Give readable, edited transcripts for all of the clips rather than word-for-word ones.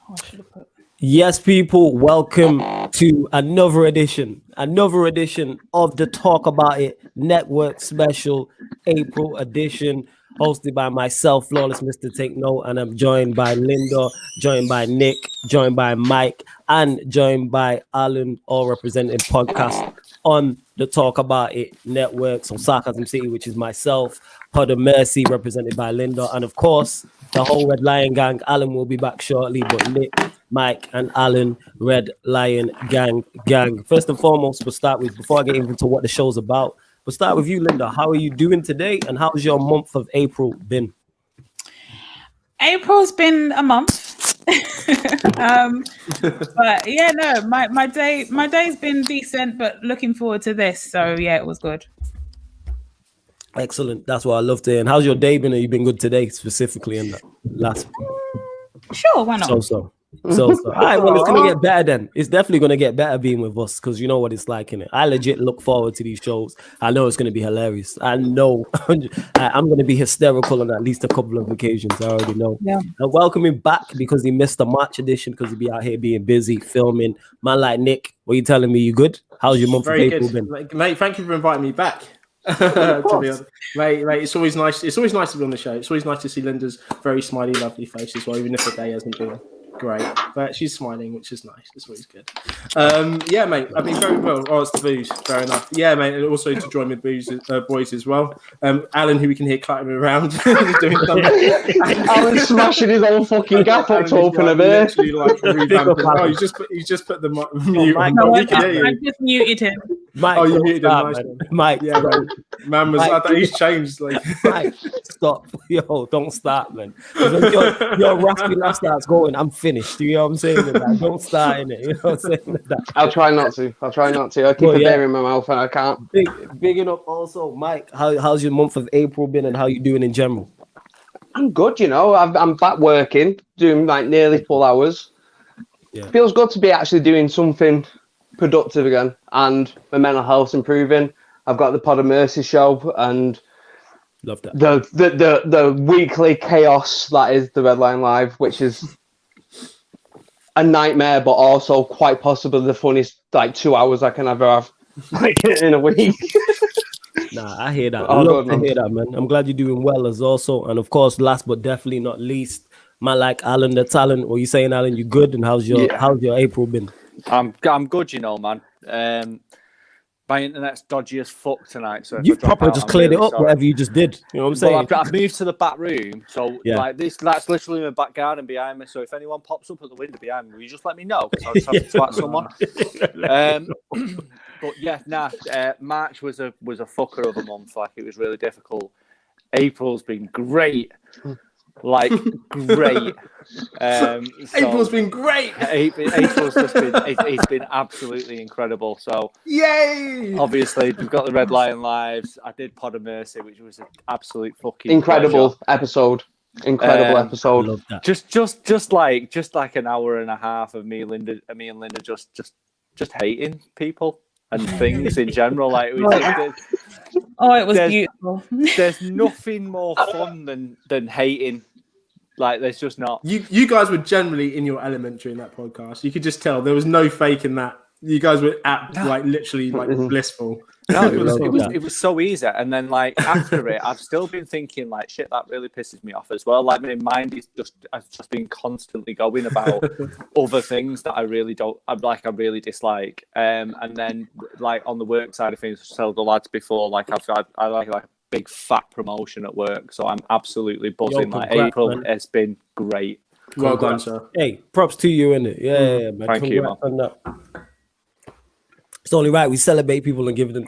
I should have put. Yes, people, welcome to another edition of the Talk About It Network special April edition, hosted by myself, Flawless Mr. Take Note, and I'm joined by Linda, joined by Nick, joined by Mike, and joined by Alan, all representing podcast on the Talk About It Network. So Sarcasm City, which is myself, Pod of Mercy, represented by Linda, and of course, the whole Red Lion gang. Alan will be back shortly, but Nick, Mike, and Alan, Red Lion gang. First and foremost, we'll start with, before I get into what the show's about, we'll start with you, Linda. How are you doing today, and how's your month of April been? April's been a month. But yeah, no, my day's been decent, but looking forward to this. So yeah, it was good. Excellent. That's what I love to hear. And how's your day been? Have you been good today, specifically in the last? Sure, why not? So. All right, well, it's gonna get better then. It's definitely gonna get better being with us, because you know what it's like in it. I legit look forward to these shows. I know it's gonna be hilarious. I know I'm gonna be hysterical on at least a couple of occasions. I already know. Yeah. And welcome him back, because he missed the March edition because he'd be out here being busy filming. Man like Nick, what are you telling me? You good? How's your month of April been? Mate, thank you for inviting me back. To be honest. Mate, it's always nice. It's always nice to be on the show. It's always nice to see Linda's very smiley, lovely face as well, even if the day hasn't been great, but she's smiling, which is nice. It's always good. Yeah, mate, I've been very well. Oh, it's the booze, fair enough. Yeah, mate, and also to join with booze boys as well. Alan, who we can hear clattering around, doing Alan's smashing his own fucking gap up to open a beer. Like, oh, he's just put the mute on. No, I just muted him. Mike, you muted him. Nice. Mike, yeah, man was. I thought he's changed. Like, Mike, stop, yo, don't start, man. Your raspy laugh starts going. I'm finished. You know what I'm saying? Don't start in it. You know what I'm saying? I'll try not to. I keep a beer in my mouth and I can't. Bigging up also, Mike. How's your month of April been, and how you doing in general? I'm good, you know. I'm back working, doing like nearly full hours. Yeah. Feels good to be actually doing something productive again, and my mental health's improving. I've got the Pod of Mercy show, and love that. The weekly chaos that is the Red Line Live, which is a nightmare, but also quite possibly the funniest 2 hours I can ever have in a week. Nah, I hear that. I love to hear that, man. I'm glad you're doing well as also, and of course, last but definitely not least, man like Alan the talent. What you saying, Alan? You good? And how's your April been? I'm good, you know, man. My internet's dodgy as fuck tonight, so you've probably just cleared it up. Sorry. Whatever you just did, you know what I'm saying? I've moved to the back room, so like that's literally my back garden behind me. So if anyone pops up at the window behind me, will you just let me know? Because I'll just have to twat someone. But yeah, March was a fucker of a month. Like, it was really difficult. April's been great. Like, great. April's been great. April's just been it's been absolutely incredible. So yay! Obviously, we've got the Red Lion Lives. I did Pod of Mercy, which was an absolute fucking incredible pleasure. Episode. Incredible episode. Love that. Just like an hour and a half of me and Linda just hating people and things in general. Like, it was beautiful. There's nothing more fun than hating. Like, there's just not. You guys were generally in your element during that podcast. You could just tell there was no fake in that. You guys were literally blissful. No, it was so easy. And then, like, after it, I've still been thinking, like, shit, that really pisses me off as well. Like, my mind has just been constantly going about other things that I really dislike. And then, like, on the work side of things, I told the lads before, like, I like a big fat promotion at work, so I'm absolutely buzzing. April has been great. Well done, sir. Hey, props to you, innit? Yeah, man. Thank you, man. It's only right we celebrate people and give them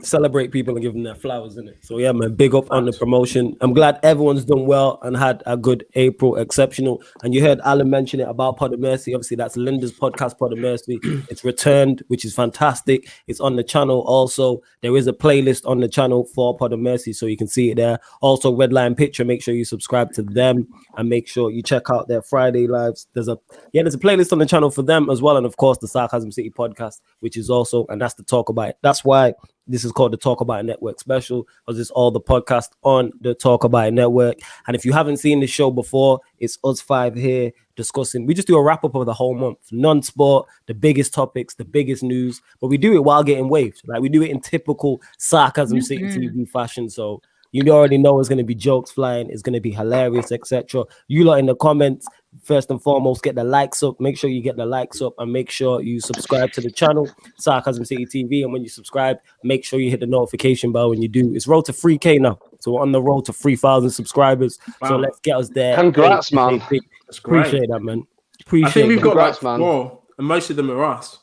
their flowers, innit? So yeah, man, big up on the promotion. I'm glad everyone's done well and had a good April, exceptional. And you heard Alan mention it about Pod of Mercy. Obviously, that's Linda's podcast, Pod of Mercy. It's returned, which is fantastic. It's on the channel also. There is a playlist on the channel for Pod of Mercy, so you can see it there. Also, Red Lion Picture, make sure you subscribe to them and make sure you check out their Friday lives. There's a playlist on the channel for them as well. And of course, the Sarcasm City podcast, which is also, and that's the talk about it. That's why this is called the Talk About It Network special, because it's all the podcast on the Talk About It Network. And if you haven't seen the show before, it's us five here discussing. We just do a wrap up of the whole month, non-sport, the biggest topics, the biggest news, but we do it while getting waved. Like we do it in typical Sarcasm City TV fashion. So you already know it's going to be jokes flying, it's going to be hilarious, etc. You lot in the comments, first and foremost, get the likes up. Make sure you get the likes up and make sure you subscribe to the channel, Sarcasm City TV. And when you subscribe, make sure you hit the notification bell when you do. It's road to 3K now. So we're on the road to 3,000 subscribers. Wow. So let's get us there. Congrats, man. That's great. Appreciate that, man. I Appreciate think we've got Congrats, like man. 4, and most of them are us.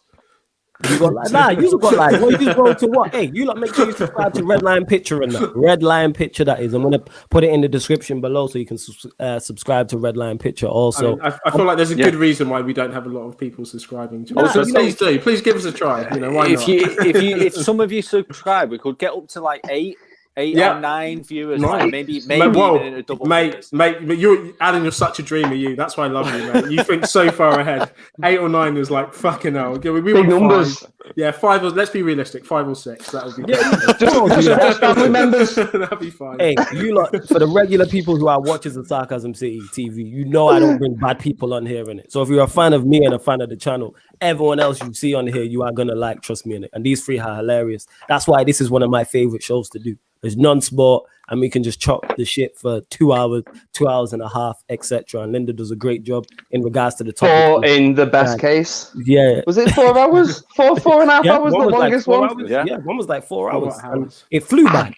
You got like, nah, you got like, what you go to what? Hey, you lot make sure you subscribe to Redline Picture and that. Redline Picture, that is. I'm gonna put it in the description below so you can subscribe to Redline Picture also. I feel like there's a good reason why we don't have a lot of people subscribing to us. Also, So please do. Please give us a try. You know, why not? If some of you subscribe, we could get up to like 8 Yeah. or 9 viewers, Nice. like maybe Whoa, even in a double mate, figures. but you're Alan, you're such a dreamer, you. That's why I love you, mate. You think so far ahead. 8 or 9 is like fucking hell. We Big want numbers. 5. Yeah, 5 or let's be realistic, 5 or 6. That would be Just family members. that'd be fine. Hey, you lot, for the regular people who are watchers of Sarcasm City TV, you know I don't bring bad people on here in it. So if you're a fan of me and a fan of the channel, everyone else you see on here, you are gonna like, trust me in it. And these 3 are hilarious. That's why this is one of my favorite shows to do. It's non-sport, and we can just chop the shit for 2 hours, 2 hours and a half, etc. And Linda does a great job in regards to the topic. 4 in the best Yeah. case. Yeah. Was it 4 hours? 4.5 hours, the one was like longest 4 one? hours. Yeah. Yeah, one was like 4 4 hours. hours. And it flew by.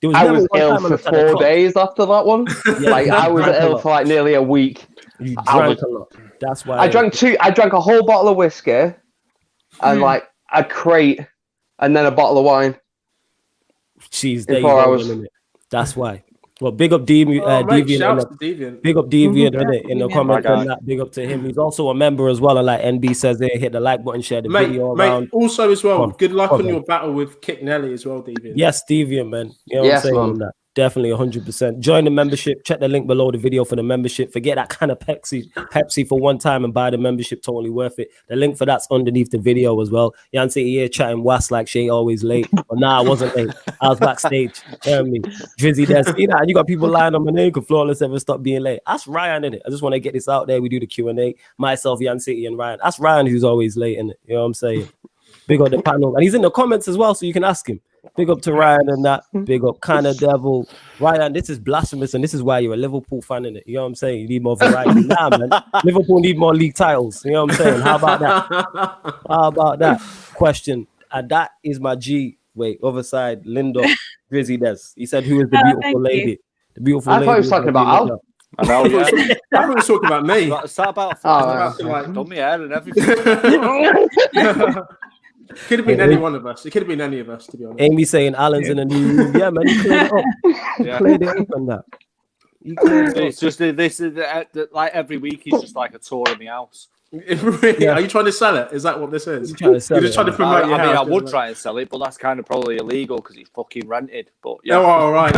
There I never was one ill time I for looked at the 4 clock. days after that one. Yeah, Like I was drank a ill lot. for like nearly a week. You I drank was- a lot. That's why I drank a whole bottle of whiskey and like a crate and then a bottle of wine. Jeez, in there you 4 go, hours. innit? That's why. Well, big up Deviant, Oh, mate, Deviant, shouts innit? to Deviant. Big up Deviant innit? In the Deviant. comments My guy. and that. Big up to him. He's also a member as well. And like NB says there, hit the like button, share the Mate, video around. also as well, Come on, good luck come on on. your battle with Kick Nelly as well, Deviant. Yes, Deviant, man. You know what Yes, I'm saying? man. on that. Definitely 100%. Join the membership. Check the link below the video for the membership. Forget that kind of Pepsi for one time and buy the membership. Totally worth it. The link for that's underneath the video as well. Yancy here chatting was like she ain't always late. But nah, I wasn't late. I was backstage. Hear me? Drizzy Des. You know, you got people lying on my name. Could Flawless ever stop being late? That's Ryan, innit? I just want to get this out there. We do the Q&A. Myself, Yancy, and Ryan. That's Ryan who's always late, innit? You know what I'm saying? Big up the panel. And he's in the comments as well, so you can ask him. Big up to Ryan and that. Big up Kinda Devil. Ryan, this is blasphemous, and this is why you're a Liverpool fan, innit? You know what I'm saying? You need more variety. Nah, man. Liverpool need more league titles. You know what I'm saying? How about that? How about that? Question. And that is my G. Wait, other side, Lindo, Drizzy Des. He said, who is the Oh, beautiful thank you. lady? The beautiful I lady. thought he was talking about Al. I know, yeah. I thought he was talking about me. It's not about Oh, right. done my hair and everything. Could have been any one of us. It could have been any of us, to be honest. Amy saying Alan's in a new room. Yeah, man, you cleared it up. Yeah. Cleared it up and that. You cleared it up. It's just this is like every week he's just like a tour in the house. Yeah. Are you trying to sell it? Is that what this is? You trying to sell You're just it, trying to man. promote I your mean, I house, would isn't it? try and sell it, but that's kind of probably illegal because it's fucking rented. But Yeah, yeah, all right,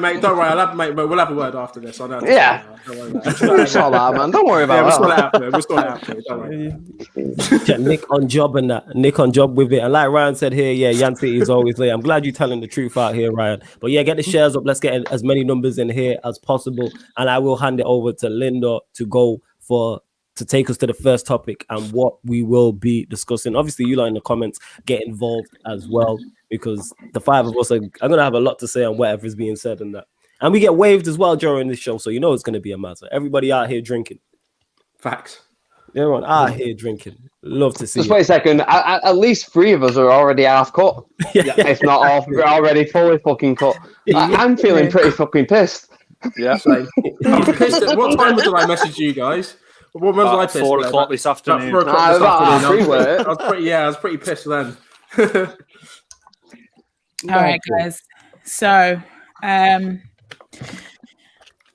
mate. Don't worry. We'll have a word after this. I know. Yeah. Don't worry about it. We saw that, man. Don't worry Yeah, about we'll sort it that. out for it. We'll sort it out for it. Don't worry. Check Nick on job and that. Nick on job with it. And like Ryan said here, yeah, Yancy is always late. I'm glad you're telling the truth out here, Ryan. But yeah, get the shares up. Let's get as many numbers in here as possible. And I will hand it over to Linda to go to take us to the first topic and what we will be discussing. Obviously, you lot in the comments get involved as well, because the 5 of us are going to have a lot to say on whatever is being said and that. And we get waved as well during this show, so you know it's going to be a matter. Everybody out here drinking. Facts. Everyone out here drinking. Love to see Just it. wait a second. At least 3 of us are already half cut. If not all, we're already fully fucking cut. I'm feeling pretty fucking pissed. yeah. So, I was pissed at, what time did I message you guys? When was I About pissed? 4 About- o'clock this About afternoon. 4 o'clock Nah, this about afternoon. half 3, weren't it? I was pretty pissed then. All right, guys. So,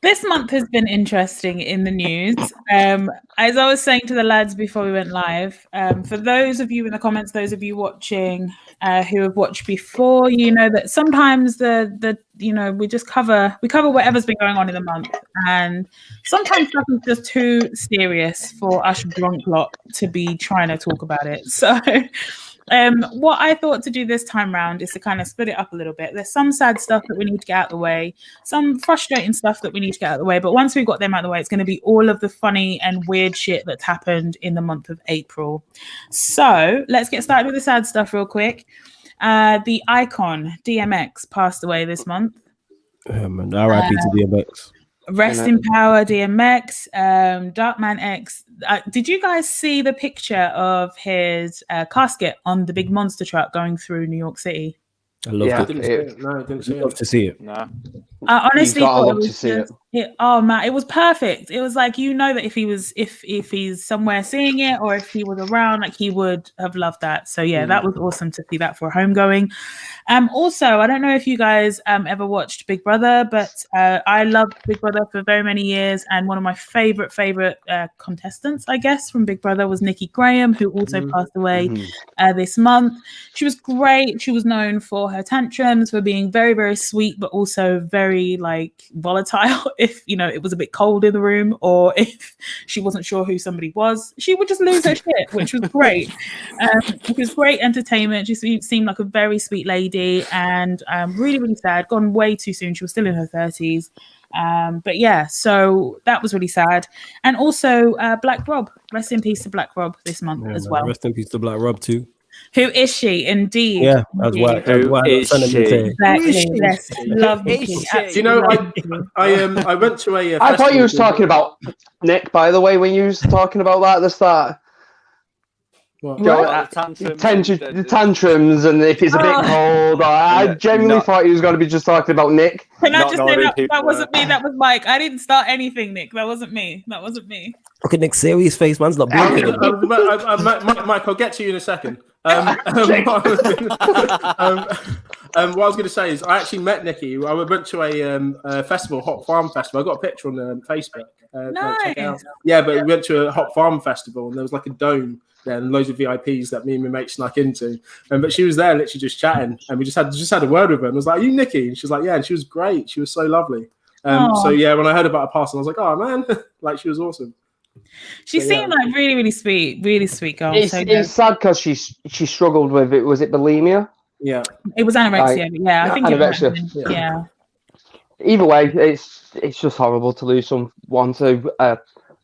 this month has been interesting in the news. As I was saying to the lads before we went live, for those of you in the comments, those of you watching who have watched before, you know that sometimes the we just cover whatever's been going on in the month, and sometimes stuff is just too serious for us drunk lot to be trying to talk about it. So What I thought to do this time round is to kind of split it up a little bit. There's some sad stuff that we need to get out of the way, some frustrating stuff that we need to get out of the way. But once we've got them out of the way, it's going to be all of the funny and weird shit that's happened in the month of April. So let's get started with the sad stuff real quick. The icon DMX passed away this month. Man, R.I.P. to DMX. Rest in power, DMX. Darkman X. Did you guys see the picture of his casket on the big monster truck going through New York City? I loved it. No, I didn't see Love it. to see it. No. I honestly thought love to see it. Oh man, it was perfect. It was like, you know, that if he was, if he's somewhere seeing it, or if he was around, like he would have loved that. So yeah, that was awesome to see that for a homegoing. Also, I don't know if you guys ever watched Big Brother, but I loved Big Brother for very many years, and one of my favorite contestants, I guess, from Big Brother was Nikki Graham, who also passed away this month. She was great. She was known for her tantrums, for being very, very sweet, but also very like volatile. If you know it was a bit cold in the room, or if she wasn't sure who somebody was, she would just lose her shit, which was great. It was great entertainment. She seemed like a very sweet lady, and really, really sad. Gone way too soon. She was still in her 30s. But yeah, so that was really sad. And also Black Rob. Rest in peace to Black Rob this month as well. Rest in peace to Black Rob too. Who is she? Indeed. Yeah, that's why. Who is she? Exactly. Yes, love Nikki. Do you know, I went to a I thought you was festival- talking about Nick, by the way, when you was talking about that at the start. What? The tantrums, and if it's a bit cold. I genuinely thought he was going to be just talking about Nick. Can I Not just knowing say who that people wasn't were. me? That was Mike. I didn't start anything, Nick. That wasn't me. Look at Nick's serious face, man's not blinking. Mike, I'll get to you in a second. What I was going to say is, I actually met Nikki. I went to a festival, Hot Farm Festival. I got a picture on Facebook. Check it out. Nice. Yeah, but we went to a Hot Farm Festival, and there was like a dome there, and loads of VIPs that me and my mate snuck into. But she was there, literally just chatting, and we just had a word with her. And I was like, "Are you Nikki?" And she was like, "Yeah." And she was great. She was so lovely. So yeah, when I heard about her passing, I was like, "Oh man," like she was awesome. She So, seemed like really sweet girl. It's sad because she struggled with it. Was it bulimia? Yeah. It was anorexia. Yeah, I think anorexia. it was. Yeah. Either way, it's just horrible to lose someone to a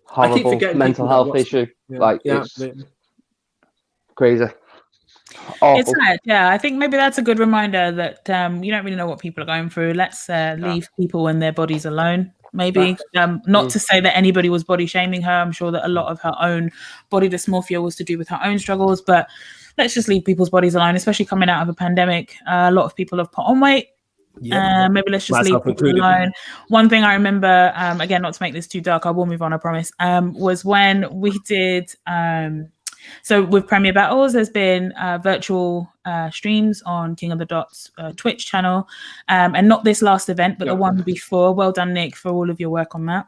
horrible forgetting mental people that health watch- issue. Yeah. Like yeah. it's crazy. Awful. It's sad, yeah. I think maybe that's a good reminder that you don't really know what people are going through. Let's leave people and their bodies alone. Maybe not to say that anybody was body shaming her. I'm sure that a lot of her own body dysmorphia was to do with her own struggles, but let's just leave people's bodies alone, especially coming out of a pandemic. A lot of people have put on weight. Maybe let's just Myself leave people included. alone. One thing I remember, again, not to make this too dark, I will move on, I promise, was when we did so with Premier Battles, there's been virtual streams on King of the Dots Twitch channel, and not this last event, but the one before. Well done, Nick, for all of your work on that.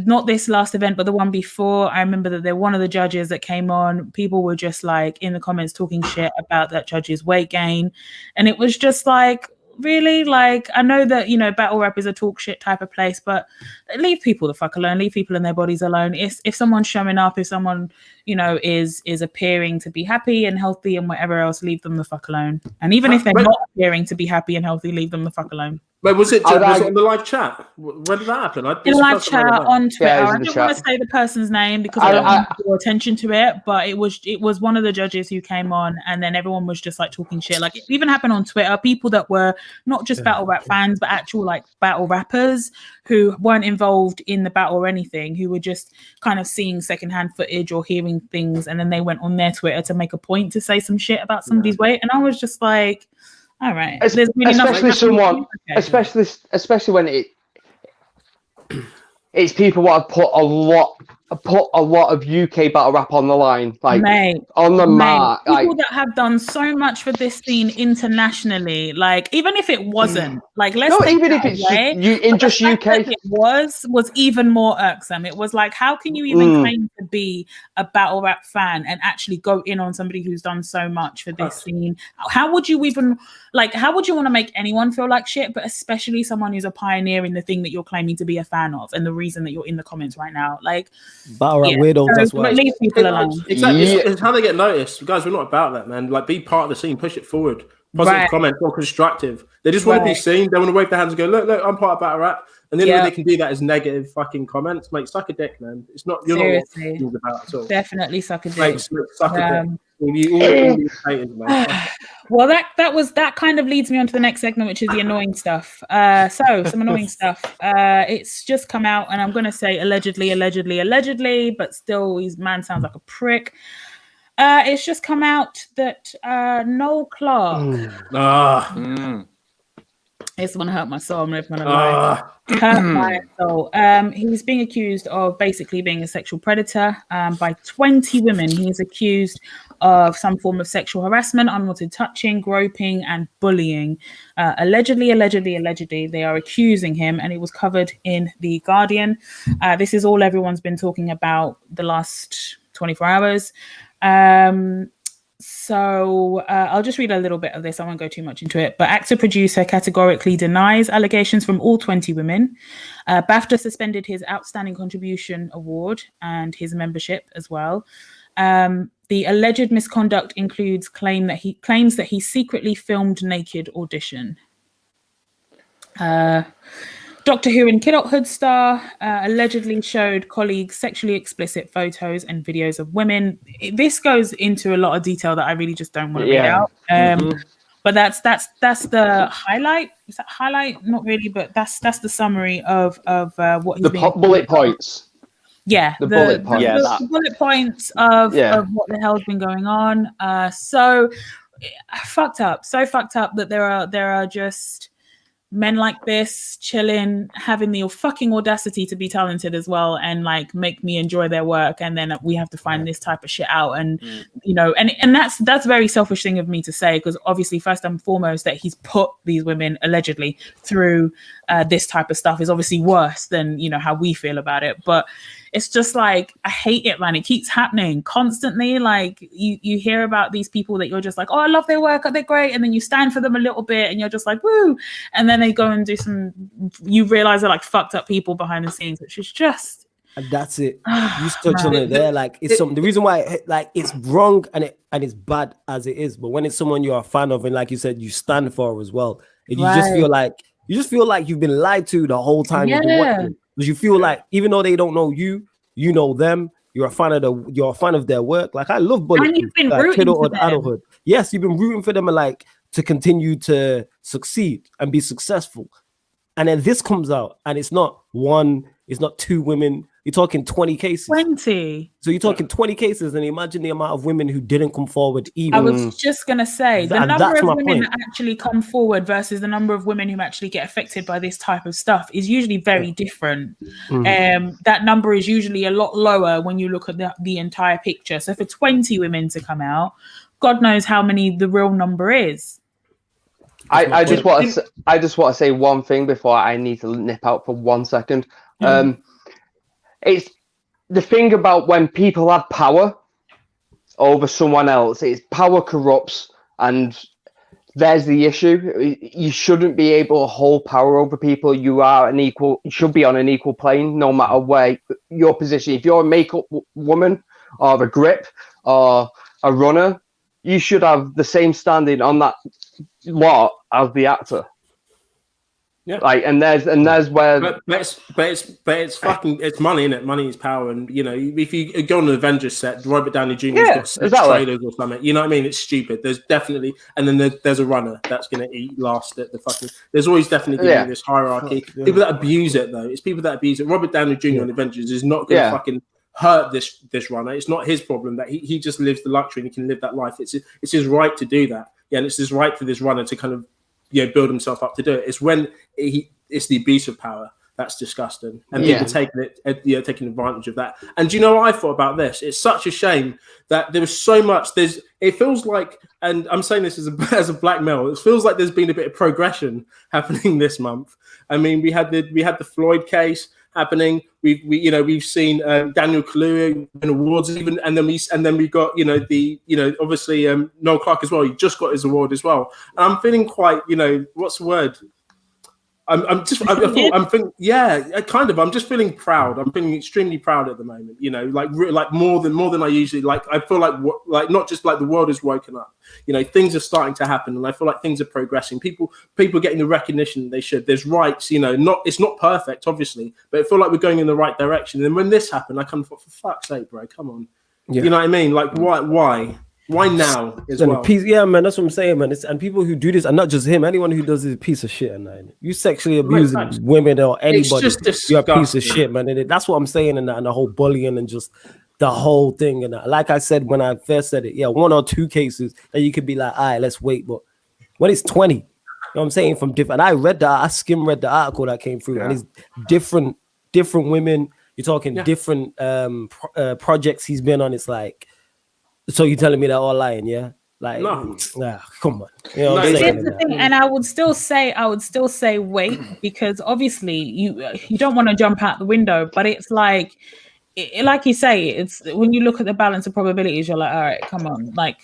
Not this last event, but the one before. I remember that they're one of the judges that came on. People were just like in the comments talking shit about that judge's weight gain, and it was just like, really, like, I know that, you know, battle rap is a talk shit type of place, but leave people the fuck alone. Leave people and their bodies alone. If someone's showing up, if someone, you know, is appearing to be happy and healthy and whatever else, leave them the fuck alone. And even if they're not appearing to be happy and healthy, leave them the fuck alone. Wait, was it on the live chat? When did that happen? In live chat on Twitter. Yeah, I don't want to say the person's name because I don't want to draw attention to it, but it was one of the judges who came on, and then everyone was just like talking shit. Like, it even happened on Twitter. People that were not just battle rap fans, but actual like battle rappers who weren't involved in the battle or anything, who were just kind of seeing secondhand footage or hearing things, and then they went on their Twitter to make a point to say some shit about somebody's weight, and I was just like, all right. There's really especially when it's people what have put a lot of UK battle rap on the line, like on the mark. People that have done so much for this scene internationally, like even if it wasn't, like let's not even if it's just UK, it was even more irksome. It was like, how can you even claim to be a battle rap fan and actually go in on somebody who's done so much for this scene? How would you even how would you want to make anyone feel like shit, but especially someone who's a pioneer in the thing that you're claiming to be a fan of and the reason that you're in the comments right now? Like, Battle rap weirdos, So, that's why. leave people alone. Exactly. Yeah. It's how they get noticed. Guys, we're not about that, man. Like, be part of the scene, push it forward. Positive Right. comments or constructive. They just want to be Right. seen. They want to wave their hands and go, look, I'm part of battle rap. And the only Yeah. way they can do that is negative fucking comments. Mate, suck a dick, man. It's not, you're Seriously. not what it's about at all. Definitely suck a dick. Mate, suck a dick. You all these haters, man. Well, that kind of leads me on to the next segment, which is the annoying stuff. So some annoying stuff. It's just come out, and I'm going to say allegedly, but still, his man sounds like a prick. It's just come out that Noel Clark. This one hurt my soul. I'm not going to lie. Hurt my soul. He's being accused of basically being a sexual predator by 20 women. He is accused of some form of sexual harassment, unwanted touching, groping, and bullying. Allegedly, they are accusing him, and it was covered in The Guardian. This is all everyone's been talking about the last 24 hours. So I'll just read a little bit of this. I won't go too much into it. But actor-producer categorically denies allegations from all 20 women. BAFTA suspended his Outstanding Contribution Award and his membership as well. The alleged misconduct includes claims that he secretly filmed naked audition. Doctor Who and Kidulthood star allegedly showed colleagues sexually explicit photos and videos of women. This goes into a lot of detail that I really just don't want to read out. But that's the highlight. Is that highlight? Not really, but that's the summary of what he's bullet points. Yeah, the bullet points. The bullet points of what the hell's been going on. So fucked up that there are just men like this chilling, having the fucking audacity to be talented as well, and like make me enjoy their work, and then we have to find this type of shit out. And you know, and that's a very selfish thing of me to say, because obviously first and foremost that he's put these women allegedly through this type of stuff is obviously worse than, you know, how we feel about it. But it's just like, I hate it, man. It keeps happening constantly. Like you hear about these people that you're just like, oh, I love their work, they're great, and then you stand for them a little bit and you're just like, woo, and then they go and do some, you realize they're like fucked up people behind the scenes, which is just, and that's it. You touched on it there. Like, it's something. The reason why, like, it's wrong and it's bad as it is, but when it's someone you're a fan of, and like you said, you stand for as well, and you just feel like you've been lied to the whole time you've been watching. Because you feel like even though they don't know you, you know them. You're a fan of their work. Like, I love Bullet. And you've been like, rooting for them. Adulthood. Yes, you've been rooting for them, and like to continue to succeed and be successful. And then this comes out, and it's not one, it's not two women. You're talking 20 cases. 20. So you're talking 20 cases, and imagine the amount of women who didn't come forward. Even I was just gonna say the number of women point. that actually come forward versus the number of women who actually get affected by this type of stuff is usually very different. That number is usually a lot lower when you look at the entire picture. So for 20 women to come out, God knows how many the real number is. I just want to say one thing before I need to nip out for 1 second. It's the thing about when people have power over someone else. It's power corrupts, and there's the issue. You shouldn't be able to hold power over people. You should be on an equal plane, no matter where your position. If you're a makeup woman or a grip or a runner, you should have the same standing on that lot as the actor. Yeah, like, and there's where, but it's fucking, it's money, isn't it? Money is power, and you know, if you go on an Avengers set, Robert Downey Jr.'s got 6 trailers or something. You know what I mean? It's stupid. There's definitely, and then there's a runner that's going to eat last at the fucking. There's always definitely going to be this hierarchy. People that abuse it, though, it's people that abuse it. Robert Downey Jr. on Avengers is not going to fucking hurt this runner. It's not his problem that he just lives the luxury and he can live that life. It's his right to do that. Yeah, and it's his right for this runner to kind of build himself up to do it. It's when it's the abuse of power that's disgusting, and people taking advantage of that. And do you know what I thought about this? It's such a shame that there was so much. It feels like, and I'm saying this as a black male, it feels like there's been a bit of progression happening this month. I mean, we had the Floyd case happening. We've seen Daniel Kaluuya win awards, even, and then we got obviously Noel Clark as well. He just got his award as well. And I'm feeling quite, what's the word? I'm thinking, yeah, kind of. I'm just feeling proud. I'm feeling extremely proud at the moment. You know, like more than I usually like. I feel like not just like the world has woken up. You know, things are starting to happen, and I feel like things are progressing. People getting the recognition they should. There's rights. You know, it's not perfect, obviously, but I feel like we're going in the right direction. And when this happened, I kind of thought, for fuck's sake, bro, come on. Yeah. You know what I mean? Like, why now as well? Yeah, man, that's what I'm saying, man. And people who do this, and not just him, anyone who does this is a piece of shit, man. You sexually abusing women or anybody, you're a piece of shit, man. And that's what I'm saying, and the whole bullying and just the whole thing. And like I said when I first said it, yeah, 1 or 2 cases that you could be like, all right, let's wait. But when it's 20, you know what I'm saying? From different, and I read the article that came through, and it's different women. You're talking different projects he's been on. It's like, so you're telling me they're all lying, yeah? Like, come on. You know here's the thing, and I would still say wait, because obviously you don't want to jump out the window, but it's like you say, it's when you look at the balance of probabilities, you're like, all right, come on, like,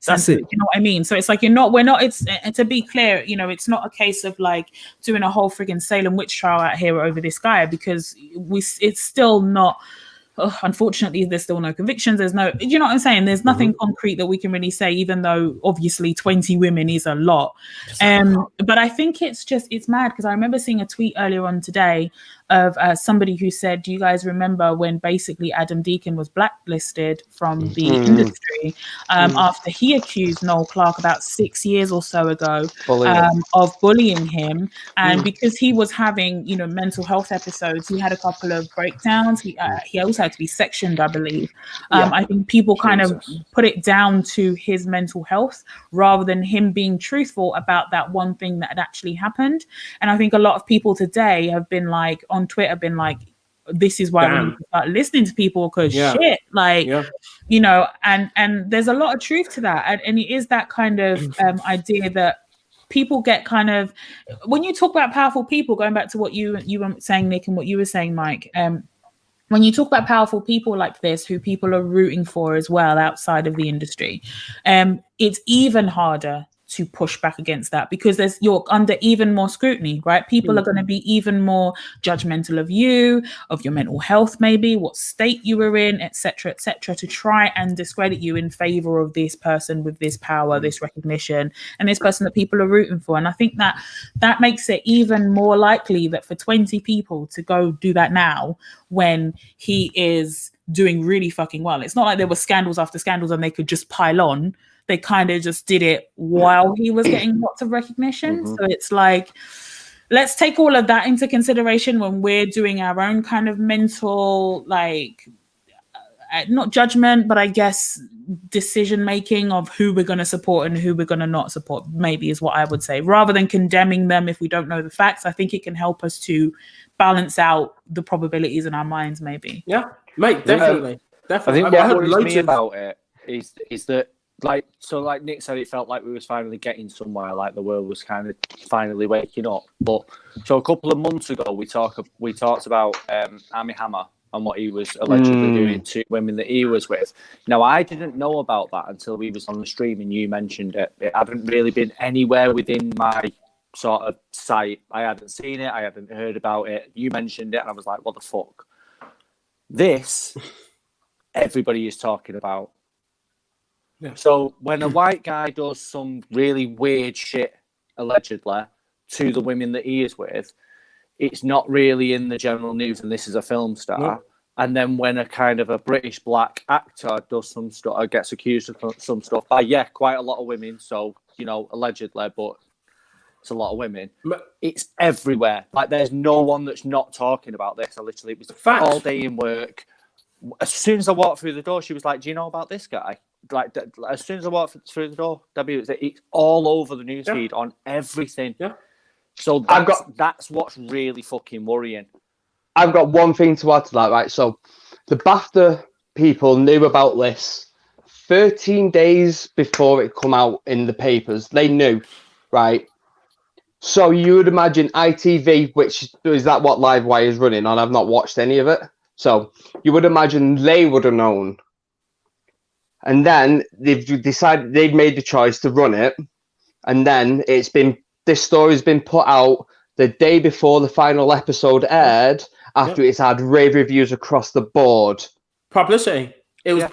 that's it. You know what I mean? So it's like we're not. It's to be clear, you know, it's not a case of like doing a whole friggin' Salem witch trial out here over this guy, because it's still not. Unfortunately, there's still no convictions. There's no, you know what I'm saying? There's nothing concrete that we can really say, even though obviously 20 women is a lot. But I think it's mad, because I remember seeing a tweet earlier on today of somebody who said, do you guys remember when basically Adam Deacon was blacklisted from the industry after he accused Noel Clarke about 6 years or so ago of bullying him? And because he was having, you know, mental health episodes, he had a couple of breakdowns. He also had to be sectioned, I believe. I think people kind of put it down to his mental health rather than him being truthful about that one thing that had actually happened. And I think a lot of people today have been like, on Twitter, been like, this is why we need to start listening to people, because shit, like, you know, and there's a lot of truth to that. And it is that kind of idea that people get kind of, when you talk about powerful people, going back to what you were saying, Nick, and what you were saying, Mike, when you talk about powerful people like this, who people are rooting for as well outside of the industry, it's even harder to push back against that, because you're under even more scrutiny, right? People are going to be even more judgmental of you, of your mental health, maybe what state you were in, etc., to try and discredit you in favor of this person with this power, this recognition, and this person that people are rooting for. And I think that makes it even more likely that for 20 people to go do that now, when he is doing really fucking well. It's not like there were scandals after scandals and they could just pile on. They kind of just did it while he was getting lots of recognition. So it's like, let's take all of that into consideration when we're doing our own kind of mental, like, not judgment, but I guess decision making of who we're going to support and who we're going to not support, maybe, is what I would say. Rather than condemning them if we don't know the facts, I think it can help us to balance out the probabilities in our minds, maybe. Yeah, mate, definitely. I think what worries me about it is that, like Nick said, it felt like we was finally getting somewhere, like the world was kind of finally waking up. But so a couple of months ago, we talked about Armie Hammer and what he was allegedly doing to women that he was with. Now, I didn't know about that until we was on the stream and you mentioned it. It hadn't really been anywhere within my sort of sight. I hadn't seen it. I hadn't heard about it. You mentioned it, and I was like, what the fuck? This, everybody is talking about. Yeah. So when a white guy does some really weird shit, allegedly, to the women that he is with, it's not really in the general news, and this is a film star. No. And then when a kind of a British black actor does some stuff, or gets accused of some stuff by, quite a lot of women, so, you know, allegedly, but it's a lot of women. It's everywhere. Like, there's no one that's not talking about this. I literally, it was all day in work. As soon as I walked through the door, she was like, do you know about this guy? Like, as soon as I walked through the door, it's all over the newsfeed on everything. Yeah. So that's what's really fucking worrying. I've got one thing to add to that, right? So the BAFTA people knew about this 13 days before it come out in the papers. They knew, right? So you would imagine ITV, which is that what Livewire is running on? I've not watched any of it. So you would imagine they would have known. And then they've made the choice to run it. And then this story's been put out the day before the final episode aired, after it's had rave reviews across the board. Publicity. It was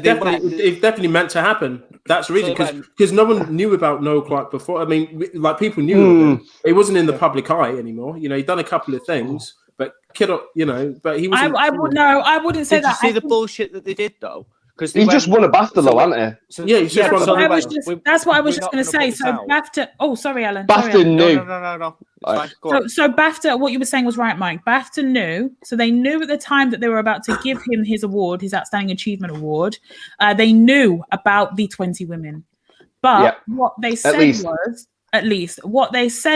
definitely meant to happen. That's the reason, because no one knew about Noel Clarke before. I mean, like, people knew of him. It wasn't in the public eye anymore. You know, he'd done a couple of things, but but he wasn't. I wouldn't say that. Did you see the bullshit that they did though? Because he just won a BAFTA, though, hasn't he? Yeah, he just won a BAFTA. That's what I was just going to say. So BAFTA. Oh, sorry, Alan. BAFTA knew. No. So BAFTA, what you were saying was right, Mike. BAFTA knew. So they knew at the time that they were about to give him his award, his Outstanding Achievement Award. They knew about the 20 women. But what they said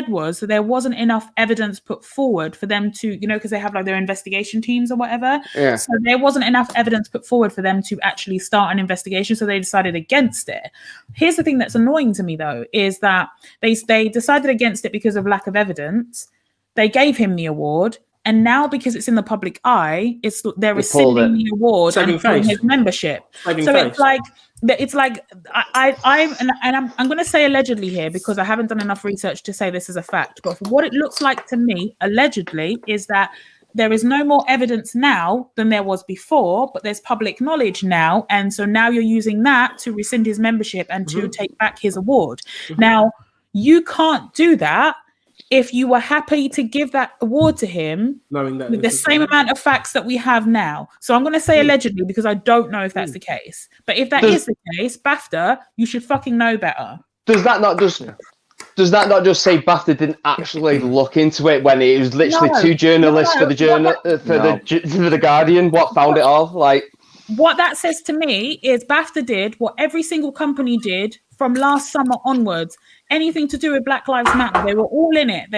was that there wasn't enough evidence put forward for them to, because they have like their investigation teams or whatever. Yeah. So there wasn't enough evidence put forward for them to actually start an investigation. So they decided against it. Here's the thing that's annoying to me, though, is that they decided against it because of lack of evidence. They gave him the award. And now, because it's in the public eye, they're rescinding the award and pulling his membership. I'm going to say allegedly here because I haven't done enough research to say this is a fact. But what it looks like to me, allegedly, is that there is no more evidence now than there was before, but there's public knowledge now. And so now you're using that to rescind his membership and to take back his award. Now, you can't do that if you were happy to give that award to him, knowing that with the same amount of facts that we have now. So I'm going to say allegedly because I don't know if that's the case. But if that is the case, BAFTA, you should fucking know better. Does that not just say BAFTA didn't actually look into it when it was literally two journalists for the Guardian what found it all? Like, what that says to me is BAFTA did what every single company did from last summer onwards. Anything to do with Black Lives Matter, they were all in it.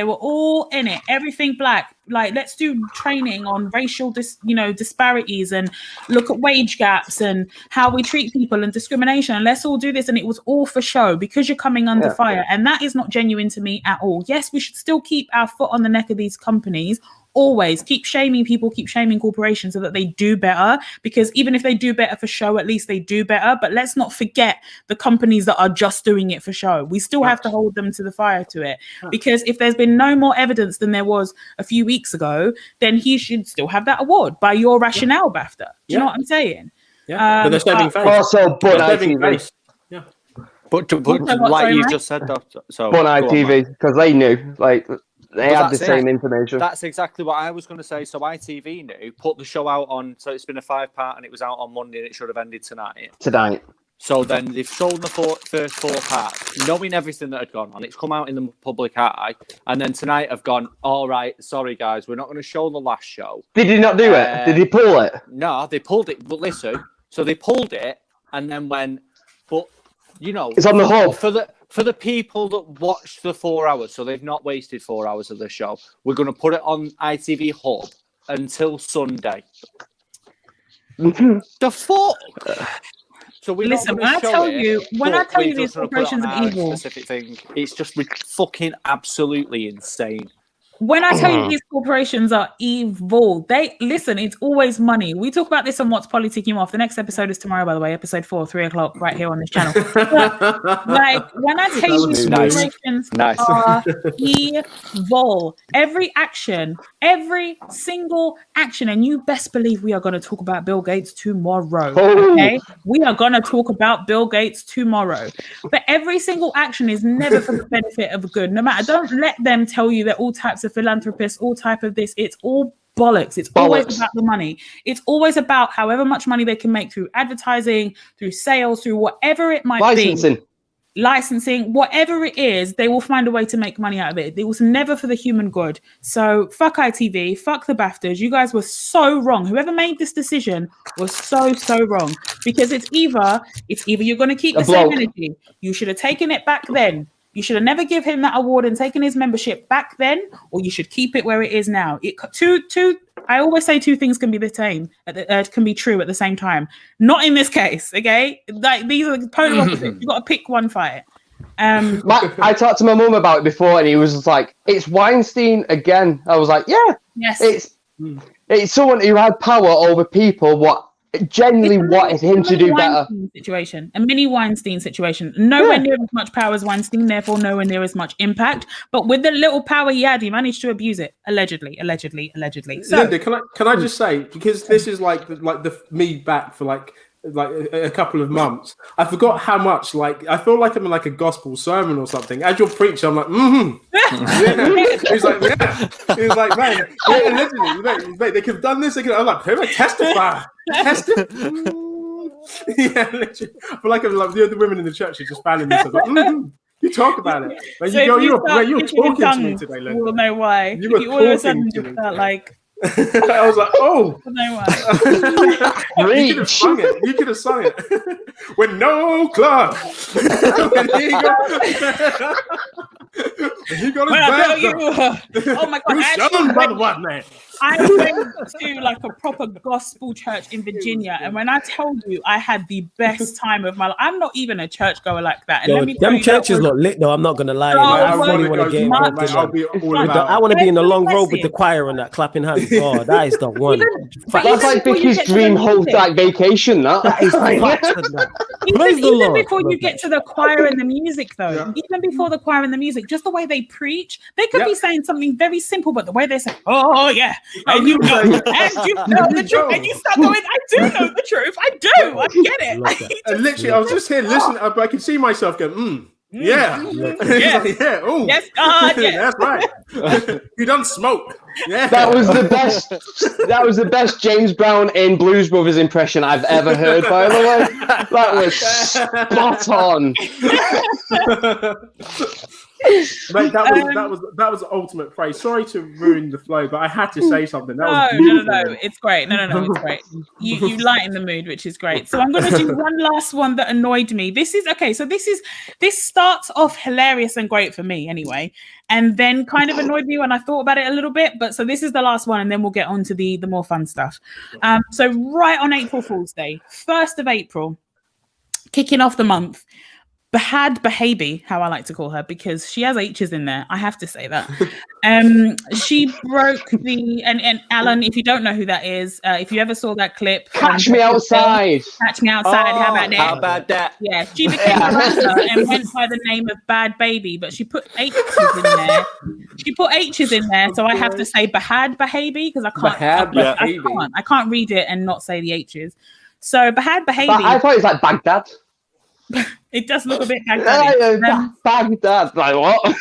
Everything black. Like, let's do training on racial disparities and look at wage gaps and how we treat people and discrimination. And let's all do this. And it was all for show because you're coming under fire. And that is not genuine to me at all. Yes, we should still keep our foot on the neck of these companies. Always keep shaming people, keep shaming corporations so that they do better, because even if they do better for show, at least they do better. But let's not forget the companies that are just doing it for show. We still have to hold them to the fire to it, because if there's been no more evidence than there was a few weeks ago, then he should still have that award by your rationale, BAFTA. Do you know what I'm saying? Yeah, but they're saving face. Also, Bun ITV. Yeah. But like you just said, though. So Bun ITV, because they knew, like, they had the same information. That's exactly what I was going to say. So ITV knew, put the show out on. So it's been a 5-part, and it was out on Monday, and it should have ended tonight. So then they've shown the first 4 parts, knowing everything that had gone on. It's come out in the public eye, and then tonight have gone, all right, sorry guys, we're not going to show the last show. Did he not do it? Did he pull it? No, they pulled it. But listen, so they pulled it, and then went, but it's on the hub for the people that watched the 4 hours. So they've not wasted 4 hours of the show. We're going to put it on ITV Hub until Sunday. The fuck. So we listen. When I tell you these corporations are evil, specific thing, it's just fucking absolutely insane. When I tell you these corporations are evil, it's always money. We talk about this on What's Politicking Off. The next episode is tomorrow, by the way, episode 4, 3:00, right here on this channel. But, like, when I tell you these corporations are evil, every single action, and you best believe we are going to talk about Bill Gates tomorrow. Okay? We are going to talk about Bill Gates tomorrow. But every single action is never for the benefit of good. No matter, don't let them tell you that all types of philanthropists, all type of this, it's all bollocks. It's always about the money. It's always about however much money they can make through advertising, through sales, through whatever it might be. Licensing, whatever it is, they will find a way to make money out of it. It was never for the human good. So fuck ITV, fuck the BAFTAs. You guys were so wrong. Whoever made this decision was so wrong, because it's either you're going to keep the same energy. You should have taken it back then. You should have never give him that award and taken his membership back then, or you should keep it where it is now. I always say 2 things can be the same, can be true at the same time. Not in this case, okay? Like, these are the polar opposites. You've got to pick one fight. I talked to my mum about it before, and he was like, "It's Weinstein again." I was like, "Yeah, yes, it's someone who had power over people what genuinely It's a wanted him to do better. Situation, a mini Weinstein situation. Nowhere near as much power as Weinstein, therefore nowhere near as much impact. But with the little power he had, he managed to abuse it. Allegedly. So, Linda, can I just say, because this is like the me back for like a couple of months. I forgot how much I feel like I'm in like a gospel sermon or something. As you're preaching, I'm like, yeah. He's like, yeah. He's like, man, allegedly, mate, they could have done this. I'm like, who testify? Yeah, literally. I feel like I'm like the other women in the church are just fanning this. Like, you talk about it. Like, so you're talking to me today, Linda. We'll know why. You all of a sudden just felt like. I was like, oh, no way. You could have sung it. With no club. When he got his back. Oh my God. I went to like a proper gospel church in Virginia, and when I told you I had the best time of my life, I'm not even a churchgoer like that. And Yo, let me them churches look lit though. I'm not gonna lie. I really want to get involved in that. I want to be in the long road with the choir and that clapping hands. Oh, that is the one. That's like Vicky's dream whole like vacation. That is like even before you get to the choir and the music, though, even before the choir and the music, just the way they preach, they could be saying something very simple, but the way they say, "Oh yeah," and you know the truth, and you start going, "I do know the truth. I do. I get it." And literally, I was just here listening. I can see myself going, yeah. Yeah. Oh, yes, God, that's right. You don't smoke. Yeah, that was the best. That was the best James Brown in Blues Brothers impression I've ever heard. By the way, that was spot on. Mate, that was ultimate praise. Sorry to ruin the flow, but I had to say something. No, it's great. No, it's great. You lighten the mood, which is great. So I'm going to do one last one that annoyed me. This starts off hilarious and great for me anyway, and then kind of annoyed me when I thought about it a little bit. But so this is the last one, and then we'll get on to the more fun stuff. So right on April Fool's Day, 1st of April, kicking off the month. Bahad Bahabi, how I like to call her, because she has H's in there. I have to say that. She broke and Alan, if you don't know who that is, if you ever saw that clip, Catch Me Outside. Catch Me Outside. How about that? How about that? Yeah, she became a rapper and went by the name of Bad Baby, but she put H's in there. So I have to say Bahad Bahabi because I can't read it and not say the H's. So Bahad Bahabi. I thought it was like Baghdad. It does look a bit Baghdad. Baghdad, like what?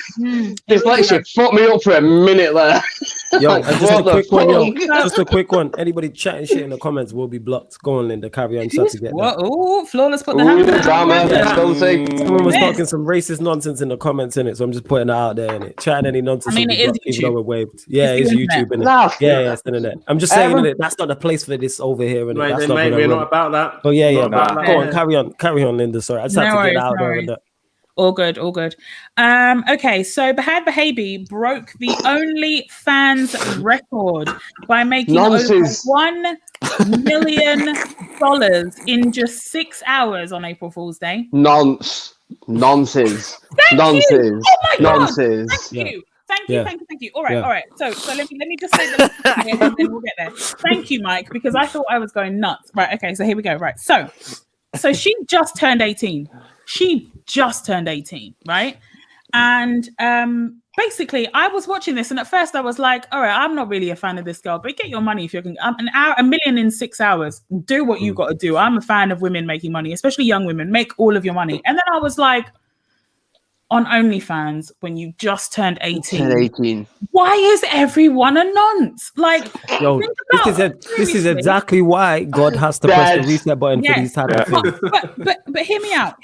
This lecture fucked me up for a minute there. Yo, just a quick one. Anybody chatting shit in the comments will be blocked. Go on, Linda, carry on. Flawless put the hand drama. Someone was talking some racist nonsense in the comments in it, so I'm just putting it out there in it. Chatting any nonsense. I mean, it is YouTube. Even though we're waved. Yeah, it's YouTube in it. Yeah, it's internet. I'm just saying it. That's not the place for this over here. Mate, we're not about that. Oh yeah. Go on, carry on, Linda. Sorry, I just had to get out there with that. All good. Okay, so Bahad Bahabi broke the OnlyFans record by making over $1 million in just 6 hours on April Fool's Day. Nonsense. Thank you. Nonsense. Thank you. All right. So let me just say the and then we'll get there. Thank you, Mike, because I thought I was going nuts. Right. Okay. So here we go. Right. So she just turned 18. Right? And basically, I was watching this, and at first I was like, all right, I'm not really a fan of this girl, but get your money if you can. $1 million in 6 hours. Do what you got to do. I'm a fan of women making money, especially young women. Make all of your money. And then I was like, on OnlyFans, when you just turned 18. Why is everyone a nonce? Like, yo, this is exactly why God has to press the reset button for these type of things. But hear me out.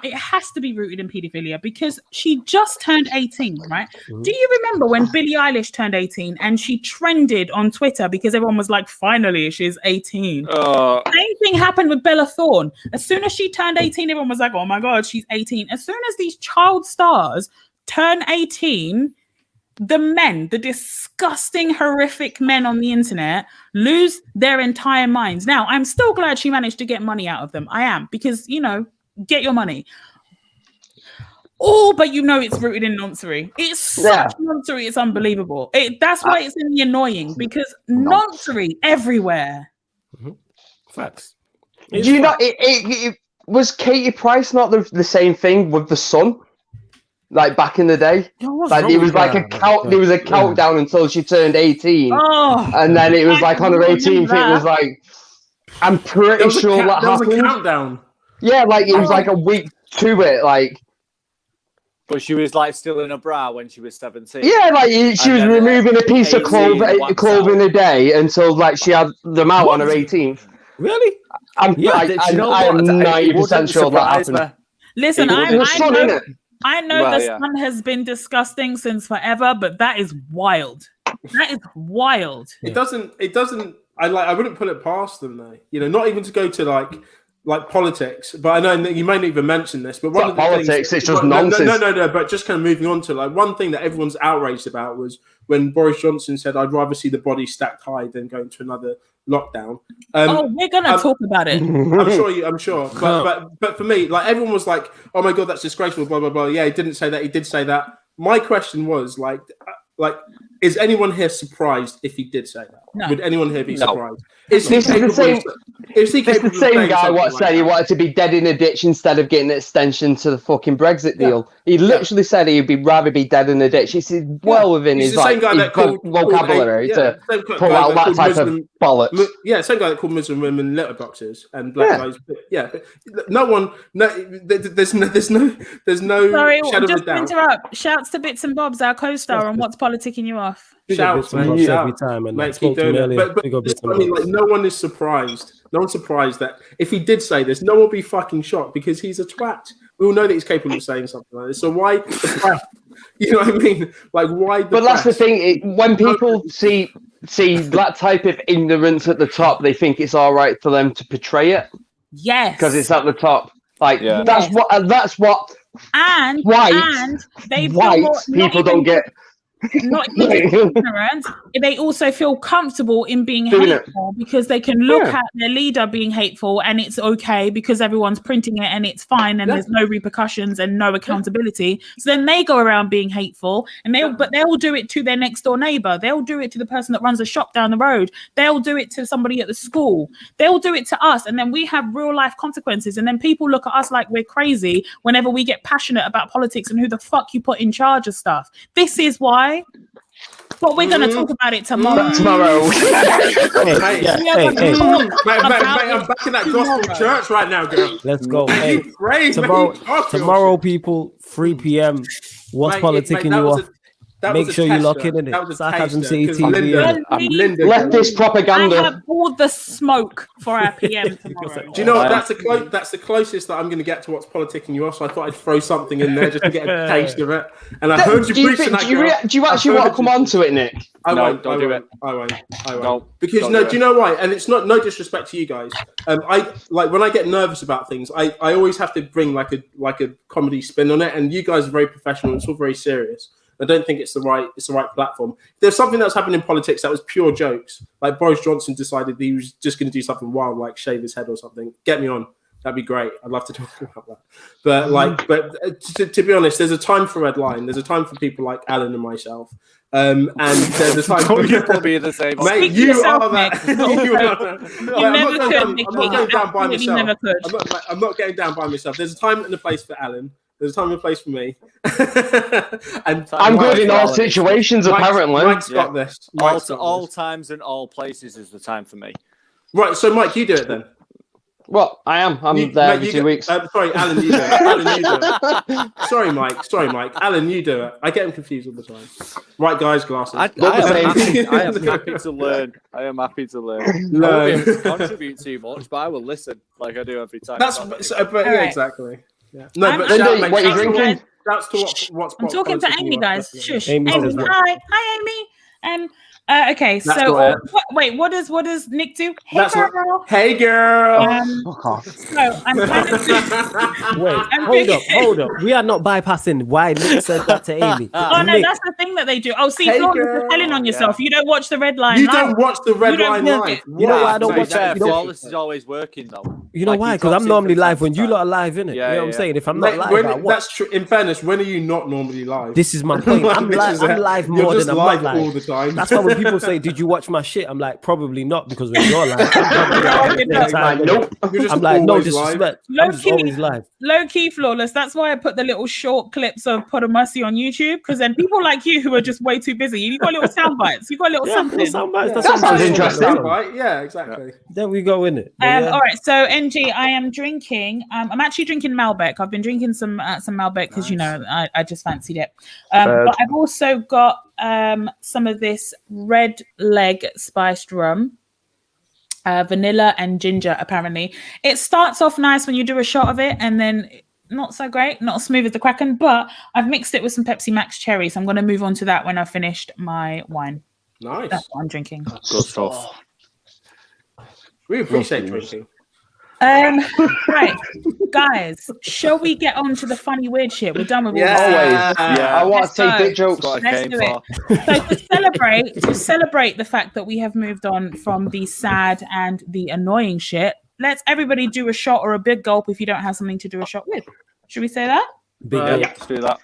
It has to be rooted in pedophilia because she just turned 18, right? Do you remember when Billie Eilish turned 18 and she trended on Twitter because everyone was like, finally, she's 18. Same thing happened with Bella Thorne. As soon as she turned 18, everyone was like, oh my God, she's 18. As soon as these child stars turn 18, the disgusting, horrific men on the internet lose their entire minds. Now, I'm still glad she managed to get money out of them. I am, because, get your money. But it's rooted in noncery. It's such noncery, it's unbelievable. That's why it's really annoying, because noncery everywhere. Facts. Do you know, it was Katie Price not the same thing with the Sun? Like back in the day? Like it was like there was a countdown until she turned 18. Oh, and then it was like on her 18th, it was like, I'm pretty sure that happened. There was a countdown. Yeah, like it was like a week to it, like. But she was like still in a bra when she was 17. Yeah, like she was removing a piece of clothing a day until like she had them out on her 18th. Really? I am 90% sure that happened. Listen, I know Well, the Sun has been disgusting since forever, but that is wild. That is wild. It doesn't. I wouldn't put it past them though. You know, not even to go to like politics. But I know that you may not even mention this. But one of the politics, things, it's just nonsense. No. But just kind of moving on to like one thing that everyone's outraged about was when Boris Johnson said, "I'd rather see the body stacked high than go into another lockdown." We're gonna talk about it. I'm sure. But for me, like everyone was like, "Oh my god, that's disgraceful." Blah blah blah. Yeah, he didn't say that. He did say that. My question was like, is anyone here surprised if he did say that? No. Would anyone here be surprised? This is the same guy what said he wanted to be dead in a ditch instead of getting an extension to the fucking Brexit deal. He literally said he'd rather be dead in a ditch. It's well within his vocabulary to pull out that type of bollocks. Yeah, same guy that called Muslim women letterboxes and black guys. Yeah, no one. No, there's no Sorry, shadow just of to doubt. interrupt. Shouts to Bits and Bobs, our co-star on What's Politicking You Off. Shouts, every shout. time, and Mate, spoke keep to him doing earlier. it. But I mean, like, no one is surprised. No one's surprised that if he did say this, no one will be fucking shocked because he's a twat. We all know that he's capable of saying something like this. So why the press? You know what I mean? Like, why? But that's the thing. When people see that type of ignorance at the top, they think it's all right for them to portray it. Yes, because it's at the top. Like that's what. And they people don't get. Not even ignorant, they also feel comfortable in being hateful because they can look at their leader being hateful and it's okay because everyone's printing it and it's fine and there's no repercussions and no accountability. So then they go around being hateful and they'll do it to their next door neighbor. They'll do it to the person that runs a shop down the road. They'll do it to somebody at the school. They'll do it to us. And then we have real life consequences. And then people look at us like we're crazy whenever we get passionate about politics and who the fuck you put in charge of stuff. This is why. But we're going to talk about it tomorrow. Mate, I'm back in that gospel church right now, girl. Let's go. Hey, tomorrow, people, 3 p.m. What's Politicking You Off? Make sure you lock in it. Sarcasm City TV. Left this propaganda. I have all the smoke for our PM tomorrow. Do you know what? That's the closest that I'm going to get to What's Politicking You Off. So I thought I'd throw something in there just to get a taste of it. And I heard you preaching that. Do you actually want to come on to it, Nick? I won't. I won't. Because do you know why? And it's no disrespect to you guys. I like when I get nervous about things. I always have to bring like a comedy spin on it. And you guys are very professional. It's all very serious. I don't think it's the right platform. If there's something that's happened in politics that was pure jokes, like Boris Johnson decided he was just going to do something wild, like shave his head or something. Get me on. That'd be great. I'd love to talk about that. But to be honest, there's a time for Red Line. There's a time for people like Alan and myself. And there's a time for you probably the same. Mate, you are that. I'm not getting down by myself. There's a time and a place for Alan. There's a time and a place for me. And I'm good in all situations, apparently. Mike's got this. All times and all places is the time for me. Right, so Mike, you do it then. Well, I am. I'm there every 2 weeks. Sorry, Alan, you do it. Alan, you do it. Sorry, Mike. Alan, you do it. I get him confused all the time. Right, guys, glasses. I am happy to learn. I am happy to learn. No. I won't be able to contribute too much, but I will listen like I do every time. Exactly. Yeah. No, but what are you drinking? That's to what's I'm talking to Amy, guys. Shush. Amy, hi, Amy. Okay, so what does Nick do? Hey, girl. Fuck off. So I'm kind of Wait, hold up. We are not bypassing why Nick said that to Amy. That's the thing that they do. Oh, see, you're telling on yourself. You don't watch the Red Line. You don't watch the Red Line live. You know why I don't watch that? Flawless is always working though. You know Like, why? he Because drops I'm in normally from live time to when you time. lot are live, innit? Yeah, You know what I'm yeah. saying? If I'm not live, I watch. That's true. In fairness, when are you not normally live? This is my point. I'm This is I'm it. live You're more just than I'm live not live. all the time. That's why when people say, "Did you watch my shit?" I'm like, probably not, because when you're live, I'm probably No, live you're all not. the time, innit? Nope. You're just I'm like, no always live. disrespect. Low I'm just key. always live. Low key flawless. That's why I put the little short clips of Podomercy on YouTube, because then people like you who are just way too busy, you got little sound bites. You got a little Yeah, something. little soundbites. That's That what I'm sounds saying. interesting. Right? Yeah, exactly. There we go, innit? But yeah. All right, so NG, I am drinking. I'm actually drinking Malbec. I've been drinking some Malbec because you know I just fancied it. But I've also got some of this red leg spiced rum, vanilla and ginger. Apparently, it starts off nice when you do a shot of it, and then not so great, not as smooth as the Kraken. But I've mixed it with some Pepsi Max cherry, so I'm going to move on to that when I've finished my wine. Nice. That's what I'm drinking. Good stuff. We appreciate drinking. Right, guys, shall we get on to the funny weird shit? We're done with all this. Always. Yeah. I want to Let's take go. dick jokes. That's what I Let's came do for. it. So to celebrate the fact that we have moved on from the sad and the annoying shit, let's everybody do a shot or a big gulp if you don't have something to do a shot with. Should we say that? Big Yeah. up. Let's do that.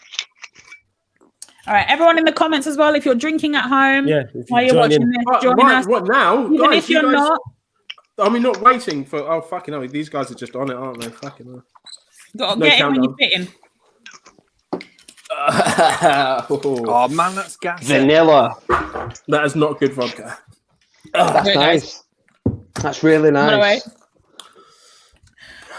All right, everyone in the comments as well. If you're drinking at home Yeah, if you while you're join watching in. this, join Right, us. what now? Even Guys, if you're you guys, not, I mean, not waiting for. Oh, fucking hell. These guys are just on it, aren't they? Fucking hell. gotta No get in when you're countdown. fitting. Oh man, that's gas. Vanilla. That is not good vodka. That's Very nice. That's really By the way, nice.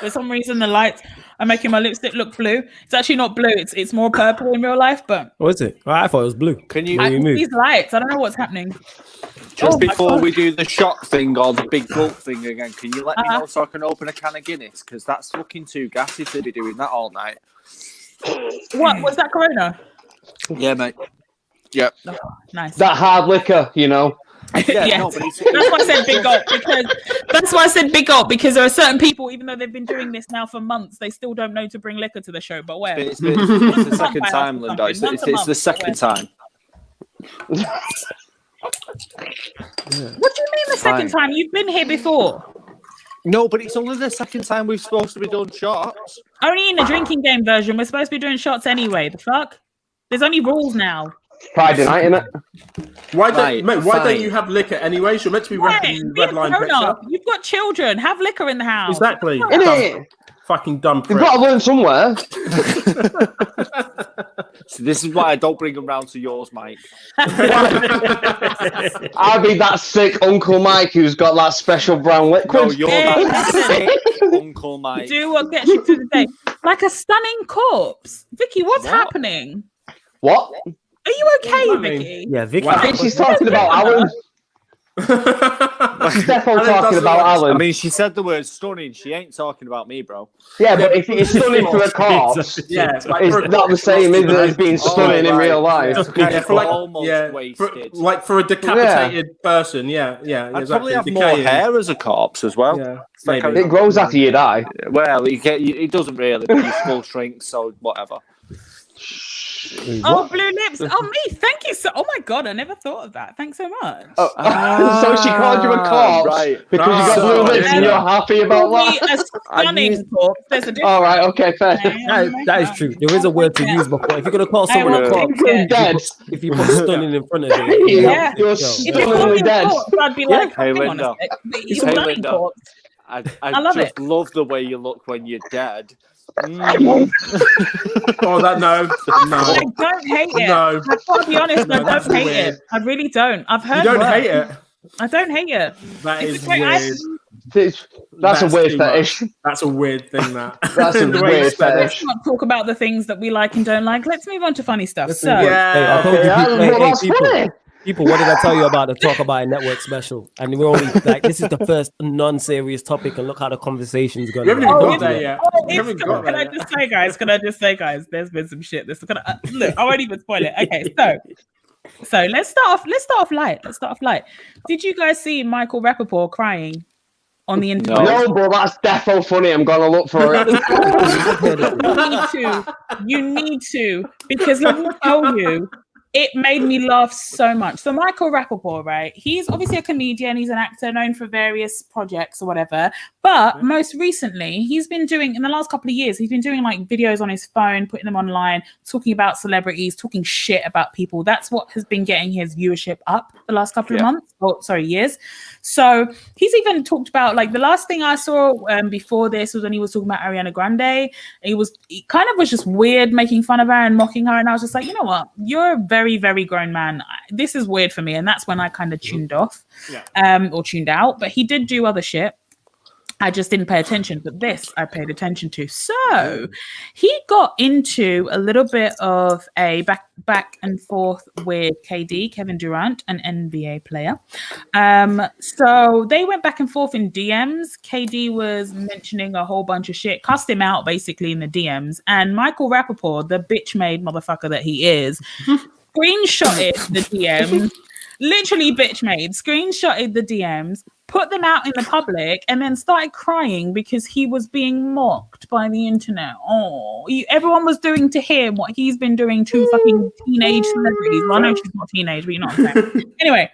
for some reason, the lights are making my lipstick look blue. It's actually not blue. It's more purple in real life, but What is it? Oh, I thought it was blue. Can you When you move. these lights, I don't know what's happening. just Oh my before God. we do the shot thing or the big gulp thing again? Can you let me Uh-huh. know so I can open a can of Guinness? Because that's fucking too gassy to be doing that all night. What was that? Corona? Yeah, mate. Yeah. Nice. That hard liquor, you know. Yeah, Yeah. no, but it's, That's why I said big gulp, because that's why I said big gulp, because there are certain people, even though they've been doing this now for months, they still don't know to bring liquor to the show. But where? it's the second Once time, a Linda. It's month, the second time. What do you mean the second Fine. time? You've been here before. No, but it's only the second time we're supposed to be doing shots. Only in the drinking game version. We're supposed to be doing shots anyway. The fuck? There's only rules now. Friday night, innit? Why don't, Right, mate, why fine. don't you have liquor anyways? You're meant to be Right, red, be a red line grown picture. up. You've got children. Have liquor in the house. Exactly. Innit? Fucking dumb You've prick. got to learn somewhere. So this is why I don't bring them round to yours, Mike. I'll be that sick Uncle Mike who's got that special brown liquid. No, you're Hey, that sick Uncle Mike. Do what gets you through the day. Like a stunning corpse. Vicky, what's What? happening? What? Are you okay, What does that mean? Vicky? Yeah, Vicky. Wow. I think she's talking about Alan. She's definitely talking about I Alan. mean, she said the word stunning. She ain't talking about me, bro. Yeah, but if it's stunning for a corpse, Yeah, it's like it's for a not the same, is it, as being Oh, stunning in right. real life? Yeah, for like, Almost yeah, wasted. like for a decapitated person, yeah, I'd exactly. probably have more Decaying. hair as a corpse as well. Yeah, It's like maybe. It grows after you die. Well, it doesn't really, but your skull shrinks, so whatever. Oh, blue lips. Oh, me. Thank you so. Oh my god, I never thought of that. Thanks so much. So she called you a corpse right. because you got Oh, blue lips and you're happy about Call me that? a stunning corpse. There's a difference. All right, okay, fair. That is true. There is a word to use before. If you're gonna call someone a will corpse, think it. Dead. if you put stunning in front of it, Yeah. You're If you call me stunningly a dead. corpse, I'd be like, Hey, hang on a Linda. sec. But Hey, you're a stunning Linda. corpse. I love just it. love the way you look when you're dead. Oh, that no. I don't hate it. No. I've got to be honest, No, I that's don't hate weird. it. I really don't. I've heard You don't worse. hate it. I don't hate it. That It's is a great- weird. That's a weird too much. fetish. That's a weird thing. That. That's a The way weird you said it. fetish. Let's not talk about the things that we like and don't like. Let's move on to funny stuff. So, Yeah. I told you, Yeah, people, well, hey, that's people, funny. people, what did I tell you about the Talk About It Network special? And we're only like, this is the first non-serious topic, and look how the conversation's going. You haven't even Oh, got there yet. oh, You it's, haven't got can there I yet. just say, guys? Can I just say, guys? There's been some shit. This look. I won't even spoil it. Okay, so let's start off. Let's start off light. Let's start off light. Did you guys see Michael Rappaport crying on the internet? No. No, but that's defo funny. I'm gonna look for it. You need to, because let me tell you, It made me laugh so much. So Michael Rappaport, right? He's obviously a comedian. He's an actor known for various projects or whatever. But most recently, he's been doing, in the last couple of years, he's been doing like videos on his phone, putting them online, talking about celebrities, talking shit about people. That's what has been getting his viewership up the last couple of months. Oh, sorry, years. So he's even talked about, like, the last thing I saw before this was when he was talking about Ariana Grande. He kind of was just weird, making fun of her and mocking her. And I was just like, you know what? You're a very, very grown man. This is weird for me. And that's when I kind of tuned off or tuned out. But he did do other shit. I just didn't pay attention, but this I paid attention to. So he got into a little bit of a back and forth with KD, Kevin Durant, an NBA player. So they went back and forth in DMs. KD was mentioning a whole bunch of shit, cussed him out basically in the DMs. And Michael Rappaport, the bitch-made motherfucker that he is, screenshotted the DMs, literally bitch-made, screenshotted the DMs, put them out in the public, and then started crying because he was being mocked by the internet. Everyone was doing to him what he's been doing to fucking teenage celebrities. Well, I know she's not teenage, but you know what I'm saying. Anyway,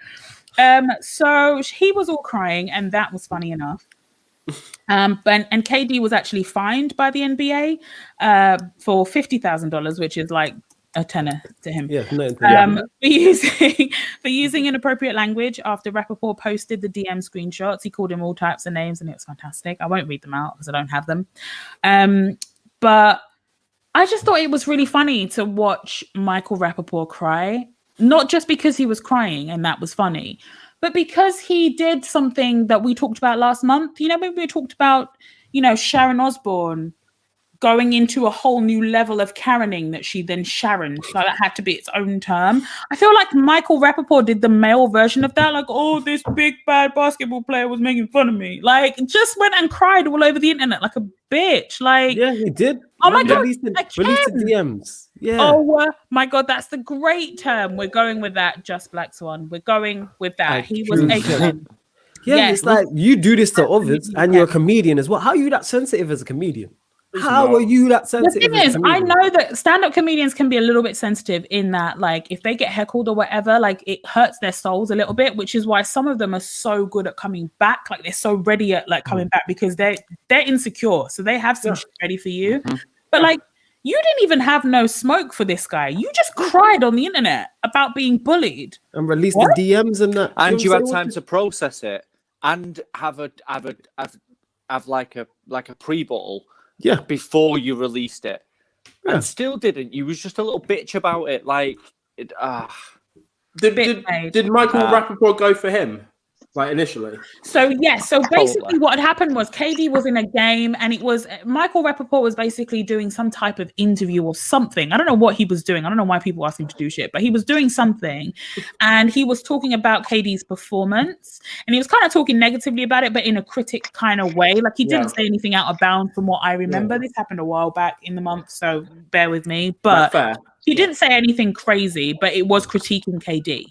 so he was all crying, and that was funny enough. And KD was actually fined by the NBA for $50,000, which is like a tenner to him. For using inappropriate language after Rappaport posted the DM screenshots. He called him all types of names, and it was fantastic. I won't read them out because I don't have them. But I just thought it was really funny to watch Michael Rappaport cry, not just because he was crying and that was funny, but because he did something that we talked about last month. You know, when we talked about, you know, Sharon Osbourne going into a whole new level of Karening that she then Sharoned. So that had to be its own term. I feel like Michael Rappaport did the male version of that. Like, oh, this big bad basketball player was making fun of me. Like, just went and cried all over the internet like a bitch. Like, yeah, he did. Oh my God. Released the DMs. Yeah. Oh my God, that's the great term. We're going with that. Just Black Swan. We're going with that. He was a yeah, it's like you do this to others and you're a comedian as well. How are you that sensitive as a comedian? How are you that sensitive? The thing is, I know that stand-up comedians can be a little bit sensitive in that, like, if they get heckled or whatever, like, it hurts their souls a little bit, which is why some of them are so good at coming back. Like, they're so ready at like coming back because they're insecure, so they have some shit ready for you. But like, you didn't even have no smoke for this guy. You just cried on the internet about being bullied and released the DMs and that, and you had time to process it and have like a pre-ball. Yeah, before you released it, and still didn't. You was just a little bitch about it. Like, did Michael Rappaport go for him, like, initially? So basically what had happened was KD was in a game, and it was Michael Rappaport was basically doing some type of interview or something. I don't know what he was doing. I don't know why people ask him to do shit, but he was doing something, and he was talking about KD's performance, and he was kind of talking negatively about it, but in a critic kind of way. Like, he didn't say anything out of bounds from what I remember. This happened a while back in the month, so bear with me. But he didn't say anything crazy, but it was critiquing KD.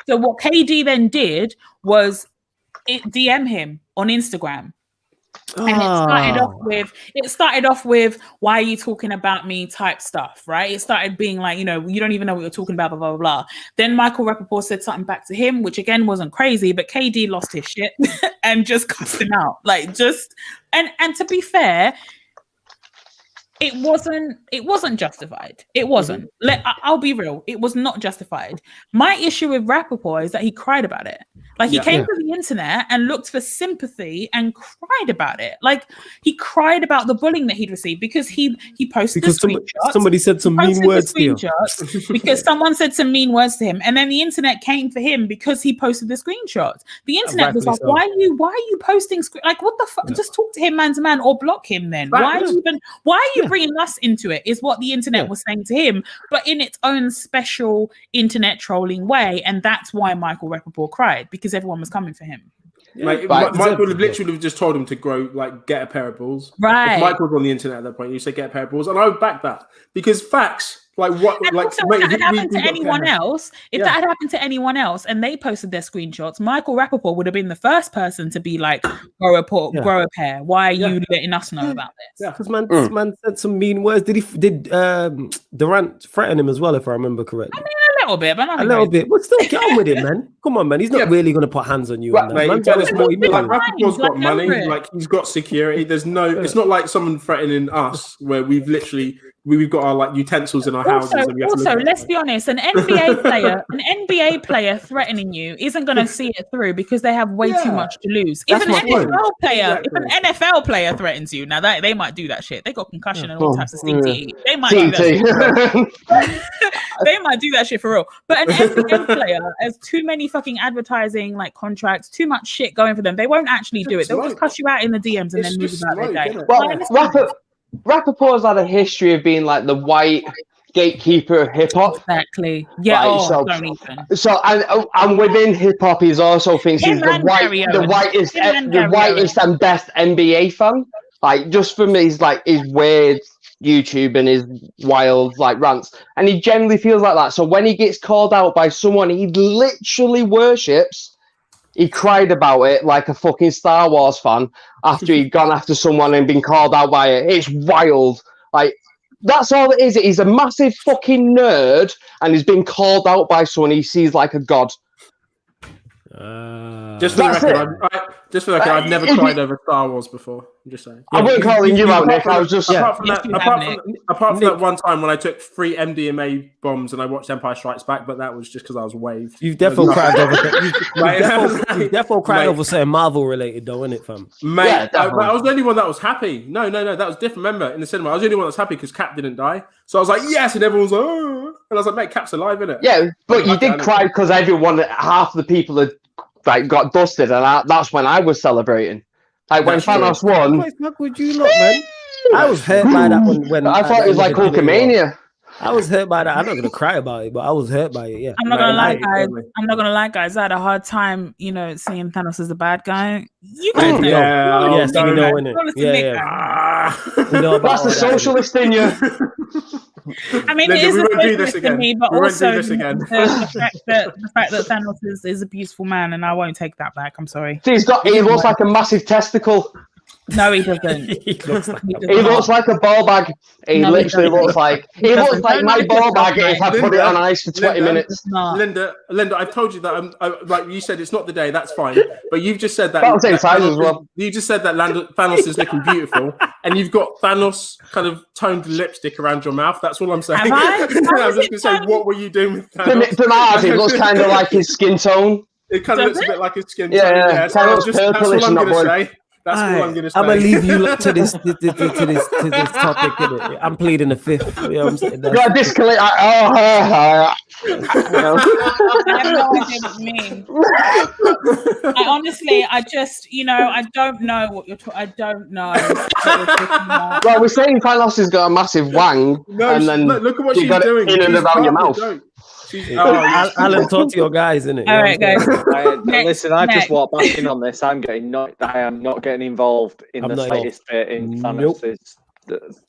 So what KD then did was DM him on Instagram. And it started off with why are you talking about me type stuff, right? It started being like, you know, you don't even know what you're talking about, blah, blah, blah. Then Michael Rappaport said something back to him, which again wasn't crazy, but KD lost his shit and just cussed him out. Like, just and to be fair, it wasn't justified. It wasn't. I'll be real. It was not justified. My issue with Rappaport is that he cried about it. Like, he came to the internet and looked for sympathy and cried about it. Like, he cried about the bullying that he'd received because he posted the screenshots. Somebody said some mean words to him. Because someone said some mean words to him, and then the internet came for him because he posted the screenshots. The internet was like, why are you posting like, what the fuck? Just talk to him man to man or block him then. Why are you bringing us into it, is what the internet was saying to him, but in its own special internet trolling way. And that's why Michael Rappaport cried, because everyone was coming for him. Michael would have literally just told him to get a pair of balls. Right. If Michael was on the internet at that point, you say get a pair of balls, and I would back that, because facts. Like, what? And like, also, if that had happened to anyone else, that had happened to anyone else, and they posted their screenshots, Michael Rappaport would have been the first person to be like, grow a pair. Why are you letting us know about this? Yeah, because man said some mean words. Did Durant threaten him as well, if I remember correctly? I mean, little bit, but not A little bit. But still, get on with it, man. Come on, man. He's not really going to put hands on you. Right, and that. mate, Man's but got it's his not- 40 million. like, Rappaport's got Like, money, over it. like he's got security. There's no, it's not like someone threatening us where we've got our like utensils in our houses. And we have to Also, look at let's it. be honest, an NBA player threatening you isn't going to see it through because they have way too much to lose. If That's an my point. if an NFL player threatens you, now that they might do that shit. They got concussion and all types of CTE. They might do that shit. They might do that shit for real. But an NBA player has too many fucking advertising like contracts, too much shit going for them. They won't actually do it. They'll just cuss you out in the DMs and It's then move just about their smoke, day. isn't it? Well, Rappaport's had a history of being like the white gatekeeper of hip hop. Exactly. Yeah. Right, Oh, so- don't even. So and within hip hop, he's also thinks Him he's the and Gary Owen. whitest, Him and the Gary whitest and best NBA fan. Like just for me, he's like his weird YouTube and his wild like rants, and he generally feels like that. So when he gets called out by someone he literally worships, he cried about it like a fucking Star Wars fan after he'd gone after someone and been called out by it. It's wild. Like, that's all it is. He's a massive fucking nerd and he's been called out by someone he sees like a god. Just for the That's record, I've never cried over Star Wars before. I'm just saying. I wasn't calling you out, Nick. I was just... Apart from Yes, that, you have, apart from that one time when I took 3 MDMA bombs and I watched Empire Strikes Back, but that was just because I was waved. You've definitely cried over Mate, you've definitely cried mate. over something Marvel related, though, innit, fam? Mate, Yeah, definitely. I was the only one that was happy. No, that was different. Remember, in the cinema, I was the only one that was happy because Cap didn't die. So I was like, yes, and everyone was like, oh. And I was like, mate, Cap's alive, innit? Yeah, but you Okay, did cry because half the people had like got dusted, and that's when I was celebrating. Like when That's true. Thanos won, What the fuck would you lot, man? I was hurt by that when I thought it was like Hulkamania. I was hurt by that. I'm not gonna cry about it, but I was hurt by it. Yeah. I'm not gonna lie, Mate, guys. totally. I'm not gonna lie, guys. I had a hard time, seeing Thanos as the bad guy. You guys know. Yeah, Yes, oh, you no, know, no. innit? Honestly, Yeah, Nick, yeah. Ah. We know about That's the all that, innit? socialist in you. I mean, Linda, it is we a won't do this socialist in again. me, but We won't do also this again. the fact that Thanos is a beautiful man, and I won't take that back. I'm sorry. See, he looks like a massive testicle. No, he doesn't. He looks like He a- does He not. looks like a ball bag. He No, he literally doesn't. looks like He looks doesn't. like Don't my look at ball yourself, bag if I mate. put it on ice for 20 Linda. minutes. It's not. Linda, I've told you that like you said, it's not the day. That's fine, but you've just said that. About the same that size Thanos as well. You just said that Thanos is looking beautiful, and you've got Thanos kind of toned lipstick around your mouth. That's all I'm saying. Have I? I'm just gonna say, what were you doing with To Thanos? my eyes, it looks kind of like his skin tone. It kind of Does looks a it? bit like his skin Yeah, tone. yeah. So Thanos that's all purplish, I'm not gonna blue. say. That's all I'm gonna say. I'm gonna leave you lot to this to this topic. Innit? I'm pleading the fifth. You know what I'm saying? You got disconnect. I have no idea what you mean. I honestly, I just, I don't know what you're talking. I don't know. What you're talking about. Well, we're saying Thanos has got a massive wang, No, and then look at what you she's got it doing. in and She's around your part mouth. of the joke. She's- Alan, talk to your guys, innit? All right, guys. Listen, I next. just walked back in on this. I am not getting involved in I'm the not slightest bit in Nope. Thanos'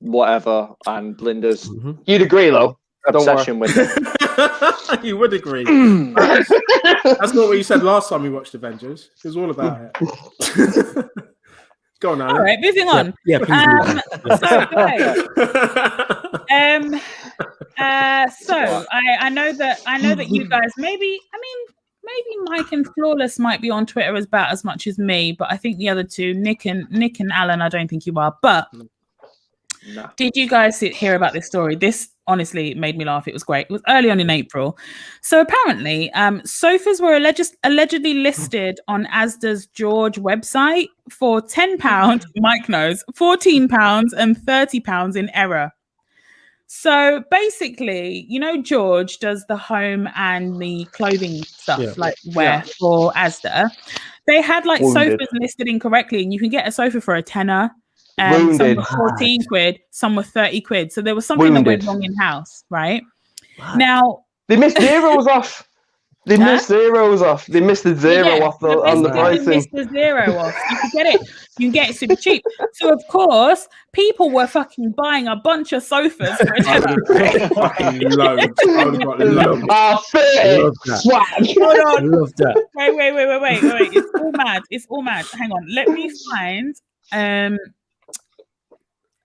whatever and Linda's you'd agree though. Don't worry. obsession with it. You would agree. That's not what you said last time we watched Avengers. It was all about it. Go on, Alan. All right, moving on. Yeah, please. So, guys, so I know that you guys maybe Mike and Flawless might be on Twitter about as much as me, but I think the other two, Nick and Alan, I don't think you are. But No. did you guys hear about this story? This honestly made me laugh. It was great. It was early on in April. So apparently, sofas were allegedly listed on Asda's George website for £10, Mike knows, £14 and £30 in error. So basically, George does the home and the clothing stuff, like wear for Asda. They had like Wounded. sofas listed incorrectly, and you can get a sofa for a tenner. Some Wounded. were 14 quid, some were 30 quid. So there was something that went Wounded. wrong in house, right? Now, They missed zeros off. They Huh? missed zeros off. They missed the zero yeah, off on the pricing. missed the zero off. You can get it. You can get it super cheap. So of course, people were fucking buying a bunch of sofas for a tenner. Fucking loads. I would have got loads. Ah, I love that. swag. Hold I on. love that. Wait. It's all mad. It's all mad. Hang on. Let me find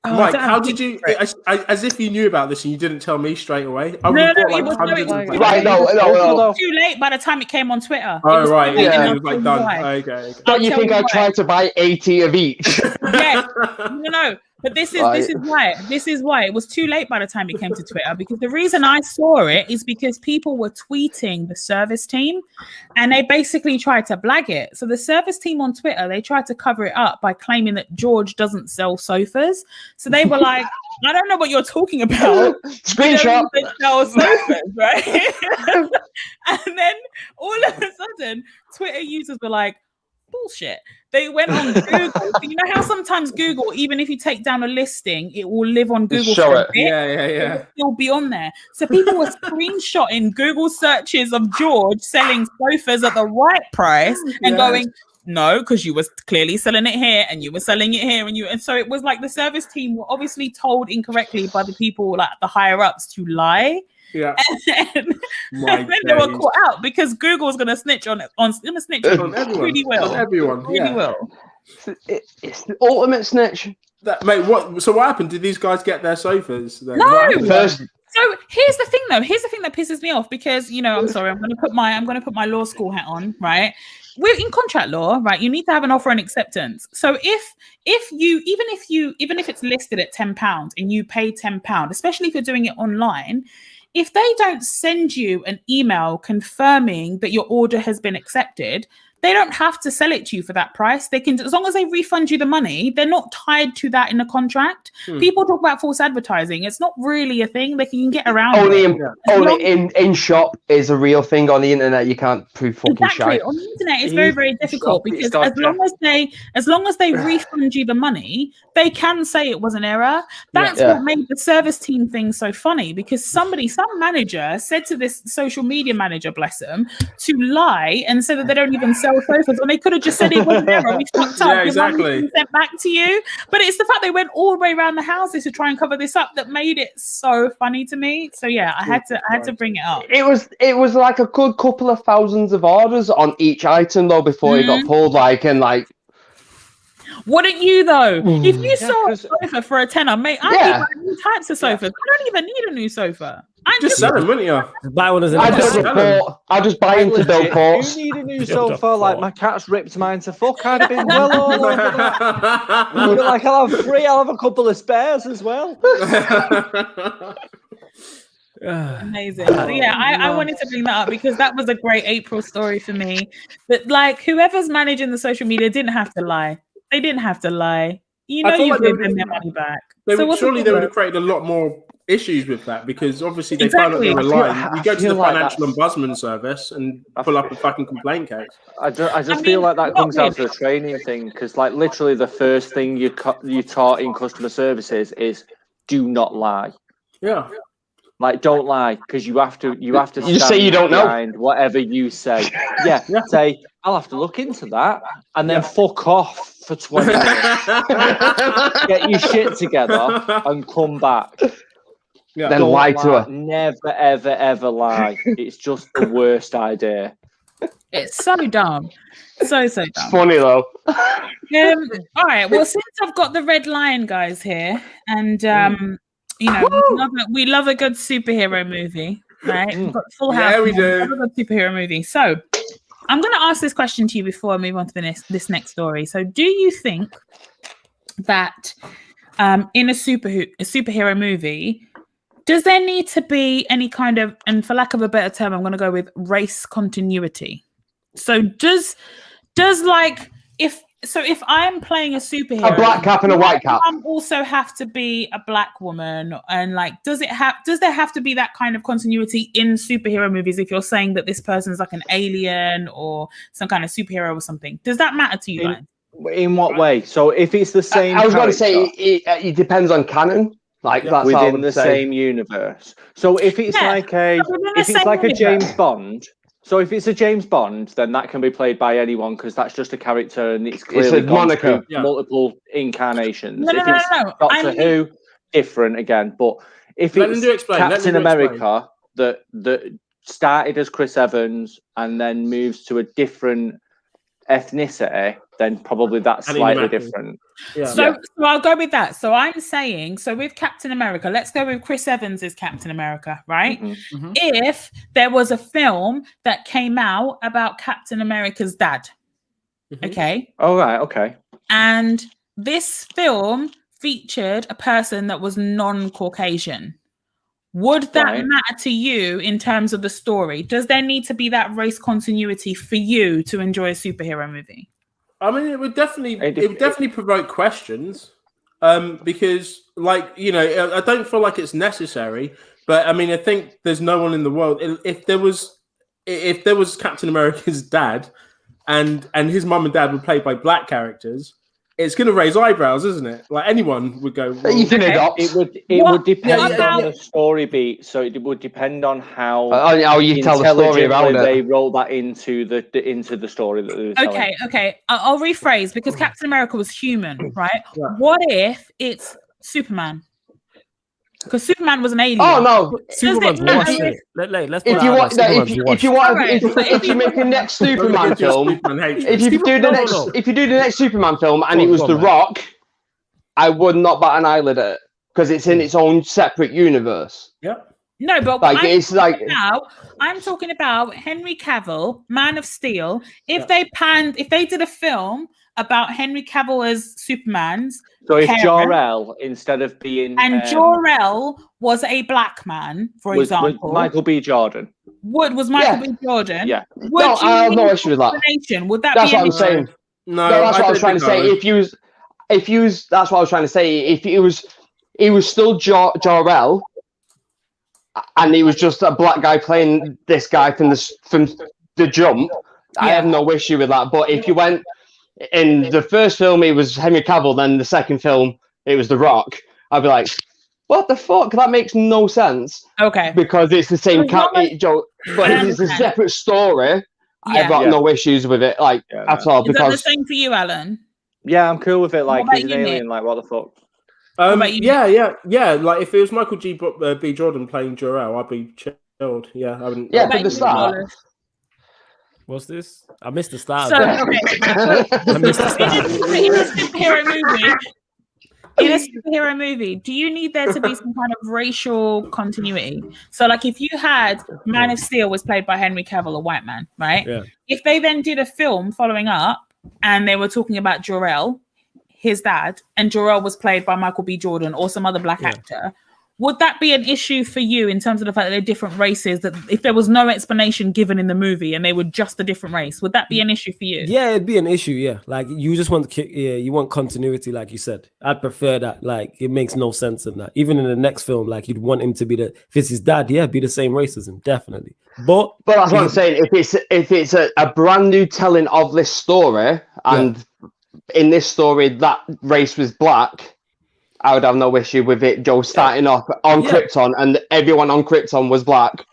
Oh, I Mike, don't how have did you? pictures for it. As if you knew about this and you didn't tell me straight away. I No, would have no, got like it was hundreds no, of it Right, no. Too late by the time it came on Twitter. Oh, It was right. too late, Yeah. and It I'll was like tell you done. why. Okay. Don't you I'll think tell I you why. tried to buy 80 of each? Yes. No. But this is Right. why. This is why it was too late by the time it came to Twitter, because the reason I saw it is because people were tweeting the service team and they basically tried to blag it. So the service team on Twitter, they tried to cover it up by claiming that George doesn't sell sofas. So they were like, I don't know what you're talking about. Screenshot. You don't even sell sofas, right? And then all of a sudden, Twitter users were like, bullshit. They went on Google. So you know how sometimes Google, even if you take down a listing, it will live on Google show for a it. bit. Yeah. It will still be on there. So people were screenshotting Google searches of George selling sofas at the right price and going, no, because you was clearly selling it here and you were selling it here, and so it was like the service team were obviously told incorrectly by the people, like the higher ups, to lie. Yeah. And then they were caught out because Google's gonna snitch on On everyone. really well. On everyone. Really Yeah. well. It's the ultimate snitch. Mate, what? So what happened? Did these guys get their sofas? Then? No! What happened? First, So here's the thing, though. Here's the thing that pisses me off because I'm sorry. I'm going to put my law school hat on, right? We're in contract law, right? You need to have an offer and acceptance. So if it's listed at £10 and you pay £10, especially if you're doing it online, if they don't send you an email confirming that your order has been accepted, they don't have to sell it to you for that price. They can, as long as they refund you the money, they're not tied to that in a contract. People talk about false advertising. It's not really a thing. They can get around it. in shop is a real thing. On the internet, you can't prove fucking Exactly. shit. On the internet, it's very, very difficult because as long as they refund you the money, they can say it was an error. That's what made the service team thing so funny, because some manager said to this social media manager, bless them, to lie and say that they don't even sell sofas, when they could have just said it was an error. We fucked up. Yeah, exactly. Sent back to you. But it's the fact they went all the way around the houses to try and cover this up that made it so funny to me. So yeah, I had to bring it up. It was like a good couple of thousands of orders on each item though before it got pulled. Wouldn't you though? If you saw a sofa for a tenner, mate, I need like new types of sofas. I don't even need a new sofa. Just sell them, wouldn't you? Buy one as an I just buy into build ports. You need a new sofa, like my cat's ripped mine to fuck. I'd have been well all over that. I'd be like, I'll have a couple of spares as well. Amazing. So yeah, I wanted to bring that up because that was a great April story for me. But like, whoever's managing the social media didn't have to lie. They didn't have to lie. You know, you give them their money back. Surely they would have created a lot more issues with that, because obviously they found out they were lying. You go to the Financial Ombudsman Service and pull up a fucking complaint case. I just feel like that comes down to a training thing, because like literally the first thing you taught in customer services is do not lie. Yeah. Like, don't lie, because you have to. You just say you don't know. Whatever you say. Yeah. Say I'll have to look into that, and then fuck off for 20 minutes. Get your shit together and come back. Yeah. Then lie to her. Never, ever, ever lie. It's just the worst idea. It's so dumb. So dumb. It's funny though. All right. Well, since I've got the Red Lion guys here, and we love a good superhero movie, right? We've got Full House. Yeah, we do. Love a good superhero movie. So I'm going to ask this question to you before I move on to this next story. So, do you think that in a superhero movie, does there need to be any kind of, and for lack of a better term, I'm going to go with race continuity? So does like if I'm playing a superhero, a black cap and a white cap, I also have to be a black woman, and like does there have to be that kind of continuity in superhero movies if you're saying that this person's like an alien or some kind of superhero or something? Does that matter to you guys? In what way? So if it's the same, I was going to say it depends on canon. Like that's within the same universe. So if it's like a James Bond, so if it's a James Bond, then that can be played by anyone because that's just a character and it's clearly gone through multiple incarnations. No. Doctor Who, different again. But if it's Captain America that started as Chris Evans and then moves to a different ethnicity, then probably that's Annie slightly Mackie. different. Yeah. So I'll go with that. So I'm saying, so with Captain America, let's go with Chris Evans as Captain America, right? Mhm. If there was a film that came out about Captain America's dad, okay, All right. Okay. and this film featured a person that was non-Caucasian, would that Right. matter to you in terms of the story? Does there need to be that race continuity for you to enjoy a superhero movie? I mean, it would definitely provoke questions, because, like, you know, I don't feel like it's necessary, but I mean, I think there's no one in the world. If there was Captain America's dad, and his mum and dad were played by black characters, it's going to raise eyebrows, isn't it? Like, anyone would go. You can adopt. It would What depend about- on the story beat. So it would depend on how How you tell the story around intelligently they it. roll that into the story that they're telling. Okay. I'll rephrase, because Captain America was human, right? Yeah. What if it's Superman? Because Superman was an alien. Oh no! Superman's matter washed if- it. Let's put If it you out want, there, no, Superman's if you washed. want, Alright, but if you make a next Superman film, Superman hates if you do the next, No. if you do the next Superman film and Go it on, was go The on, man. Rock, I would not bat an eyelid at it because it's in its own separate universe. Yeah. No, but Like, it's like- I'm talking about Henry Cavill, Man of Steel. If Yeah. if they did a film about Henry Cavill as Superman's, So if Karen. Jor-El, instead of being and Jor-El was a black man, for was example, Michael B. Jordan. was Michael B. Jordan? Yeah. Would No, you I have no need issue with that. explanation? Would that That's be what an I'm issue? saying. No, No, that's what I don't was trying to think say. That's what I was trying to say. If he was still Jor-El, and he was just a black guy playing this guy from the jump, I Yeah. have no issue with that. But if you went in the first film, it was Henry Cavill, then the second film, it was The Rock, I'd be like, what the fuck? That makes no sense Okay. because it's the same As long as- but I if it's a understand. separate story, I've got Yeah. no issues with it, like Yeah, at all. Is that the Because same for you, Alan? Yeah, I'm cool with it. Like about he's an you, Nick? alien. Like what the fuck? about you? Yeah. Like, if it was Michael B. Jordan playing Jor-El, I'd be chilled. Yeah, I wouldn't. Yeah, What from about the you, start. Wallace? What's this? I missed the start. So, of that. okay. I missed the in start. a superhero movie, do you need there to be some kind of racial continuity? So, like, if you had Man of Steel was played by Henry Cavill, a white man, right? Yeah. If they then did a film following up and they were talking about Jor-El, his dad, and Jor-El was played by Michael B. Jordan or some other black actor, would that be an issue for you in terms of the fact that they're different races? That if there was no explanation given in the movie and they were just a different race, would that be an issue for you? Yeah, it'd be an issue. Yeah, like you just want you want continuity, like you said. I'd prefer that. Like it makes no sense in that. Even in the next film, like you'd want him to be if it's his dad, yeah, be the same racism, definitely. But that's what I'm saying. If it's a brand new telling of this story, and in this story that race was black, I would have no issue with it. Joe starting off on Krypton, and everyone on Krypton was black.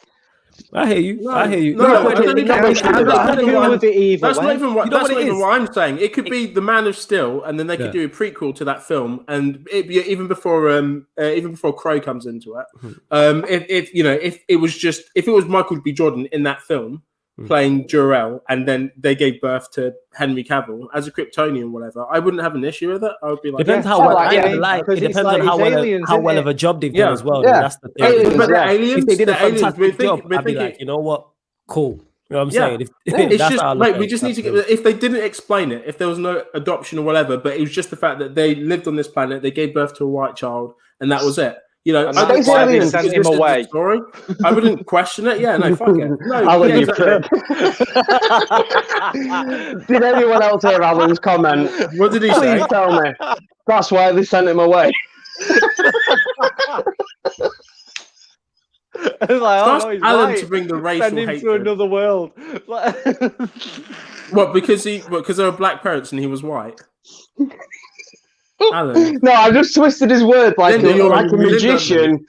I hear you. I hear you. No, No, I don't think that's that's not even Cool what with it either that's way. not even what You know that's what not it even is? what I'm saying. It could be The Man of Steel, and then they could do a prequel to that film, and it be even before Crow comes into it. If it was Michael B. Jordan in that film playing Jor-El, and then they gave birth to Henry Cavill as a Kryptonian, whatever, I wouldn't have an issue with it. I would be like, Depends how Oh, well. like, yeah, because It it's depends like on how it's well aliens, how isn't well it? of a job they've Yeah. done as well. Yeah. That's the thing. Aliens, but the yeah. aliens, If they did a the aliens, fantastic job, I'd be like, you know what, cool. You know what I'm saying? It's That's just, how I look mate, at we it. just need to That's get, if they didn't explain it, if there was no adoption or whatever, but it was just the fact that they lived on this planet, they gave birth to a white child, and that was it. You know, And I that's don't why they think sent it's him just a away. story. I wouldn't question it. Yeah, no, fuck it. No, Alan, yeah, you exactly. prick. Did anyone else hear Alan's comment? What did he say? Please tell me. That's why they sent him away. It's like, Ask no, he's Alan right. to bring the racial Send him to hatred. another world. What? Because they were black parents and he was white. Alan, No, I just twisted his word like Linda, you're a Linda, magician,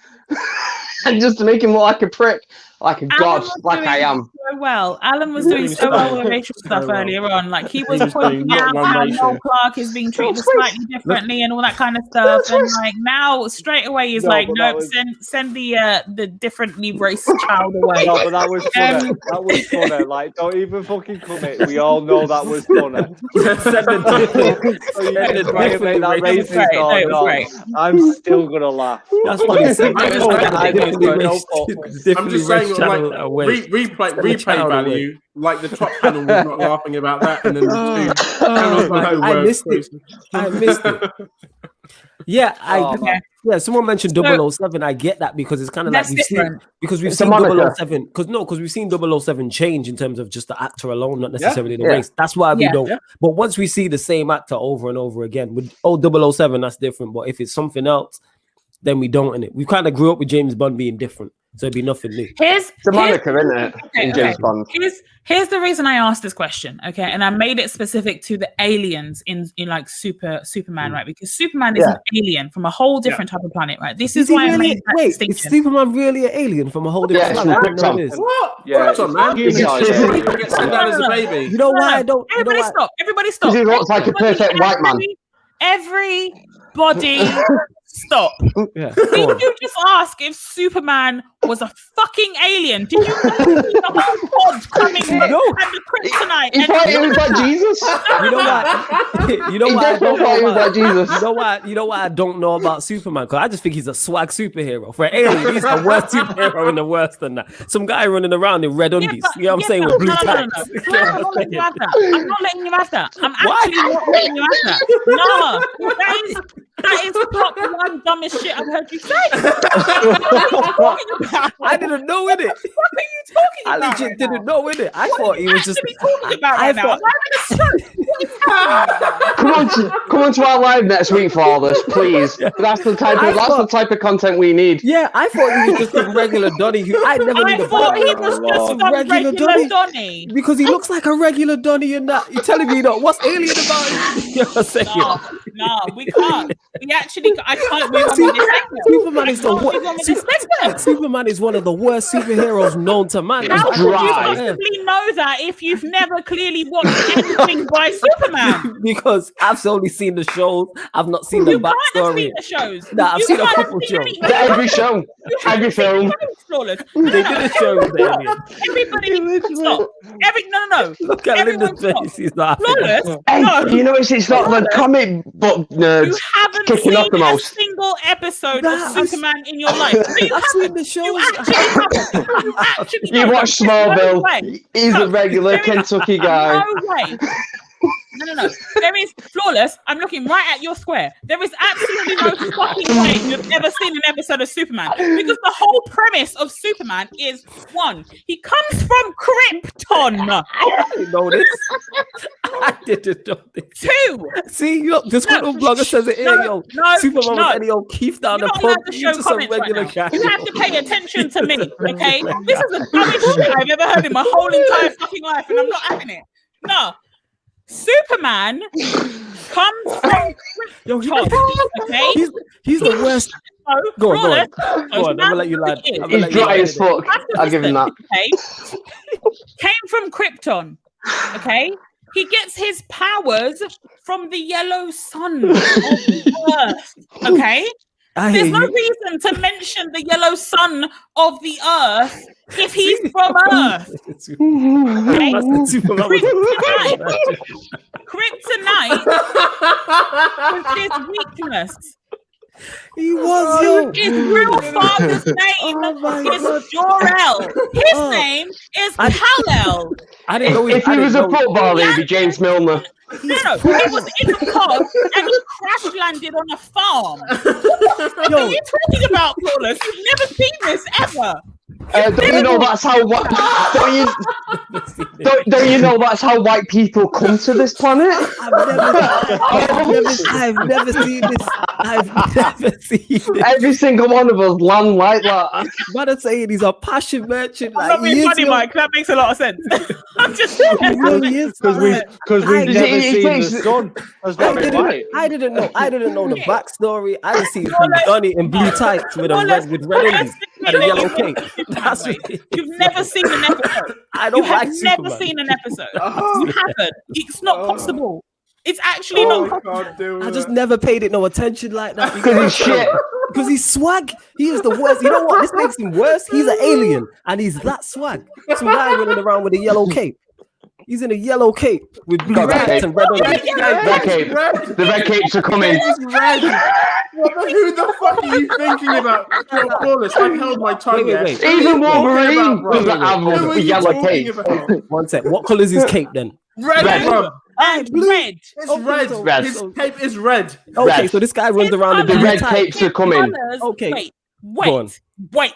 and just to make him look like a prick, like a god, Alan was like I doing am. so well. Alan was doing so well with the racial stuff earlier on. Like he was pointing doing out not how one Noel racial. Clark is being treated slightly differently and all that kind of stuff. And like now, straight away, he's No, like, but nope, that was- send the differently raced child away. No, but that was funny. That was funny. Like, don't even fucking commit. We all know that was funny. So you can try and make that racist great. No, or it was not. great. I'm still gonna laugh. That's what he said. I just- I definitely no raised- fault. I'm definitely just saying, raised like, channel away. replay channel away. value. Like the top panel was not laughing about that, and then the two panels below I were missed it. I missed it. Yeah, Okay. yeah. Someone mentioned So- 007. I get that because it's kind of like That's we've seen different. because we've It's a seen moniker. 007 because we've seen 007 change in terms of just the actor alone, not necessarily the Yeah. race. That's why we Yeah. don't. Yeah. But once we see the same actor over and over again with 007, that's different. But if it's something else, then we don't in it. We kind of grew up with James Bond being different, so it'd be nothing new. Here's It's a moniker, isn't it? In James Bond. Here's the reason I asked this question, okay? And I made it specific to the aliens in like Superman, right? Because Superman is an alien from a whole different type of planet, right? This is he why I really, made that wait, is distinction. Superman really an alien from a whole different Yeah, planet? I it's didn't know Krypton. this. What? Yeah, Krypton, man. it's He human. gets sent down as a baby. You know No, why no. I don't? You know Everybody why? stop. Everybody stop. Because he looks like a perfect white man. Everybody stop. Yeah, Did go on. you just ask if Superman was a fucking alien? Did you not see the whole pod coming No. and the kryptonite? He and thought he was like Jesus. You know why? You know He why I definitely don't thought he know was about like Jesus. You know why? You know why I don't know about Superman? Because I just think he's a swag superhero. For an alien, he's the worst superhero in the worst than that. Some guy running around in red undies. You know what I'm saying? With blue tags. No, I'm not letting you have that. I'm not letting you have that. I'm actually not letting you have that. No, that is top one dumbest shit I've heard you say. What are you talking about? I didn't know in it. What are you talking I about? legit right didn't now? know in it. I thought he was just. What are you talking about I right now? thought- I'm having a stroke. What is happening? Come on to our live next week, Flawless, please. That's the type of content we need. Yeah, I thought he was just a regular Donny. I never knew I the thought point. he was just some Regular regular Donny. Donny. Because he looks like a regular Donny and that. You're telling me that what's alien about him? You know what I'm saying? No, we can't. We actually, I can't move on See, with this segment. Superman is the Can't move on with this segment. Superman is one of the worst superheroes known to man. How He's could you dry. possibly know that if you've never clearly watched anything by Superman? Because I've only seen the shows. I've not seen the You can't have backstory. seen the shows. Nah, I've You seen a can't have couple seen shows. anything. Every show, You haven't every seen film. the shows, Flawless. They did a show with the alien. Everybody stop. No. Look at Everyone Linda's stop. face. He's not happy. Flawless. Hey, No. you notice it's not the comic book You nerds haven't kicking seen off the a most. single episode Nah, of I've Superman in your life. No, you I've seen haven't. the shows. You actually haven't. You actually You haven't. watch No Smallville. way. He's No, a regular there is- Kentucky guy. No way. No. There is Flawless. I'm looking right at your square. There is absolutely no fucking way you've ever seen an episode of Superman because the whole premise of Superman is one, he comes from Krypton. I didn't know this. I didn't know this. Two, See, look, this little blogger says it here, yo. Superman was any old Keith down you're the not pub. allowed to You show just some comments right regular now. guy. You have to pay attention to me, okay? This is the dumbest shit I've ever heard in my whole entire fucking life, and I'm not having it. No. Superman comes from Yo, Krypton, okay? he's the worst. So, Go on. Flawless, Go on, I'm gonna let you land. I'm gonna He's let you dry land as it. fuck. I'll give him that. okay, came from Krypton, okay? He gets his powers from the yellow sun of Earth, okay? I hear There's no you. reason to mention the yellow sun of the Earth if he's from Earth. Okay? That's the Superman was- Kryptonite was his weakness. He was, yo. His real father's name is Jor-El. His name is Kal-El. I didn't know If he was a footballer, he'd be Yeah. James Milner. No, he was in a pod and he crash landed on a farm. What are you talking about, Flawless? You've never seen this ever. Don't you know that's how don't you know that's how white people come to this planet? I've never seen this. I've never seen this. Every single one of us land like that. What I'm saying, he's a passion merchant. I'm Like, not being he is, funny, yo. Mike. That makes a lot of sense. I'm just He really is. Because we've It- never it seen takes- the sun. That's not right. I didn't know the backstory. I just seen Donnie in blue tights with red undies. me and a that yellow you've cape. watched Superman, That's wait. what- You've never seen an episode. I don't You have like never Superman. seen an episode. You haven't. It's not possible. It's actually not I possible. can't do I it. just never paid it no attention like that. Because he's shit. Because he's swag. He is the worst. You know what? This makes him worse. He's an alien and he's that swag. Some guy running around with a yellow cape. He's in a yellow cape with blue Got that tights cape. and red on Red cape. The red capes are coming. It's red. Who the fuck are you thinking about? Yo, Flawless, I've held my tongue. Wait, yeah. wait. Even Wolverine What are you doesn't have Who are a you yellow talking cape. about? One sec. What color is his cape then? Red, Red. bro. And red. It's Okay, red. so- Red. His cape is red. Okay, Red. so this guy runs around in The blue red tights. capes are coming. Colours- Okay. Wait. on. Wait.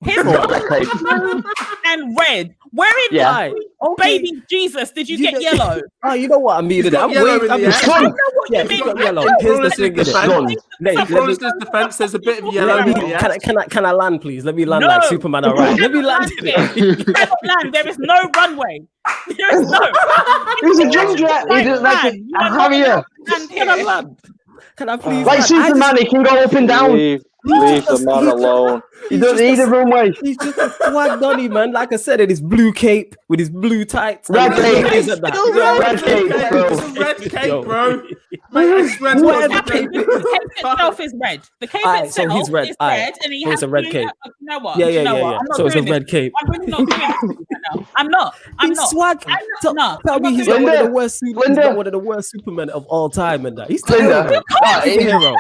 His Got colours that cape. blue and red. Where in Yeah. Right. baby Jesus did you get yellow? Oh, you know what I mean? He's got I'm yellow waving. in I'm the just- air. I know what Yeah, you he's mean. got yellow. Here's the thing. Flawless innit? defense. Nate, let me- Flawless's defense, there's a bit of yellow in the air. can I land, please? Let me land No. like Superman. All right, let me You land. cannot You cannot land. There is no runway. There is no. He's a ginger. He doesn't like it. You are not Harrier. allowed to land Can I here. land? Can I please? Like land? Superman, he can go up and down. Leave the man alone. He doesn't need a runway. He's just a swag donny, man. Like I said, in his blue cape with his blue tights. Red and cape. things like that. Still Yeah, red cape, bro. It's a red cape, Yo. bro. Mate, I swear to Whatever God, cape The cape itself is red. The cape Alright, so itself he's red. is Alright. red, and he So has it's a red blue- cape. You know what? Yeah, You yeah, know yeah, what? yeah. I'm not So it's a doing this. red cape. I'm really not doing this right now. I'm not. I'm He's not. swag. I'm So, not. tell I'm me not he's doing not one of the Linda, worst. He's Linda. not one of the worst Supermen of all time, and that he's Linda. terrible. He's a hero.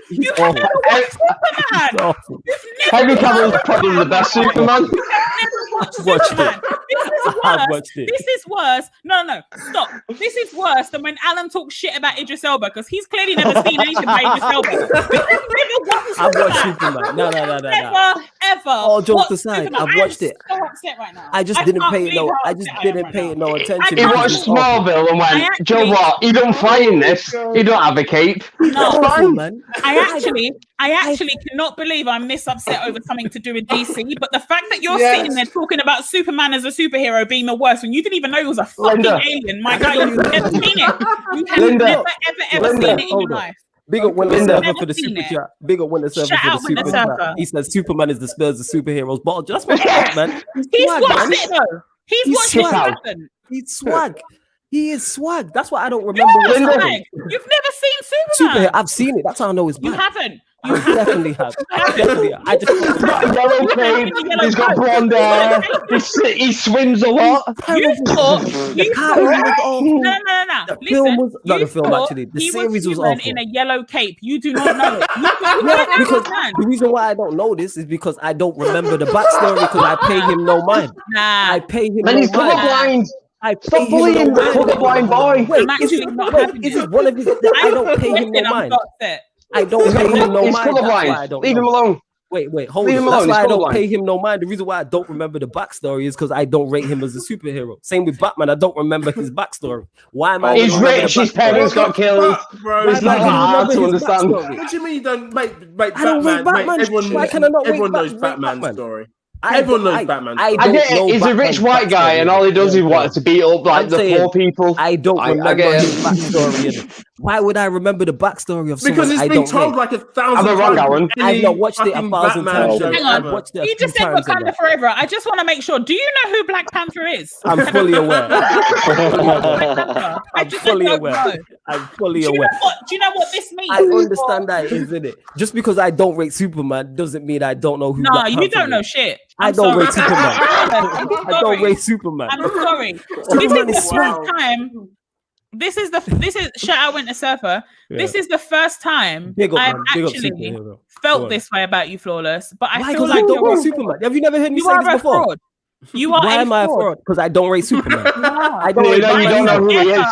He's You awful. have never watched Superman. He's awful. You've never Henry watched Cavill's probably the best Superman. You've never watched Watched Superman. This is I've worse. watched it. This is worse. No, stop. This is worse than when Alan talks shit about Idris Elba because he's clearly never seen anything by Idris Elba. You've never watched I've watched Superman. Superman. No. Never, ever. All jokes watched aside, Superman. I've watched it. I'm so upset right now. I just I didn't can't pay it believe no. how I just upset I am didn't right pay now. it no attention. He I watched can't- Smallville and I went, actually- Joe, what? He don't fight in this. He don't have a cape. No. Awful, man. I actually cannot believe I'm this upset over something to do with DC. But the fact that you're Yes. sitting there talking about Superman as a superhero being the worst when you didn't even know he was a fucking Linda. alien, my God, you've never seen it. You have Linda. never, ever Linda, seen it in your hold on. life. Big up Winter Linda. Surfer for the Never seen super it. chat. Big up Winter Surfer Shout for the out Winter super Surfer. chat. He says Superman is the Spurs of superheroes. But that's what man. He's swag, watched man. it though. He's He's watched it swag. happen. He's swag. He is swag. That's why I don't remember You're what's Linda. swag. happening. You've never seen Superhero. Superman. I've seen it. That's how I know it's You bad. haven't. I definitely have. Definitely. I just He's got a yellow cape. He's got blonde hair. He swims a lot. You thought The cartoon was awful. No. The Listen, film was not you the film thought actually. The he series was human awful. in a yellow cape. You do not know it. You Yeah, don't because understand. the reason why I don't know this is because I don't remember the backstory because I pay him no mind. Nah, I pay him Man, no he's mind. colorblind. I pay Stop him no bullying the mind. colorblind boy. Wait, I'm is actually it, not wait, having is it. it one of his? I don't pay him no I'm mind. so upset. I don't pay him no He's mind. That's why I colorblind. don't Leave him know. alone. Wait, hold Leave on. him That's alone, why I he's don't colorblind. pay him no mind. The reason why I don't remember the backstory is because I don't rate him as a superhero. Same with Batman. I don't remember his backstory. Why am I? He's gonna remember rich, the his backstory? parents got killed. Bro, It's not Why can't I hard remember to his understand. backstory? What do you mean you don't make I don't rate Batman? Batman. Mate, everyone Why knows, can I not rate everyone knows Batman? Batman's story. I Everyone don't- knows Batman's I story. I don't get know it. He's a Batman's rich white guy, backstory. and all he does is Yeah. want to beat up like I'm the saying, poor people. I don't I remember get it. his backstory. innit? Why would I remember the backstory of someone Because it's I been don't told rate? like 1,000 I'm a wrong, times. Alan. in I've any not watched it a fucking 1,000 Batman times. show Hang on. ever. watched it a You few just said times and Wakanda that. forever. I just want to make sure. Do you know who Black Panther is? I'm fully aware. I I'm just fully don't aware. know. I'm fully Do you know aware. what? Do you know what this means? I understand that it is, innit? Just because I don't rate Superman doesn't mean I don't know who. No, Black you Panther don't know is. shit. I I'm don't sorry. rate Superman. I'm I don't sorry. rate Superman. I'm sorry. This Superman is is the first time. This is shout out Winter Surfer. This is the first time Big up, I've man. Big up actually superhero. Go on. felt this way about you, Flawless. But I Why? feel Because I like don't you're rate Superman. Have you never heard me you say are this a before? fraud. You are Why a am I a fraud. fraud? Because I don't rate Superman. I don't You rate know, you Batman don't know either. who he is.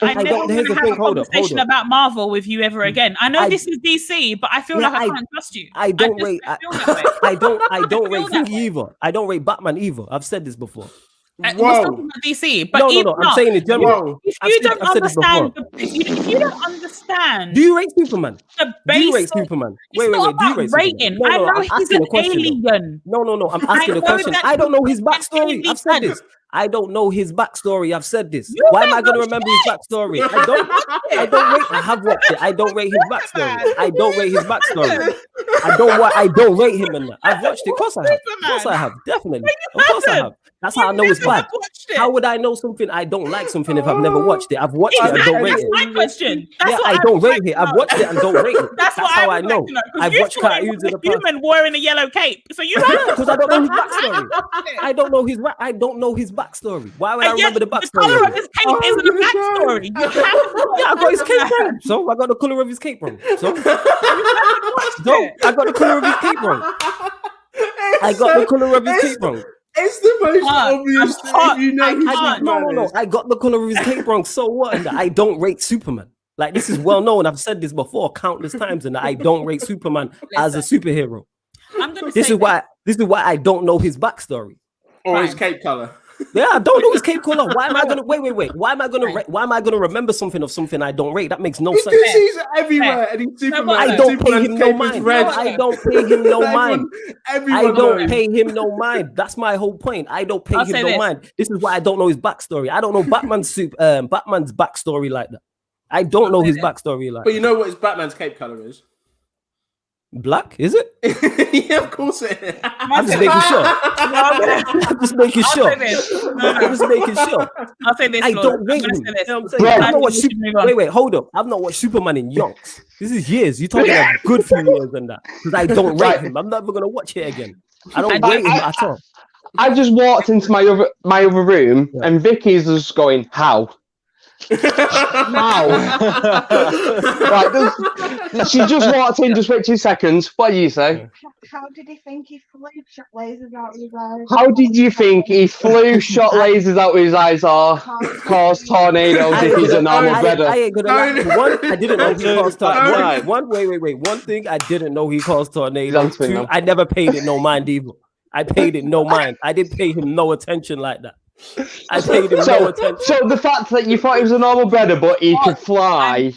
I never don't- want here's to the have thing, a hold up, conversation hold up. about Marvel with you ever again. I know I- this is DC, but I feel Yeah, like I can't trust you. I don't just rate. feel that way. I don't I rate feel that Thingy way. either. I don't rate Batman either. I've said this before. We're Whoa. talking about DC, but No, even I'm saying in general. Whoa. if I've you said- don't I've said this understand, if you don't understand Do you rate Superman? the Do you rate basic. Superman? It's Wait. not Do you about rate rating. Superman? I know I'm he's asking an a question, though. alien. No. I'm I asking a know question. that I don't know his he's backstory. an I've said alien. this. I don't know his backstory. I've said this. Why am I going to remember his backstory? I don't rate. I have watched it. I don't rate his backstory. I don't rate his backstory. I don't rate him in that. I've watched it. Of course I have. Of course I have. Definitely. Of course I have. That's how I know it's bad. How would I know something I don't like something if I've never watched it? I've watched it and don't rate it. That's my question. I don't rate it. I've watched it and don't rate it. That's how I know. I've watched cartoons in the past. Human wearing a yellow cape. So you because I don't know his backstory. I don't know his backstory. Why would I remember the backstory? The color of his cape isn't a backstory. I got his cape wrong. So I got the color of his cape wrong. So I got the color of his cape wrong. I got the color of his cape wrong. It's the most obvious thing. You know, no. I got the color of his cape wrong. So what? And I don't rate Superman. Like, this is well known. I've said this before countless times, and I don't rate Superman as a superhero. This is why I don't know his backstory or his cape color. Yeah, I don't know his cape color. Why am I gonna wait? Why am I gonna remember something of something I don't rate? That makes no sense. Because he's everywhere and he's Superman. I don't pay him no mind. I don't pay him no mind. I don't pay him no mind. That's my whole point. I don't pay him no mind. This is why I don't know his backstory. I don't know Batman's backstory like that. I don't know his backstory like. But you know what his Batman's cape color is? Black, is it? Yeah, of course it is. I'm just making sure. I'm just making sure. I'm just making sure. I'll say this. I don't rate him. Wait, hold up. I've not watched Superman in yonks. This is years. You're talking about a good few years than that. Because I don't rate him. I'm never gonna watch it again. I don't rate him at all. I just walked into my other room and Vicky's just going, how? How? Right, she just walked in, just wait 2 seconds. What do you say? How did he think he flew, shot lasers out of his eyes? How did you think he flew, shot lasers out of his eyes, or caused tornadoes if he's a normal brother? I ain't gonna lie. One, I didn't know he caused tornadoes. Wait. One thing I didn't know he caused tornadoes. Two, I never paid it no mind either. I paid it no mind. I didn't pay him no attention like that. I paid him no attention. So the fact that you thought he was a normal brother, but he could fly,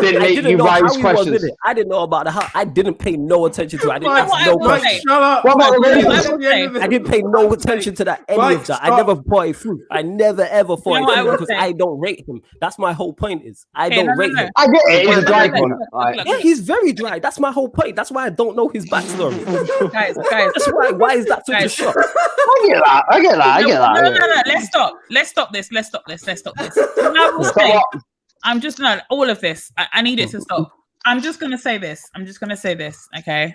didn't make you raise questions. I didn't know about the how. I didn't pay no attention to it. I didn't ask no questions. Shut up. What about the I didn't pay no attention to that. Any of that. I never thought it through. I never ever thought it through because I don't rate him. That's my whole point. Is I don't rate him. I get it. He's a dry one. Yeah, he's very dry. That's my whole point. That's why I don't know his backstory. Guys. That's why is that such a shock? I get that. No. Let's stop this. I'm just not all of this. I need it to stop. I'm just gonna say this. Okay.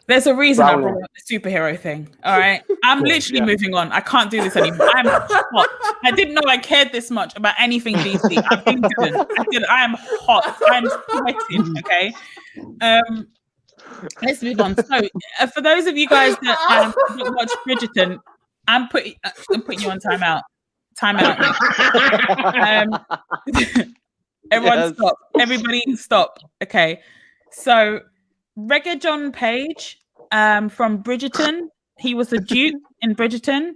There's a reason I brought up the superhero thing. All right. I'm literally moving on. I can't do this anymore. I'm hot. I didn't know I cared this much about anything DC. I am hot. I'm sweating. Okay. Let's move on. So, for those of you guys that watch Bridgerton, I'm putting you on timeout. Everyone stop. Everybody stop. Okay. So, Regé-Jean Page from Bridgerton. He was the Duke in Bridgerton.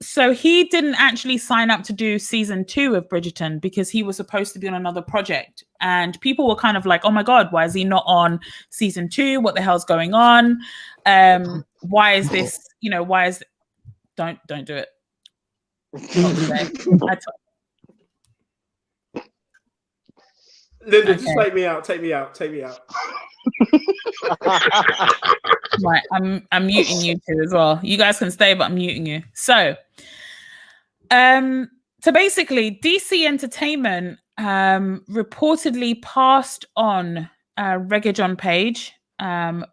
So he didn't actually sign up to do season 2 of Bridgerton because he was supposed to be on another project. And people were kind of like, oh my God, why is he not on season 2? What the hell's going on? Why is this, why is don't do it. Linda, just take me out. Right, I'm muting you two as well. You guys can stay, but I'm muting you. So basically, DC Entertainment reportedly passed on Regé-Jean Page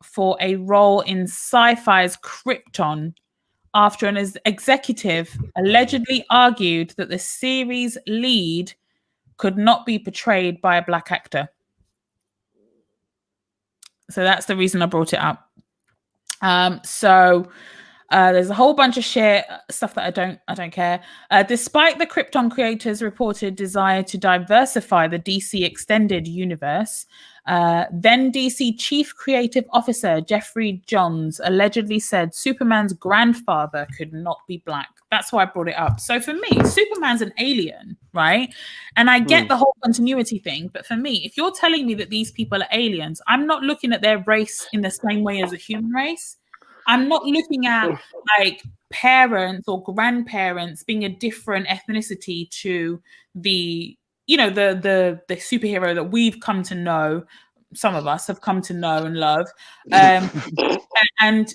for a role in Sci-Fi's Krypton after an executive allegedly argued that the series lead could not be portrayed by a black actor. So that's the reason I brought it up. There's a whole bunch of stuff that I don't care. Despite the Krypton creators' reported desire to diversify the DC extended universe, then DC Chief Creative Officer Jeffrey Johns allegedly said Superman's grandfather could not be black. That's why I brought it up. So for me, Superman's an alien, right? And I get the whole continuity thing, but for me, if you're telling me that these people are aliens, I'm not looking at their race in the same way as a human race. I'm not looking at like parents or grandparents being a different ethnicity to the, you know, the superhero that we've come to know. Some of us have come to know and love. And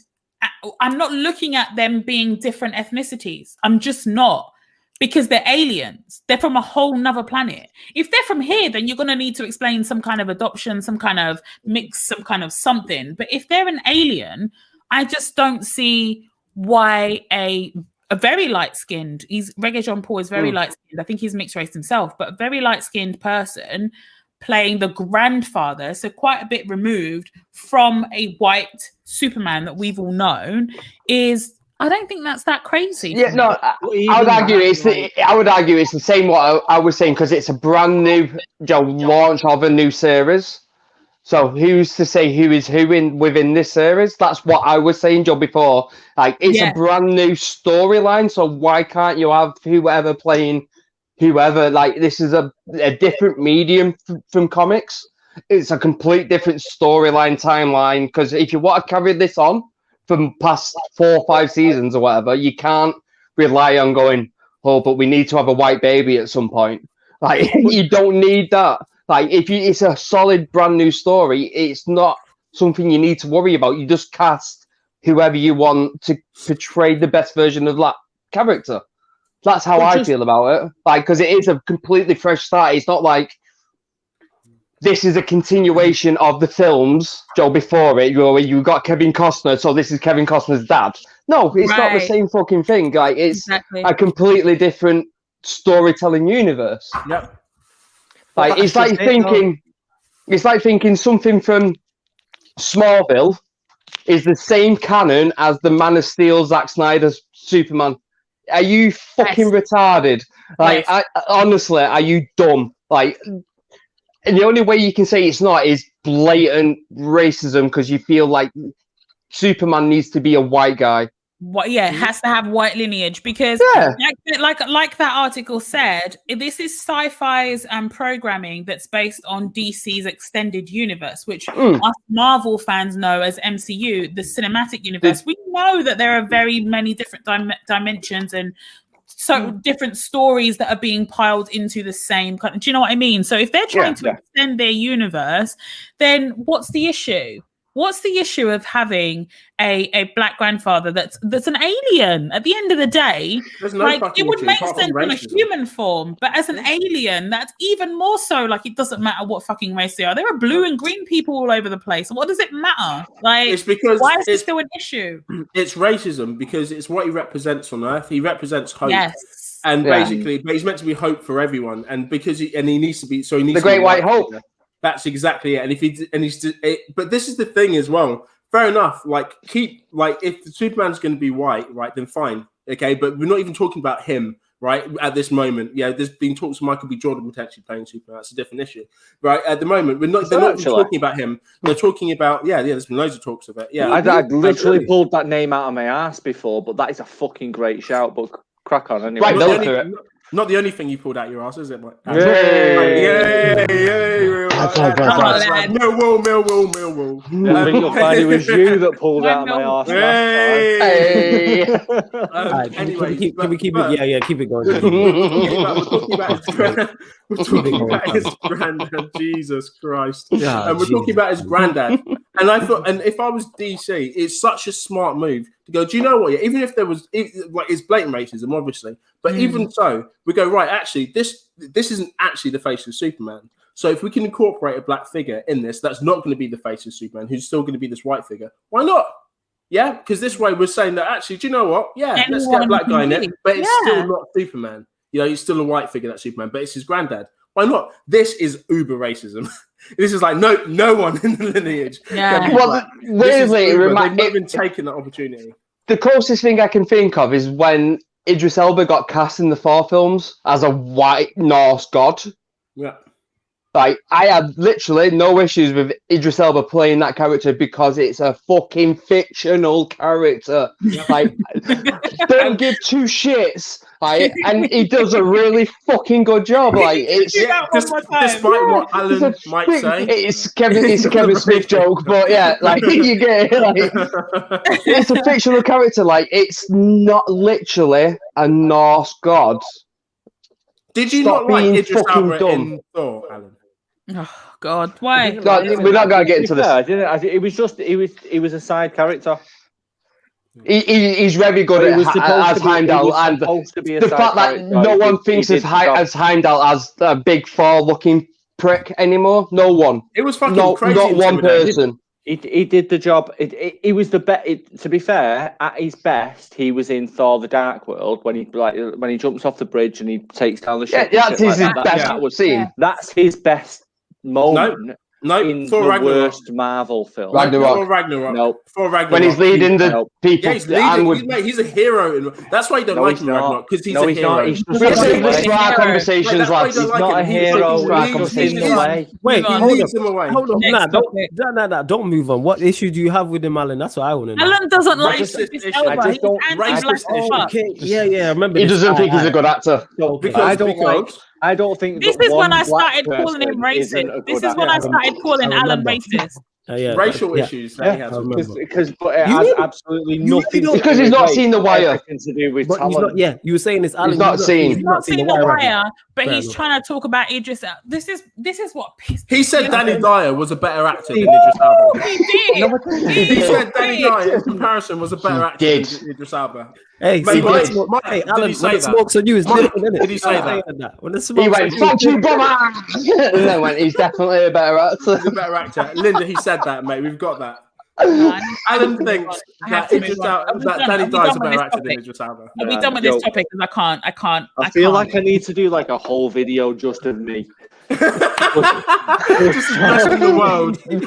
I'm not looking at them being different ethnicities. I'm just not, because they're aliens. They're from a whole nother planet. If they're from here, then you're going to need to explain some kind of adoption, some kind of mix, some kind of something. But if they're an alien, I just don't see why a very light-skinned, Regé Jean Paul is very light-skinned. I think he's mixed race himself, but a very light-skinned person playing the grandfather, so quite a bit removed from a white Superman that we've all known, is, I don't think that's that crazy. Yeah, no, I would argue it's the same what I was saying, because it's a brand new launch of a new series. So who's to say who is who within this series? That's what I was saying, Joe, before. Like, it's a brand new storyline, so why can't you have whoever playing whoever? Like, this is a different medium from comics. It's a complete different storyline timeline, because if you want to carry this on from past 4 or 5 seasons or whatever, you can't rely on going, oh, but we need to have a white baby at some point. Like, you don't need that. Like, it's a solid brand new story, it's not something you need to worry about. You just cast whoever you want to portray the best version of that character. That's how I feel about it. Like, because it is a completely fresh start. It's not like this is a continuation of the films, Joe, before it. You got Kevin Costner, so this is Kevin Costner's dad. No, it's not the same fucking thing. Like, it's a completely different storytelling universe. Yep. Like, it's like thinking something from Smallville is the same canon as the Man of Steel, Zack Snyder's Superman. Are you fucking retarded? Like, honestly, are you dumb? Like, and the only way you can say it's not is blatant racism, because you feel like Superman needs to be a white guy. It has to have white lineage, because like that article said, this is sci-fi's programming that's based on DC's extended universe, which us Marvel fans know as MCU, the cinematic universe. We know that there are very many different dimensions and so different stories that are being piled into the same kind. Do you know what I mean? So if they're trying to extend their universe, then what's the issue? What's the issue of having a black grandfather that's an alien? At the end of the day, it would make sense in a human form, but as an alien, that's even more so. Like, it doesn't matter what fucking race they are. There are blue and green people all over the place. What does it matter? Like, it's because why is this still an issue? It's racism, because it's what he represents on Earth. He represents hope. Yes. And basically, but he's meant to be hope for everyone, and because he needs to be, so he needs the Great White Hope. That's exactly it. And but this is the thing as well. Fair enough. Like, if the Superman's going to be white, right, then fine, okay. But we're not even talking about him, right, at this moment. Yeah, there's been talks of Michael B. Jordan potentially playing Superman. That's a different issue, right? At the moment, they're not even talking about him. They're talking about there's been loads of talks of it. Yeah, I literally pulled that name out of my ass before, but that is a fucking great shout. But crack on anyway. Right, not the only thing you pulled out your ass, is it? Like, Yay! Millwall. I think you'll find it was you that pulled out my ass. Hey! Anyway, keep it. Keep it going. We're talking about his granddad. Jesus Christ! And we're talking about his granddad. And I thought, and if I was DC, it's such a smart move to go, do you know what? Yeah, even if there was, like, it's blatant racism, obviously, but even so, we go, right, actually, this isn't actually the face of Superman. So if we can incorporate a black figure in this, that's not going to be the face of Superman, who's still going to be this white figure. Why not? Yeah, because this way we're saying that, actually, do you know what? Yeah, let's get a black guy in it, but it's still not Superman. You know, he's still a white figure, that's Superman, but it's his granddad. Why not? This is uber racism. This is like no one in the lineage. Yeah. Well, weirdly, they've not even taken that opportunity. The closest thing I can think of is when Idris Elba got cast in the Thor films as a white Norse god. Yeah. Like, I have literally no issues with Idris Elba playing that character because it's a fucking fictional character. Like, don't give two shits. Like, and he does a really fucking good job. Like, it's despite what Alan might say, it's a Kevin Smith joke, but yeah, like you get it. Like, it's a fictional character. Like, it's not literally a Norse god. Did you Stop not like being Idris fucking Elba dumb. in Thor, Alan? Oh God, why? God, we're not gonna get into this. I didn't. It was just he was a side character. He's very good It was as supposed to be- Heimdall, it was and supposed to be a the side fact that character. no one He thinks did as the job. Heimdall as a big Thor-looking prick anymore. No one. It was fucking Not crazy. one intimidating. person. He did the job. He was the best. To be fair, at his best, he was in Thor: The Dark World when he jumps off the bridge and he takes down the ship. Yeah, and that's shit his like that. best That was scene. That's his best moment No, in Thor the Ragnarok. worst Marvel film. Ragnarok. Thor Ragnarok. No. Thor Ragnarok. When he's leading the No. people, Yeah, he's and leading. with He's a hero. That's why you don't No, like he's him in not. Ragnarok, because he's No, a he's hero. not. He's just we're in saving the this way. for our Right, conversations, that's why lads. you He's don't not like a him. hero. He's He's leading just in the him. way. Wait, Move on. hold He on. leads him away. Hold on, Next nah, topic. don't move on. What issue do you have with him, Alan? That's what I want to know. Alan doesn't like Racist Idris issue. Elba. I just He's don't- anti-black racist as issue. fuck. Okay, yeah, I remember. He this. doesn't think he's a good actor. Okay. I don't like. Because I don't think This that is when one I black started calling him person isn't a racist. good This is when I actor. started calling I Alan remember. racist. Yeah, racial yeah. issues that he Yeah, has. I with remember. because but it You has really- absolutely you nothing. really don't- Because he's not seen The Wire. Everything to do with But he's talent. not. Yeah, you were saying this. Alan, He's not seen. He's not seen The right now. Wire, but Fair he's enough. trying to talk about Idris Elba. This is what pissed He said me Danny off. Dyer was a better actor than Idris Elba. He did. He said Danny Dyer, in comparison, was a better actor did. than Idris Elba. Hey, Mate, see, when Mike, it smoke- Mike, hey, did Alan, he say when it that? smokes on you, it's Mike, different, isn't it? did he say that? When it He smokes went, on you, "Fuck you, brother!" And then went, "He's definitely a better actor." He's a better actor. Linda, he said that, mate. We've got that. Man, Alan thinks I have that, to Idris move on. Elba, Are we that done? Danny Are we Dyer is done a with better this actor than topic? Idris Elba. Are we done with Yo. this topic? Because I can't. I feel like I need to do like a whole video just of me. Just addressing the world. In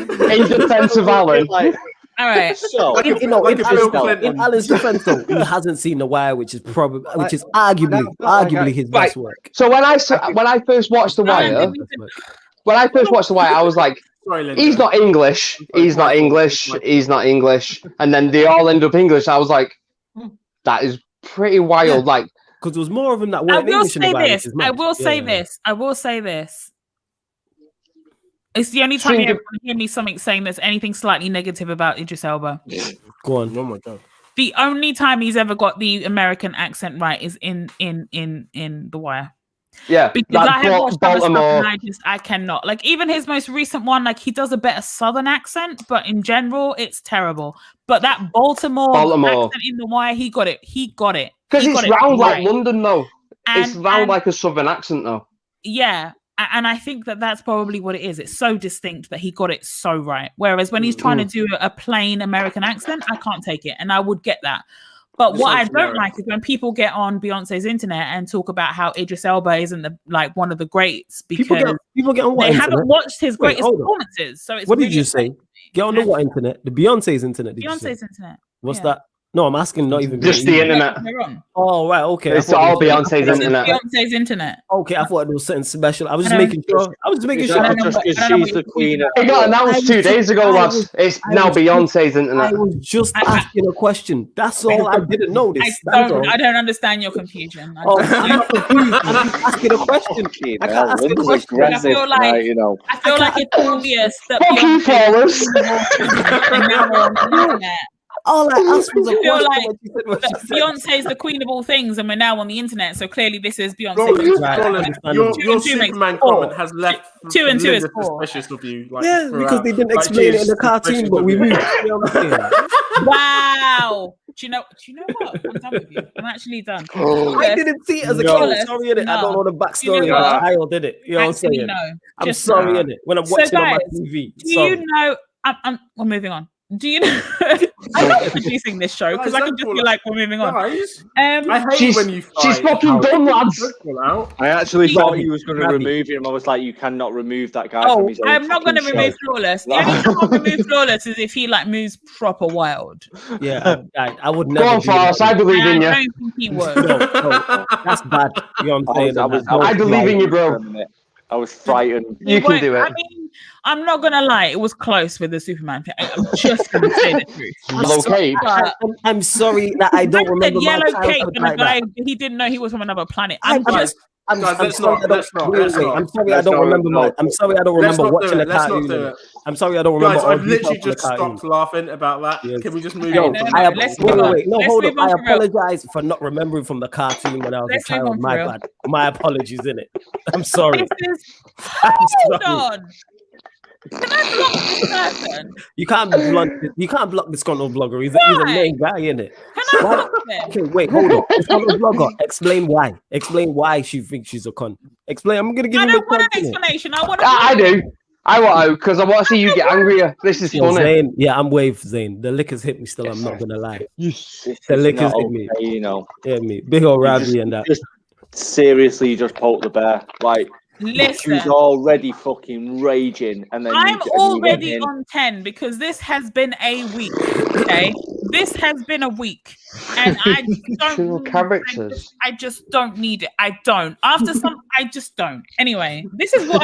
defense of Alan, Like, All right. so Like a- You know, like in a Bill Alan's, Clinton. in Alan's defense, though, he hasn't seen The Wire, which is probably, which is arguably his Right. best work. so when I first watched The Wire, Alan, I was like, Sorry, Linda. "He's not English. He's not English. He's not English." And then they all end up English. I was like, "That is pretty wild." Like, Because there was more of them that I weren't will English in The say Wire, which this. is mad. I will say Yeah. this. I will say this. It's the only time you Think- ever hear me something saying there's anything slightly negative about Idris Elba. Go on. Oh my god. The only time he's ever got the American accent right is in The Wire. yeah, Because I that have watched other stuff Baltimore. and I cannot. Like even his most recent one, like he does a better Southern accent, but in general, it's terrible. But that Baltimore accent in The Wire, he got it. He got it. Because He it's got it round like right. London, though. It's And- round and- like a Southern accent, though. Yeah. And I think that that's probably what it is. It's so distinct that he got it so right. Whereas when he's trying to do a plain American accent, I can't take it. And I would get that. But what I don't like is when people get on Beyonce's internet and talk about how Idris Elba isn't one of the greats because People get on what they internet? haven't watched his Wait, greatest hold on. performances. So it's What did really you say? Get on the what internet? The Beyonce's internet. Did you say? Beyonce's internet. What's yeah. that? No, I'm asking. Not even Just the internet. They're wrong. Oh right, okay. It's I thought all it was- Beyonce's It's internet. Beyonce's internet. Okay, I thought it was something special. I was just I don't- making sure. I was just making Is sure. that know just what- because I don't know she's what the you're queen of It got announced 2 days ago, lads. It's now Beyonce's I internet. was just I- asking a question. That's all. I didn't know this. I don't understand your confusion. Oh, I'm not confused. I'm just asking a question. I can't ask a Linda's question. aggressive, I feel like- right, you know. I feel like it's obvious that Fuck you, Beyonce Flawless. and now we're on the internet. All I asked was a I feel question. like when she said what But she said. Beyonce's the queen of all things, and we're now on the internet. So clearly, this is Beyonce. Roland, Right. Roland, Two your and two makes Superman four. comment has left Two and two is Linda four. suspicious of you. Like, Yeah, throughout. because they didn't Like, explain she it in is the cartoon, suspicious but of we you. moved. You know what I'm saying? Wow. Do you know what? I'm done with you. I'm actually done. I didn't see it as a No. kid. Sorry, innit? I don't know the backstory You of know the what? child, did it? You know what I'm Actually, saying? no. I'm Just sorry, no. innit? When I'm So, watching on my guys, TV. Do Sorry. you know? We're moving on. Do you know? I'm not producing this show because I can just be like, we're moving on. Guys, I hate She's, when you fight. she's fucking done, lads. Pull out. I actually He- thought he was going to Grabby. remove him. I was like, you cannot remove that guy Oh, from his own I'm not going to fucking remove show. Flawless. The only time I'll remove Flawless is if he like moves proper wild. Yeah, I would Go never. on, do that. Forrest. I believe in And you. I don't think he would. No, that's bad. You know what I'm saying? I was I believe in you, bro. I was frightened. You can do it. I mean, I'm not gonna lie, it was close with the Superman thing. I'm just gonna say the truth. Yellow cape. I'm sorry that I don't remember my yellow cape childhood and like a guy that. he didn't know he was from another planet. I'm Guys, let's sorry not. I don't- Let's not. wait, Let's wait, not. I'm sorry I Let's don't not- remember my. I'm sorry I don't Let's remember not do watching it. the Let's not cartoon. do innit? it. I'm sorry I don't remember. Guys, all I've details literally from the just cartoon. stopped laughing about that. Yes. Can we just move Yo, on? no, from no, that? let's wait, move on. wait, no, Let's hold up. move on I for real. apologize for not remembering from the cartoon when I was Let's a move child. on for My real. bad. My apologies, innit? I'm sorry. This is I'm hold sorry. on. Can I block this person? You can't block disgruntled blogger. He's a Why? main guy, innit? Can I Why? block them? Okay, wait, hold up. Disgruntled blogger, explain why. Explain why she thinks she's a con. Explain. I'm gonna give I him a don't want an chance. innit? explanation. I want I do. I want to because I want to see you get angrier. This is Yo, funny. Zane, yeah, I'm wave Zane. The liquors hit me still. I'm not gonna lie. This The is liquors not hit me. okay, you know. Yeah, me. Big old Ravi and that. Just seriously, just poke the bear. Like she Listen. was already fucking raging, and then I'm you went already in. on 10 because this has been a week. Okay, this has been a week, and I don't. Fictional need- characters. I just don't need it. I don't. After some, I just don't. Anyway, this is what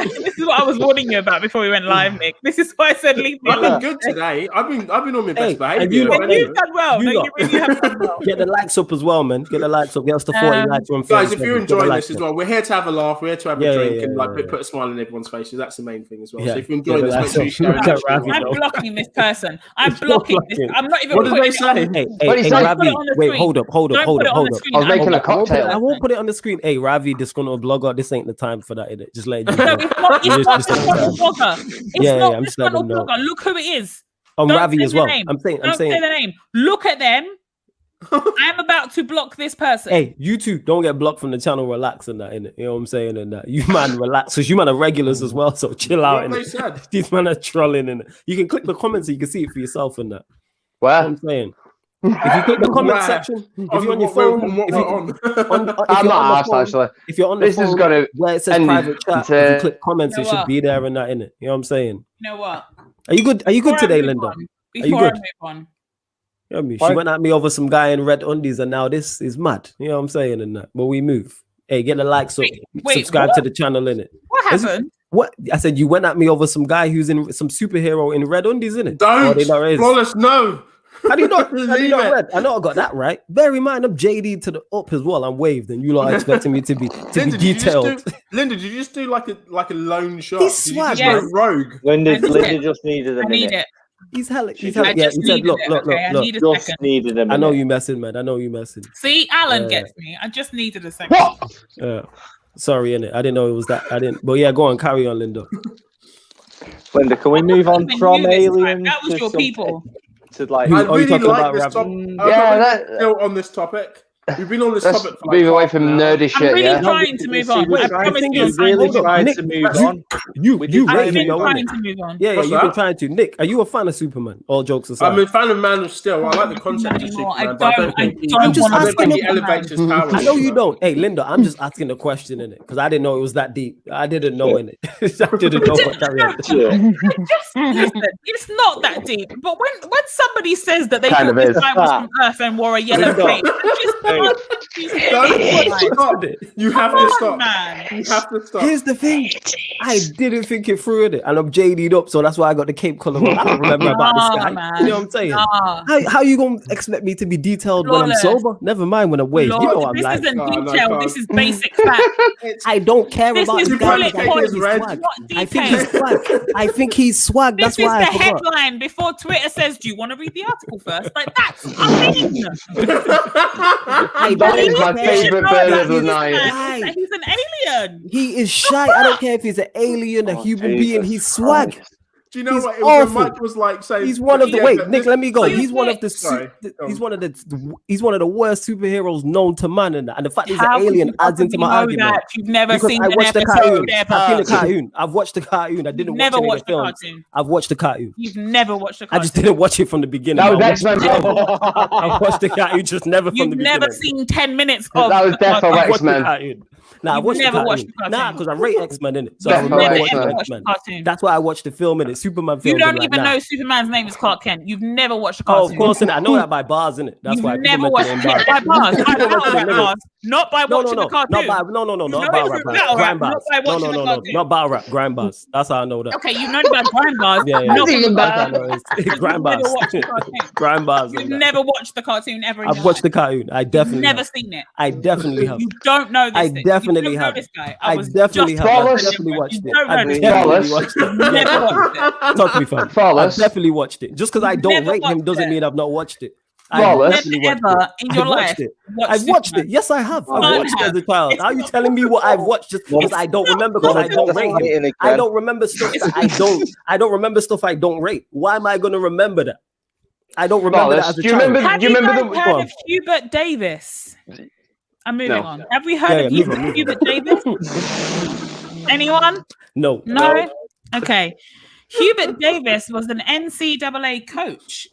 I was warning you about before we went live, Nick. This is why I said leave me I've alone. been good today. I've been on my Hey, best and you behavior. lot- And you've done well. You No, you lot. really have done well. Get the likes up as well, man. Get the likes up. Get us to 40 likes. We're on Guys, if 37. you're Get the enjoying likes this as up. well, we're here to have a laugh. We're here to have Yeah, a drink yeah, and like yeah. put a smile on everyone's faces. That's the main thing as well. Yeah. So if you're enjoying Yeah, this, make sure you that's share up. it. Ravi, I'm though. blocking this person. I'm It's not blocking this. blocking. I'm not even. What did putting they it on- say? Hey, What hey, is that? Ravi. Put it on the Wait, screen. hold up. Don't put it on the screen. I was making a cocktail. I won't put it on the screen. Hey, Ravi, disgruntled blogger. This ain't the time for that, innit? Just let you No, know. it's not. You It's not just- disgruntled blogger. It's Yeah, not I'm just letting disgruntled them know. blogger. Look who it is. On Don't Ravi say as the well. name. I'm saying. Don't say the name. Look at them. I'm about to block this person. Hey, you two don't get blocked from the channel. Relax and that, innit? You know what I'm saying? And that you man relax, because you man are regulars as well. So chill out. What they innit? said. These man are trolling, and you can click the comments so you can see it for yourself and that. You know what Where? I'm saying? If you click the comment Where? section, if On you're on your what we're- phone, on what if we're you- on. if I'm you're not on the asked phone- actually. if you're on the This is phone gonna where it says end private chat, to- if you click comments, You it know should what? be there and that, innit? You know what I'm saying? You know what? Are you good? Are you good Before I today, move Linda? on- you Before good? I move on, You know what I mean? Why- She went at me over some guy in red undies, and now this is mad. You know what I'm saying? And that, but we move. Hey, get the likes up, Wait, subscribe what? to the channel, innit? what Is it- happened? What I said? You went at me over some guy who's in some superhero in red undies, innit? Don't. they not is. Flawless, no. How do you not? How do you Leave not it. read? I know I got that right. Bear in mind, I'm JD to the up as well. I'm waved, and you lot are expecting me to be Linda, did you just detailed. Linda, did you just do like a lone shot? He's Did you just swag. go rogue? Linda, I need Linda it. just needed a I need minute. it. He's hella. He's I hella. Yeah, just he said, needed look, it. look, Okay, I look. need a Just second. needed a minute. I know you messing, man. I know you messing. See, Alan Yeah. gets me. I just needed a second. What? Sorry, innit? I didn't know it was that. I didn't. But yeah, go on, carry on, Linda. Linda, can we move on Even from you this time. Aliens That was to your something- people. to like? Who- I are you really talking like about this Rav- topic. Yeah, Still on this topic. We've been on this Let's topic for like move away half from an hour. nerdy I'm shit. really Yeah. trying to move See, on. we're I trying promise to- you, we really hold on, tried Nick, to move you- on. You We you did I've rated been though, trying innit? to move on. Yeah, yeah, What's you've been that? trying to. Nick, are you a fan of Superman? All jokes aside. I'm a fan of Man of Steel. I like the concept of Anymore. Superman, I but I don't- don't think I don't I don't wanna think he be elevates his powers. I know you don't. Hey, Linda, I'm just asking a question in it because I didn't know it was that deep. I didn't know in it. I didn't know what carry on. Yeah. Just listen, it's not that deep. But when somebody says that they Kind thought of this is. guy was from Earth and wore a yellow Linda. cape, it's just not. Don't stop. You have to Come on, stop. man. You have to stop. Here's the thing. I didn't think it through in it, and I'm JD'd up, so that's why I got the cape color on. I don't remember about this Nah, guy. man. You know what I'm saying? Nah. How you gonna expect me to be detailed when I'm Flawless. sober? Never mind when I'm waved. You know Lord, what I'm this like. isn't No, no, detail. can't. This is basic fact. I don't care This about is his bullet guy. point. I think he's Red. swag. What I think he's detail? swag. I think he's swag. This That's is why the I forgot. headline before Twitter says, "Do you want to read the article first?" Like that's. I mean, I That is don't my care. favourite know bird that of the he's night. that he's an alien. He is shy. I don't care if he's an alien, a Oh, human Jesus being. He's swag. Christ. Do you know He's what? It was when awful. Mike was like saying He's one of the yeah, wait, but Nick. this- Let me go. so He's you one of think- the Sorry, he's one of the worst superheroes known to man, and the fact he's How an could alien you adds into possibly my know argument. that? You've never Because seen I an watched the episode cartoon. I've seen the ever. cartoon. I've watched the cartoon. I didn't Never watch any watched of the the films. cartoon. I've watched the cartoon. You've never watched the I cartoon. just didn't watch it from the beginning. That was I watched, X-Men. I watched the cartoon just never from You've the never beginning. seen 10 minutes of That was the Death of cartoon. I watched the X-Men. cartoon. Nah, I You've watched the never cartoon. watched the cartoon. Nah, because I rate X-Men in it. So I Definitely. remember Never watching ever X-Men. watched the X-Men. cartoon. That's why I watched the film in it. Superman You films. don't I'm like, even nah. know Superman's name is Clark Kent. You've never watched the Oh, cartoon. of course, I know that by bars, innit? That's You've why people never mention watched it in it bars. by bars. By People mention battle the rap lyrics. bars, not by watching the cartoon. Not by no, You not know battle it rap, through battle rap, grind not bars. by No, watching the cartoon. not battle rap, grind bars. That's how I know that. Okay, you've known about grind bars. Yeah, not yeah. from the That's how I cartoon. know it's grind You've never bars. watched the cartoon. Grind bars. You've and that. never watched the cartoon ever in I've your watched the life. cartoon. I You've definitely never have. seen it. I definitely have. You don't know this I thing. definitely you don't have. know this guy. I was definitely just have. I Flawless. definitely you watched it. don't I know this definitely Flawless. watched it. You've never watched it. Talk to me, fam. I've Flawless. definitely watched it. Just because I You've don't never rate him watched doesn't it. mean I've not watched it. Flawless. I've definitely watched Never it. in your I've life watched it. watched I've watched Superman. it. Yes, I have. I've Can't watched it have. as a child. It's How are you not telling me what I've watched just because I don't remember because I don't rate him? I don't remember stuff that I don't remember stuff I don't rate. Why am I going to remember that? I don't remember that as a Do you child. remember? Have Do you remember guys the? heard of Hubert Davis? I'm moving No. on. Have we heard of Yeah, move on. Hubert Davis? Anyone? No. No? Okay. Hubert Davis was an NCAA coach.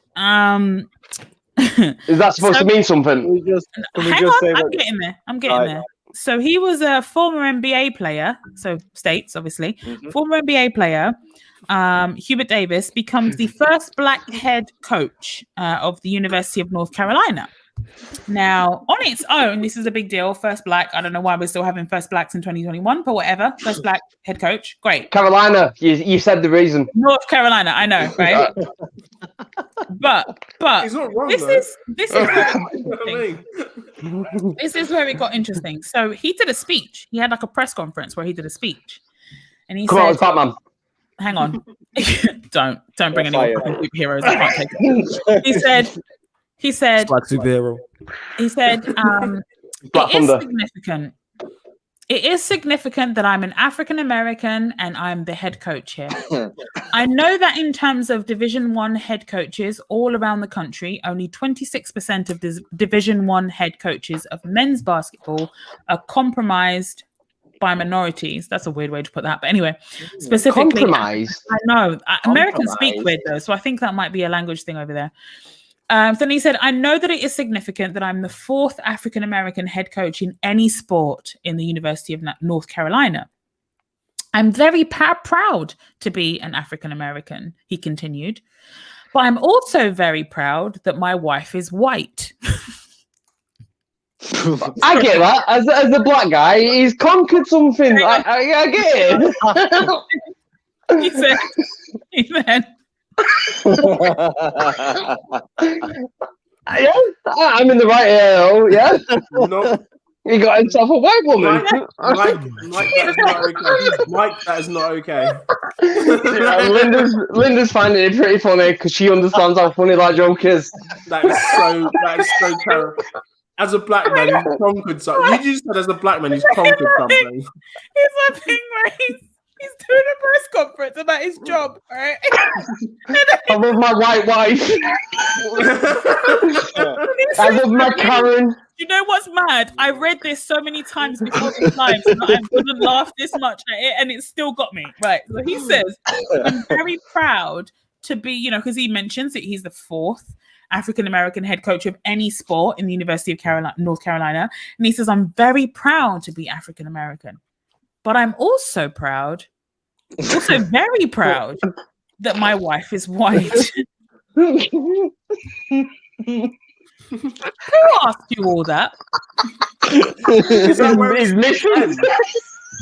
Is that supposed to mean something? Can we just Hang just on, say I'm what? getting there. I'm getting Right. there. So he was a former NBA player, so States, obviously. Mhm. Former NBA player. Hubert Davis becomes the first black head coach of the University of North Carolina. Now, on its own, this is a big deal. First black. I don't know why we're still having first blacks in 2021, but whatever. First black head coach. Great. Carolina, you said the reason. North Carolina, I know, right? but He's not wrong. this though. is where it got You know what I interesting. mean? This is where it got interesting. So he did a speech. He had like a press conference where he did a speech, and he Come on, said, it's Batman. "Hang on, don't bring any more Fire. fucking superheroes. I can't take it." He said, Black superhero. Black it is Thunder. significant. It is significant that I'm an African American and I'm the head coach here. I know that in terms of Division One head coaches all around the country, only 26% of Division One head coaches of men's basketball are compromised by minorities. That's a weird way to put that, but anyway, specifically, Compromised. I know Americans speak Compromised. weird though, so I think that might be a language thing over there. Then he said, I know that it is significant that I'm the fourth African American head coach in any sport in the University of North Carolina. I'm very proud to be an African American, he continued, but I'm also very proud that my wife is white. I get that. As a black guy, he's conquered something. I get it. He said, Yeah, I'm in the right area. Yeah, No, he got himself a white woman. Mike, that is not okay. Mike, that is not okay. Linda's finding it pretty funny because she understands how funny that joke is. That is so terrible. As a black man, he's conquered something. You just said as a black man, he's conquered something. It's a thing where he's doing a press conference about his job, right? I love my white wife. I love my Karen. You know what's mad? I read this so many times before these lives, and I wouldn't laugh this much at it, and it still got me. Right. So he says, I'm very proud to be, because he mentions that he's the fourth African American head coach of any sport in the University of North Carolina. And he says, I'm very proud to be African American. But I'm also very proud that my wife is white. Who asked you all that? Is that where His it's mission. then?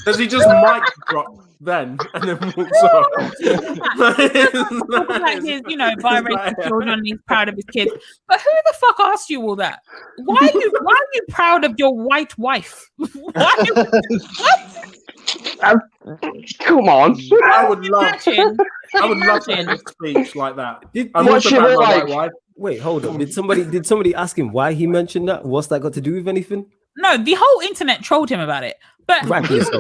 Does he just mic drop then and then walks off? Like his, biracial children, and he's proud of his kids. But who the fuck asked you all that? Why are you proud of your white wife? What? Come on. I would love to Imagine. have a speech like that. Did, I'm What also she about look my like? white wife. wait, hold on. Did somebody ask him why he mentioned that? What's that got to do with anything? No, the whole internet trolled him about it. But Rightfully so.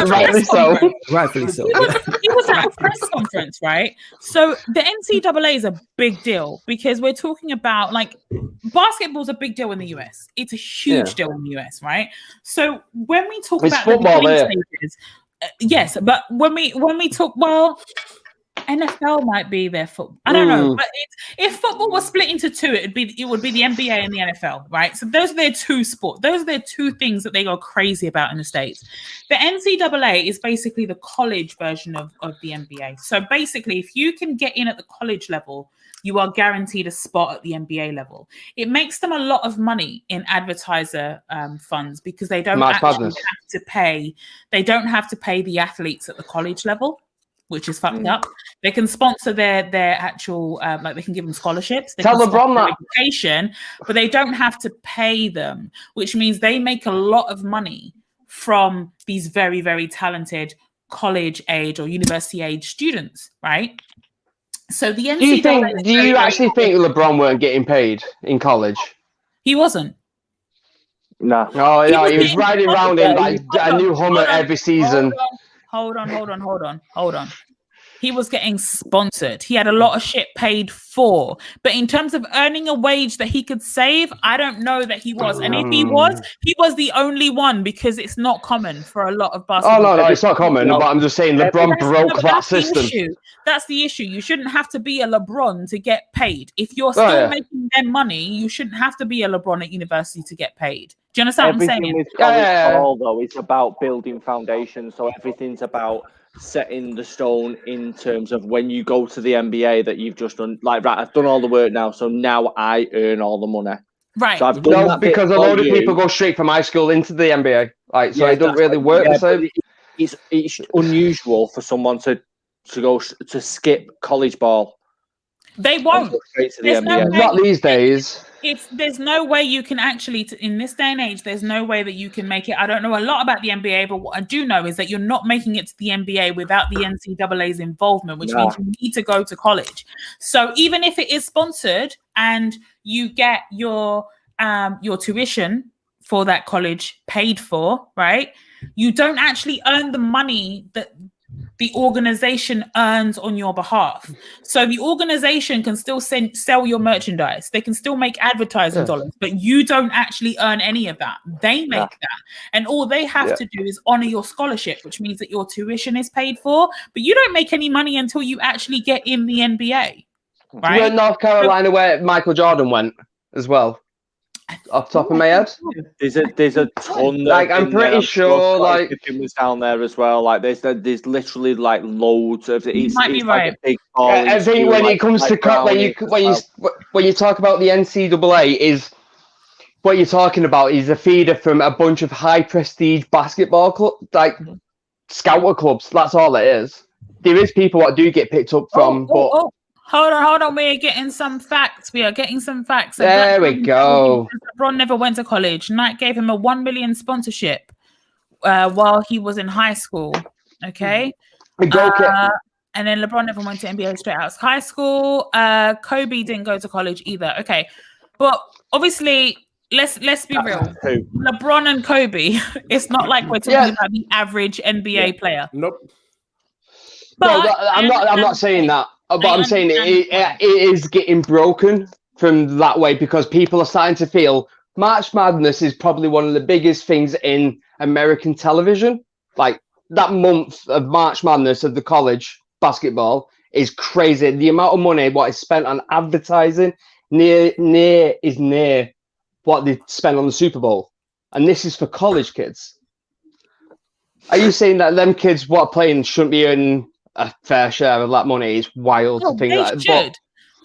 Rightly so. Rightfully so. He was at a press conference, right? So the NCAA is a big deal because we're talking about basketball's a big deal in the US. It's a huge deal in the US, right? So when we talk It's about football the beginning there. stages, yes, but when we talk, well, NFL might be their football. I don't know, but if football was split into two, it would be the NBA and the NFL, right? So those are their two sports. Those are their two things that they go crazy about in the States. The NCAA is basically the college version of the NBA. So basically, if you can get in at the college level, you are guaranteed a spot at the NBA level. It makes them a lot of money in advertiser funds because they don't actually have to pay. They don't have to pay the athletes at the college level, which is fucked up. They can sponsor their actual, like they can give them scholarships. They Tell LeBron that. Education, but they don't have to pay them, which means they make a lot of money from these very, very talented college age or university age students, right? So the NCAA. Do you actually think LeBron weren't getting paid in college? He wasn't. No. Oh, yeah, he was riding around in like a new Hummer every season. Hold on. He was getting sponsored. He had a lot of shit paid for. But in terms of earning a wage that he could save, I don't know that he was. And if he was the only one because it's not common for a lot of basketball. Oh, no, it's not common. But I'm just saying LeBron broke that system. That's the issue. You shouldn't have to be a LeBron to get paid. If you're still making them money, you shouldn't have to be a LeBron at university to get paid. Do you understand what I'm saying? With college ball, though, it's about building foundations. So everything's about setting the stone in terms of when you go to the NBA that you've just done. Like, right, I've done all the work now, so now I earn all the money. Right. So I've done that because a load of people go straight from high school into the NBA. Like, so it doesn't really work the same. It's unusual for someone to skip college ball. They won't. Straight to the NBA. Not these days. There's no way you can actually, in this day and age, there's no way that you can make it. I don't know a lot about the NBA, but what I do know is that you're not making it to the NBA without the NCAA's involvement, which means you need to go to college. So even if it is sponsored and you get your tuition for that college paid for, right? You don't actually earn the money that the organization earns on your behalf. So the organization can still sell your merchandise. They can still make advertising dollars, but you don't actually earn any of that. They make that. And all they have to do is honor your scholarship, which means that your tuition is paid for, but you don't make any money until you actually get in the NBA. Right? You know North Carolina where Michael Jordan went as well? Off the top of my head, there's a ton. Like I'm pretty sure, like it was down there as well. Like there's literally like loads of. You might be right. I think when it comes to when you talk about the NCAA, is what you're talking about is a feeder from a bunch of high prestige basketball like scouter clubs. That's all it is. There is people that do get picked up from, Hold on. We are getting some facts. There we go. LeBron never went to college. Nike gave him a $1 million sponsorship while he was in high school. Okay. And then LeBron never went to NBA straight out of high school. Kobe didn't go to college either. Okay. But obviously, let's be real. LeBron and Kobe, it's not like we're talking about the average NBA player. Nope. But, no, I'm not saying that. But I'm saying it is getting broken from that way because people are starting to feel March Madness is probably one of the biggest things in American television. Like that month of March Madness of the college basketball is crazy. The amount of money what is spent on advertising near what they spend on the Super Bowl. And this is for college kids. Are you saying that them kids what are playing shouldn't be earning a fair share of that money? Is wild to think that.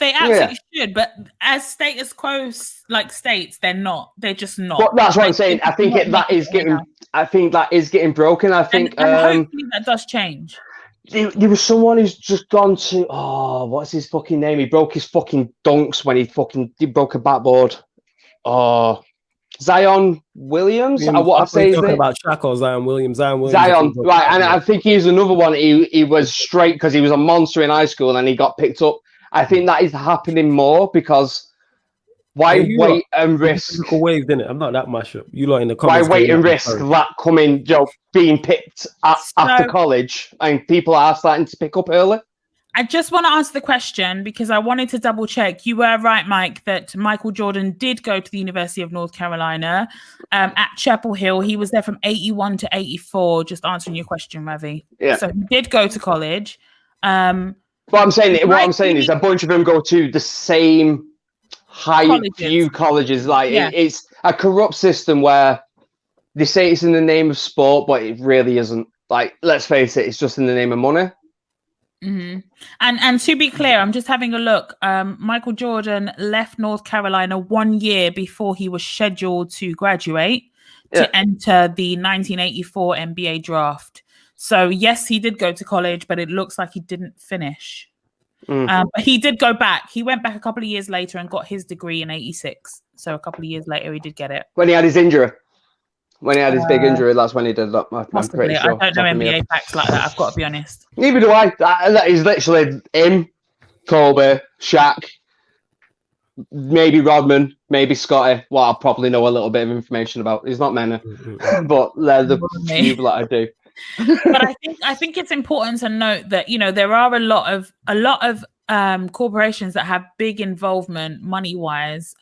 They absolutely should, but as status quo states, they're not. They're just not. But that's what I'm saying. I think that is getting broken. I think and hopefully that does change. There was someone who's just gone to what's his fucking name? He broke his fucking dunks when he broke a backboard. Zion Williams. What I say is talking about Shaq or Zion Williams. Zion, right? And I think he's another one. He was straight because he was a monster in high school and he got picked up. I think that is happening more because why wait and risk? Wave, didn't it? I'm not that much up. You lot in the comments. Why wait and risk that coming, being picked after college, and people are starting to pick up early? I just want to answer the question because I wanted to double check. You were right, Mike, that Michael Jordan did go to the University of North Carolina at Chapel Hill. He was there from 81 to 84, just answering your question, Ravi. Yeah. So he did go to college. What I'm saying is a bunch of them go to the same few colleges. Like it's a corrupt system where they say it's in the name of sport, but it really isn't. Like, let's face it, it's just in the name of money. Mm-hmm. And to be clear, I'm just having a look. Michael Jordan left North Carolina 1 year before he was scheduled to graduate to enter the 1984 NBA draft. So yes, he did go to college, but it looks like he didn't finish. But he did go back. He went back a couple of years later and got his degree in '86. So a couple of years later, he did get it. When he had his injury. When he had his big injury, that's when he did that. I'm pretty sure. I don't know NBA facts like that. I've got to be honest. Neither do I. That is literally him, Kobe, Shaq, maybe Rodman, maybe Scotty. Well, I'll probably know a little bit of information about. There's not many, but they're the people that I do. But I think it's important to note that there are a lot of corporations that have big involvement money wise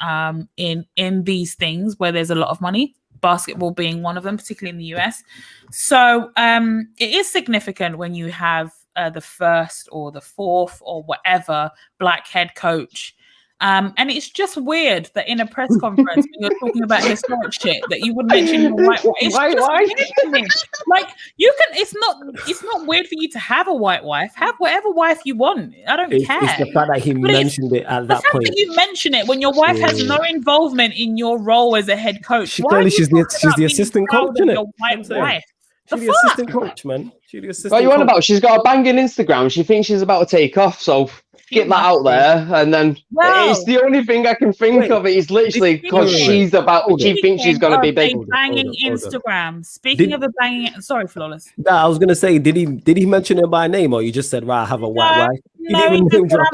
in these things where there's a lot of money. Basketball being one of them, particularly in the US. So it is significant when you have the first or the fourth or whatever black head coach. And it's just weird that in a press conference when you're talking about historic shit that you would mention your white wife. It's just weird to me. Like it's not weird for you to have a white wife. Have whatever wife you want. I don't care. It's the fact that he mentioned it at that point. The fact that you mention it when your wife has no involvement in your role as a head coach. She's the assistant coach, isn't it? Your white wife. She's the assistant coach, man. She's the assistant. What are you on about? She's got a banging Instagram. She thinks she's about to take off. So get that out there, and then it's the only thing I can think of. It is literally because she's about. She thinks she's going to be big. Banging Instagram. Speaking of a banging, sorry, Flawless. Nah, I was gonna say, did he mention it by name, or you just said, "Right, I have a white wife"? No, he did not.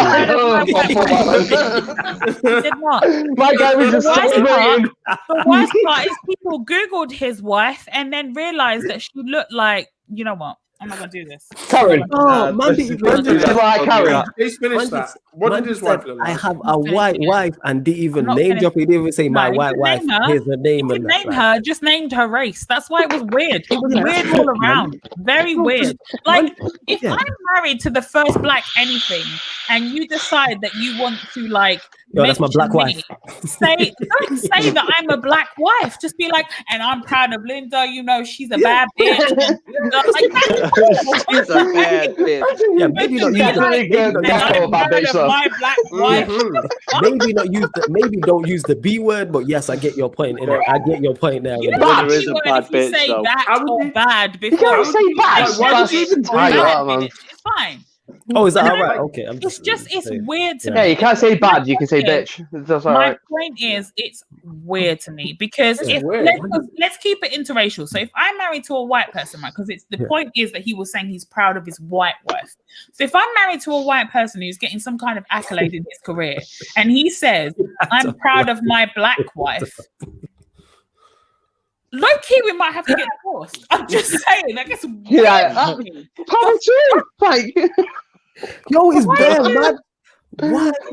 My guy was just the worst part is people Googled his wife and then realized that she looked like, you know what? I'm not gonna do this. Karen. Mandy, Karen. Please finish that. What did his wife look like? I have a white wife, and didn't even name drop. He didn't even say my white wife. Here's her name. He didn't name her, just named her race. That's why it was weird. It was weird all around. Very weird. Like if I'm married to the first black anything, and you decide that you want to that's my black wife. Don't say that I'm a black wife. Just be like, and I'm proud of Linda. She's a bad bitch. She's a bad bitch. Yeah, maybe not use my black wife. Maybe don't use the B word, but yes, I get your point. I get your point now. There is a bad bitch, say though. that or bad before you can't say bad. It's fine. Oh, is that all right? Okay, it's weird to me. Yeah, you can't say bad. You can say bitch. That's all right. My point is, it's weird to me because let's keep it interracial. So if I'm married to a white person, right? Because the point is that he was saying he's proud of his white wife. So if I'm married to a white person who's getting some kind of accolade in his career, and he says, "I'm proud of my black wife." Low key, we might have to get divorced. I'm just saying, like it's weird. Yo, it's bad, man.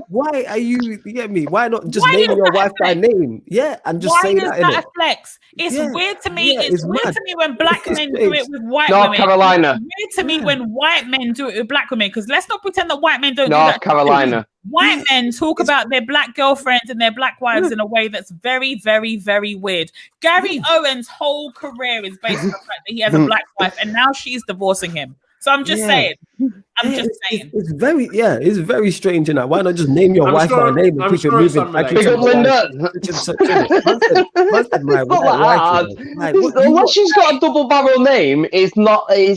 Why are you get me? Why not just name your wife by name? Yeah, and just say that. Why is that a flex? It's weird to me. It's weird to me when black men do it with white North women. Carolina. It's weird to me when white men do it with black women. Because let's not pretend that white men don't do that. North Carolina. White men talk about their black girlfriends and their black wives in a way that's very, very, very weird. Gary Owen's whole career is based on the fact that he has a black wife, and now she's divorcing him. So I'm just saying. It's very strange, you know. Why not just name your wife by name and keep it moving? Unless she's got a double barrel name, it's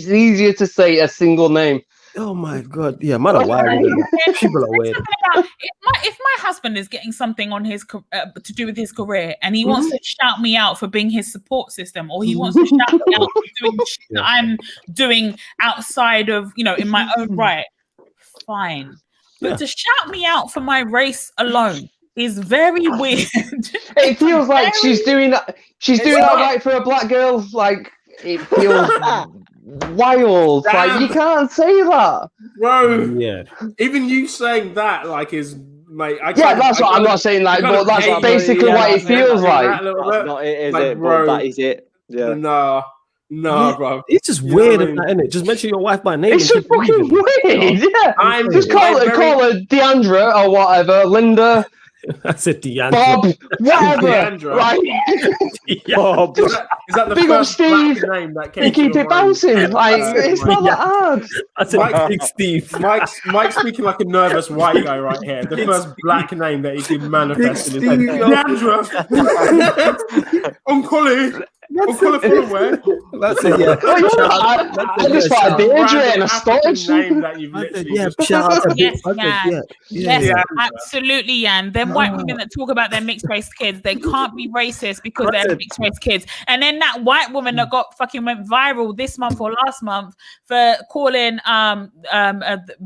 easier to say a single name. Oh my god, yeah, man, people are weird. If my husband is getting something on his to do with his career, and he wants to shout me out for being his support system, or he wants to shout me out for doing shit that I'm doing outside of in my own right, fine. But to shout me out for my race alone is very weird. It feels like she's doing all right for a black girl. Like it feels. Wild, like you can't say that, bro. Yeah, even you saying that is, mate. That's what I'm not saying. But that's basically what it feels like. That's not it, is it? Bro, that is it. Yeah. No, No, bro. It's just You know weird, what I mean? isn't it? Just mention your wife by name. It's and just keep fucking moving. weird. Yeah. I'm Just call very- her Deandra or whatever, Linda, I said Deandra. Bob, whatever. Deandra. Right? Bob. Is that the Big up first black Steve. name that came You to keep your it mind? bouncing. Like it's not that hard. I said Mike- Big Steve. Mike's speaking like a nervous white guy right here. The first black name that he could manifest in his head. Steve, yo. Deandra. Uncle Fullerware. That's it, yeah. Oh, yeah. I just thought Deirdre and I African started. name that you've I said, literally yeah, just shout out to Yes, Big. I said, yeah. yeah. Yes, Yeah. absolutely, Yan. Them white women that talk about their mixed race kids, they can't be racist because they're That's it. mixed race kids. And then that white woman that got fucking went viral this month or last month for calling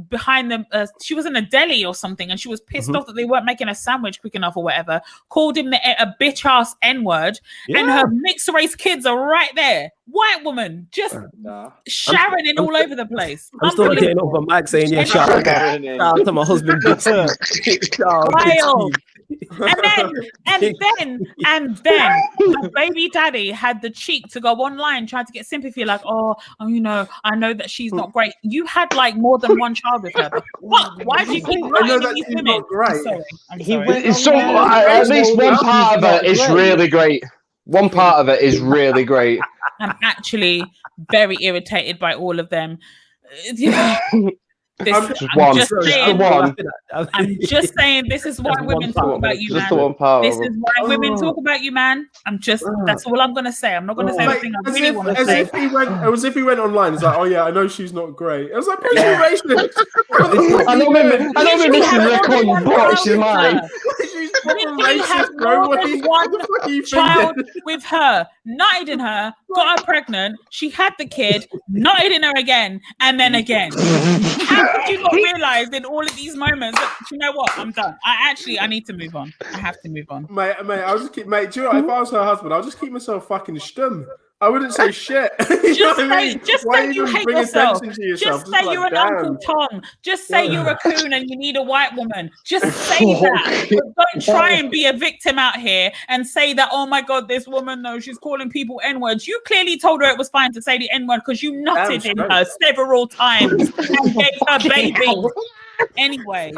behind them. She was in a deli or something, and she was pissed off that they weren't making a sandwich quick enough or whatever. Called him a bitch ass N word, and her mixed race kids are right there. White woman just Sharon it all over the place. I'm still getting over Mike saying, yeah, shout out to my husband, Big Steve. Shout out, Big Wild. Steve. And then her baby daddy had the cheek to go online trying to get sympathy, like, oh, you know, I know that she's not great. You had like more than one child with her. What? Why do you keep I know writing that these she's women? not great. I'm sorry. It's so, at least one part of it is really great. One part of it is really great. I'm actually very irritated by all of them. I'm just saying, this is why women talk about you, man. This is why women talk about you, man. That's all I'm gonna say. I'm not gonna say anything I really want to say. As if he went online, it's like, oh yeah, I know she's not great. I was like, bro, she's racist. I don't remember this record, but she's mine. She's Literally had racist, bro. more than one child with her, nutted in her, got her pregnant. She had the kid, nutted in her again, and then again. How did you not realize in all of these moments that, you know what, I'm done. I need to move on. I have to move on. Mate, I'll just keep, mate, do you know what? If I was her husband, I'll just keep myself fucking stum. I wouldn't say shit. Just say you hate yourself. Just say you're an Uncle Tom. Just say you're a coon and you need a white woman. Just say that. But don't try and be a victim out here and say that, oh my God, this woman, no, she's calling people N-words. You clearly told her it was fine to say the N-word because you nutted in her several times and gave her baby. Anyway.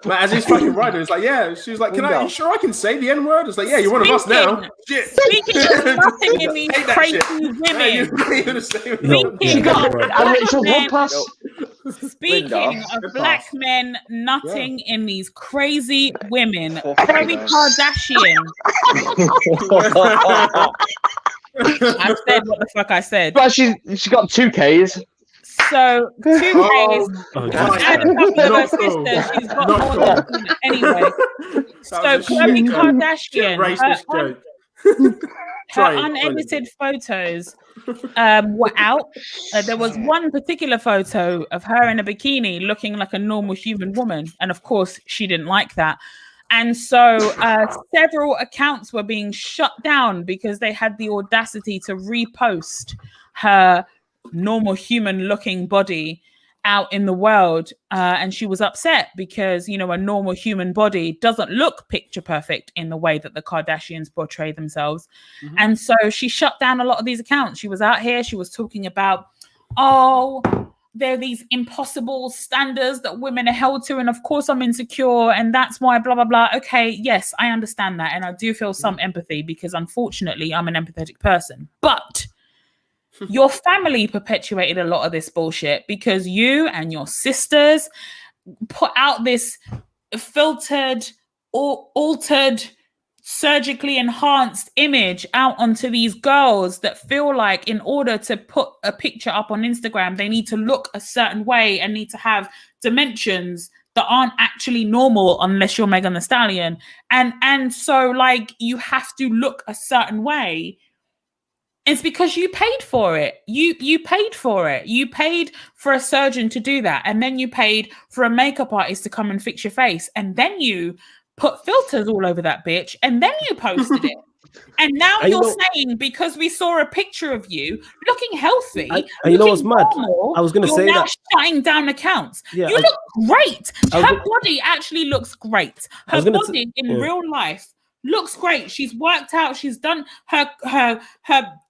Like, as he's fucking right, it's like, yeah. She's like, you sure I can say the N-word? It's like, yeah, you're one of us now. Shit. Speaking of nothing in these crazy women. Speaking of black men nutting in these crazy women, Khloe Kardashian. I said what the fuck I said. But she got 2 Ks. So 2 Ks and a couple of her sisters. She's got more than anyway. So Khloe Kardashian, her unedited photos were out. There was one particular photo of her in a bikini looking like a normal human woman, and of course she didn't like that. And so several accounts were being shut down because they had the audacity to repost her normal human looking body out in the world, and she was upset because, you know, a normal human body doesn't look picture perfect in the way that the Kardashians portray themselves. And so she shut down a lot of these accounts. She was out here, she was talking about, oh, there are these impossible standards that women are held to, and of course I'm insecure, and that's why blah blah blah. Okay, yes, I understand that, and I do feel some empathy because unfortunately I'm an empathetic person. But your family perpetuated a lot of this bullshit because you and your sisters put out this filtered or altered, surgically enhanced image out onto these girls that feel like in order to put a picture up on Instagram, they need to look a certain way and need to have dimensions that aren't actually normal unless you're Megan Thee Stallion. And so like you have to look a certain way. It's because you paid for it. You paid for it. You paid for a surgeon to do that. And then you paid for a makeup artist to come and fix your face. And then you put filters all over that bitch. And then you posted it. And now you're saying because we saw a picture of you looking healthy, and you know what's mad? I was going to say now that shutting down accounts. Yeah, you look great. Her body actually looks great. Her body in real life looks great. She's worked out. She's done her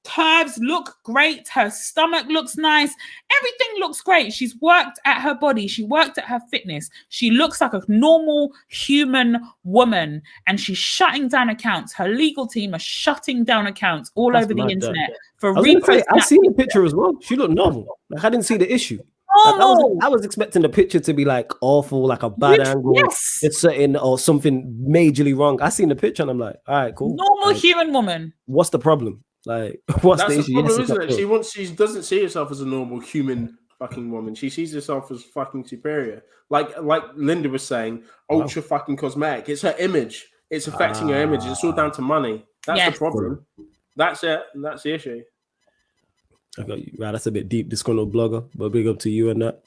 curves look great. Her stomach looks nice. Everything looks great. She's worked at her body. She worked at her fitness. She looks like a normal human woman, and she's shutting down accounts. Her legal team are shutting down accounts all over the internet for reposting. I've seen the picture as well. She looked normal. Like, I didn't see the issue. Like, I was expecting the picture to be like awful, like a bad angle. Yes. It's certain or something majorly wrong. I seen the picture and I'm like, all right, cool. Normal like, human woman. What's the problem? Like, what's That's the the issue? problem, Yes, isn't it? She doesn't see herself as a normal human fucking woman. She sees herself as fucking superior. Like Linda was saying, ultra fucking cosmetic. It's her image. It's affecting her image. It's all down to money. That's the problem. That's it. And that's the issue. I got you. Right, that's a bit deep. Disgruntled blogger, but big up to you and that.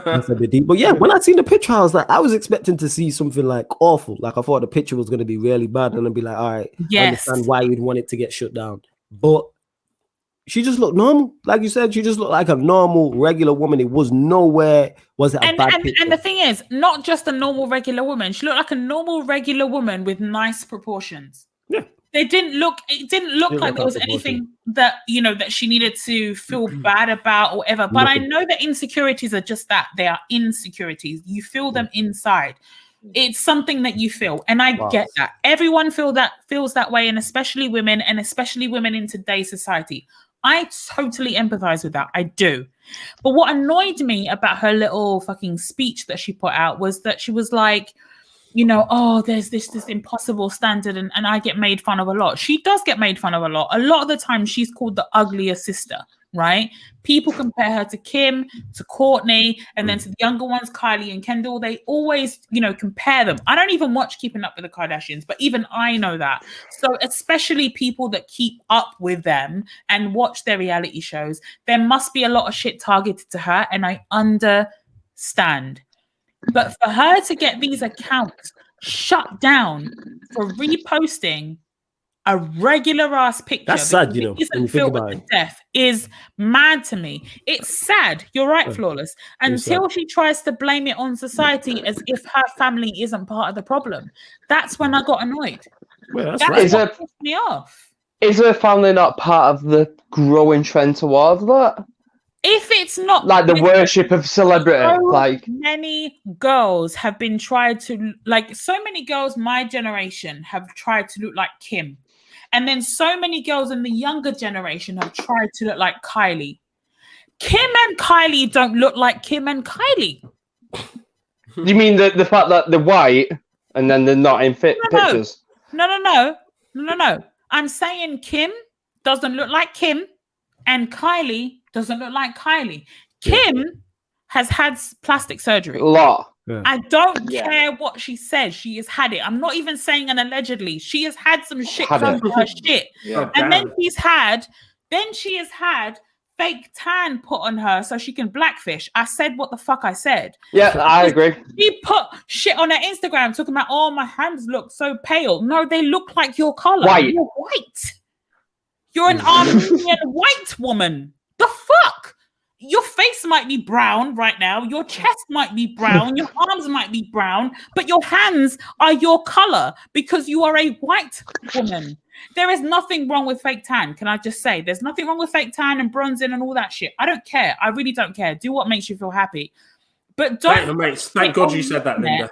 That's a bit deep. But yeah, when I seen the picture, I was expecting to see something like awful. Like I thought the picture was going to be really bad, and I'd be like, all right, I understand why you'd want it to get shut down. But she just looked normal, like you said. She just looked like a normal, regular woman. It was nowhere. Was it a bad picture? And the thing is, not just a normal, regular woman. She looked like a normal, regular woman with nice proportions. Yeah. It didn't look like there was anything that, you know, that she needed to feel bad about or whatever. But I know that insecurities are just that. They are insecurities. You feel them inside. It's something that you feel. And I get that. Everyone feels that way, and especially women in today's society. I totally empathize with that. I do. But what annoyed me about her little fucking speech that she put out was that she was like, you know, oh, there's this impossible standard, and I get made fun of a lot. She does get made fun of a lot. A lot of the time, she's called the uglier sister, right? People compare her to Kim, to Courtney, and then to the younger ones, Kylie and Kendall. They always, you know, compare them. I don't even watch Keeping Up with the Kardashians, but even I know that. So especially people that keep up with them and watch their reality shows, there must be a lot of shit targeted to her, and I understand. But for her to get these accounts shut down for reposting a regular ass picture, that's sad, you know, isn't filled with death, is mad to me. It's sad. You're right, Flawless. Until she tries to blame it on society as if her family isn't part of the problem. That's when I got annoyed. Well, that's what pissed me off. Is her family not part of the growing trend towards that? If it's not like the worship of celebrity, like many girls have been tried to, like so many girls my generation have tried to look like Kim, and then so many girls in the younger generation have tried to look like Kylie. Kim and Kylie don't look like Kim and Kylie. You mean the fact that they're white and then they're not in pictures? No. I'm saying Kim doesn't look like Kim, and Kylie doesn't look like Kylie. Kim has had plastic surgery. A lot. Yeah. I don't care what she says. She has had it. I'm not even saying an allegedly. She has had some shit come to her shit. Yeah. And then she has had fake tan put on her so she can blackfish. I said what the fuck I said. Yeah, I agree. She put shit on her Instagram talking about, oh, my hands look so pale. No, they look like your color. White. You're white. You're an Armenian white woman. The fuck? Your face might be brown right now. Your chest might be brown. Your arms might be brown, but your hands are your color because you are a white woman. There is nothing wrong with fake tan. Can I just say there's nothing wrong with fake tan and bronzing and all that shit. I don't care. I really don't care. Do what makes you feel happy. But don't. Thank God you said that, Linda.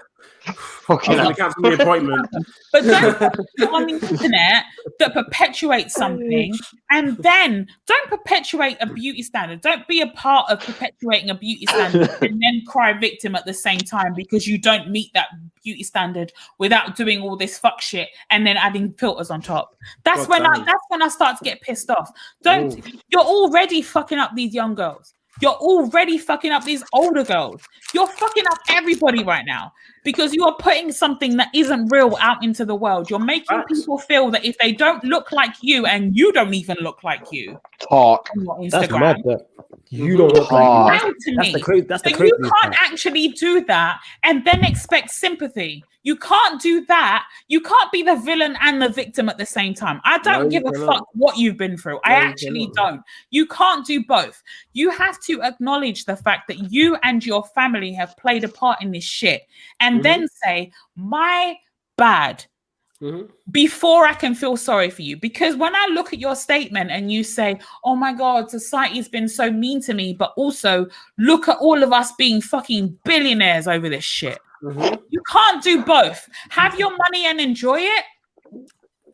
Okay. I'm cancel the appointment. But don't put on the internet that perpetuates something, and then don't perpetuate a beauty standard. Don't be a part of perpetuating a beauty standard and then cry victim at the same time because you don't meet that beauty standard without doing all this fuck shit and then adding filters on top. That's when I start to get pissed off. You're already fucking up these young girls. You're already fucking up these older girls. You're fucking up everybody right now because you are putting something that isn't real out into the world. You're making people feel that if they don't look like you and you don't even look like you, talk on your That's Instagram. mad, you don't look like you. That's the crazy. That's the so crazy. you can't actually do that and then expect sympathy. You can't do that. You can't be the villain and the victim at the same time. I don't give a fuck what you've been through. I actually don't. You can't do both. You have to acknowledge the fact that you and your family have played a part in this shit and then say, my bad. before I can feel sorry for you. Because when I look at your statement and you say, oh my God, society's been so mean to me, but also look at all of us being fucking billionaires over this shit. You can't do both. Have your money and enjoy it,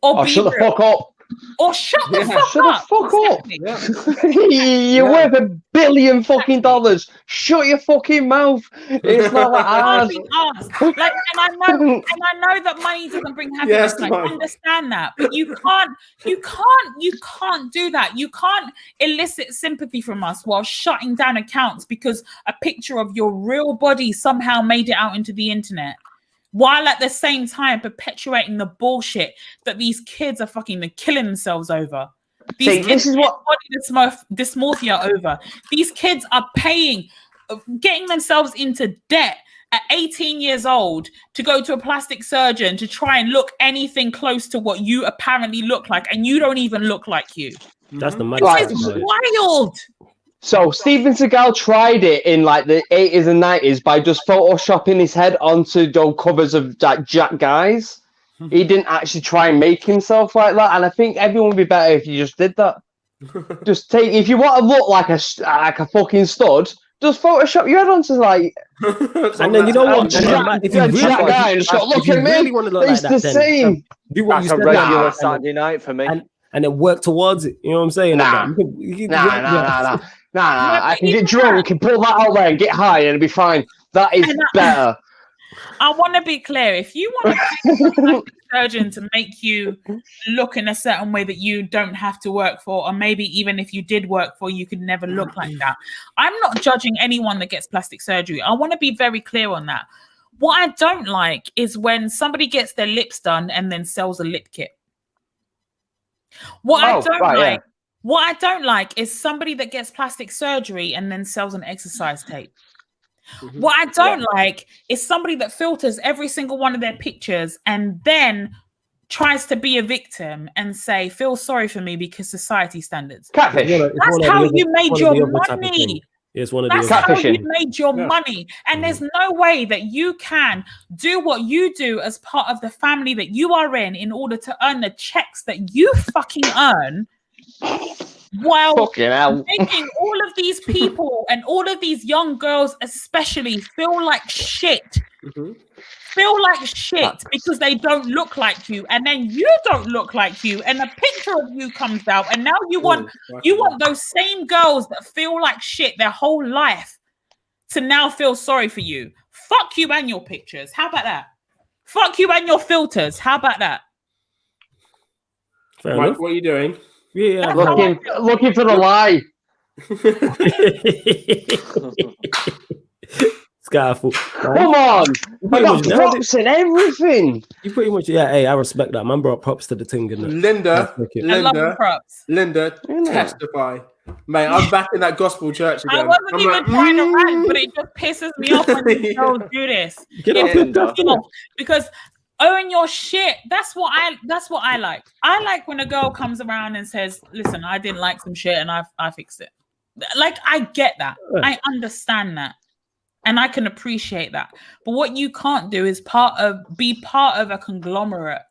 or be shut the fuck up. Or shut the fuck up. You're worth $1 billion fucking dollars. Shut your fucking mouth. It's not like ours. Like, and I know that money doesn't bring happiness. Yes, I understand that, but you can't do that. You can't elicit sympathy from us while shutting down accounts because a picture of your real body somehow made it out into the internet, while at the same time perpetuating the bullshit that these kids are fucking killing themselves over. This is what body dysmorphia over. These kids are getting themselves into debt at 18 years old to go to a plastic surgeon to try and look anything close to what you apparently look like, and you don't even look like you. That's the This is wild. So Steven Seagal tried it in like the 80s and 90s by just photoshopping his head onto those covers of like Jack Guys. He didn't actually try and make himself like that, and I think everyone would be better if you just did that. Just if you want to look like a fucking stud, just Photoshop your head onto like. And then you know what? If you're a Jack Guy, just got look at me. It's the same. Do what you said. Regular Saturday night for me. And then work towards it. You know what I'm saying? Nah. I can get drunk and pull that out there and get high and it'll be fine. That is better. I want to be clear. If you want a surgeon to make you look in a certain way that you don't have to work for, or maybe even if you did work for, you could never look like that. I'm not judging anyone that gets plastic surgery. I want to be very clear on that. What I don't like is when somebody gets their lips done and then sells a lip kit. What I don't like is somebody that gets plastic surgery and then sells an exercise tape. What I don't like is somebody that filters every single one of their pictures and then tries to be a victim and say, feel sorry for me because society standards. Catfish. That's how you made your money. That's how you made your money. And there's no way that you can do what you do as part of the family that you are in order to earn the checks that you fucking earn, while making all of these people and all of these young girls especially feel like shit. Feel like shit because they don't look like you, and then you don't look like you, and a picture of you comes out, and now you want those same girls that feel like shit their whole life to now feel sorry for you. Fuck you and your pictures. How about that? Fuck you and your filters. How about that? Mike, what are you doing? Yeah, looking for the lie. Skyfall. Come on, I got props and everything. You pretty much, hey, I respect that. Man brought props to the thing, didn't it? Linda, I love the props. Linda, testify. Mate, I'm back in that gospel church again. I wasn't even trying to rant, but it just pisses me off when you don't do this. Because own your shit. That's what I like. I like when a girl comes around and says, listen, I didn't like some shit and I fixed it. Like, I get that. I understand that. And I can appreciate that. But what you can't do is be part of a conglomerate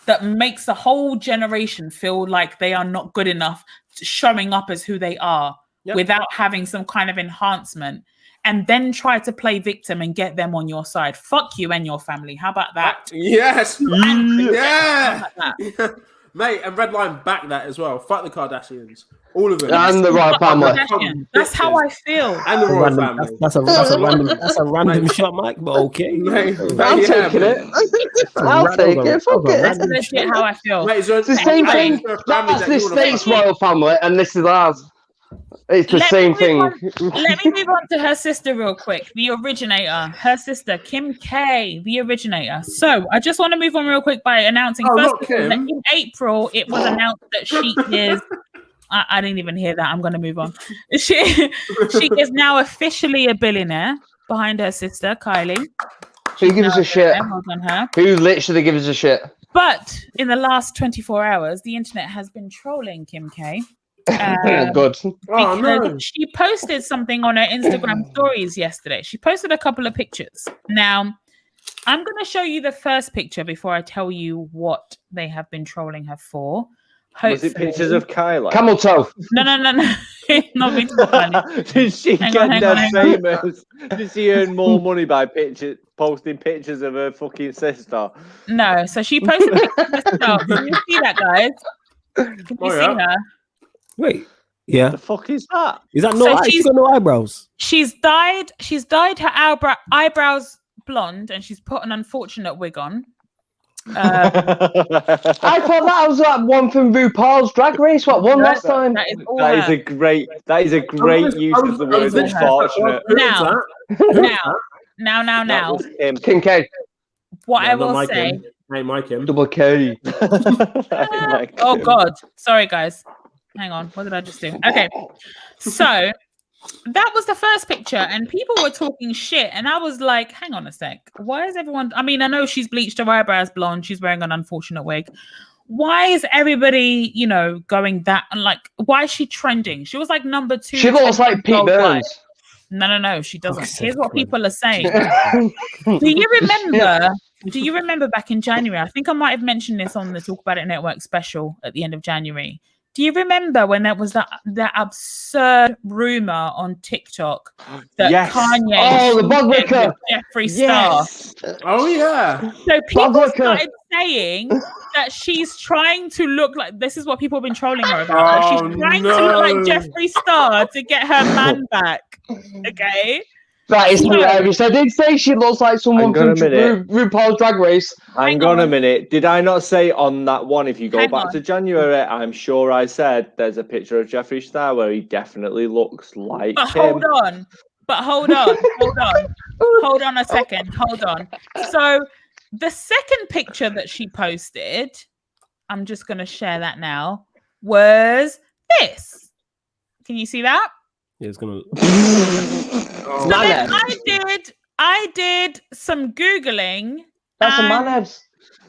that makes the whole generation feel like they are not good enough, showing up as who they are without having some kind of enhancement, and then try to play victim and get them on your side. Fuck you and your family. How about that? Yes. Yeah. Mate, and Redline back that as well. Fuck the Kardashians. All of them. And the royal family. That's how I feel. And the royal family. That's a random shot, Mike, but okay. I'm taking it. I'll take it. Fuck it. That's legit how I feel. It's the same thing. That's the States royal family, and this is ours. It's the same thing. Let me move on to her sister real quick. The originator, her sister, Kim K, the originator. So I just want to move on real quick by announcing first of all, that in April it was announced that she is. I didn't even hear that. I'm going to move on. She is now officially a billionaire behind her sister, Kylie. Who gives a shit? Well done, her. Who literally gives a shit? But in the last 24 hours, the internet has been trolling Kim K. Good. She posted something on her Instagram stories yesterday. She posted a couple of pictures. Now, I'm going to show you the first picture before I tell you what they have been trolling her for. Was it pictures of Kyla? Camel toe. No. Not pictures of Kylie. Did she Hang get on, that hang on. famous? Did she earn more money by posting pictures of her fucking sister? No, so she posted pictures of herself. Can you see that, guys? Can you see her? Wait, yeah. The fuck is that? Is that no? So She's got no eyebrows. She's dyed her eyebrows blonde, and she's put an unfortunate wig on. I thought that was like one from RuPaul's Drag Race. What one last time? That is all That is her. a great use of the word unfortunate. Now. That was him. Kincaid. What I Yeah, not will Mike say. him. Hey, Mike him. Double K. Oh God, sorry guys. Hang on, what did I just do? Okay, so that was the first picture, and people were talking shit, and I was like, hang on a sec, why is everyone? I mean, I know she's bleached her eyebrows blonde, she's wearing an unfortunate wig. Why is everybody, going that? And like, why is she trending? She was like number 2. She looks like Pete worldwide. Burns. No, she doesn't. Fuck's Here's sake, what man. people are saying. Do you remember back in January? I think I might have mentioned this on the Talk About It Network special at the end of January. Do you remember when there was that absurd rumor on TikTok that Yes. Kanye Oh, the bug cheated licker. with Jeffree Star? Oh yeah. So people Bug licker. started saying that she's trying to look like, this is what people have been trolling her about. that Oh, she's trying to look like no. Jeffree Star to get her man back. Okay. That is No. hilarious. I did say she looks like someone Hang on from a minute. RuPaul's Drag Race. Hang on a minute. Did I not say on that one, if you go Hang back on. to January, I'm sure I said there's a picture of Jeffree Star where he definitely looks like But him. hold on a second. Hold on. So the second picture that she posted, I'm just going to share that now, was this. Can you see that? Yeah, it's gonna. Oh, So then I did some Googling. That's a and manheads.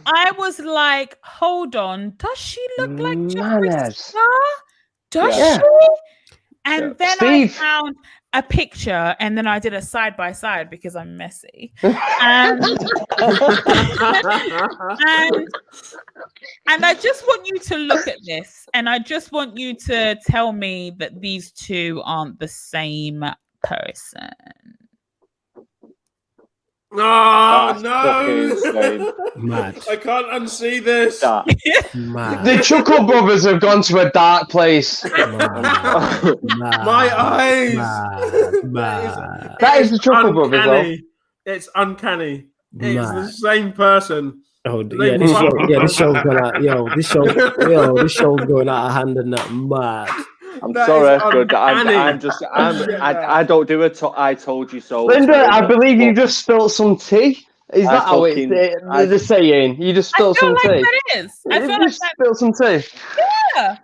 I was like, hold on, does she look like Jeffree Manheads. Star? Does Yeah. she? And then Steve. I found a picture, and then I did a side by side because I'm messy. And I just want you to look at this, and I just want you to tell me that these two aren't the same person. Oh That's no! fucking insane. Mad. I can't unsee this. That. Mad. The Chuckle Brothers have gone to a dark place. Mad. My eyes. Mad. That is the Chuckle Brothers, though. Uncanny. It's uncanny. It's the Mad. same person. Oh yeah, this show's going out. This show's going out of hand and that mad. I'm That sorry, is good. uncanny. I don't do it. I told you so. Linda, I believe you just spilled some tea. Is I that how it's fucking- the saying? You just I spilled feel some like tea. that is. I You feel like just that. spilled some tea. Yeah.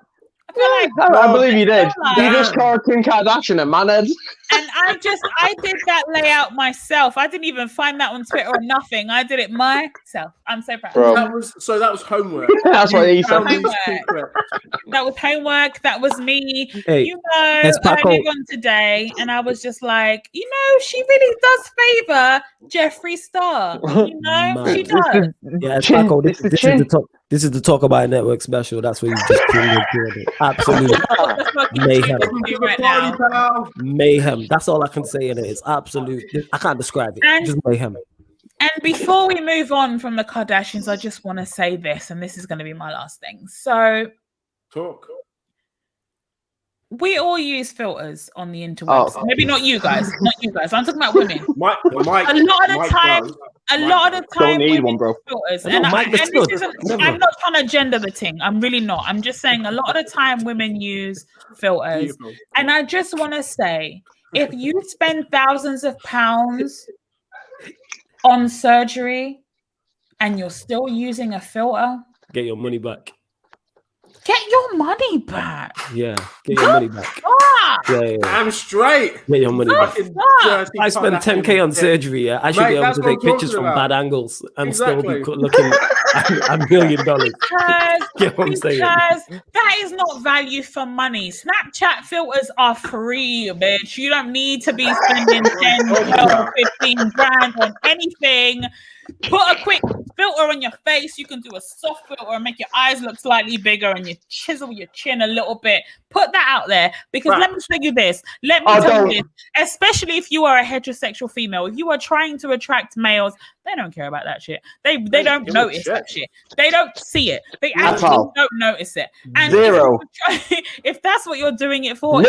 I feel like, I believe you did. like- You just called Kim Kardashian a manhead. and I did that layout myself. I didn't even find that on Twitter or nothing. I did it myself. I'm so proud. Bro. That was homework. That's what he said. Found these two clips. That was homework. That was me. Hey, You know, it's I Paco. live on today, and I was just like, she really does favor Jeffree Star. You know, she does. Yeah, it's Chin. Paco. It's the This chin. is the talk. This is the Talk About It Network special. That's where you just tuned in. Absolute What the fuck you Mayhem. do right now? Party pal. mayhem. That's all I can say in it. It's absolute. I can't describe it. And- Just mayhem. And before we move on from the Kardashians, I just want to say this, and this is going to be my last thing. So Talk. we all use filters on the interwebs. Oh. Maybe not you guys. Not you guys. I'm talking about women. Mike, A lot of the time, A lot of the time, Don't need women one, bro. use filters. I know, And, Mike and gets this filters. isn't, Never. I'm not trying to gender the thing. I'm really not. I'm just saying a lot of the time women use filters. Beautiful. And I just want to say, if you spend thousands of pounds on surgery and you're still using a filter, Get your money back. get your money back. Yeah, get your money back. Ah, Yeah. I'm straight. Get your money back. Fucking Fuck. dirty I spend Kardashian 10k on shit. surgery. Yeah, I should Mate, be able that's to what I'm take pictures talking from about. bad angles and still be Exactly. looking at $1 million. Get what I'm saying? because that is not value for money. Snapchat filters are free, bitch. You don't need to be spending 10, 12, 15 grand on anything Put a quick filter on your face. You can do a soft filter and make your eyes look slightly bigger and you chisel your chin a little bit. Put that out there because let me tell you this. Let me tell you this. Especially if you are a heterosexual female, if you are trying to attract males, they don't care about that shit. They don't notice that shit. They don't see it. They actually don't notice it. And Zero. If that's what you're doing it for,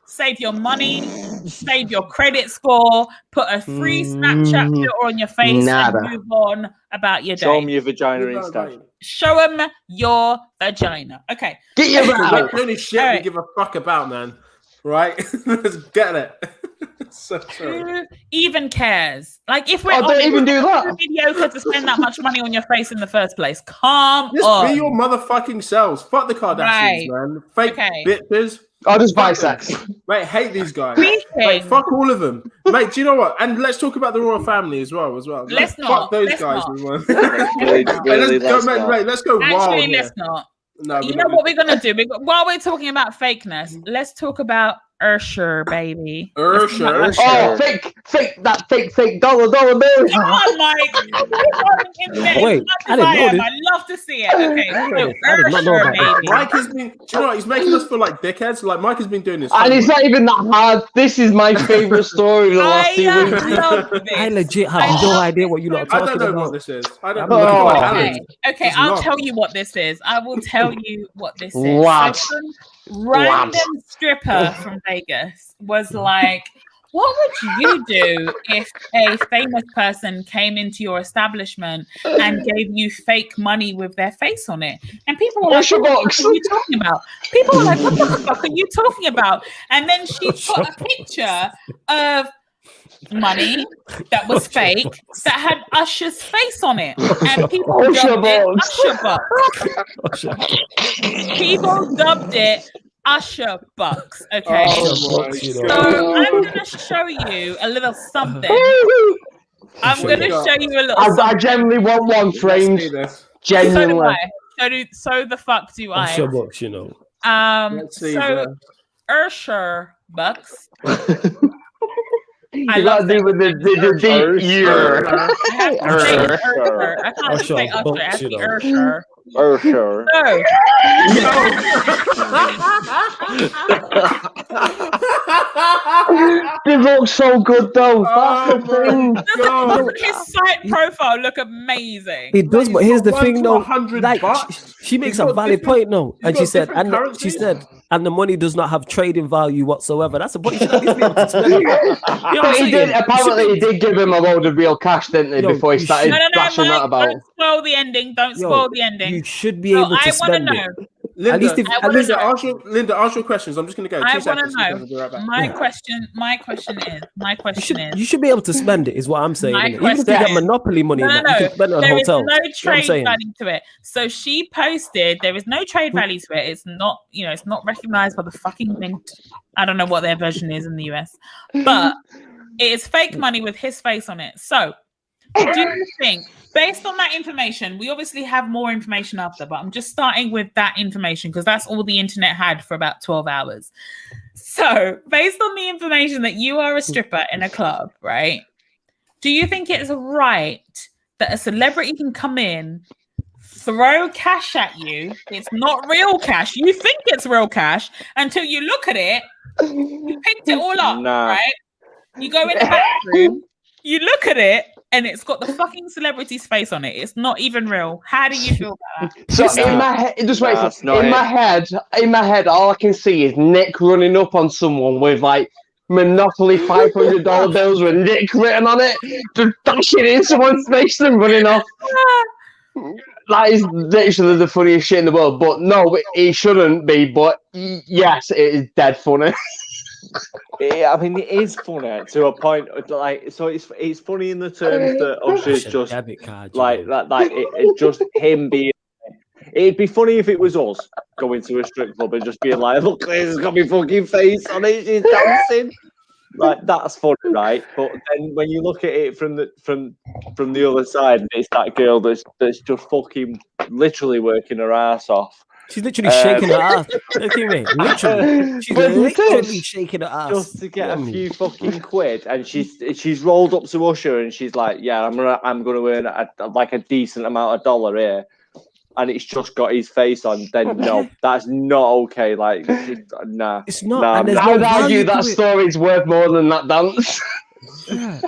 save your money, save your credit score, put a free Snapchat filter on your face and move on about your day. Show them your vagina instead. Show them your vagina. Okay. Get your That's the only shit we give a fuck about, man. Right? Let's get it. So who even cares? Like, if we're don't even do that. Mediocre to spend that much money on your face in the first place. Come Just on. be your motherfucking selves. Fuck the Kardashians, man. Fake bitches. I'll just buy sex. Mate, hate these guys. Mate, fuck all of them. Mate, do you know what? And let's talk about the royal family as well. Let's not. Fuck those guys as well. Let's go wild. Actually, let's not. No, you know what we're gonna do? While we're talking about fakeness, let's talk about Usher, baby. Usher. Oh, fake dollar bill. Come on, Mike. Wait, I didn't know this. I love to see it. Okay, so I did not know Usher, about that. baby. Mike has been, do you know what? He's making us feel like dickheads. Like, Mike has been doing this. And it's not even that hard. This is my favorite story of the last 2 weeks. Love this. I legit have no idea what you lot are talking I don't know about. what this is. I don't I'm looking know. for Okay, It's I'll not. tell you what this is. I will tell you what this is. What? So some random stripper from Vegas was like, what would you do if a famous person came into your establishment and gave you fake money with their face on it? And people were like, what the fuck are you talking about? People were like, what the fuck are you talking about? And then she put a picture of money that was fake that had Usher's face on it, and people dubbed it Usher Bucks. People dubbed it Usher Bucks. Okay, so I'm gonna show you a little something. I'm gonna show you a little. I genuinely want one framed. Genuinely. So the fuck do I? Usher Bucks, you know. So Usher Bucks. You gotta do with the deep ear. I can't say Usher. I have to Usher. Usher. They look so good though. That's the thing. Doesn't his site profile look amazing? It does, but here's the thing, though. $100 Like, she makes a valid point, no, and she said, currencies. and the money does not have trading value whatsoever. That's a point. You should at least be able to spend it. You know what But I'm saying? apparently he did give him a load of real cash, didn't he, before he started bashing that about. Don't spoil the ending. Don't spoil the ending. You should be able to spend it. Linda, At least Linda, ask your questions. I'm just going to go. I 2 want to seconds. know. We'll be right back. My question is. You should be able to spend it, is what I'm saying. My Even if you question get is- monopoly money, No, you can spend it on there is hotels. no You know what I'm trade saying? value to it. So she posted, there is no trade value to it. It's not, it's not recognized by the fucking mint. I don't know what their version is in the US, but it is fake money with his face on it. So do you think, based on that information, we obviously have more information after, but I'm just starting with that information because that's all the internet had for about 12 hours. So based on the information that you are a stripper in a club, right? Do you think it's right that a celebrity can come in, throw cash at you? It's not real cash. You think it's real cash until you look at it. You picked it all up, right? You go in the bathroom, you look at it, and it's got the fucking celebrity's face on it. It's not even real. How do you feel about that? So in my head, just wait. In my head, all I can see is Nick running up on someone with like Monopoly $500 bills with Nick written on it, just dashing in someone's face and running off. That is literally the funniest shit in the world. But no, it shouldn't be. But yes, it is dead funny. I mean, it is funny to a point. Like, so it's funny in the terms that Usher's just like that. Like, it's just him being. It'd be funny if it was us going to a strip club and just being like, "Look, this has got my fucking face on it. She's dancing." Like, that's funny, right? But then when you look at it from the other side, it's that girl that's just fucking literally working her ass off She's literally shaking her ass. Look at me. Literally. She's literally shaking her ass. Just to get a few fucking quid, and she's rolled up to Usher and she's like, "Yeah, I'm gonna earn a decent amount of dollar here," and it's just got his face on. Then no, that's not okay. Like, nah, it's not. Nah, And I would argue that story's worth more than that dance. Yeah.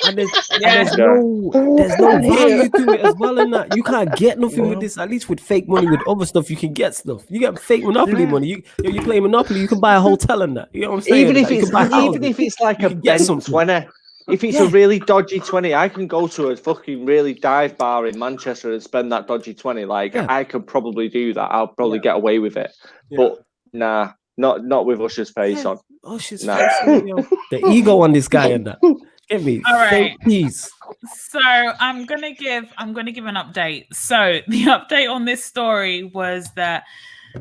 And there's no value to it as well in that. You can't get nothing with this, at least with fake money. With other stuff, you can get stuff. You get fake Monopoly money. You play Monopoly, you can buy a hotel in that. You know what I'm saying? Even if it's like a bent 20. If it's a really dodgy 20, I can go to a fucking really dive bar in Manchester and spend that dodgy 20. Like, I could probably do that. I'll probably get away with it. But nah, not with Usher's face on. Usher's face on, the ego on this guy and that. Get me. All right. Please. So I'm gonna give an update. So the update on this story was that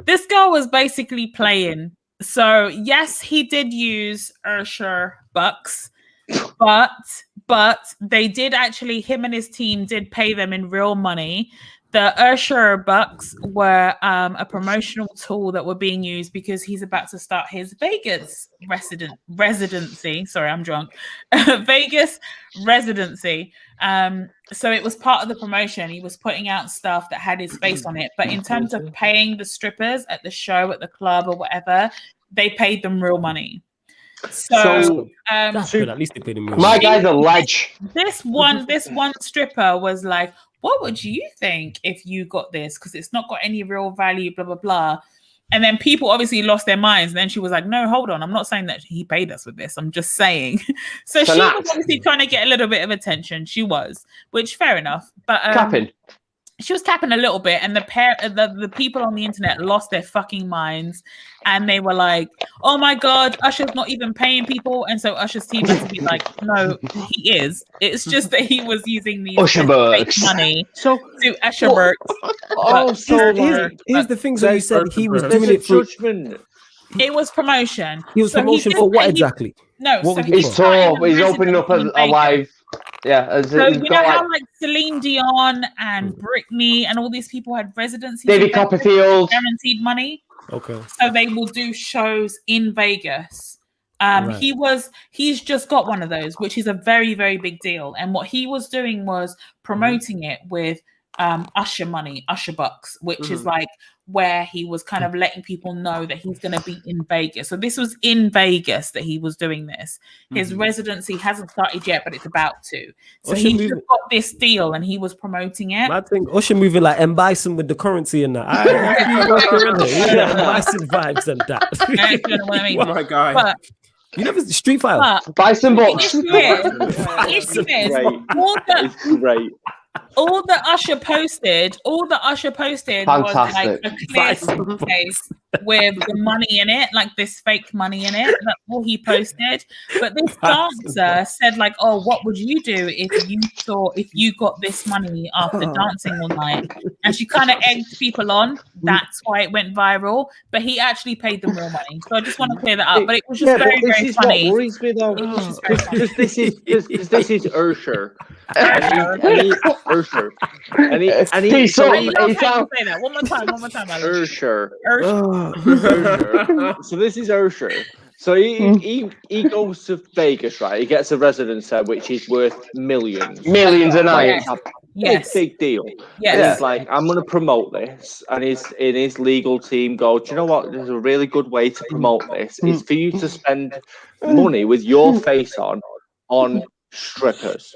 this girl was basically playing. So yes, he did use Usher bucks, but they did actually, him and his team did pay them in real money. The Usher bucks were a promotional tool that were being used because he's about to start his Vegas residency. Sorry, I'm drunk. Vegas residency. So it was part of the promotion. He was putting out stuff that had his face on it. But in terms of paying the strippers at the show, at the club or whatever, they paid them real money. So that's good. At least they paid him. My guy's a ledge. This one stripper was like, what would you think if you got this? Because it's not got any real value, blah, blah, blah. And then people obviously lost their minds. And then she was like, no, hold on. I'm not saying that he paid us with this. I'm just saying. So she was obviously trying to get a little bit of attention. She was, which fair enough. But capping. She was capping a little bit, and the people on the internet lost their fucking minds, and they were like, "Oh my god, Usher's not even paying people," and so Usher's team had to be like, "No, he is. It's just that he was using the fake money to Usher Burks." Here's the thing. So you said he was doing it for judgment. It was promotion. He was promotion for what exactly? He's opening up a live. Yeah, so you know how like Celine Dion and Britney and all these people had residencies. David Copperfield guaranteed money. Okay. So they will do shows in Vegas. Right. He's just got one of those, which is a very, very big deal. And what he was doing was promoting it with Usher money, Usher bucks, which is like where he was kind of letting people know that he's going to be in Vegas. So this was in Vegas that he was doing this. His residency hasn't started yet, but it's about to. So he just got this deal and he was promoting it. I think Usher moving like M. Bison with the currency and that. Bison vibes and that. You know what I mean? Oh my God. But, you never Street Fighter. Bison box. The issue is great. All the Usher posted was like a clear suitcase with the money in it, like this fake money in it. That's all he posted. But this dancer said, like, "Oh, what would you do if you got this money after dancing all night?" And she kind of egged people on. That's why it went viral. But he actually paid them real money. So I just want to clear that up. But it was just very, very funny. What worries me though, because this is Usher. Usher. And he say that one more time. Usher. So this is Usher. So he goes to Vegas, right? He gets a residence there, which is worth millions a night. Yes, big deal. Yes, and he's like, I'm going to promote this, and his legal team go, do you know what? There's a really good way to promote this. It's for you to spend money with your face on strippers.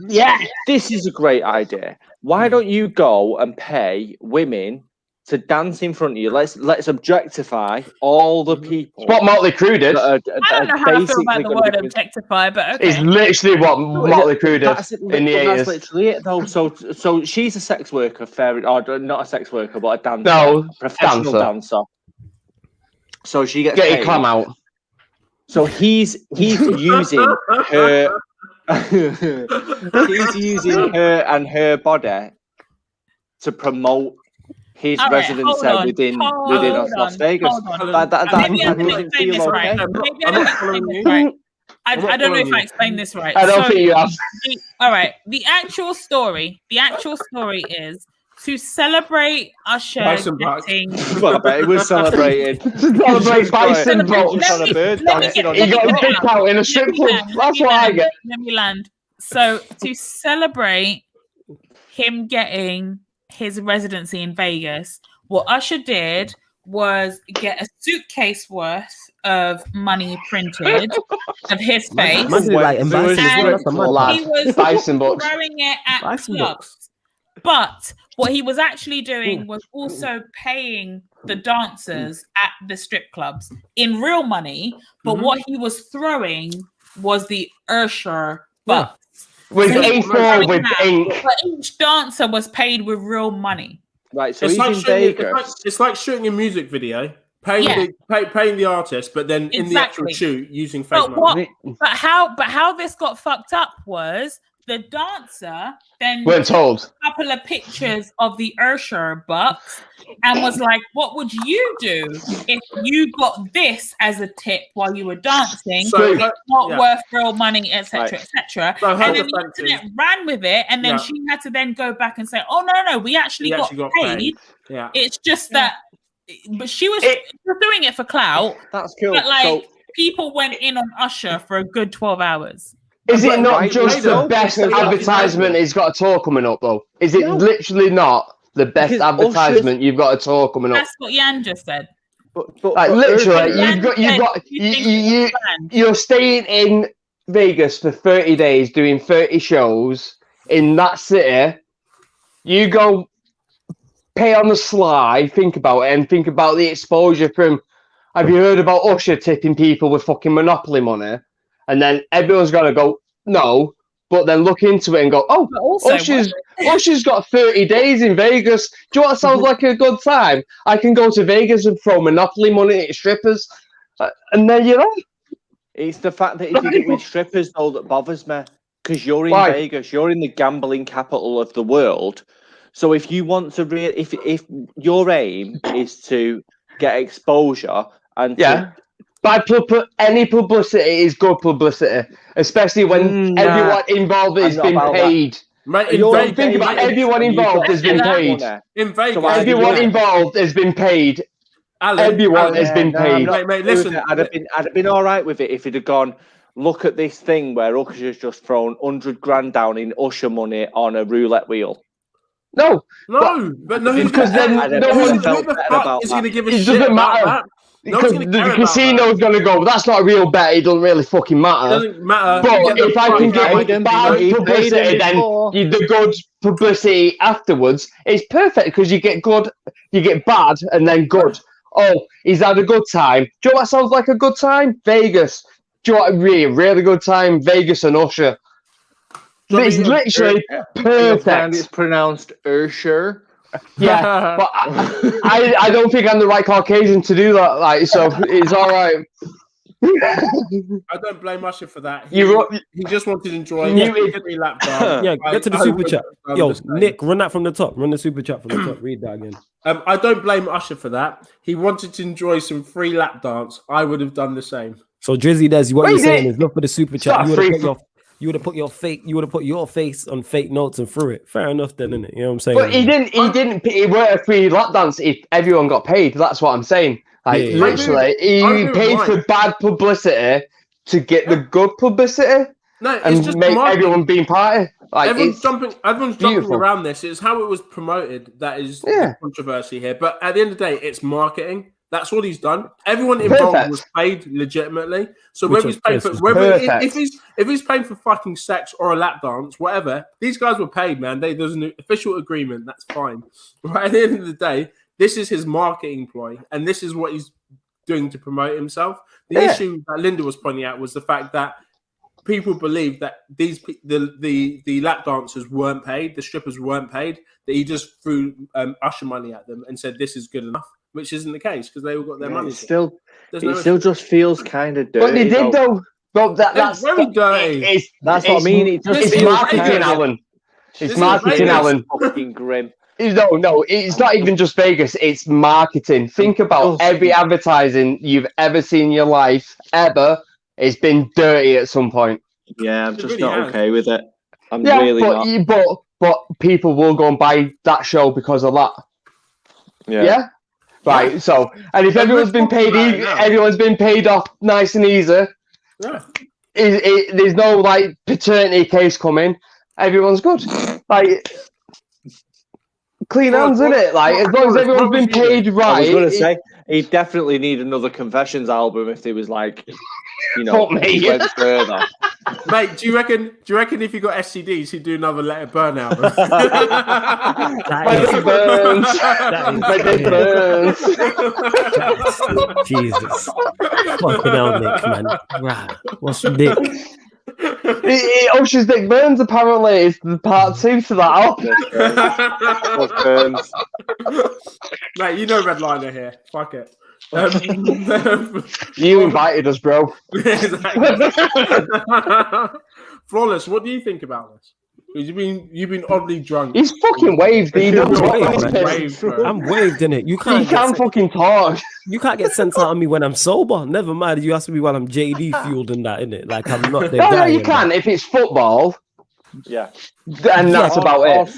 Yeah, this is a great idea. Why don't you go and pay women to dance in front of you? Let's objectify all the people. What Motley Crue did. I don't know how I feel about the word objectify, but okay. It's literally what Motley Crue did in the 80s. That's literally it, though. So she's a sex worker, or not a sex worker, but a dancer. No, professional dancer. So she gets get paid. your clam out. So he's using her. He's using her and her body to promote his residence within Las Vegas. Maybe I didn't explain this right. I don't know if I explained this right. I don't think you have. All right. The actual story is, to celebrate Usher Bison Bucks. getting. Well, I bet he was celebrating. Celebrate Bison Bucks. Just on a bird Let me dancing get- on He got a let me dick out in a strip club. That's what I get. Let me land. So to celebrate him getting his residency in Vegas, what Usher did was get a suitcase worth of money printed of his face. Man, like embarrassing as well. That's a mad Lad. He was Bison Bucks. throwing it at Bison clubs. Bucks. But what he was actually doing was also paying the dancers at the strip clubs in real money. But what he was throwing was the Usher bucks. With So he was A4 throwing with that, ink. But each dancer was paid with real money. Right, so It's he's like, in Vegas. it's like shooting a music video, paying the artist, but then in the actual Exactly. shoot using fake But money. how this got fucked up was the dancer then Weren't told. a couple of pictures of the Usher bucks and was like, what would you do if you got this as a tip while you were dancing? So, Not yeah. worth real money, etc., Right. etc. So her And then the defense is- internet ran with it, and then Yeah. she had to then go back and say, "Oh no, we actually, He got, actually got paid. paid. Yeah. It's just that." But she was doing it for clout. That's cool. But like, So, people went in on Usher for a good 12 hours. Is it not Right, just right, the though, best because- advertisement he's got a tour coming up, though? Is it No. literally not the best Because advertisement you've got a tour coming up? That's what Yan just said. but Like literally, Usher- you're staying in Vegas for 30 days doing 30 shows in that city. You go pay on the sly, think about it, and think about the exposure from. Have you heard about Usher tipping people with fucking Monopoly money? And then everyone's gonna go no, but then look into it and go, oh, But also, Usher's got 30 days in Vegas. Do you know what sounds like a good time? I can go to Vegas and throw Monopoly money at strippers. And then, you know. It's the fact that he did it with strippers, though, that bothers me. Because you're in Why? Vegas, you're in the gambling capital of the world. So if you want to, if your aim is to get exposure and to By any publicity is good publicity, especially when everyone involved has I'm been not about paid. Mate, in You're Vegas, Think about everyone involved has been paid. in Vegas, So I- Everyone involved has been paid. Everyone has been paid. Mate, listen. I'd have been all right with it if he'd have gone. Look at this thing where Usher's just thrown 100 grand down in Usher money on a roulette wheel. No, but no, because then I'd have no felt one. better the about fuck is going to that. give a It shit doesn't about matter. that? No Because one's gonna care the about casino's going to go, that's not a real bet. It doesn't really fucking It matter. doesn't matter. But You get the if I can prize, get right? him, bad he paid publicity, him then before. the good publicity afterwards is perfect because you get good, you get bad, and then good. Oh, he's had a good time. Do you know what sounds like a good time? Vegas. Do you know what really good time? Vegas and Usher. It's literally perfect. It's pronounced Usher. Yeah, but I don't think I'm the right Caucasian to do that. Like, so it's all right. I don't blame Usher for that. He just wanted to enjoy every lap dance. Yeah, get to the I super would chat. have done Yo, the same. Nick, run that from the top. Run the super chat from the top. Read that again. I don't blame Usher for that. He wanted to enjoy some free lap dance. I would have done the same. So Drizzy Des, what Wait, you're saying Nick. is look for the super Stop chat. You would free- have put your face on fake notes and threw it. Fair enough, then, innit? You know what I'm saying? But he didn't. It weren't a free lap dance if everyone got paid. That's what I'm saying. Like Yeah. literally, he I do paid right. for bad publicity to get the good publicity No, it's and just make marketing. everyone being party. Like Everyone's it's jumping beautiful. around this. It's how it was promoted that is Yeah. the controversy here. But at the end of the day, it's marketing. That's all he's done. Everyone involved Perfect. was paid legitimately. So Which whether is he's paid for perfect. if he's paying for fucking sex or a lap dance, whatever, these guys were paid, man. There's an official agreement. That's fine. Right at the end of the day, this is his marketing ploy, and this is what he's doing to promote himself. The issue that Linda was pointing out was the fact that people believe that the lap dancers weren't paid, the strippers weren't paid, that he just threw Usher money at them and said this is good enough, which isn't the case because they all got their money. It still There's just feels kind of dirty. But they did though. Well, that's very dirty. That's what I mean. It just It's feels marketing, kind of- Alan. It's This is marketing, Vegas. Alan. fucking grim. No, it's not even just Vegas. It's marketing. Think about every advertising you've ever seen in your life, ever. It's been dirty at some point. Yeah, I'm It just really not has. okay with it. I'm Yeah, really not. but but people will go and buy that show because of that. Yeah. Right. So, and if everyone's been paid, everyone's been paid off nice and easy. Yeah. There's no like paternity case coming. Everyone's good. Like clean hands, isn't it? Like as long as everyone's been paid right. I was going to say he'd definitely need another Confessions album if they was like, you know, he went further. Mate, do you reckon if you got STDs, he'd do another Let It Burn album? My dick burns. My dick burns. Jesus. Fucking hell, Nick, man. Right. What's your dick? Usher's dick burns, apparently. It's the part 2 to that album. What burns? Mate, you know Redliner here. Fuck it. You invited us, bro. Flawless, what do you think about this? You've been oddly drunk. He's fucking waved, dude. I'm waved in it. You can't fucking talk. You can't get sent out on me when I'm sober. Never mind. You ask me when I'm JD fueled and that, innit? Like I'm not there. No, you can if it's football. Yeah. And that's about it.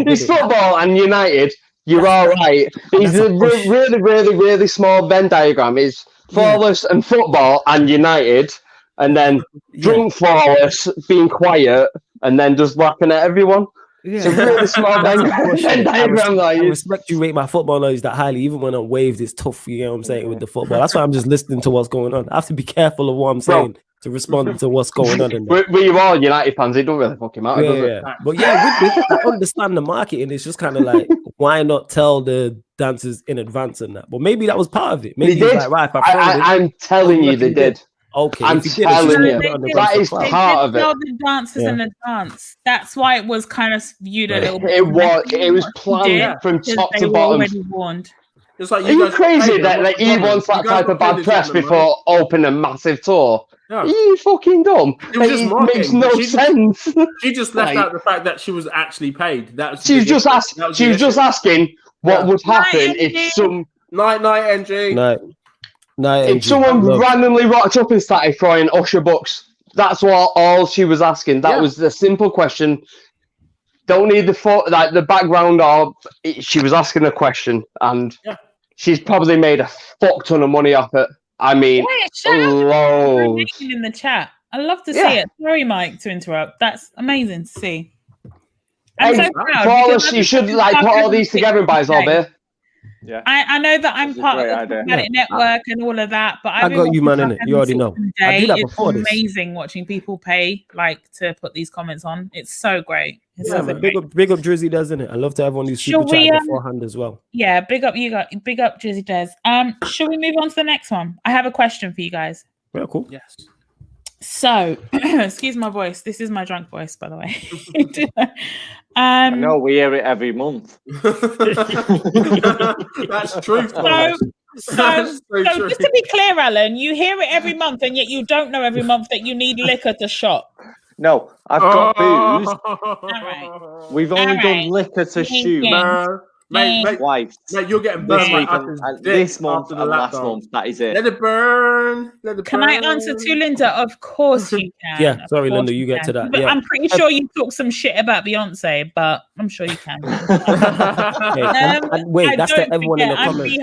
It's football and United. You're all right. It's a really, really, really small Venn diagram. It's Flawless and football and United, and then drunk Flawless, being quiet, and then just laughing at everyone. Yeah. It's a really small Venn diagram. I respect you rate my football knowledge that highly. Even when I'm waved, it's tough. You know what I'm saying with the football. That's why I'm just listening to what's going on. I have to be careful of what I'm saying to respond to what's going on. We're all United fans. It don't really fucking matter, does it? But yeah, I understand the marketing. It's just kind of like, why not tell the dancers in advance and that? But maybe that was part of it. Maybe they did. Like, right, I'm telling you, they did. Okay, I'm telling you, that is part of it. Tell the dancers in advance. That's why it was kind of viewed a little bit. It was planned from top to bottom. Warned. It's like Are you crazy that he wants that type of bad press before opening a massive tour? Yeah. Are you fucking dumb? It makes no sense. She just left out the fact that she was actually paid. She was just asking what would happen if some night NG. If someone randomly rocked up and started throwing Usher bucks. That's what all she was asking. That was the simple question. Don't need the background, or she was asking a question, and she's probably made a fuck ton of money off it. I mean, loads. In the chat, I love to see it. Sorry, Mike, to interrupt. That's amazing to see. I'm so proud. Flawless, you should put all these together and buy us all beer. Yeah, I know that I'm part of the Planet Network and all of that, but I got you, man, in it. You already know. I did that before. It's amazing watching people pay to put these comments on. It's so great. It's so big up Drizzy does, isn't it? I love to everyone who's super chat beforehand as well. Yeah, big up Drizzy does. Should we move on to the next one? I have a question for you guys. Yeah, cool. Yes. So, excuse my voice. This is my drunk voice, by the way. I know we hear it every month. That's true. So just to be clear, Alan, you hear it every month, and yet you don't know every month that you need liquor to shop. No, I've got booze. All right. We've only done liquor to shoot. Mate, you're getting burned this month and last month. That is it. Let it burn. Can I answer to Linda? Of course you can. Yeah, sorry, Linda, you get to that. But I'm pretty sure you talk some shit about Beyonce, but I'm sure you can. Wait, that's the everyone in the comments.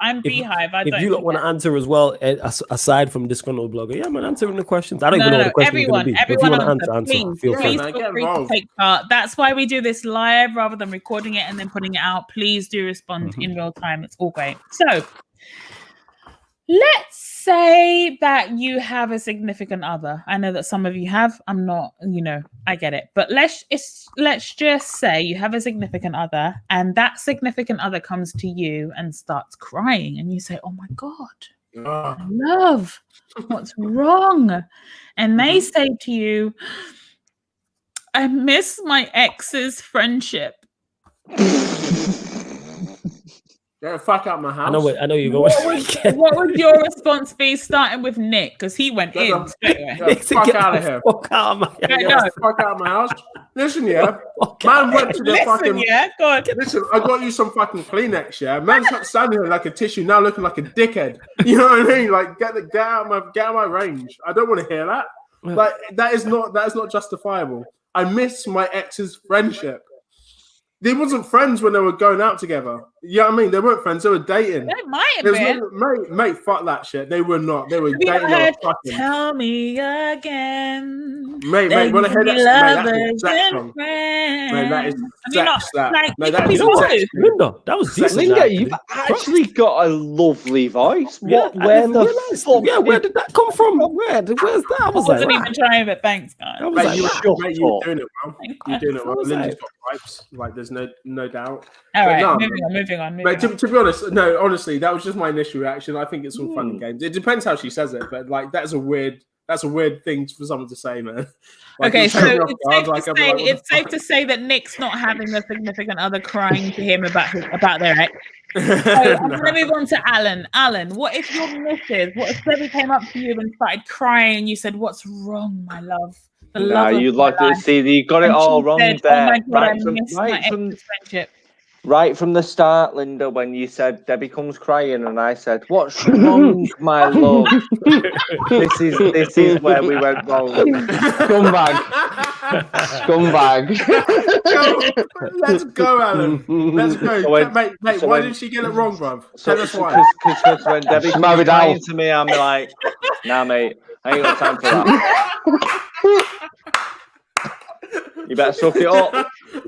I'm Beehive. If you don't want to answer as well, aside from disgruntled blogger, yeah, man, answering the questions. I don't even know what the question is going to be. If you want to answer, feel free. Please feel free to take part. That's why we do this live rather than recording it and then putting it out. Please do respond in real time. It's all great. So let's say that you have a significant other. I know that some of you have. I'm not, I get it. But let's just say you have a significant other, and that significant other comes to you and starts crying, and you say, "Oh my God, love, what's wrong?" And they say to you, "I miss my ex's friendship." Get the fuck out of my house. I know you're going. What would your response be, starting with Nick? Because he went in straight away. Get the fuck out of here. Fuck out of my house. Listen, man went to the fucking. Yeah, go on. Listen, I got you some fucking Kleenex, yeah. Man's not standing there like a tissue, now looking like a dickhead. You know what I mean? Like, get out of my range. I don't want to hear that. Like, that is not justifiable. I miss my ex's friendship. They wasn't friends when they were going out together. You know what I mean? They weren't friends. They were dating. They might have been. Mate, fuck that shit. They were not. They were Have you dating. heard, Or fucking. Tell me again. Mate, when I hear that, Lovers that's and friends. Mate, that is Have you not, sex, that. like, No, it that could be is both. sex. Linda, that was decent. Linda, actually. you've actually got a lovely voice. Yeah, What? Where the fuck? Yeah, where did that come from? Where's that? I I was wasn't like, even trying, but thanks, guys. I was Mate, like, you're doing it well. Thank You're doing it I well. was Linda's like- got pipes. Like, there's no doubt. All right, no, moving on. Mate, to be honest, no, honestly, that was just my initial reaction. I think it's all fun and games. It depends how she says it, but like that's a weird thing for someone to say, man. Like, Okay, it so turned me off it's guard, safe, like, to I'd be say, like, what it's the safe to say that Nick's not having a significant other crying to him about their ex. So I'm No. going to move on to Alan. Alan, what if your missus, what if Debbie came up to you and started crying and you said, "What's wrong, my love?" The Nah, love of you'd my like to life. see. You got it And all she wrong said, there. "Oh my God, I Right from, miss my right, from, ex's friendship." right from the start, Linda, when you said Debbie comes crying, and I said, "What's wrong, my love?" This is where we went wrong. Scumbag. Let's go, Alan. Let's go. So when- mate, so why when- did she get it wrong, bruv? So, Tell us why. because when Debbie She's comes married crying out. to me, I'm like, "Nah, mate, I ain't got time for that. You better suck it up.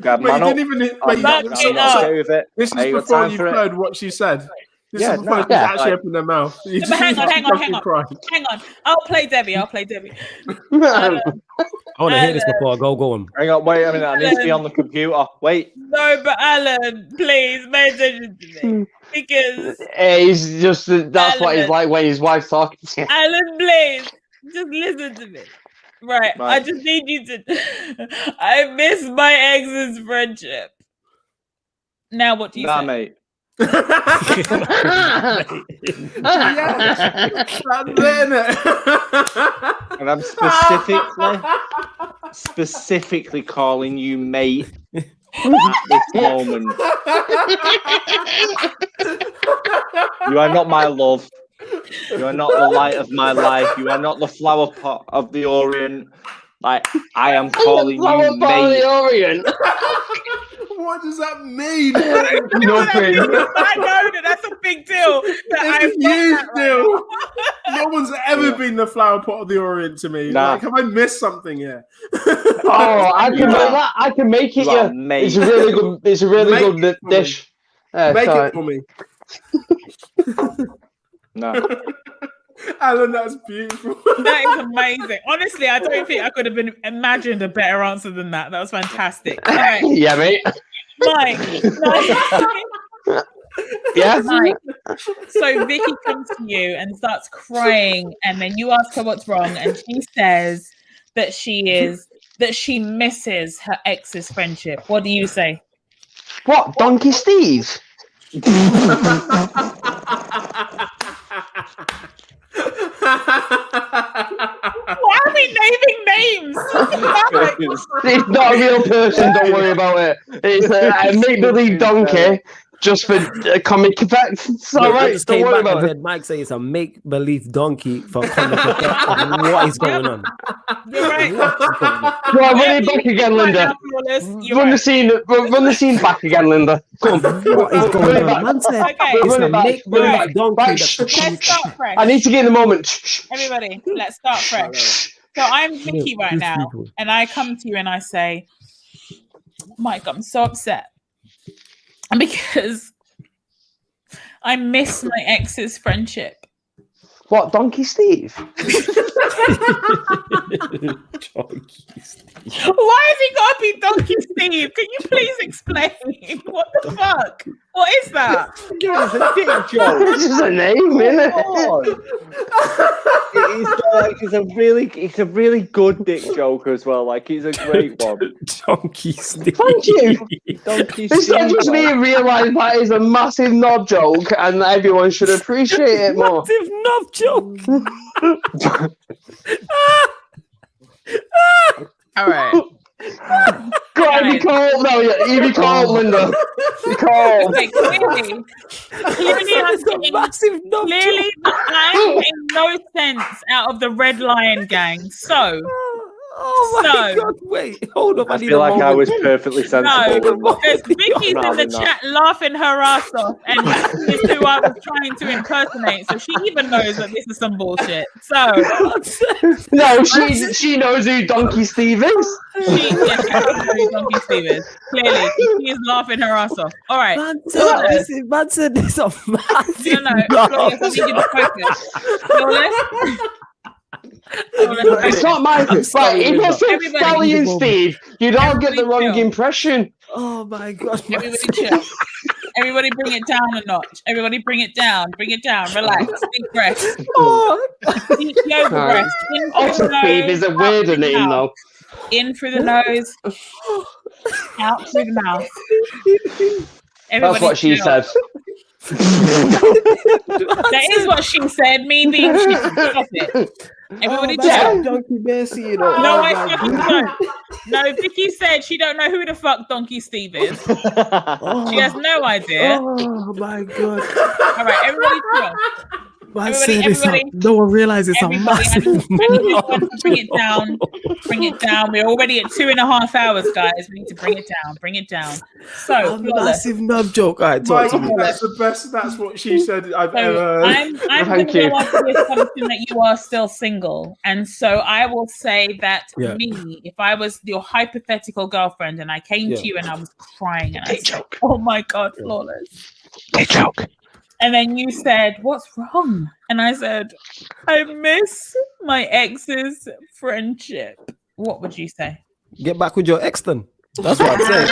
Grab Mate, man you up. didn't even. I'm Mate, not, Suck I'm it not up. okay with it. this I is ain't got before time you've for it. heard what she said. This Yeah, is before no, she yeah. actually opened her mouth. You But hang on. fucking cried. Hang on. I'll play Debbie. I want to hear this before I go on. Hang on, wait a minute. I need to be on the computer. Wait. No, but Alan, please pay attention to me. Because, He's just, that's what he's like when his wife's talking to you. Alan, please, just listen to me. Right. I Right. just need you to. I miss my ex's friendship. Now, what do you Nah, say? mate. That's it, innit? And I'm specifically calling you mate at this moment. You are not my love. You are not the light of my life. You are not the flower pot of the Orient. Like, I am calling you mate. Orient. What does that mean? Nothing. I know that that's a big deal. That It's a huge deal. No one's ever been the flower pot of the Orient to me. Nah. Like, have I missed something here? Oh, I can make that. I can make it. You are Yeah, mate. it's a really good. It's a really Make good it for me. dish. Make sorry. it for me. No. Alan, that's beautiful. That is amazing. Honestly, I don't think I could have imagined a better answer than that. That was fantastic. All right, Yeah, mate. Mike. Yeah. Mike. So Vicky comes to you and starts crying, and then you ask her what's wrong, and she says that she misses her ex's friendship. What do you say? What? Donkey Steve? Why are we naming names? It's not a real person. Don't worry about it. It's a make-believe donkey just for comic effect. It's all right. Just Don't came worry back about and it. heard Mike say it's a make-believe donkey for comic effect of what is going on. You're right. Go on, run it back again, Linda. You're Run the right. scene. Run the scene back again, Linda. Come on. What is going on? Man said Okay. it's Run a it back. make-believe Right. donkey. Right, that- shh, Let's shh, start fresh. I need to get in the moment. Shh, shh. Everybody, let's start fresh. So I'm Vicky right now, and I come to you and I say, Mike, I'm so upset. And because I miss my ex's friendship. What, Donkey Steve? Why has he got to be Donkey Steve? Can you please explain? What the fuck? What is that? It's a dick joke. This is a name, isn't it? It's a really good dick joke as well. Like, it's a great one. Donkey Steve. Thank you. Donkey It's not Steve, just me like. realise that is a massive knob joke and everyone should appreciate it more. Massive knob joke. All right. Go on, you call up now. You be called, Linda. You call. Okay, clearly I'm getting, Massive knob clearly I'm getting no sense out of the Red Lion gang. So Oh my So- God! Wait, hold up. I need feel a like I moment. was perfectly No, sensible. because Vicky's Not in the having that. chat laughing her ass off, and Vicky is who I was trying to impersonate, so she even knows that this is some bullshit. So No, she knows who Donkey Steve is. she knows who Donkey Steve is. Clearly, she is laughing her ass off. All right. Man said this a massive No, Flawless, I need you to focus. Flawless. It's not my right. If I said Everybody- Scully and Steve, you'd all get the wrong Everybody impression. Oh my God! Everybody chill. Everybody bring it down a notch. Everybody bring it down. Bring it down. Relax. Deep breath. Deep yoga breath. In through Also, the Steve nose, is a out weird through in the it, mouth. though. In through the nose. Out through the mouth. That's what she chill. said. That is what she said. Me being shit. Stop it. Everybody chill. Donkey Bessie, you know. No, Oh I my fucking don't. No, Vicky said she don't know who the fuck Donkey Steve is. She has no idea. Oh my God! All right, everybody chill. Man Everybody- said it's everybody- no one realizes it's a Everybody, massive. bring it down. Bring it down. We're already at 2.5 hours, guys. We need to bring it down. Bring it down. So, A Flawless. massive nub joke. All right, talk to me. That's the best. That's what she said I've So ever heard. I'm going Thank to you. go off with something that you are still single, and so I will say that Yeah. me, if I was your hypothetical girlfriend, and I came Yeah. to you and I was crying, and I said, "Oh my God, Flawless." Hey, joke. And then you said, "What's wrong?" And I said, "I miss my ex's friendship." What would you say? Get back with your ex then. That's what I'm saying.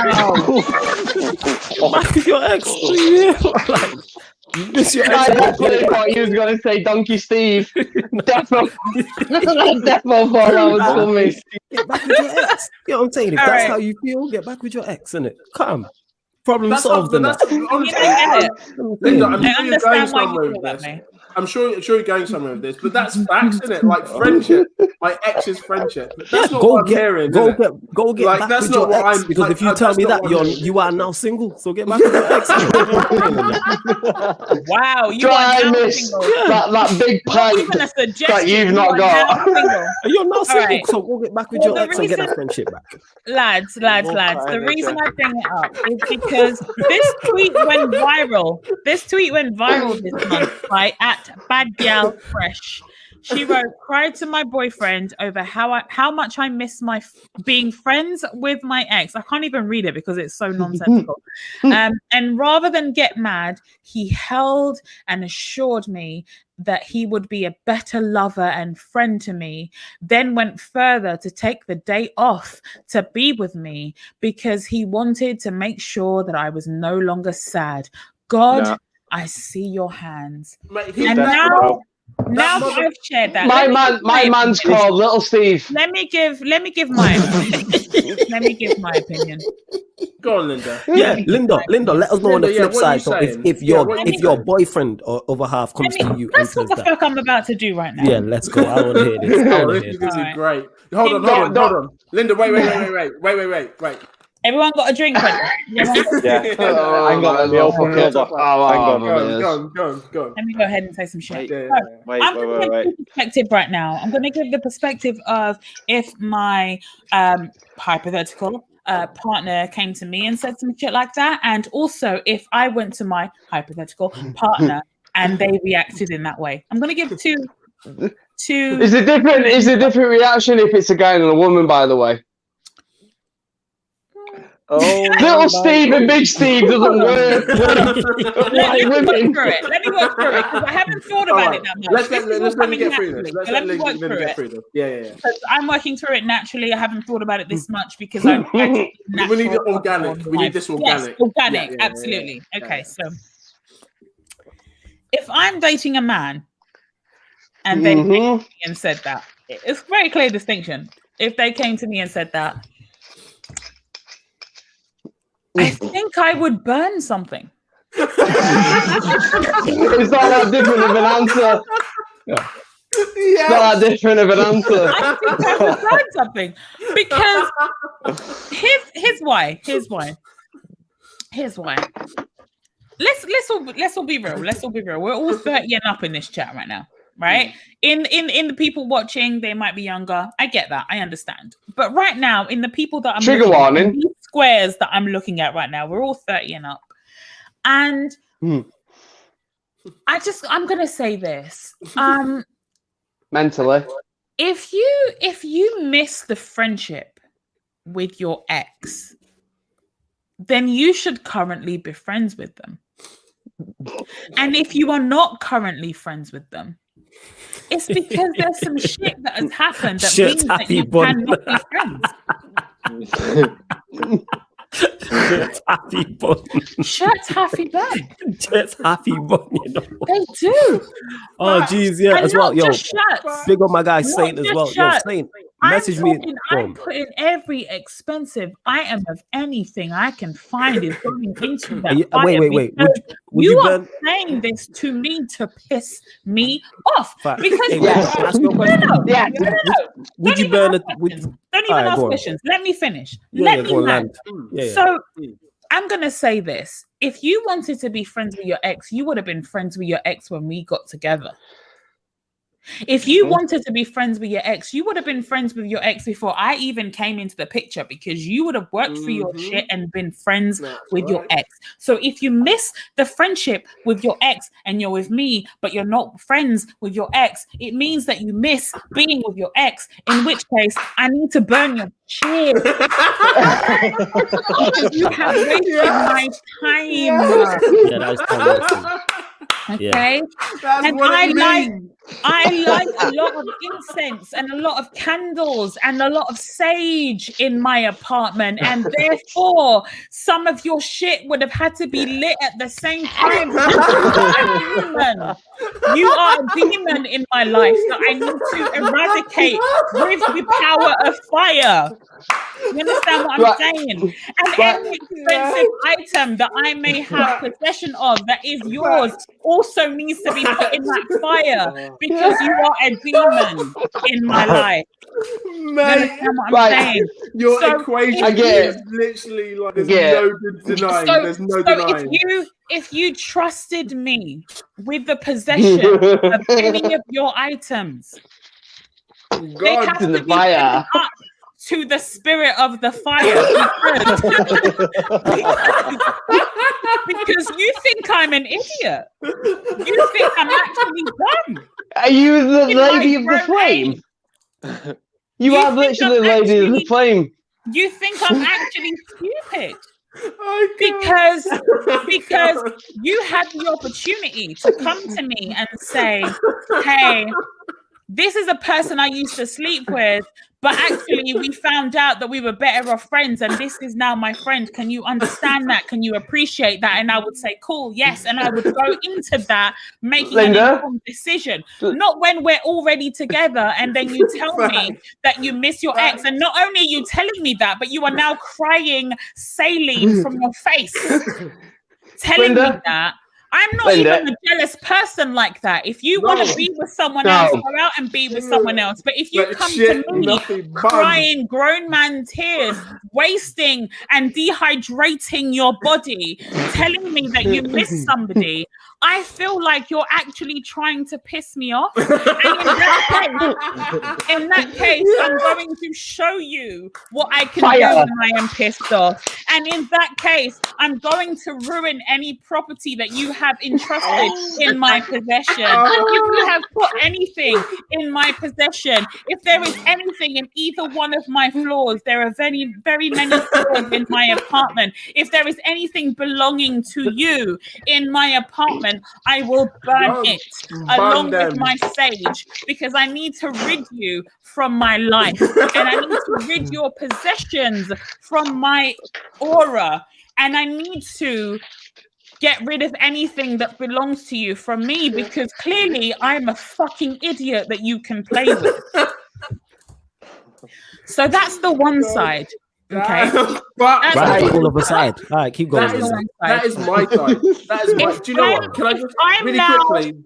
Back with your ex. Yeah. Like, you miss your I ex. definitely thought you was going to say Donkey Steve. Definitely. Definitely thought that was coming. Get back with your ex. You know what I'm saying? If All that's right. how you feel, get back with your ex, innit? Come. Problem That's solved. not, Then that's honestly, You don't get it. Linda, I I'm sure you're going understand why you somewhere feel with that this. way. I'm sure you're going somewhere with this, but that's facts, isn't it? Like friendship, my ex's friendship. That's not what I'm hearing. Go innit? get Like, back that's with not your what ex. I'm- Because like, if you tell that's me not that what I'm hearing. you are now single, so get back with your ex. Wow, you Try are now miss single. that big Not pipe even a suggestion. that you've You not are got. now single. You're not single, right. so go get back with Well, your the ex and get that reason- friendship back. Lads. More The energy. reason I bring it up is because this tweet went viral. This tweet went viral this month by @BadGalFresh. She wrote, "Cried to my boyfriend over how much I miss being friends with my ex." I can't even read it because it's so nonsensical. And rather than get mad, he held and assured me that he would be a better lover and friend to me, then went further to take the day off to be with me because he wanted to make sure that I was no longer sad. God, Yeah. I see your hands. Mate, And Bro. now that I've shared that, My let me give man's opinion. called Little Steve. Let me give my opinion. Let me give my opinion. Go on, Linda. Yeah, Linda, let us know on the Linda, yeah, flip what are you side. So saying? if Yeah, your what are if you your saying? boyfriend or other half comes to you and That's says what the that, fuck I'm about to do right now. yeah, let's go. I want to hear this. I Oh, want to this hear is this. gonna be Alright. great. Hold on. Linda, wait. Everyone got a drink ready. Everyone- Yeah. Hang on, let me open the other. Hang on. Go on. Let me go ahead and say some shit. Yeah. Wait, I'm going to give the perspective right now. I'm going to give the perspective of if my hypothetical partner came to me and said some shit like that, and also if I went to my hypothetical partner and they reacted in that way. I'm going to give two. Is it different reaction if it's a guy and a woman, by the way? Oh, Little Steve and Big Steve doesn't work. Let me work women. through it because I haven't thought about it that much. Let's This is all let me coming get through naturally, this. so Let's let me let work Linda through get it. through this. Yeah. Because I'm working through it naturally. I haven't thought about it this much because I'm We need it organic. We need this organic. Yes, organic, Yeah. absolutely. Yeah. Okay, so if I'm dating a man and they came to me and said that, it's a very clear distinction. If they came to me and said that, I think I would burn something. It's not that different of an answer. It's not that different of an answer. I think I would burn something because here's why. Let's all be real. We're all 30 and up in this chat right now. right? In the people watching, they might be younger. I get that. I understand. But right now, in the people that I'm Trigger warning. these squares that I'm looking at right now, we're all 30 and up. And I'm gonna say this. Mentally. If you miss the friendship with your ex, then you should currently be friends with them. And if you are not currently friends with them, it's because there's some shit that has happened that means that you cannot be friends. Shirts happy bun. Shirts happy bun, you know. They do. Oh jeez, yeah, and as well. Yo, shirts. big on my guy Saint as well. Yo, Saint, message me. I'm putting every expensive item of anything I can find is going into that. Wait. Would you burn? are saying this to me to piss me off because ask your question. Would you burn it? Don't even ask questions. Let me finish. Let me land. So I'm gonna say this: if you wanted to be friends with your ex, you would have been friends with your ex when we got together. If you wanted to be friends with your ex, you would have been friends with your ex before I even came into the picture, because you would have worked for your shit and been friends with your ex. So if you miss the friendship with your ex and you're with me, but you're not friends with your ex, it means that you miss being with your ex, in which case I need to burn your shit. Because you have wasted my time. Yeah, that was time. Okay, and I like a lot of incense and a lot of candles and a lot of sage in my apartment, and therefore some of your shit would have had to be lit at the same time. You are a demon in my life that I need to eradicate with the power of fire. You understand what I'm saying? And any expensive item that I may have possession of that is yours also needs to be put in that fire, because you are a demon in my life. Mate, you understand what I'm saying? Your equation is literally like there's no denying. There's no denying. If you trusted me with the possession of any of your items, they have to be fire. Up to the spirit of the fire, because you think I'm an idiot. You think I'm actually dumb. Are you the lady of the flame? You are literally the lady of the flame. You think I'm actually stupid. Because you had the opportunity to come to me and say, hey, this is a person I used to sleep with, but actually we found out that we were better off friends, and this is now my friend. Can you understand that? Can you appreciate that? And I would say, cool, yes. And I would go into that making an informed decision. Not when we're already together and then you tell me that you miss your ex. And not only are you telling me that, but you are now crying saline from your face. Telling me that. I'm not even a jealous person like that. If you want to be with someone else, go out and be with someone else. But if you come to me crying grown man tears, wasting and dehydrating your body, telling me that you miss somebody, I feel like you're actually trying to piss me off. And in that case, I'm going to show you what I can do when I am pissed off. And in that case, I'm going to ruin any property that you have entrusted in my possession. If you have put anything in my possession, if there is anything in either one of my floors, there are very, very many floors in my apartment. If there is anything belonging to you in my apartment, I will burn it along with my sage, because I need to rid you from my life, and I need to rid your possessions from my aura, and I need to get rid of anything that belongs to you from me, because clearly I'm a fucking idiot that you can play with. So that's the one side. Okay, right, all of a side. All right, keep going. That is my side. That is my. Do you know what? Can I just really quickly,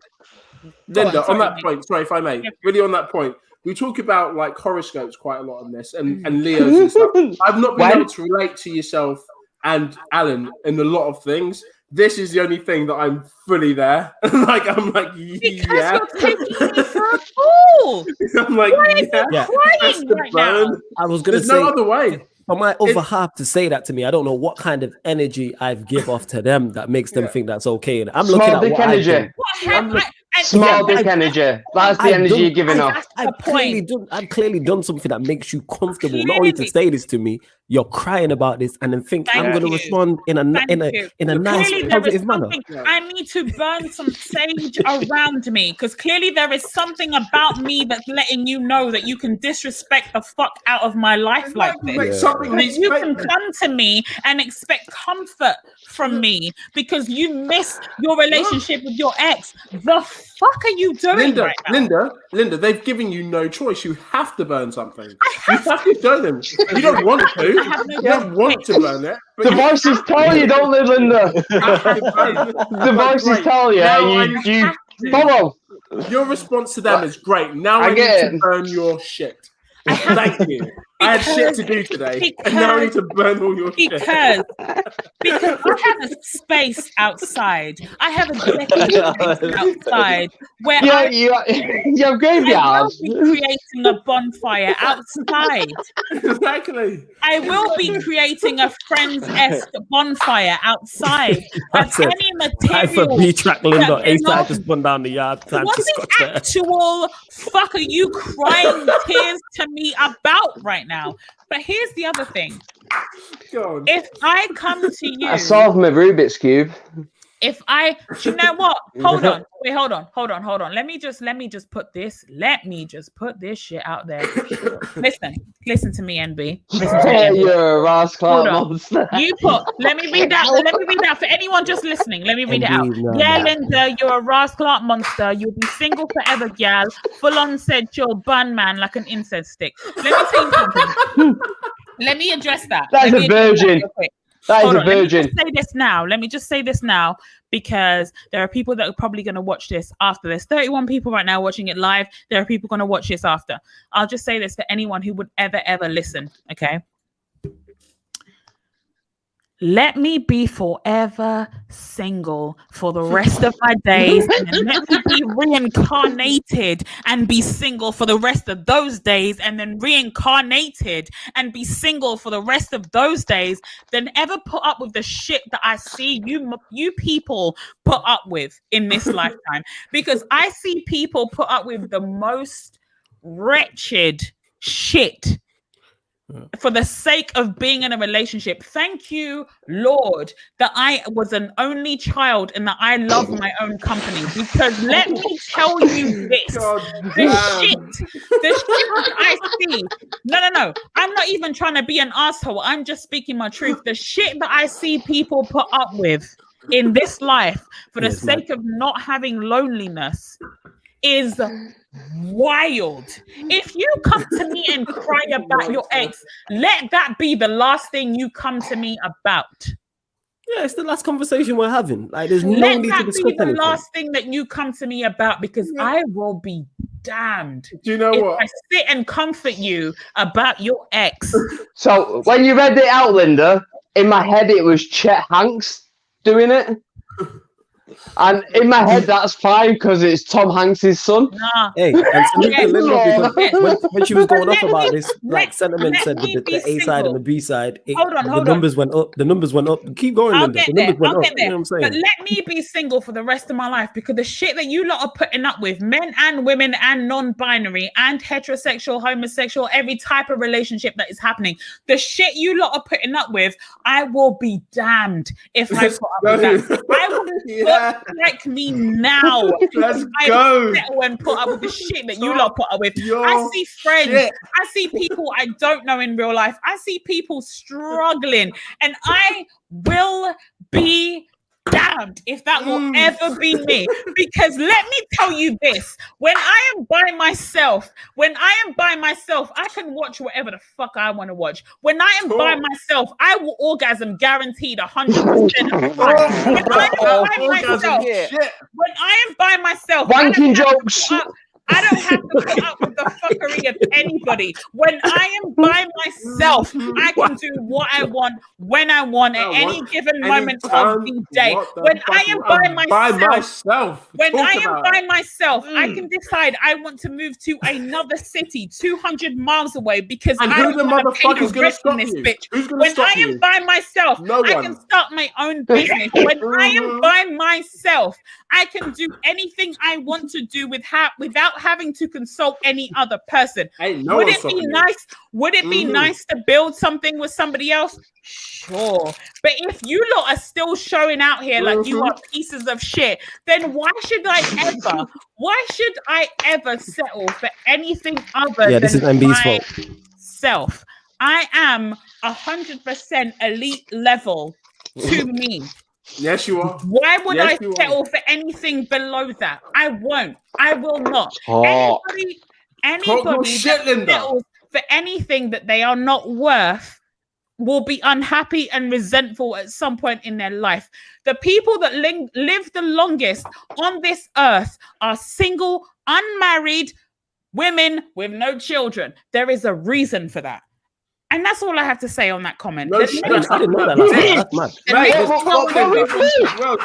Linda, on that point? Sorry, if I may, really on that point. We talk about like horoscopes quite a lot on this, and Leos and stuff. I've not been able to relate to yourself and Alan in a lot of things this is the only thing that I'm fully there. I'm like, Because yeah. you're taking me for a fool. I'm like, Why are you yeah. crying right now? I was gonna There's say, no other way. for my other half to say that to me, I don't know what kind of energy I've give off to them that makes them think that's okay. And I'm looking Small at dick what I've energy. done. Small dick energy. That's the energy you're giving off. I've clearly done something that makes you comfortable. Not only to say this to me, you're crying about this, and then think I'm going to respond in a nice, positive manner. I need to burn some sage around me because clearly there is something about me that's letting you know that you can disrespect the fuck out of my life like this. You can come to me and expect comfort from me because you miss your relationship with your ex. The fuck are you doing right now? Linda, they've given you no choice. You have to burn something. You have to show them. You don't want to. You don't want to burn it. The voices tell you, don't they, Linda? The voices tell you. You follow. Your response to them is great. Now I need to burn your shit. Thank you. I had shit to do today, and now I need to burn all your shit. Because I have a space outside. I have a dedicated outside where you have graveyards. I will be creating a bonfire outside. Exactly. I will be creating a Friends-esque bonfire outside. Any material. B-track Linda, A-side just spun down the yard. What the actual fuck are you crying tears to me about right now? But here's the other thing. If I come to you, I solved my Rubik's Cube. Do you know what? Hold on. Let me just put this shit out there. Listen to me, NB. Listen to me, you're a rascal monster. Let me read out for anyone just listening. Let me read it out. Yeah, Linda, you're a rascal monster. You'll be single forever, gal. Full on said you'll burn man like an incense stick. Let me tell you something. Let me address that. That's a virgin. That is a virgin. Let me just say this now, because there are people that are probably going to watch this after. There's 31 people right now watching it live. There are people going to watch this after. I'll just say this for anyone who would ever listen, okay? Let me be forever single for the rest of my days, and then let me be reincarnated and be single for the rest of those days, and then reincarnated and be single for the rest of those days, than ever put up with the shit that I see you people put up with in this lifetime. Because I see people put up with the most wretched shit for the sake of being in a relationship. Thank you, Lord, that I was an only child and that I love my own company. Because let me tell you this, the shit that I see. No. I'm not even trying to be an asshole. I'm just speaking my truth. The shit that I see people put up with in this life for the sake of not having loneliness is wild. If you come to me and cry about your ex, let that be the last thing you come to me about. Yeah, it's the last conversation we're having. Like, there's no need to discuss anything. Let that be the last thing that you come to me about, because I will be damned. Do you know what? I sit and comfort you about your ex. So when you read it out, Linda, in my head it was Chet Hanks doing it. And in my head, that's fine because it's Tom Hanks' son. Nah. Hey, and when she was going off about this, like Sentiment said, the A side and the B side, the numbers went up. The numbers went up. Keep going, Linda. The numbers went up. You know what I'm saying? But let me be single for the rest of my life, because the shit that you lot are putting up with, men and women and non-binary and heterosexual, homosexual, every type of relationship that is happening, the shit you lot are putting up with, I will be damned if I put up with that. I will like me now. Let's go. And put up with the shit that you lot put up with. I see friends. I see people I don't know in real life. I see people struggling, and I will be damned if that will ever be me. Because let me tell you this, when I am by myself, I can watch whatever the fuck I want to watch. When I am by myself, I will orgasm guaranteed 100% of the time. When I am by myself, wanking jokes. I don't have to put up with the fuckery of anybody. When I am by myself, I can do what I want, when I want, at any given moment of the day. When I am by myself, when I am by myself, I can decide I want to move to another city 200 miles away because I don't want to pay the rent on this bitch. When I am by myself, I can start my own business. When I am by myself, I can do anything I want to do without having to consult any other person. Would it be nice? Would it be nice to build something with somebody else? Sure. But if you lot are still showing out here like you are pieces of shit, then why should I ever settle for anything other than myself? I am 100% elite level to me. Yes, you are. Why would I settle for anything below that? I won't. I will not. Anybody that settles for anything that they are not worth will be unhappy and resentful at some point in their life. The people that live the longest on this earth are single, unmarried women with no children. There is a reason for that. And that's all I have to say on that comment. I didn't know that.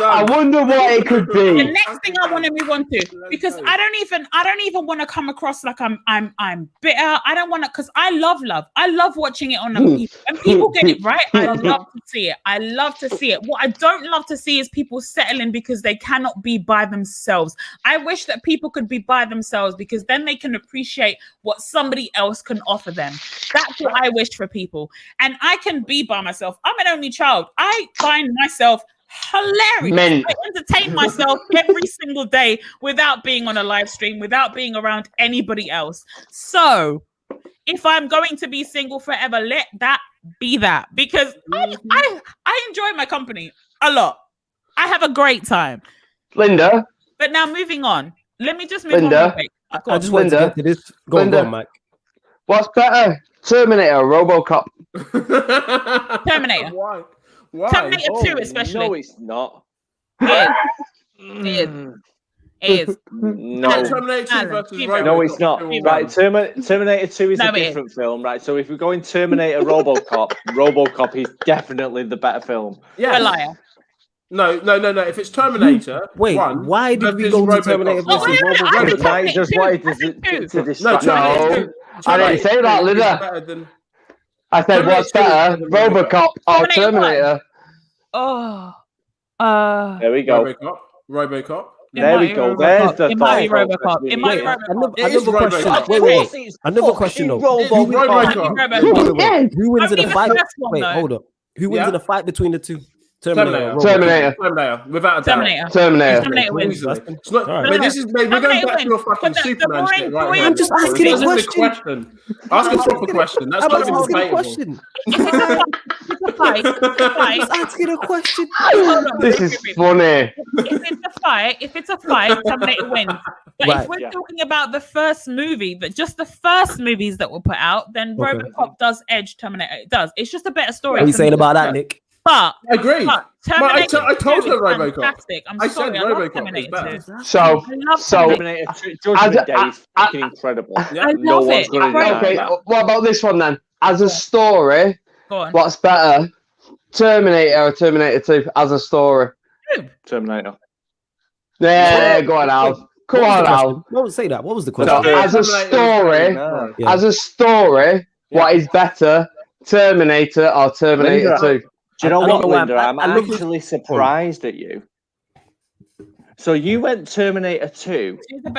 I wonder what it could be. The next thing I want to move on to, because I don't even want to come across like I'm bitter. I don't want to, because I love love. I love watching it on the people, and people get it right. I love to see it. I love to see it. What I don't love to see is people settling because they cannot be by themselves. I wish that people could be by themselves because then they can appreciate what somebody else can offer them. That's what I wish for people. And I can be by myself. I'm an only child. I find myself hilarious. I entertain myself every single day without being on a live stream, without being around anybody else. So if I'm going to be single forever, let that be that, because I enjoy my company a lot. I have a great time. Linda. But now moving on. Let me just move on. I just wanted to get to this. Go on, Mike. What's better, Terminator or RoboCop? Terminator. Why? Terminator 2 especially. No, it's not. It is. No. Terminator 2 versus RoboCop. No, it's not. Right, Terminator 2 is a different film, right? So if we're going Terminator RoboCop, RoboCop is definitely the better film. Yeah. Liar. No. If it's Terminator, wait, why did we go to Terminator versus RoboCop? I just wanted to distract. No, I didn't say that, Linda. I said, what's better, RoboCop or Terminator? There we go. RoboCop. There we go. There's the It might be RoboCop. It might be RoboCop. Another question though. Who wins in a fight? Wait, hold up. Who wins in a fight between the two? Terminator. Without a doubt. Terminator wins. It's not, but this is, we're going back to your fucking Superman shit, right? I'm just asking a question. Ask a proper question. That's not even debatable. It's asking a question. This is funny. If it's a fight, Terminator wins. But if we're talking about the first movie, just the first movies that were put out, then RoboCop does edge Terminator. It does. It's just a better story. What are you saying about that, Nick? But I agree. I told her RoboCop. Fantastic. I said RoboCop is better. So Terminator Judgment Day is fucking incredible. I love it. Okay, what about this one then? As a story, what's better, Terminator or Terminator 2 as a story? Terminator. Yeah, go on, Al. Come on, Al. Don't say that. What was the question? As a story, what is better, Terminator or Terminator 2? Do you know what, Linda? I'm actually surprised at you. So you went Terminator 2,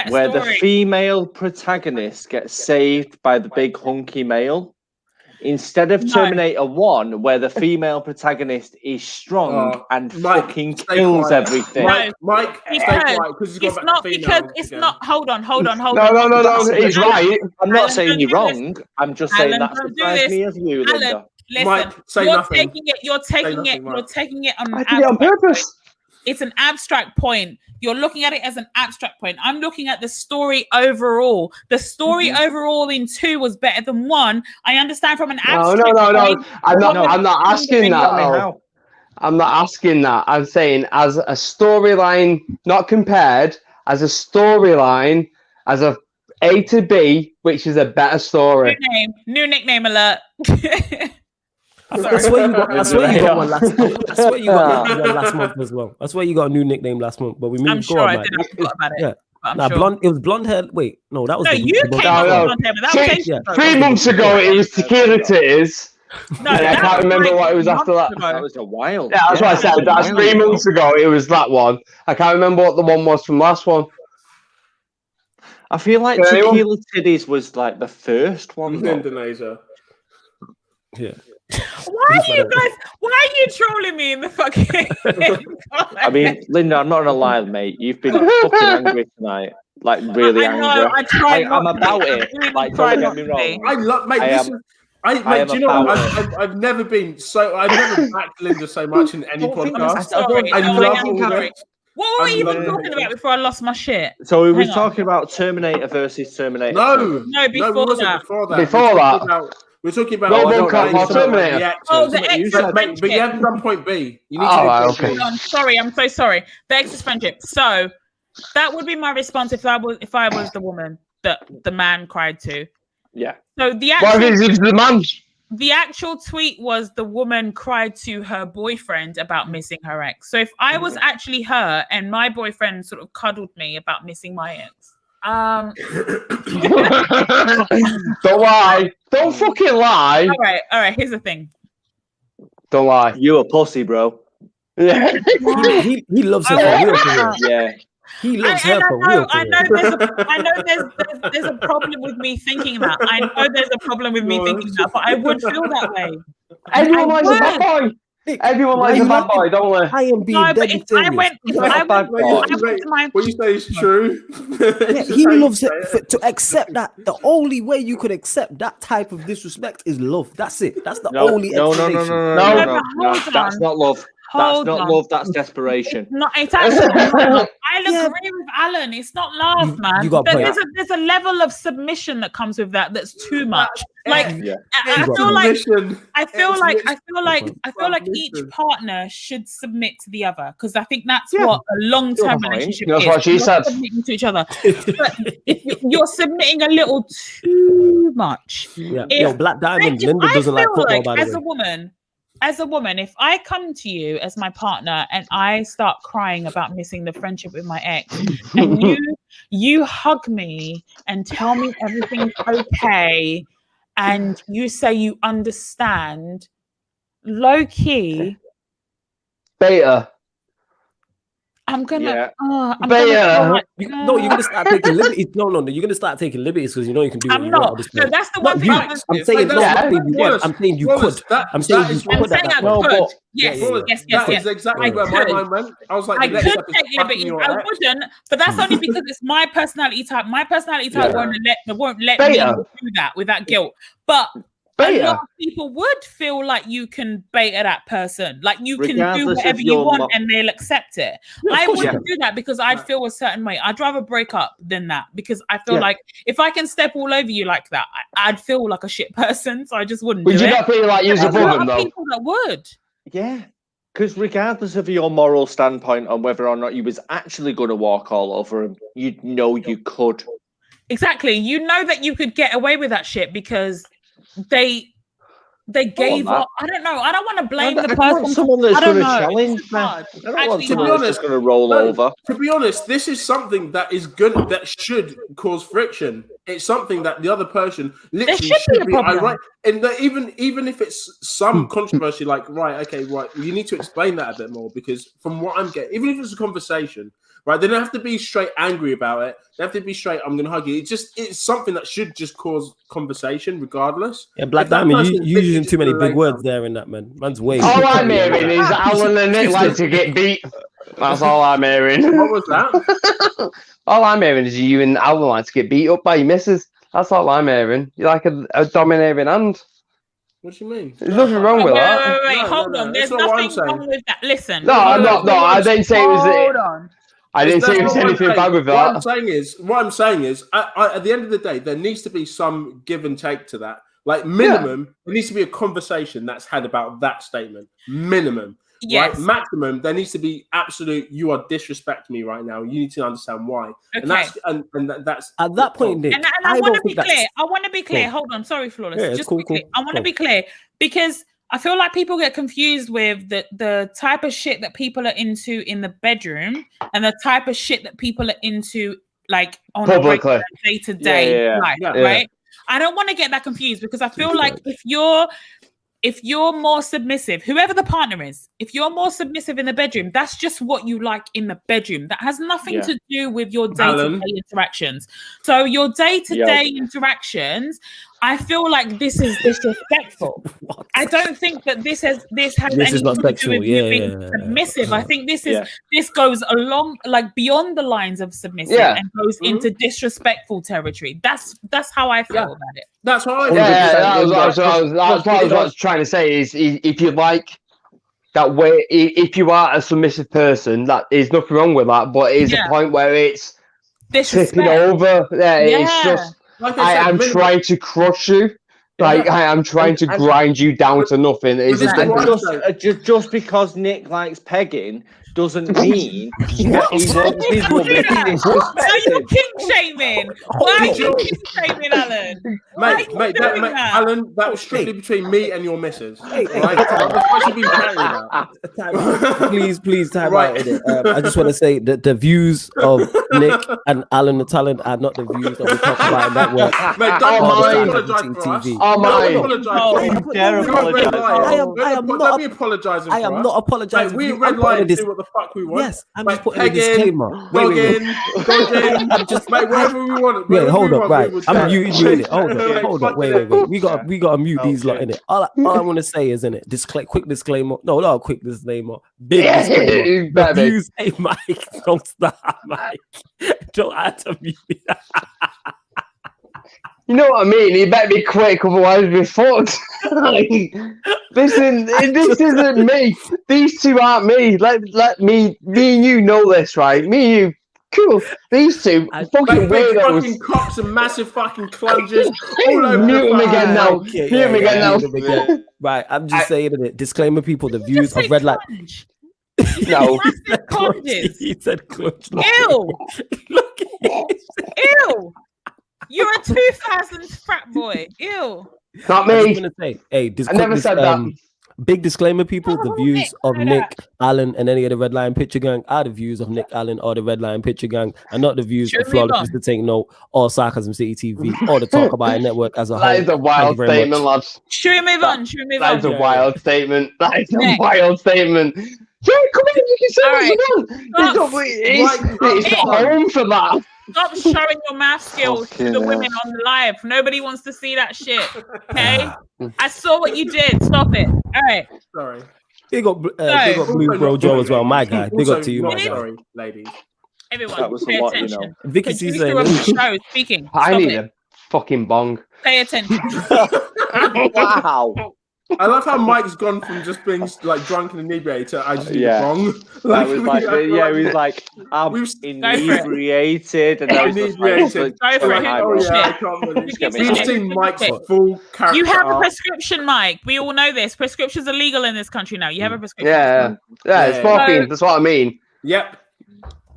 where the female protagonist gets saved by the big hunky male, instead of Terminator 1, where the female protagonist is strong and fucking kills everything. Mike, it's not because it's not. Hold on. No, he's right. I'm not saying you're wrong. I'm just saying that surprised me as you, Linda. Listen, Mike, say nothing. You're taking it on purpose. It's an abstract point. You're looking at it as an abstract point. I'm looking at the story overall. The story overall in 2 was better than 1. I understand from an abstract point. I'm not asking that. I'm not asking that. I'm saying as a storyline, not compared, as a storyline, as a A to B, which is a better story. New nickname alert. I swear you got one last. I swear you got one last month as well. I swear you got a new nickname last month. But we moved. I'm sure I did. I forgot about it. Yeah. Nah, sure. Blonde. It was blonde hair. Wait, no, that was you came up with blonde hair, but that was 3 months ago, it was tequila titties. No, I can't remember what it was after that. That was a while. Yeah, that's what I said. That's 3 months ago. It was that one. I can't remember what the one was from last one. I feel like tequila titties was like the first one. Indonesia. Yeah. Why are you trolling me in the fucking? I mean, Linda, I'm not gonna lie, mate. You've been fucking angry tonight, like really angry. I tried. I'm about it. Like, don't get me wrong. I love, mate. Mate, do you know what? I've never been so. I've never backed Linda so much in any podcast. I love all this. What were we even talking about before I lost my shit? So we were talking about Terminator versus Terminator. No, before that. Before that. We're talking about Terminator. The extra friendship. But you haven't done point B. You need to. I'm sorry. I'm so sorry. The extra friendship. So that would be my response if I was the woman that the man cried to. Yeah. So the actual tweet was the woman cried to her boyfriend about missing her ex. So if I was actually her and my boyfriend sort of cuddled me about missing my ex. Don't lie. Don't fucking lie. All right. Here's the thing. Don't lie. You a pussy, bro. Yeah. he loves her for real. Yeah. He loves her for real. I know there's a problem with me thinking that. I know there's a problem with me thinking that, but I would feel that way. Everyone likes a bad boy. Everyone likes a bad boy, don't we? I am being dead serious. What you say is true. Yeah, he loves it. To accept that, the only way you could accept that type of disrespect is love. That's it. That's the only explanation. No. That's not love. That's not love. That's desperation. It's actually not. I agree with Alan. It's not love, man. There's a level of submission that comes with that. That's too much. Like I feel like each partner should submit to the other because I think that's what a long-term relationship is. That's what she said. Submitting to each other. But if you're submitting a little too much. Yeah. Black Diamond. Linda doesn't like football, by the way. As a woman, if I come to you as my partner and I start crying about missing the friendship with my ex, and you hug me and tell me everything's okay, and you say you understand, low key, beta. I'm gonna. You're gonna start taking liberties. No, you're gonna start taking liberties because you know you can do. I'm not. No, that's the one thing I'm saying. I'm saying you could. I'm saying you could. Yes. That is exactly where my mind went. I was like, I could take liberties. I wouldn't, but that's only because it's my personality type. My personality type won't let me do that without guilt. But a lot of people would feel like you can beta that person, like you can do whatever you want and they'll accept it. I wouldn't do that because I'd feel a certain way. I'd rather break up than that because I feel like if I can step all over you like that, I'd feel like a shit person. So I just wouldn't. Would you not feel like you're above them though? People that would. Yeah. Because regardless of your moral standpoint on whether or not you was actually going to walk all over him, you know you could. Exactly. You know that you could get away with that shit because they gave up. I don't know. I don't want to blame the person. Someone that's going to challenge, man. I don't want someone that's just going to roll over. To be honest, this is something that is good, that should cause friction. It's something that the other person literally should be right. And that even if it's some controversy, like you need to explain that a bit more because from what I'm getting, even if it's a conversation. Right, they don't have to be straight angry about it. They have to be straight. I'm going to hug you. It's something that should just cause conversation, regardless. Yeah, Black Diamond, you using too many big words there in that, man. Man's way. All I'm hearing is Alan and Nick like to get beat. That's all I'm hearing. What was that? All I'm hearing is you and Alan like to get beat up by your missus. That's all I'm hearing. You're like a dominating hand. What do you mean? There's nothing wrong with that. Wait, hold on. There's nothing wrong with that. Listen. No. I didn't say it was. Hold on. I didn't say it was anything bad with that. What I'm saying is, at the end of the day, there needs to be some give and take to that. Like minimum, there needs to be a conversation that's had about that statement. Minimum. Yes. Right? Maximum, there needs to be absolute. You are disrespecting me right now. You need to understand why. And that's at that point, Nick. And I want to be clear. I want to be clear. Hold on, sorry, Flawless. Yeah, just cool, quickly. cool. I want to be clear because I feel like people get confused with the type of shit that people are into in the bedroom and the type of shit that people are into like on a regular day-to-day life, right? I don't want to get that confused because I feel like if you're more submissive, whoever the partner is, if you're more submissive in the bedroom, that's just what you like in the bedroom. That has nothing to do with your day-to-day interactions. So your day-to-day interactions, I feel like this is disrespectful. I don't think that this has anything to do with you being submissive. I think this goes along like beyond the lines of submissive and goes into disrespectful territory. That's how I feel about it. That's how I feel. That's what I was trying to say is if you like that way, if you are a submissive person, that is nothing wrong with that, but it is a point where it's tipping over. It's just like I am trying to crush you. Like I am trying to grind you down to nothing. Just because Nick likes pegging doesn't mean he wants his woman. Are you kink shaming? Why are you kink shaming, Alan? Mate, Alan, that was strictly between me and your missus. Please, time out in it. I just want to say that the views of Nick and Alan the Talent are not the views that we talk about in that work. Mate, don't apologise for us. You dare apologise. Don't be apologising for us. I am not apologising. We red line do what the fuck we want. Yes, I'm just putting a disclaimer. Wait. I'm just whatever we want. Wait, hold up, right? I'm muting you in it. Hold up. Wait. We gotta mute these lot in it. All I want to say is in it. Quick disclaimer. No, not a quick disclaimer. Big disclaimer. The views, hey Mike, don't stop, Mike. Don't have to mute me. You know what I mean? You better be quick, otherwise we're fucked. This isn't me. These two aren't me. Let me and you know this, right? Me and you. Cool. These two fucking weirdos. Fucking cocks and massive fucking clunges. Mute him again now. Mute him again now. Right, I'm just saying it. Disclaimer, people. The views of Red Light. No. He said clutch. Ew. Look at Ew. You're a 2000s frat boy. Ew. Not me. I was gonna say, hey, I never said that. Big disclaimer, people. The views of Nick, Alan, and any of the Red Lion Picture Gang are the views of Nick, Alan, or the Red Lion Picture Gang, and not the views of Flawless to Take Note, or Sarcasm City TV, or the Talk About It Network as a whole. That is a wild statement, lads. Should we move on? That is a wild statement. That is a wild statement. Yeah, come in. You can say what you want. It's not home for that. Stop showing your math skills to the women on the live. Nobody wants to see that shit. Okay? I saw what you did. Stop it. All right. Sorry. Big up Blue Bro Joe as well, my guy. Big up to you, my guy. Sorry, ladies. Everyone, pay attention. Vicky C's saying, show speaking. I need a fucking bong. Pay attention. Wow. I love how Mike's gone from just being like drunk and inebriated to I just need wrong. Like, he was like, I'm inebriated, and I was just like, We've seen Mike's full character. You have a prescription, Mike. We all know this. Prescriptions are legal in this country now. You have a prescription. Yeah, it's morphine. That's what I mean. Yep.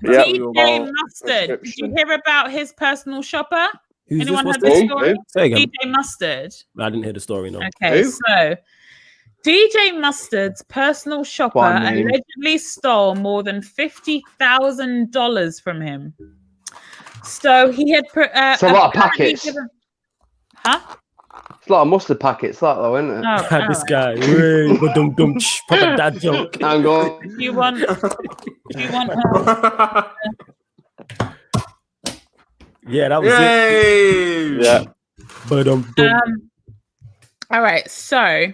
DJ Mustard. Did you hear about his personal shopper? Anyone had the story? DJ Mustard. I didn't hear the story, no. Okay, so DJ Mustard's personal shopper allegedly stole more than $50,000 from him. So he had it's a lot of packets. It's a lot of mustard packets, that though, isn't it? This guy, proper dad joke. Hang on. Do you want yeah, that was it. Yeah. But all right, so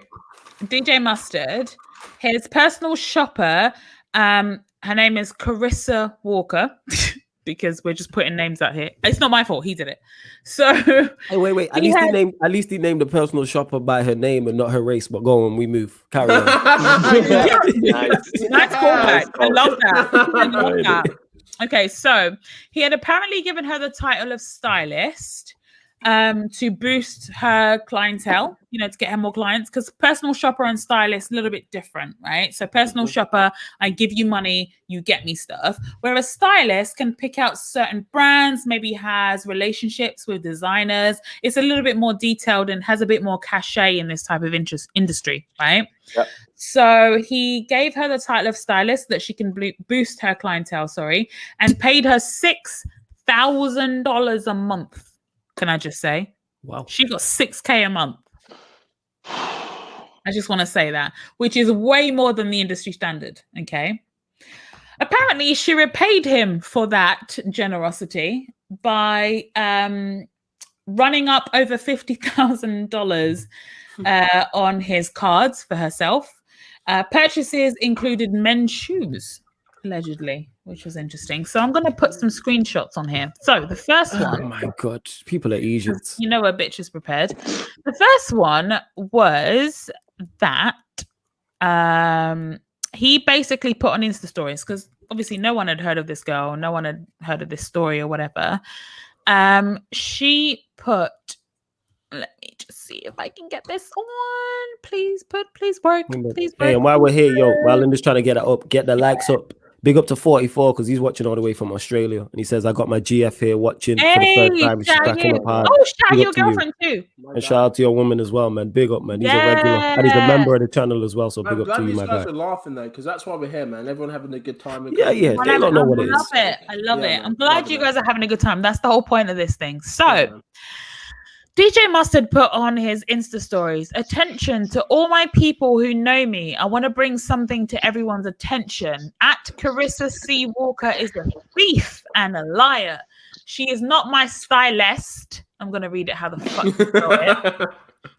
DJ Mustard, his personal shopper, her name is Carissa Walker, because we're just putting names out here. It's not my fault, he did it. So hey, wait. At least he named the personal shopper by her name and not her race, but go on, we move. Carry on. Nice callback. I love that. Okay, so he had apparently given her the title of stylist. to boost her clientele, to get her more clients, because personal shopper and stylist a little bit different, right? So personal shopper, I give you money, you get me stuff, whereas stylist can pick out certain brands, maybe has relationships with designers. It's a little bit more detailed and has a bit more cachet in this type of industry, right? Yep. So he gave her the title of stylist that she can boost her clientele, and paid her $6,000 a month. Can I just say? Wow. She got $6,000 a month. I just want to say that, which is way more than the industry standard. Okay. Apparently, she repaid him for that generosity by running up over $50,000 on his cards for herself. Purchases included men's shoes, allegedly, which was interesting. So I'm going to put some screenshots on here. So the first one. Oh my God, people are Egypt. You know a bitch is prepared. The first one was that he basically put on Insta stories, because obviously no one had heard of this girl, no one had heard of this story or whatever. She put, let me just see if I can get this on. Please work. Please work. Hey, and while we're here, while Linda's trying to get it up, get the likes up. Big up to 44, because he's watching all the way from Australia. And he says, I got my GF here watching for the first time. She's cracking up hard. Oh, shout out your girlfriend too. And shout out to your woman as well, man. Big up, man. He's a regular. And he's a member of the channel as well. So big up to you, my guy. I'm glad these guys are laughing, though, because that's why we're here, man. Everyone having a good time. Yeah. They don't know what it is. I love it. I'm glad you guys are having a good time. That's the whole point of this thing. So, DJ Mustard put on his Insta stories, attention to all my people who know me. I want to bring something to everyone's attention. At Carissa C. Walker is a thief and a liar. She is not my stylist. I'm going to read it how the fuck you know it.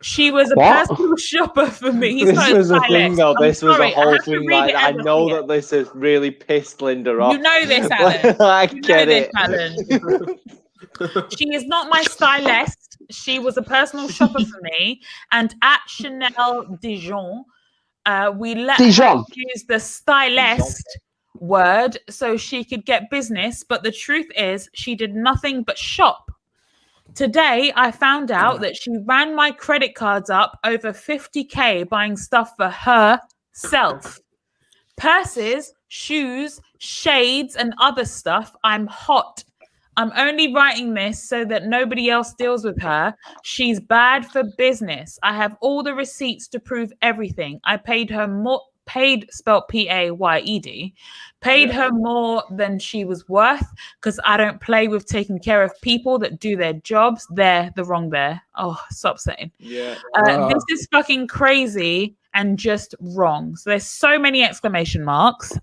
She was a personal shopper for me. This was a thing, though. This was a whole thing. Like, I know that this has really pissed Linda off. You know this, Alan. I get it. Alan. She is not my stylist. She was a personal shopper for me. And at Chanel Dijon, we let her use the stylist word so she could get business. But the truth is, she did nothing but shop. Today, I found out that she ran my credit cards up over $50,000 buying stuff for herself. Purses, shoes, shades, and other stuff. I'm hot. I'm only writing this so that nobody else deals with her. She's bad for business. I have all the receipts to prove everything. I paid her more, spelled P-A-Y-E-D, paid her more than she was worth, because I don't play with taking care of people that do their jobs. They're the wrong there. Oh, stop saying. Yeah. This is fucking crazy and just wrong. So there's so many exclamation marks.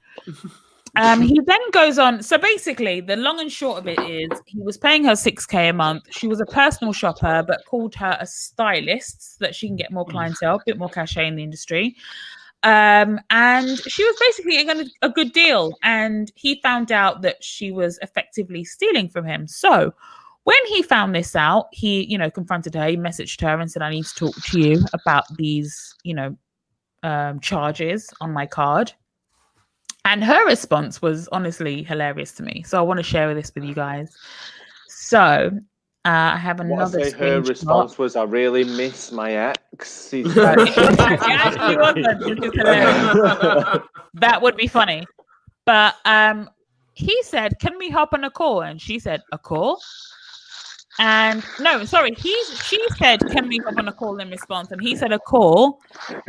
He then goes on. So basically, the long and short of it is he was paying her $6,000 a month. She was a personal shopper, but called her a stylist so that she can get more clientele, a bit more cachet in the industry. And she was basically getting a good deal. And he found out that she was effectively stealing from him. So when he found this out, he, confronted her. He messaged her and said, I need to talk to you about these, charges on my card. And her response was honestly hilarious to me. So I want to share this with you guys. So I have another screenshot. Her response was, I really miss my ex. That would be funny. But he said, can we hop on a call? And she said, a call? And no, sorry, she said, can we hop on a call in response? And he said, a call.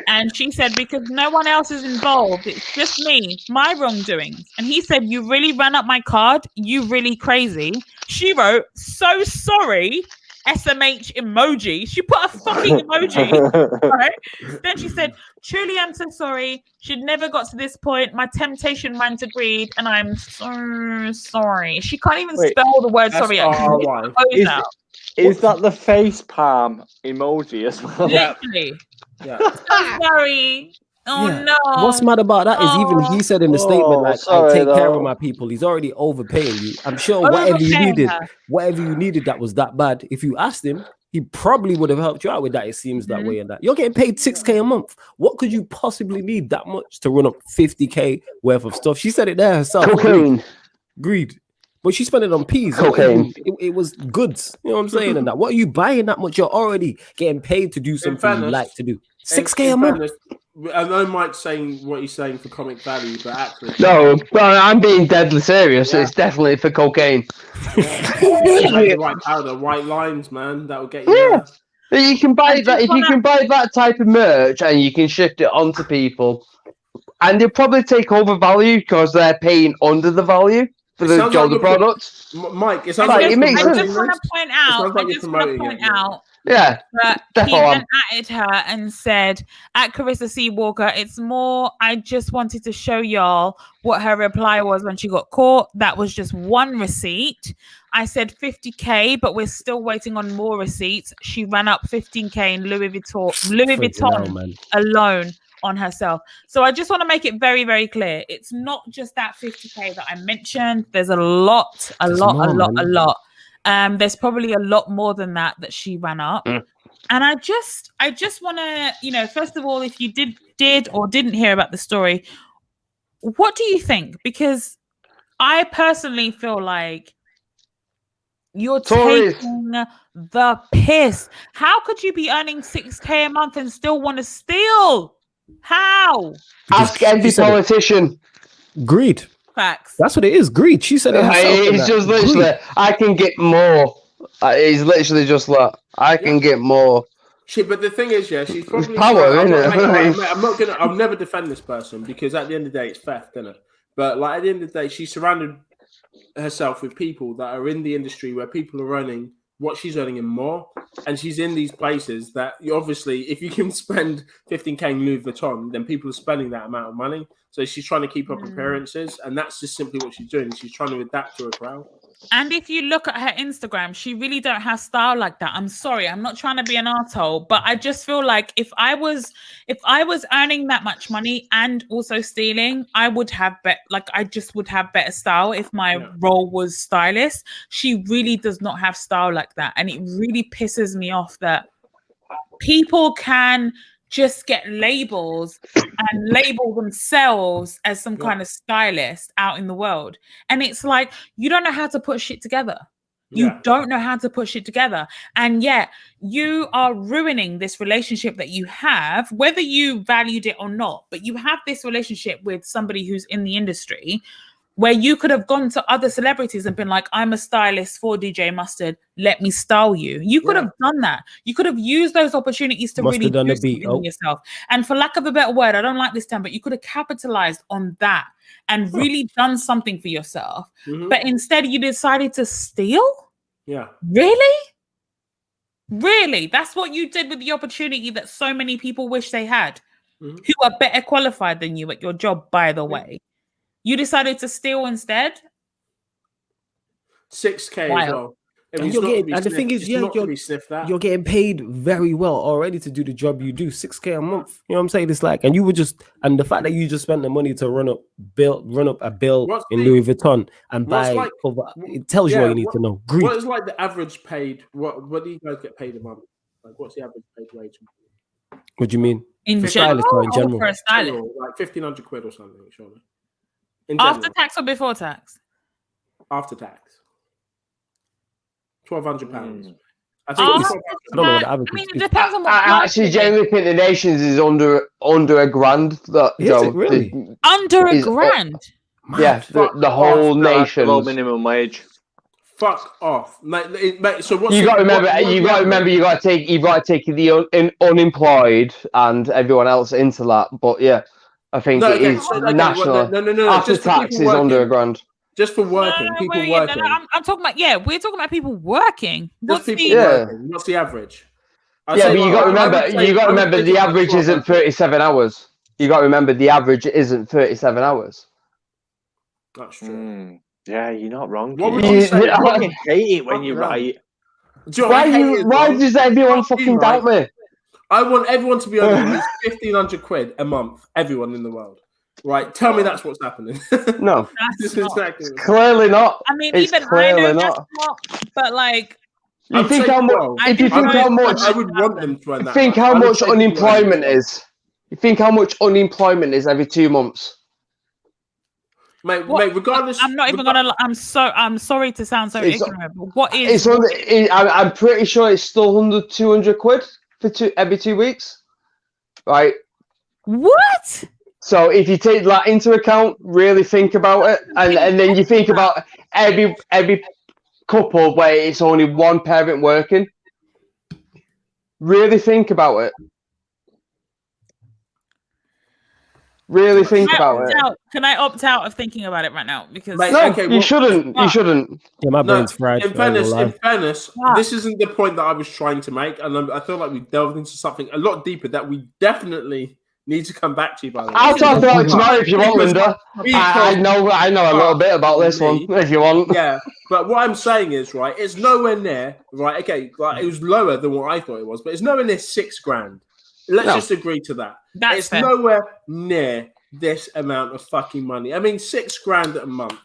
And she said, because no one else is involved. It's just me, my wrongdoings. And he said, you really ran up my card? You really crazy? She wrote, so sorry, SMH emoji. She put a fucking emoji. Right? Then she said, truly, I'm so sorry. She'd never got to this point. My temptation ran to greed, and I'm so sorry. She can't even spell the word sorry. Is that the face palm emoji as well? Literally. Yeah. So sorry. Oh no. What's mad about that is even he said in the statement, like, I take care of my people. He's already overpaying you. I'm sure whatever you needed that was that bad. If you asked him, he probably would have helped you out with that. It seems that way and that. You're getting paid $6,000 a month. What could you possibly need that much to run up $50,000 worth of stuff? She said it there herself. Cocaine. Greed. But she spent it on peas. Cocaine. It was goods. You know what I'm saying? And that. What are you buying that much? You're already getting paid to do something you like to do. 6K a month. I know Mike's saying what he's saying for comic value, but actually, No, well, I'm being deadly serious. It's definitely for cocaine. the right powder, white lines, man. That will get you. Yeah. You can buy that if you can buy that type of merch and you can shift it onto people, and they'll probably take over value because they're paying under the value for the products. Mike, it sounds like it makes sense. I just want to point out. Yeah, but he then added her and said, at Carissa C. Walker, it's more, I just wanted to show y'all what her reply was when she got caught. That was just one receipt. I said 50K, but we're still waiting on more receipts. She ran up 15K in Louis Vuitton alone on herself. So I just want to make it very, very clear. It's not just that 50K that I mentioned. There's a lot. There's probably a lot more than that she ran up. And I just want to, first of all, if you did or didn't hear about the story, what do you think? Because I personally feel like you're taking the piss. How could you be earning 6K a month and still want to steal? How? Ask every politician. Greed. Facts. That's what it is. Greed. She said it herself. It's just literally, I can get more. It's literally just like, I can get more. But the thing is, she's probably power, isn't it? I'll never defend this person because at the end of the day, it's theft, isn't it? But like at the end of the day, she's surrounded herself with people that are in the industry where people are earning what she's earning and more, and she's in these places that obviously, if you can spend 15K in Louis Vuitton, then people are spending that amount of money. So she's trying to keep up appearances, and that's just simply what she's doing. She's trying to adapt to her crowd. And if you look at her Instagram, she really don't have style like that. I'm sorry, I'm not trying to be an arsehole, but I just feel like if I was earning that much money and also stealing, I would have I just would have better style if my role was stylist. She really does not have style like that, and it really pisses me off that people can just get labels and label themselves as some kind of stylist out in the world. And it's like, you don't know how to put shit together. You don't know how to put shit together. And yet you are ruining this relationship that you have, whether you valued it or not, but you have this relationship with somebody who's in the industry where you could have gone to other celebrities and been like, I'm a stylist for DJ Mustard. Let me style you. You could have done that. You could have used those opportunities to really do something yourself. And for lack of a better word, I don't like this term, but you could have capitalized on that and really done something for yourself. But instead you decided to steal? Yeah. Really? Really? That's what you did with the opportunity that so many people wish they had, who are better qualified than you at your job, by the way. You decided to steal instead? 6K as well. And the thing is, you're getting paid very well already to do the job you do. 6K a month. You know what I'm saying? It's like, and the fact that you just spent the money to run up a bill in Louis Vuitton and buy over, it tells you what you need to know. Greed. What is like the average paid? What do you guys get paid a month? Like, what's the average paid wage? What do you mean? In general, or in general? For a stylist? Like 1,500 quid or something, surely. After tax or before tax? After tax. £1,200. I don't know what the average it depends on what. I actually genuinely think the Nations is under a grand. That is it really? Under a grand? Yeah, the whole nation. Low minimum wage. Fuck off, mate. So what's you got to remember? You got to take the unemployed and everyone else into that. But yeah. I think it is national. No. After tax is under a grand. Just for working, working. I'm talking about, we're talking about people working. What's the average? But you got to remember, the average isn't 37 hours. You got to remember the average isn't 37 hours. That's true. Yeah, you're not wrong. What would you say? I fucking hate it when you write. Why does everyone fucking doubt me? I want everyone to be earning at least 1,500 quid a month. Everyone in the world, right? Tell me that's what's happening. No, exactly. Clearly not. I mean, even I know that's not. But like, you think how much? If you think how much, I would want them to earn that. Think how much unemployment is. You think how much unemployment is every 2 months? Mate, regardless, I'm not even gonna. I'm sorry to sound so ignorant, but what is? I'm pretty sure it's still 200 quid for every 2 weeks, right? What? So if you take that into account, really think about it, and then you think about every couple where it's only one parent working. Really think about it. Really think about it. Can I opt out of thinking about it right now? Because you shouldn't. You shouldn't. Yeah, my brain's fried. In fairness, this isn't the point that I was trying to make, and I feel like we delved into something a lot deeper that we definitely need to come back to. By the way, I'll talk about it tomorrow if you want, Linda. I know a little bit about this one if you want. Yeah, but what I'm saying is, right, it's nowhere near, right? Okay, like it was lower than what I thought it was, but it's nowhere near $6,000. Let's just agree to that. It's fair. Nowhere near this amount of fucking money. I mean, $6,000 a month.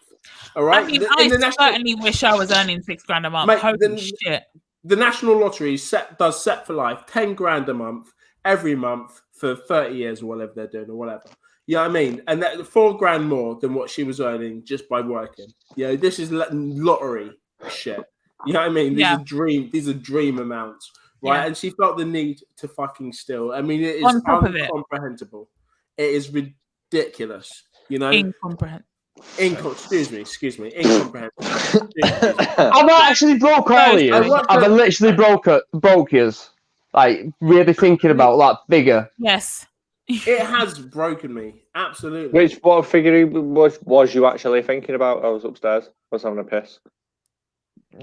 All right. I mean, I certainly wish I was earning $6,000 a month. Holy shit! The National Lottery does set for life $10,000 a month every month for 30 years or whatever they're doing or whatever. You know what I mean? And that $4,000 more than what she was earning just by working. You know, this is lottery shit. You know what I mean? These are dream amounts. Right, and she felt the need to fucking steal. I mean, it is incomprehensible. It is ridiculous. You know, incomprehensible. Excuse me, incomprehensible. I'm not actually broke all you. I've literally broke yours. Like really thinking about that figure. Yes, it has broken me absolutely. What figure was you actually thinking about? I was upstairs. I was having a piss.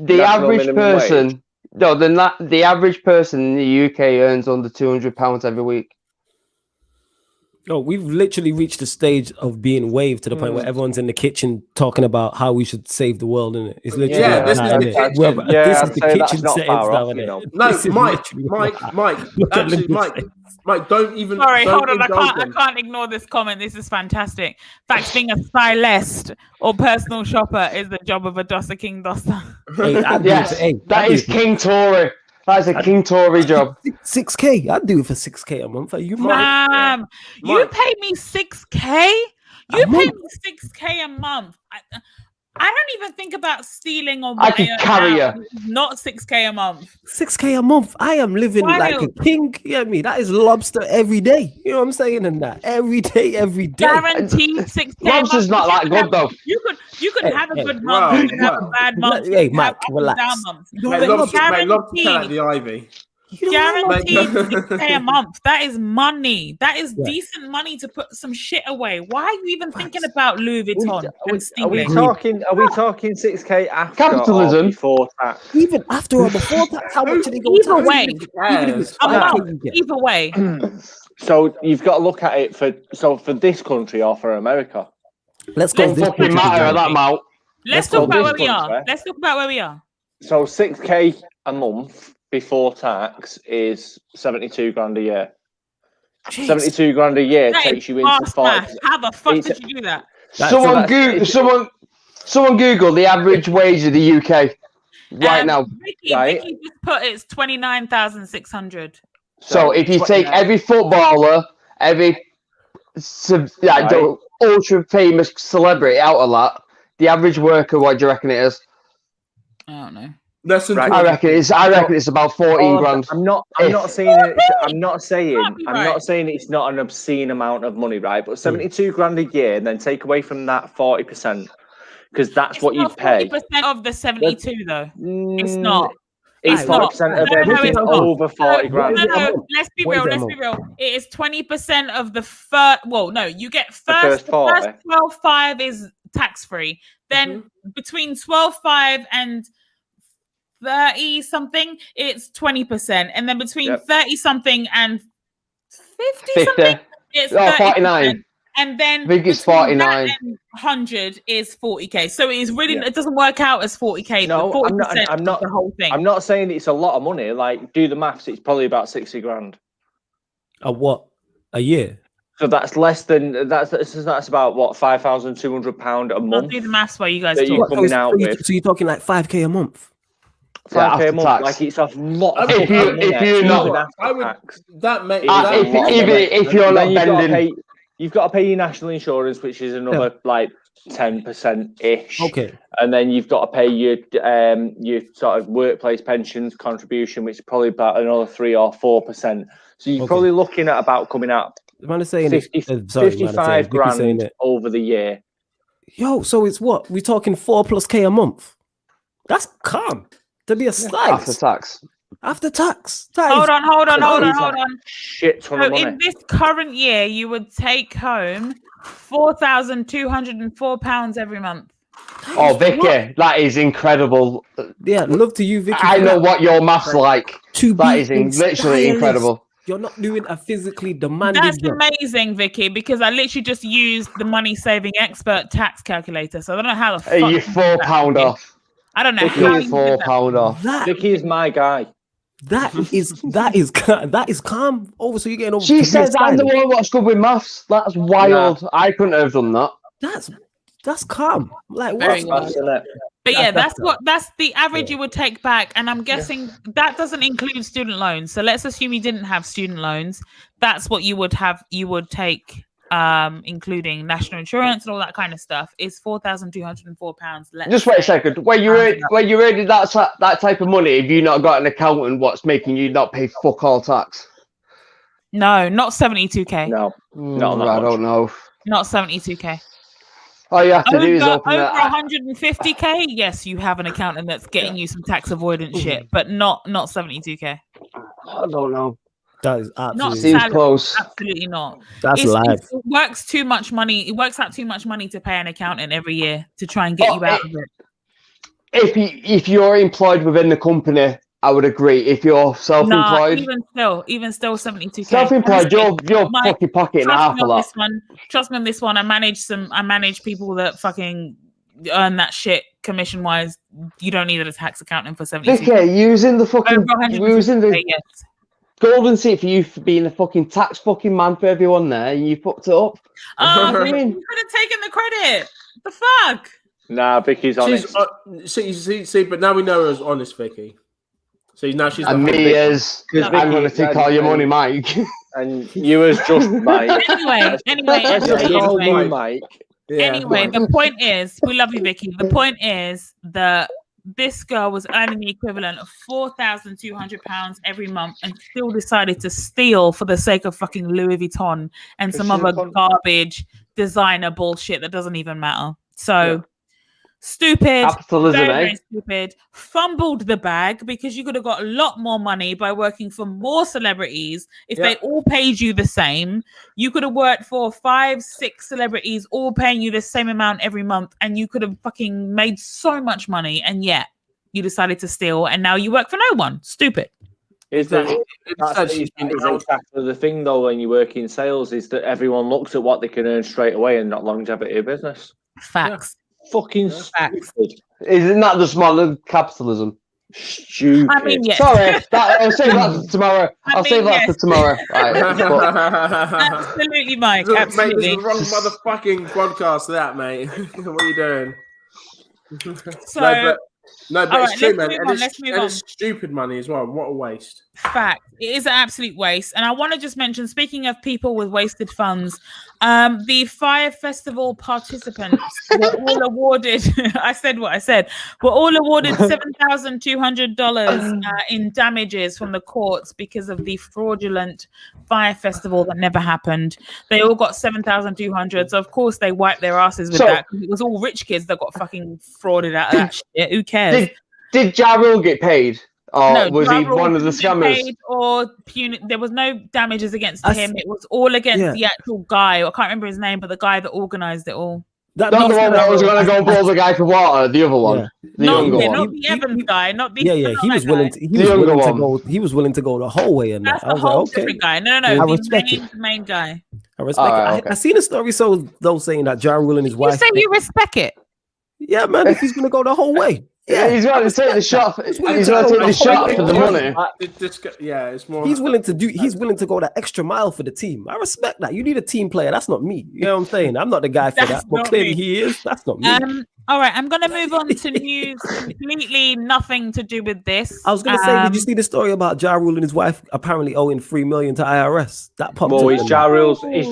The average person. No, the average person in the UK earns under £200 every week. No, we've literally reached the stage of being waved to the point where everyone's in the kitchen talking about how we should save the world, innit? It's literally this is the kitchen. This is the kitchen settings now, innit? No, Mike, don't even. Sorry, hold on. I can't ignore this comment. This is fantastic. In fact, being a stylist or personal shopper is the job of a Dossa King Dossa. That is King Tory. That's a King Tory job. 6K. I'd do it for 6K a month. Are you mad? You pay me 6K? You pay me 6K a month. I don't even think about stealing or I could carry you. Not 6K a month. 6K a month. I am living like a king. You know what I mean? That is lobster every day. You know what I'm saying? And that every day. Guaranteed 6K. Lobster's not that good though. You could have a good month. You could have a bad month. Hey, Mike, relax. Lobster like the ivy. Guaranteed 6K a month. That is money. That is decent money to put some shit away. Why are you even thinking about Louis Vuitton and stealing? Are we talking 6K after capitalism or before tax? Even after or before tax, how much are they going to Either way. So you've got to look at it for this country or for America. Let's go. Fucking matter at that amount. Let's talk about where we are. Let's talk about where we are. So 6K a month before tax is 72 grand a year. Jeez. 72 grand a year takes you into 5. How the fuck did you do that? Someone Google the average wage of the UK right now. Vicky just put it's 29,600. So if you take every footballer, every ultra famous celebrity out of that, the average worker, what do you reckon it is? I don't know. I reckon it's about 14 grand. I'm not saying it's not an obscene amount of money, right? But 72 grand a year, and then take away from that 40%, because that's what you pay. 40% of the 72, though. It's not. It's 40% of everything over 40 grand. No, let's be real. It is 20% of the first. Well, no, you get first 12.5 is tax free. Then between 12.5 and 30 something, it's 20%, and then between 30 something and 50 something, it's 49. And then I think it's 49. 100 is 40k. So it is really it doesn't work out as 40k. No, 40% I'm not the whole thing. I'm not saying it's a lot of money. Like, do the maths. It's probably about 60 grand. A what? A year? So that's less than that's about what, £5,200 a month. I'll do the maths while you guys talk. So you're talking like 5k a month. 5k a month, tax. Like it's a lot. If you're not, that may if you're not bending, you've got to pay your national insurance, which is another like 10% ish. Okay. And then you've got to pay your sort of workplace pensions contribution, which is probably about another 3 or 4%. So you're probably looking at about coming out 55 grand over the year. Yo, so it's what? We're talking 4+ K a month. That's calm to be a slice. After tax. Hold on. Shit ton of money. In this current year, you would take home £4,204 every month. Oh, Vicky, that is incredible. Yeah, love to you, Vicky. I know what your math's like. That is literally incredible. You're not doing a physically demanding That's job. Amazing, Vicky, because I literally just used the money saving expert tax calculator. So I don't know how the fuck. You're £4 off. I don't know. You're £4 off. Vicky is my guy. That is calm. Oh, so you're getting over. She says I'm the one what's good with maths. That's wild. Nah. I couldn't have done that. That's calm. Like what? But yeah, that's the average you would take back. And I'm guessing that doesn't include student loans. So let's assume you didn't have student loans. That's what you would have. You would take, including national insurance and all that kind of stuff, is £4,204. Just wait a second. When you earned that type of money, have you not got an accountant what's making you not pay fuck all tax? No, not 72k. No, I don't know. Not 72k. All you have to do is open over 150k. Yes, you have an accountant that's getting you some tax avoidance shit, but not 72k. I don't know. That is absolutely seems close. Absolutely not. That's live. It works too much money. It works out too much money to pay an accountant every year to try and get you out of it. If you're employed within the company, I would agree. If you're self-employed, even still 72k. Self-employed, you're fucking pocketing half of that. Trust me on this one. I manage people that fucking earn that shit commission-wise. You don't need a tax accountant for 72k. Okay, using the golden seat for you for being a fucking tax fucking man for everyone there, and you fucked it up. Oh, you could have taken the credit. The fuck? Nah, Vicky's honest. See, but now we know her as honest, Vicky. So now she's and me as I'm going to take all your money, Mike. And you as just Mike. Anyway, Mike. Anyway, the point is, we love you, Vicky. The point is that this girl was earning the equivalent of £4,200 every month and still decided to steal for the sake of fucking Louis Vuitton and some other garbage designer bullshit that doesn't even matter. So stupid, very stupid. Fumbled the bag because you could have got a lot more money by working for more celebrities. If they all paid you the same, you could have worked for 5-6 celebrities all paying you the same amount every month, and you could have fucking made so much money. And yet you decided to steal, and now you work for no one. Stupid. That's exactly the thing, though, when you work in sales, is that everyone looks at what they can earn straight away and not longevity of business. Facts. Fucking stupid. Isn't that just modern capitalism? Stupid. I mean, yeah. Sorry, I'll save that for tomorrow. I'll save that for tomorrow. Right, absolutely, Mike. Absolutely. Mate, this is the wrong motherfucking podcast, that, mate. What are you doing? So, no, but it's true, man. And it's stupid money as well. What a waste. Fact. It is an absolute waste. And I want to just mention, speaking of people with wasted funds, the Fire Festival participants were all awarded, I said what I said, were all awarded $7,200 in damages from the courts because of the fraudulent Fire Festival that never happened. They all got $7,200. So, of course, they wiped their asses with that. It was all rich kids that got fucking frauded out of that shit. Who cares? Did Ja Rule get paid? Or was he one of the scammers? There was no damages against him. It was all against the actual guy. I can't remember his name, but the guy that organised it all. Not the one that was going to go blow the guy for water. The other one, the younger one. Not the Evans guy. Not the he was willing to. He was willing to go the whole way. And that's the whole different guy. No. I respect the main guy. I respect it. I seen a story those saying that Ja Rule and his wife. You say you respect it. Yeah, man. If he's going to go the whole way. Yeah, he's going to take the shot. He's going to take the shot for the money. It's more. He's willing to go that extra mile for the team. I respect that. You need a team player. That's not me. You know what I'm saying? I'm not the guy for that. But clearly he is. That's not me. All right, I'm going to move on to news completely nothing to do with this. I was going to say, did you see the story about Ja Rule and his wife apparently owing $3 million to IRS? That popped Well, up. is Ja Rule's wife?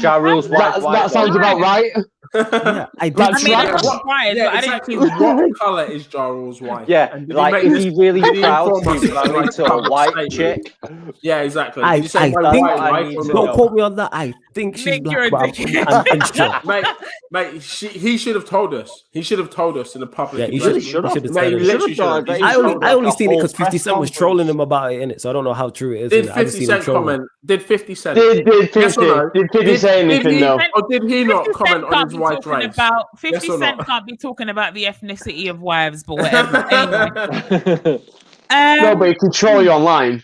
That sounds about right. Yeah, I did. That's I mean, right. I'm not surprised, Yeah, but I exactly. didn't see What colour is Ja Rule's wife? Yeah, And did like, he is make he this- really did he proud inform to us be it's like married to a public white statement? chick? Yeah, exactly. I Did you say my think- white I wife need or to not? Don't know. quote me on that. I think she's Nick, you're black, a but dickhead. I'm pretty sure. Mate, he should have told us. He should have told us in the public. Yeah, he address. should have. Mate, he literally should have. He I should've only done a seen it because whole 50 Cent was press trolling conference. him about it, innit? So I don't know how true it is. Did innit? I just 50 seen him Cent trolling. comment? Did 50 Cent? Did 50? Yes or no? Did 50 say anything he, though? Or did he not 50 comment Cent on can't his be wife's talking race? about 50 Yes or Cent not? can't be talking about the ethnicity of wives, but whatever. Anyway. No, but he can troll you online.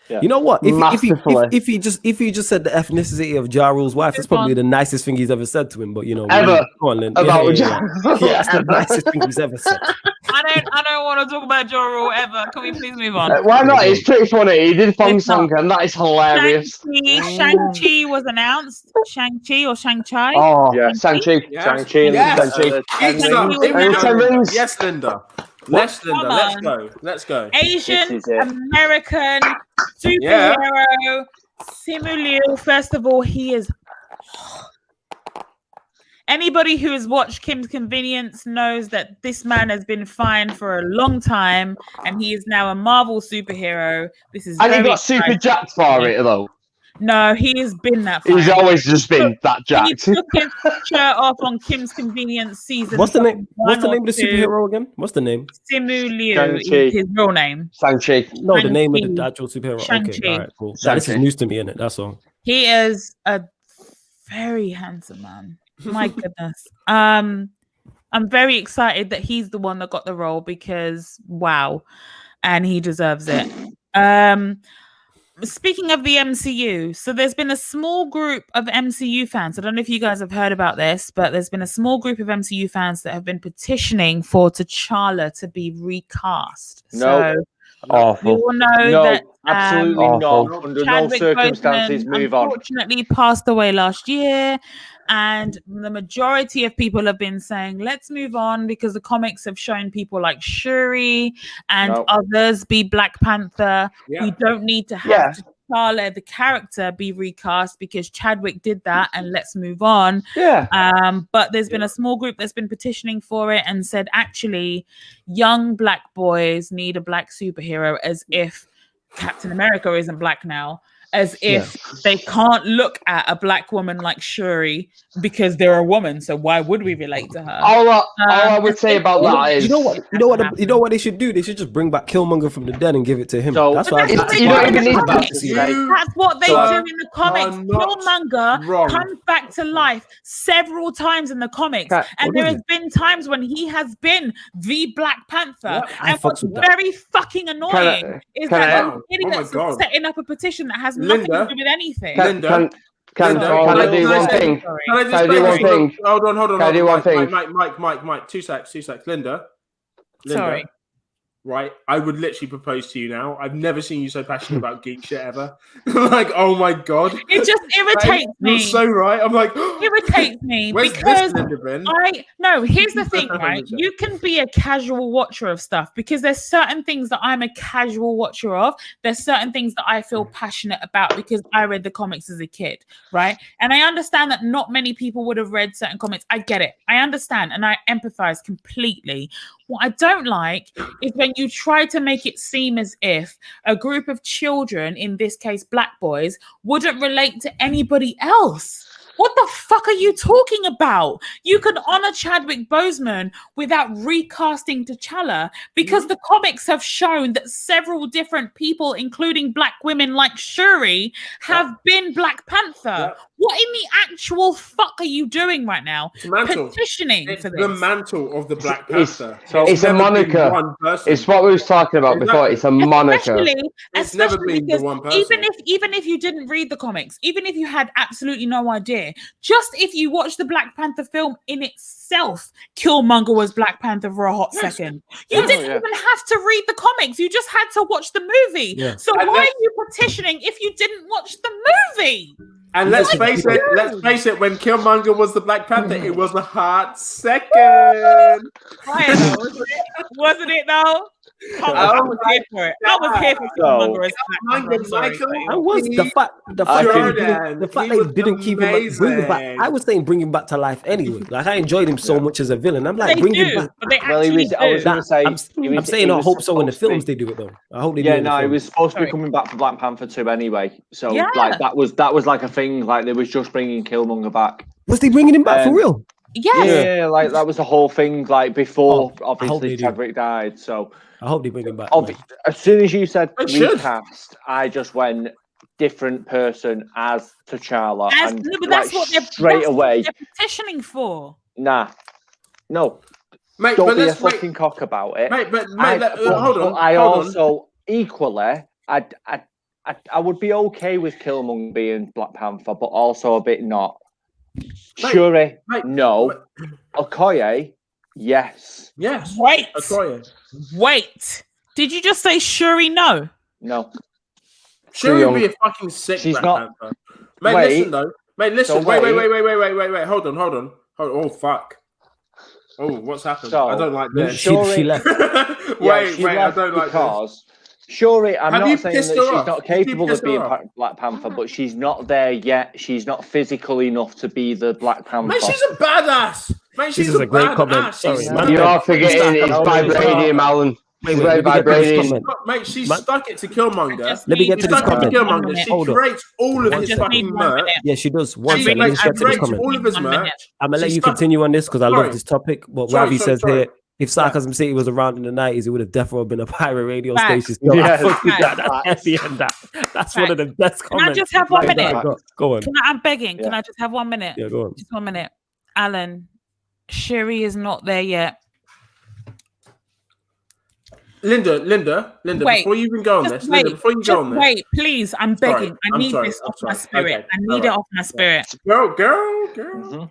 You know what? Masterfully. If he just said the ethnicity of Ja Rule's wife, that's probably the nicest thing he's ever said to him. But you know, Ever. Go on, then. About yeah, that's the nicest thing he's ever said. I don't want to talk about Ja Rule ever. Can we please move on? Why not? It's pretty funny. He did Thong It's not. Song, and that is hilarious. Shang-Chi was announced. Shang-Chi or Shang-Chi? Oh, Yeah. Shang-Chi. Yes. Shang-Chi and Yes. the Good Shang-Chi stuff. was Here we announced. go. Rings. Yes, Linda. Let's Linda. Come Let's on. go. Let's go. Asian This is it. American superhero Simu Liu. First of all, he is. Anybody who has watched Kim's Convenience knows that this man has been fine for a long time, and he is now a Marvel superhero. This is And he very got super exciting. jacked for it, though. No, he has been that. He's fine. always just been that He jacked. took his shirt off on Kim's Convenience season. What's the name? What's the 1 name or of the 2. superhero again? What's the name? Simu Liu Shang-Chi. is his real name. Shang-Chi. No, the name of the Shang-Chi. actual superhero. Shang-Chi. Okay, all right, cool. Now, this is Shang-Chi. news to me, innit? That's all. He is a very handsome man. My goodness. I'm very excited that he's the one that got the role because wow, and he deserves it. Speaking of the MCU, so there's been a small group of MCU fans. I don't know if you guys have heard about this, but there's been a small group of MCU fans that have been petitioning for T'Challa to be recast. No. So we Awful. all know No, that absolutely Awful. not. Under no Chadwick circumstances, Boseman move on. unfortunately passed away last year, and the majority of people have been saying let's move on because the comics have shown people like Shuri and No. others be Black Panther. Yeah. We don't need to have T'Challa, the character, be recast because Chadwick did that, and let's move on. Yeah. But there's been a small group that's been petitioning for it and said actually young black boys need a black superhero, as if Captain America isn't black now, as if they can't look at a black woman like Shuri because they're a woman. So why would we relate to her? All I would say about that is, You know what they should do? They should just bring back Killmonger from the dead and give it to him. So- That's what But I you don't even need I'd like that. to see. That's what they So, do in the comics. are not Killmonger wrong. comes back to life several times in the comics, That- and what there is has been times when he has been the Black Panther. Yeah, I and what's fucks with that. very fucking annoying is can that I- the oh idiots my are God. setting up a petition that has nothing Linda, to do with anything. Linda, Can Linda, I Sorry. do one say- thing? Sorry. Can I Can I do one thing? Hold on. Can I do one thing? Mike. 2 secs. Linda. Sorry. Right, I would literally propose to you now. I've never seen you so passionate about geek shit ever. Like, oh my god, It just irritates you're me. so right. I'm like, Irritates me where's because this Linda been? here's the thing, right? You can be a casual watcher of stuff because there's certain things that I'm a casual watcher of. There's certain things that I feel passionate about because I read the comics as a kid, right? And I understand that not many people would have read certain comics. I get it. I understand and I empathize completely. What I don't like is when you try to make it seem as if a group of children, in this case black boys, wouldn't relate to anybody else. What the fuck are you talking about? You can honor Chadwick Boseman without recasting T'Challa because the comics have shown that several different people, including black women like Shuri, have been Black Panther. Yeah. What in the actual fuck are you doing right now? It's a mantle. Petitioning It's for the this. mantle of the Black It's- Panther. it's a never been moniker. one person. It's what we was talking about before. It's a moniker. It's never Especially been the because one person. even if you didn't read the comics, even if you had absolutely no idea, just if you watched the Black Panther film in itself, Killmonger was Black Panther for a hot second. You Oh, didn't yeah. even have to read the comics; you just had to watch the movie. Yeah. So And why that's- are you petitioning if you didn't watch the movie? And let's face it, when Killmonger was the Black Panther, it was a hard second. Wasn't it though? I was here for it. I was here for Killmonger as Black Panther. I was the fact they didn't keep bring him back. I was saying bring him back to life anyway. Like I enjoyed him so much as a villain. I'm like, bring him back. But they actually I'm saying I hope so in the films they do it though. I hope they do. Yeah, no, he was supposed to be coming back for Black Panther 2 anyway. So like that was like a thing. Like they was just bringing Killmonger back. Was they bringing him back for real? Yeah, like that was the whole thing. Like before, obviously Chadwick died. So I hope they bring him back. As soon as you said recast, I just went different person as T'Challa. But that's what they're petitioning for. Nah, no, mate. Don't be a fucking cock about it, mate. But hold on. I also equally, I would be okay with Killmonger being Black Panther, but also a bit not. Shuri, no. Okoye, yes. Yes. Wait. Okoye. Wait. Did you just say Shuri? No. No. Shuri would be a fucking sick Black Panther. Mate, listen though. Mate, listen. Wait. Hold on. Oh fuck. Oh, what's happened? So, I don't like this. She left. wait, I don't like this. Shuri, I'm not saying that she's not capable of being Black Panther, but she's not there yet. She's not physical enough to be the Black Panther. Mate, she's a badass. Mate, she's a great badass. comment. Sorry, man. You are forgetting it's vibranium, Alan. Wait, vibranium. Mate, she stuck it to Killmonger. Let me get to this comment. She creates all of his fucking merch. Yeah, she does. One She second. Let me get to this comment. all of his merch. I'm gonna let you continue on this because I love this topic. What Ravi says here. If Sarcasm City was around in the 90s, it would have definitely been a pirate radio station. Yeah, that's one of the best comments. Can I just have 1 minute? Go on. I'm begging. Can I just have 1 minute? Yeah, go on. Just 1 minute. Alan, Shuri is not there yet. Linda, wait, before you even go on this, Linda, before you go on this. Wait, please, I'm begging. I need this off my spirit. Okay. I need it off my spirit. Girl. Mm-hmm.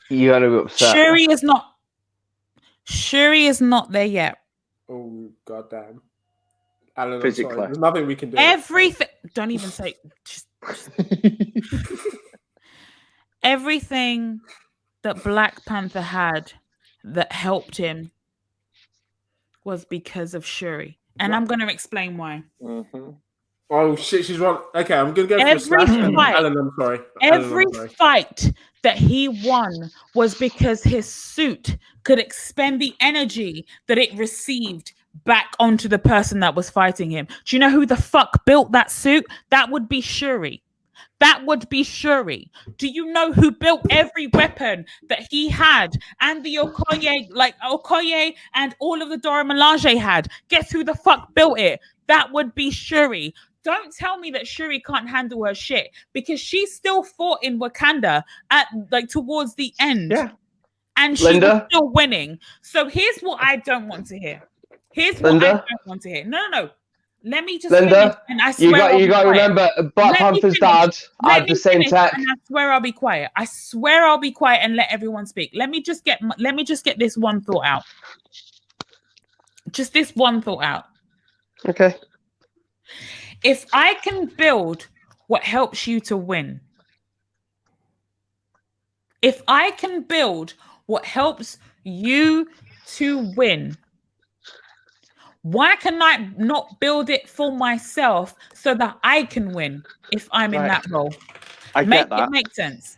You're gonna be upset. Shuri is not there yet. Oh goddamn. Alan, physically. There's nothing we can do. Everything. Don't even say. Everything that Black Panther had that helped him was because of Shuri, and I'm going to explain why. Mm-hmm. Oh shit, she's wrong. Okay, I'm going to go for a slash. Alan, I'm sorry. Every fight that he won was because his suit could expend the energy that it received back onto the person that was fighting him. Do you know who the fuck built that suit? That would be Shuri. That would be Shuri. Do you know who built every weapon that he had and the Okoye and all of the Dora Milaje had? Guess who the fuck built it? That would be Shuri. Don't tell me that Shuri can't handle her shit because she still fought in Wakanda at towards the end. Yeah. And she was still winning. So here's what I don't want to hear. No. Let me just Linda, finish, and I swear you got to remember, Black Panther's dad had the same tech. And I swear I'll be quiet. I swear I'll be quiet and let everyone speak. Let me just get this one thought out. Just this one thought out. Okay. If I can build what helps you to win, if I can build what helps you to win, why can I not build it for myself so that I can win if I'm in that role? I get that. It makes sense.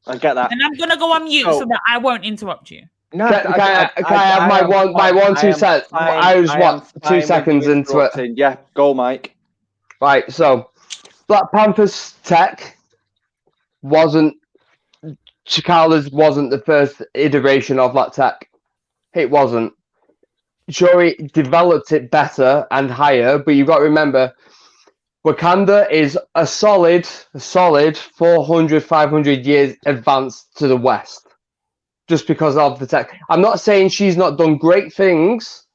I get that. And I'm going to go on mute so that I won't interrupt you. No, can I have my 2 cents? I was 2 seconds into it. Yeah, go, Mike. Right, so Black Panther's tech T'Challa's wasn't the first iteration of that tech. It wasn't. Shuri developed it better and higher, but you've got to remember, Wakanda is a solid 400, 500 years advanced to the West, just because of the tech. I'm not saying she's not done great things,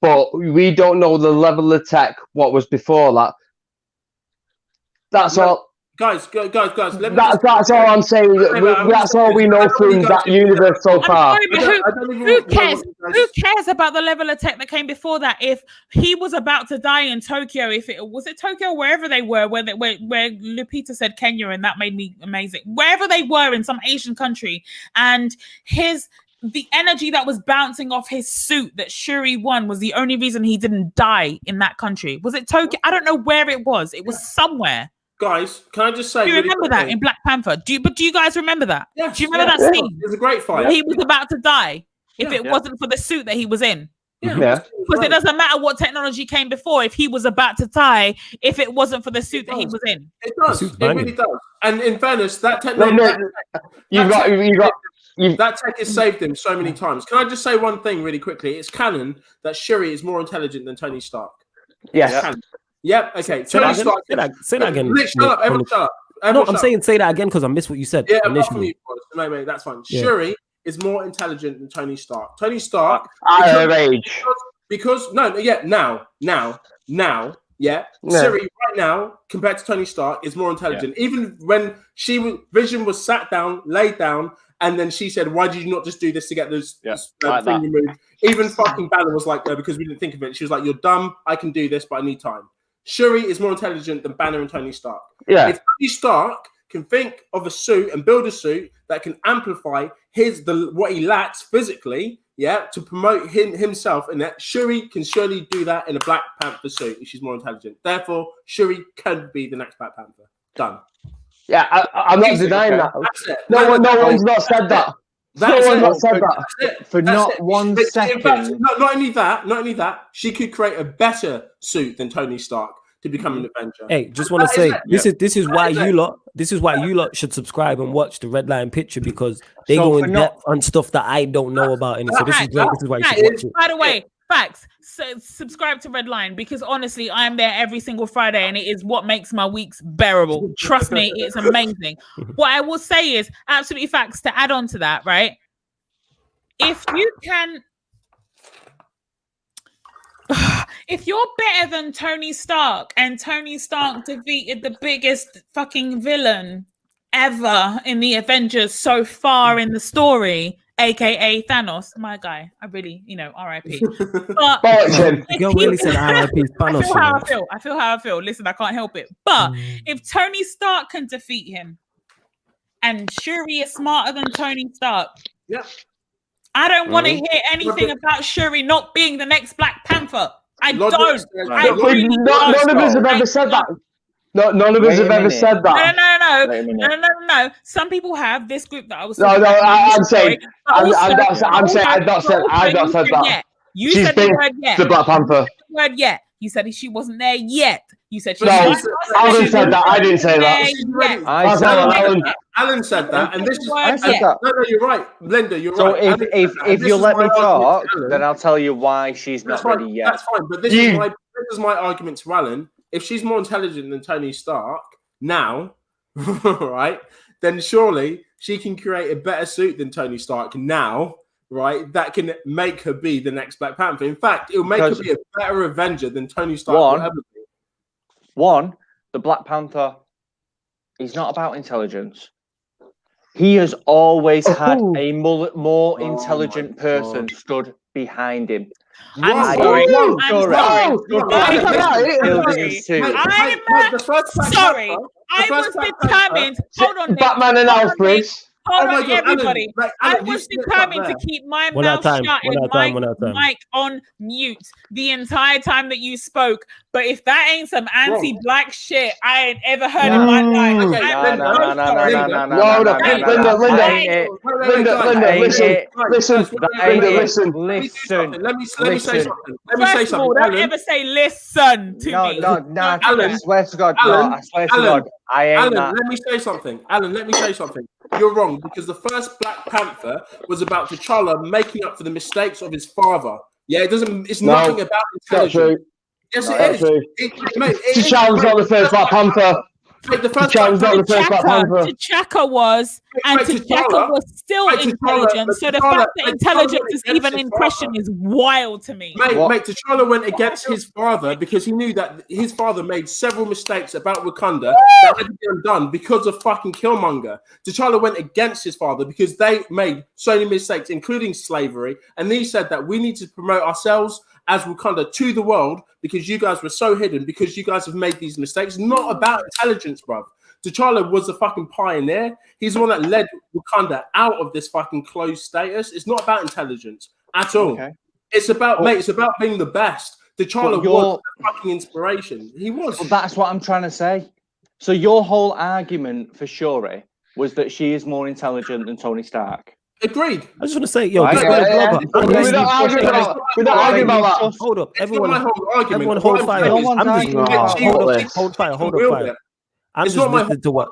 but we don't know the level of tech, what was before that. That's all. Guys. Let me That's all I'm saying. That's all we know from that universe so far. Who cares? Who cares about the level of tech that came before that? If he was about to die in Tokyo, if it was Tokyo, wherever they were, where Lupita said Kenya, and that made me amazing. Wherever they were in some Asian country, and the energy that was bouncing off his suit that Shuri won was the only reason he didn't die in that country. Was it Tokyo? I don't know where it was. It was somewhere. Guys, can I just say? Do you remember that in Black Panther? Do you guys remember that? Yes, do you remember that scene? It was a great fight. He was about to die if it wasn't for the suit that he was in. Yeah. Because it doesn't matter what technology came before if he was about to die if it wasn't for the suit that he was in. It does. It really does. And in fairness, that technology. That tech has saved him so many times. Can I just say one thing really quickly? It's canon that Shuri is more intelligent than Tony Stark. Yes. Yep. Okay. Tony Stark. Say that again. Shut up. Everyone shut up. No, I'm saying say that again because I missed what you said. Yeah, initially. No, mate, that's fine. Yeah. Shuri is more intelligent than Tony Stark. Tony Stark. Because now. Shuri right now, compared to Tony Stark, is more intelligent. Yeah. Even when Vision was sat down, laid down, and then she said, "Why did you not just do this to get this thing removed?" Even fucking Banner was like, because we didn't think of it. She was like, "You're dumb. I can do this, but I need time." Shuri is more intelligent than Banner and Tony Stark. Yeah. If Tony Stark can think of a suit and build a suit that can amplify what he lacks physically, to promote himself, and that Shuri can surely do that in a Black Panther suit if she's more intelligent. Therefore, Shuri could be the next Black Panther. Done. Yeah, I'm not denying that. No one's not said that. No one's not said that. For not 1 second. In fact, not only that, she could create a better suit than Tony Stark to become an Avenger. Hey, just want to say this is why you lot should subscribe and watch the Red Line Picture, because they go in depth on stuff that I don't know about. And so this is great. This is why you should watch it. By the way, facts. So subscribe to Red Line, because honestly, I'm there every single Friday, and it is what makes my weeks bearable. Trust me, it's amazing. What I will say is absolutely facts to add on to that, right? If you're better than Tony Stark, and Tony Stark defeated the biggest fucking villain ever in the Avengers so far in the story, aka Thanos, my guy, I really, R.I.P. But you really said R.I.P. Thanos. I feel how I feel. Listen, I can't help it. But if Tony Stark can defeat him, and Shuri is smarter than Tony Stark, I don't want to hear anything about Shuri not being the next Black Panther. I don't. None of us have ever said that. None of us have ever said that. No. Some people have. This group that I was. I'm saying I've not said that. You said the word yet. The Black Panther. Word yet. You said she wasn't there yet. You said she Alan said that. I didn't say that. Alan said that, and this is. No, you're right, Linda. You're right. So if you let me talk, then I'll tell you why she's not ready yet. That's fine, but this is my argument to Alan. If she's more intelligent than Tony Stark now, right, then surely she can create a better suit than Tony Stark now, right? That can make her be the next Black Panther. In fact, it'll make her be a better Avenger than Tony Stark will ever be. One, the Black Panther, he's not about intelligence. He has always had a more intelligent person stood behind him. I'm sorry. I was determined. Hold on, Batman and Alfred. Hold on, everybody. I was determined to keep my mouth shut and my mic on mute the entire time that you spoke. But if that ain't some anti-black shit I ain't ever heard in my life. Linda, listen. Let me say something. Don't ever say listen to me. No, I swear to God. I ain't that. Let me say something. Alan, let me say something. You're wrong, because the first Black Panther was about T'Challa making up for the mistakes of his father. Yeah, it's nothing about intelligence. Yes, it is. T'Challa's not the first Black Panther. The first T'Challa's not the first Black Panther. T'Chaka was, and T'Chaka was still intelligent. So the fact that intelligence is even in question is wild to me. Mate, T'Challa went against his father because he knew that his father made several mistakes about Wakanda that had to be undone because of fucking Killmonger. T'Challa went against his father because they made so many mistakes, including slavery, and he said that we need to promote ourselves as Wakanda to the world because you guys were so hidden, because you guys have made these mistakes. Not about intelligence, bruv. T'Challa was a fucking pioneer. He's the one that led Wakanda out of this fucking closed status. It's not about intelligence at all. Okay. It's about, mate, it's about being the best. T'Challa was a fucking inspiration. He was. Well, that's what I'm trying to say. So your whole argument for Shuri was that she is more intelligent than Tony Stark. Agreed. I just want to say, yo, we're not arguing about that. Hold up, everyone argument. Hold fire. Hold fire. I'm just listening to what.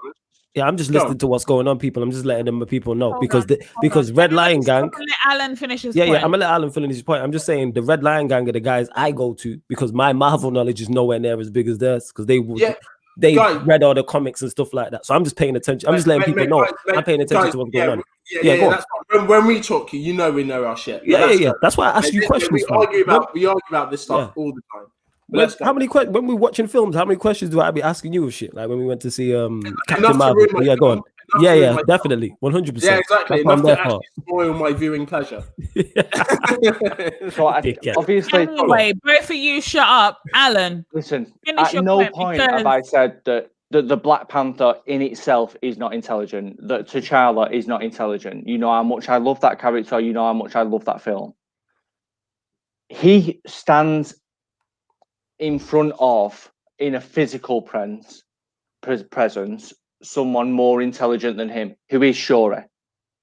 Yeah, I'm just listening to what's going on, people. I'm just letting them people know because Red Lion Gang. Let Alan finish his point. Yeah, I'm gonna let Alan finish his point. I'm just saying the Red Lion Gang are the guys I go to because my Marvel knowledge is nowhere near as big as theirs because they read all the comics and stuff like that. So I'm just paying attention. I'm just letting people know I'm paying attention to what's going on. Yeah, that's when we talk, we know our shit. Yeah. That's why I ask you questions. We argue about this stuff all the time. How many questions when we're watching films? How many questions do I be asking you of shit? Like when we went to see Captain Marvel. Yeah, go on. Yeah, definitely, 100%. Yeah, exactly. Enough to actually spoil my viewing pleasure. So obviously, anyway, both of you shut up, Alan. Listen, at no point have I said that the Black Panther in itself is not intelligent. That T'Challa is not intelligent. You know how much I love that character. You know how much I love that film. He stands in front of, in a physical presence, someone more intelligent than him, who is Shuri,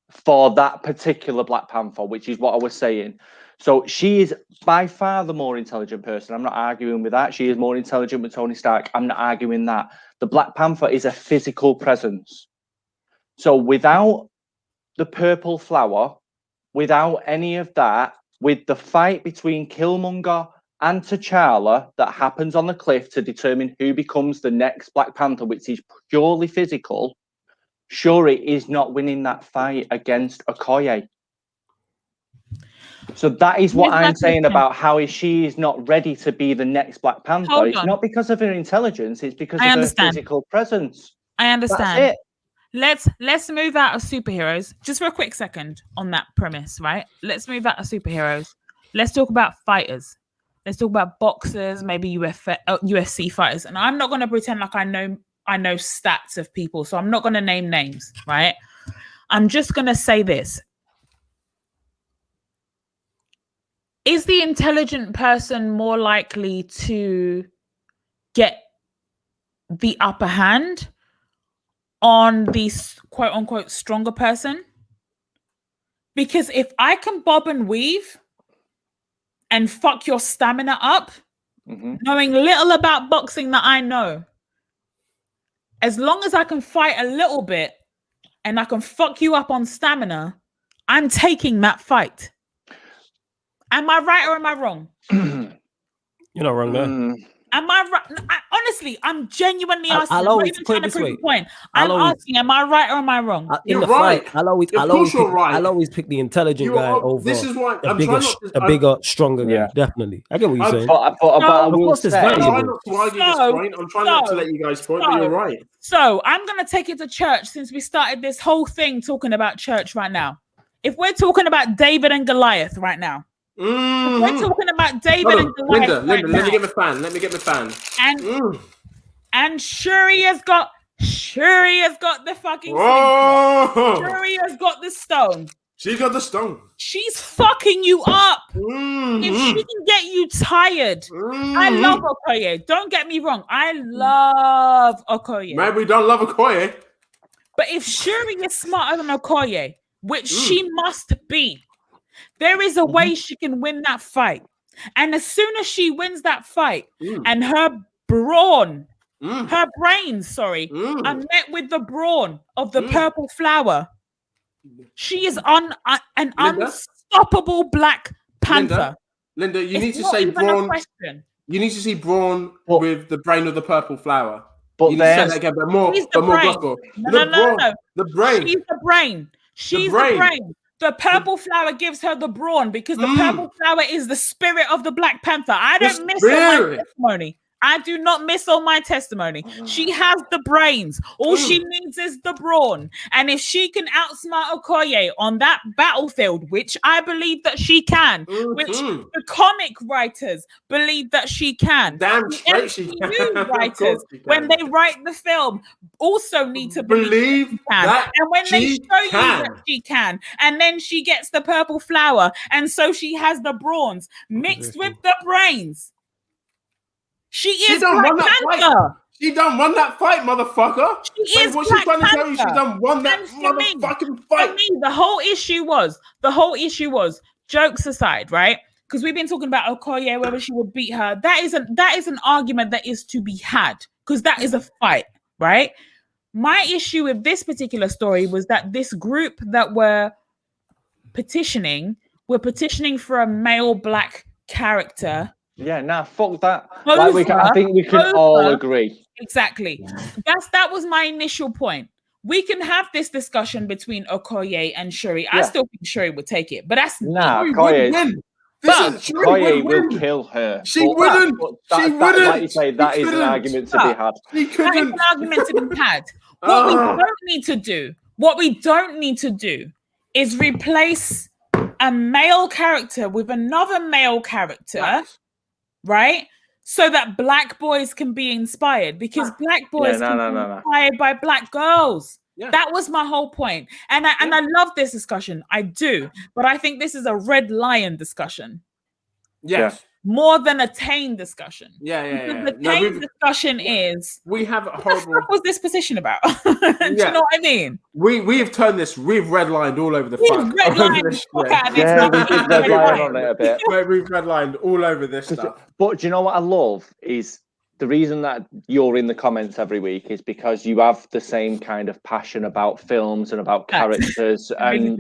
for that particular Black Panther, which is what I was saying. So she is by far the more intelligent person. I'm not arguing with that. She is more intelligent than Tony Stark. I'm not arguing that. The Black Panther is a physical presence. So without the purple flower, without any of that, with the fight between Killmonger and T'Challa that happens on the cliff to determine who becomes the next Black Panther, which is purely physical, Shuri is not winning that fight against Okoye. So that is what I'm saying about how she is not ready to be the next Black Panther. It's not because of her intelligence, it's because of her physical presence. I understand. That's it. Let's move out of superheroes just for a quick second on that premise, right? Let's move out of superheroes. Let's talk about fighters. Let's talk about boxers, maybe UFC fighters. And I'm not going to pretend like I know stats of people, so I'm not going to name names, right? I'm just going to say this. Is the intelligent person more likely to get the upper hand on the quote unquote stronger person? Because if I can bob and weave and fuck your stamina up, knowing little about boxing that I know, as long as I can fight a little bit and I can fuck you up on stamina, I'm taking that fight. Am I right or am I wrong? You're not wrong there. Am I right? Honestly, I'm genuinely asking. I'll always put it this way. I'm asking, am I right or am I wrong? In the fight, I'll always pick the intelligent guy over this is why a bigger, stronger guy. Definitely. I get what you're saying. But I will say, I'm trying not to argue this point. I'm trying not to let you guys point, but you're right. So I'm going to take it to church since we started this whole thing talking about church right now. If we're talking about David and Goliath right now, if we're talking about David and Goliath Linda, let me get my fan. And Shuri has got the fucking Shuri has got the stone. She's got the stone. She's fucking you up. If she can get you tired. I love Okoye. Don't get me wrong. I love Okoye. Maybe we don't love Okoye. But if Shuri is smarter than Okoye, which she must be, there is a way she can win that fight. And as soon as she wins that fight and her brains, are met with the brawn of the purple flower, she is on an unstoppable Black Panther. Linda, you need to say brawn. You need to see brawn with the brain of the purple flower. But you need to say that again, but more gospel. No. The brain. She's the brain. She's the brain. The purple flower gives her the brawn because the purple flower is the spirit of the Black Panther. I don't miss on my testimony. I do not miss on my testimony. She has the brains. All she needs is the brawn. And if she can outsmart Okoye on that battlefield, which I believe that she can, which the comic writers believe that she can, damn straight she can. Writers, when they write the film, also need to believe that and when they show you that she can, and then she gets the purple flower, and so she has the brawns mixed with the brains. She is Black Panther. She done won that fight, motherfucker. She is Black Panther. She done won that motherfucking fight. For me, the whole issue was, jokes aside, right? Because we've been talking about Okoye, whether she would beat her. That is an argument that is to be had, because that is a fight, right? My issue with this particular story was that this group that were petitioning for a male Black character. Yeah, nah, fuck that. I think we can all agree. Exactly. That was my initial point. We can have this discussion between Okoye and Shuri. Yeah. I still think Shuri would take it, but that's Okoye will kill her. She wouldn't. Like you say, that is an argument to be had. That is an argument to be had. What we don't need to do is replace a male character with another male character. Right? So that Black boys can be inspired, because Black boys can be inspired by Black girls. Yeah. That was my whole point. And I love this discussion. I do. But I think this is a Red Lion discussion. Yes. More than a Tane discussion. Yeah. The Tane discussion is, we have a horrible. What was this position about? Do you know what I mean? We have turned this. We've redlined all over the fuck. We did redline on it a bit. We've redlined all over this stuff. But do you know what I love is the reason that you're in the comments every week is because you have the same kind of passion about films and about characters and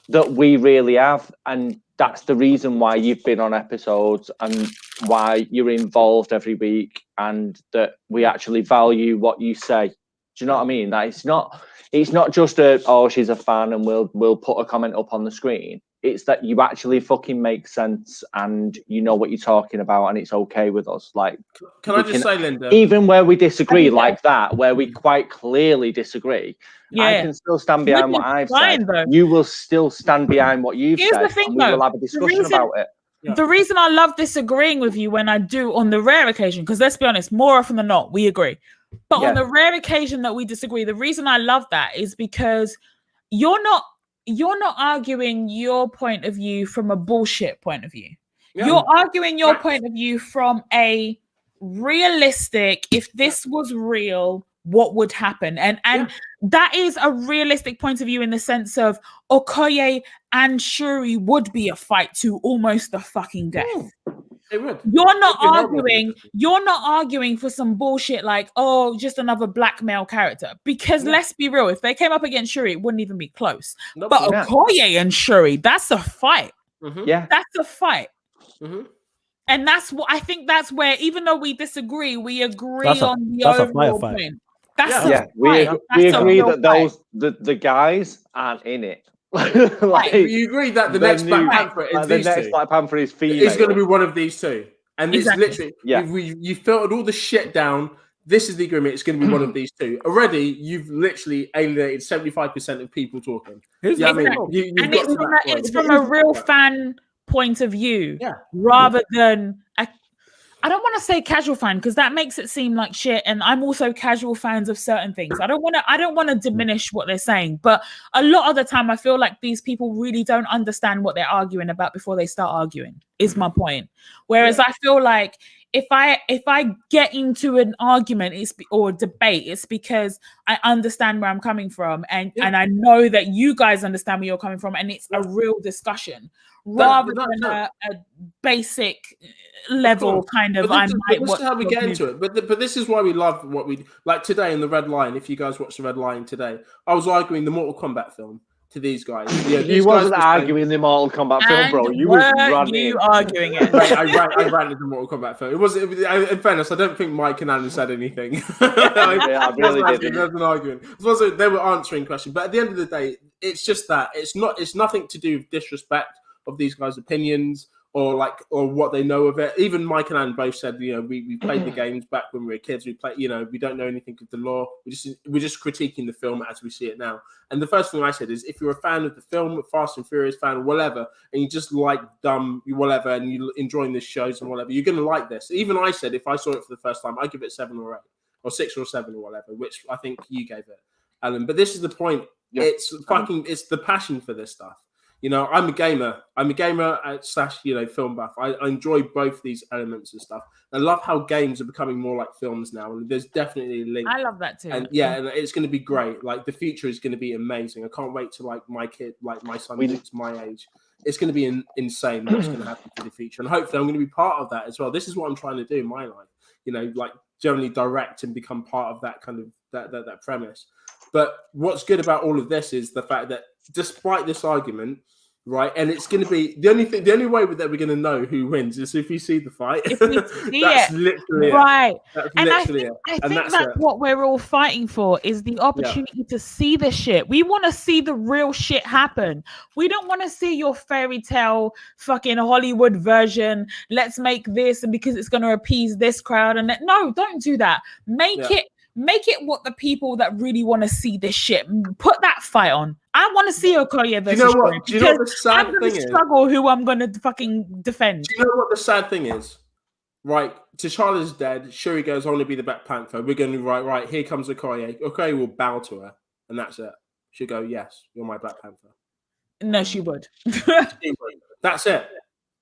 that we really have, and that's the reason why you've been on episodes and why you're involved every week, and that we actually value what you say. Do you know what I mean? That it's not just she's a fan and we'll put a comment up on the screen. It's that you actually fucking make sense and you know what you're talking about, and it's okay with us. Like, can I just say, Linda, even where we disagree like that, where we quite clearly disagree, I can still stand behind what I've said. You will still stand behind what you've said. The thing, and we will have a discussion about it. Yeah. The reason I love disagreeing with you when I do on the rare occasion, because let's be honest, more often than not, we agree. But on the rare occasion that we disagree, the reason I love that is because you're not arguing your point of view from a bullshit point of view. Yeah. You're arguing your point of view from a realistic, if this was real, what would happen? And that is a realistic point of view in the sense of Okoye and Shuri would be a fight to almost the fucking death. It would. You're not arguing for some bullshit like, just another Black male character. Because let's be real, if they came up against Shuri, it wouldn't even be close. But Okoye and Shuri, that's a fight. Mm-hmm. Yeah. That's a fight. Mm-hmm. And that's what I think, that's where, even though we disagree, we agree on the overall point. We agree that the guys aren't in it. You agree that the next Black Panther is female. It's going to be one of these two, and it's literally you filtered all the shit down. This is the agreement. It's going to be one of these two. Already, you've literally alienated 75% of people talking. It's from a real fan point of view, rather than I don't want to say casual fan, because that makes it seem like shit. And I'm also casual fans of certain things. I don't want to diminish what they're saying, but a lot of the time I feel like these people really don't understand what they're arguing about before they start arguing, is my point. Whereas I feel like if I get into an argument or debate, it's because I understand where I'm coming from, and I know that you guys understand where you're coming from, and it's a real discussion rather than a basic level kind of. This is how we get into it. But this is why we love what we like today in the Red Line. If you guys watch the Red Line today, I was arguing the Mortal Kombat film. to these guys. Yeah, You wasn't arguing the Mortal Kombat film, bro. You was running. Arguing it. I ranted the Mortal Kombat film. It was in fairness, I don't think Mike and Alan said anything. I really didn't. There was an argument. They were answering questions, but at the end of the day, it's just that it's nothing to do with disrespect of these guys' opinions or what they know of it. Even Mike and Anne both said, we played the games back when we were kids. We play, we don't know anything of the law. We're just critiquing the film as we see it now. And the first thing I said is, if you're a fan of the film, a Fast and Furious fan, or whatever, and you just like dumb whatever, and you enjoying the shows and whatever, you're gonna like this. Even I said, if I saw it for the first time, I'd give it 7 or 8, or 6 or 7 or whatever, which I think you gave it, Alan. But this is the point. Yeah. It's the passion for this stuff. I'm a gamer. I'm a gamer / film buff. I enjoy both these elements and stuff. I love how games are becoming more like films now, and there's definitely a link. I love that too. And and it's going to be great. Like, the future is going to be amazing. I can't wait to my son who's my age. It's going to be insane what's going to happen for the future, and hopefully I'm going to be part of that as well. This is what I'm trying to do in my life. Generally direct and become part of that kind of that premise. But what's good about all of this is the fact that despite this argument, right, and it's going to be the only way that we're going to know who wins is if you see the fight. If we see that's literally right. That's and literally I think that's what we're all fighting for, is the opportunity to see the shit. We want to see the real shit happen. We don't want to see your fairy tale fucking Hollywood version. Let's make this, and because it's going to appease this crowd, and no, don't do that. Make it what the people that really want to see this shit. Put that fight on. I want to see Okoye versus Shuri. Do you know what the sad I'm going to struggle who I'm going to fucking defend. Do you know what the sad thing is? Right, T'Challa's dead. Shuri goes, I want to be the Black Panther. We're going to right, here comes Okoye. Okoye will bow to her, and that's it. She'll go, yes, you're my Black Panther. No, she would. That's it.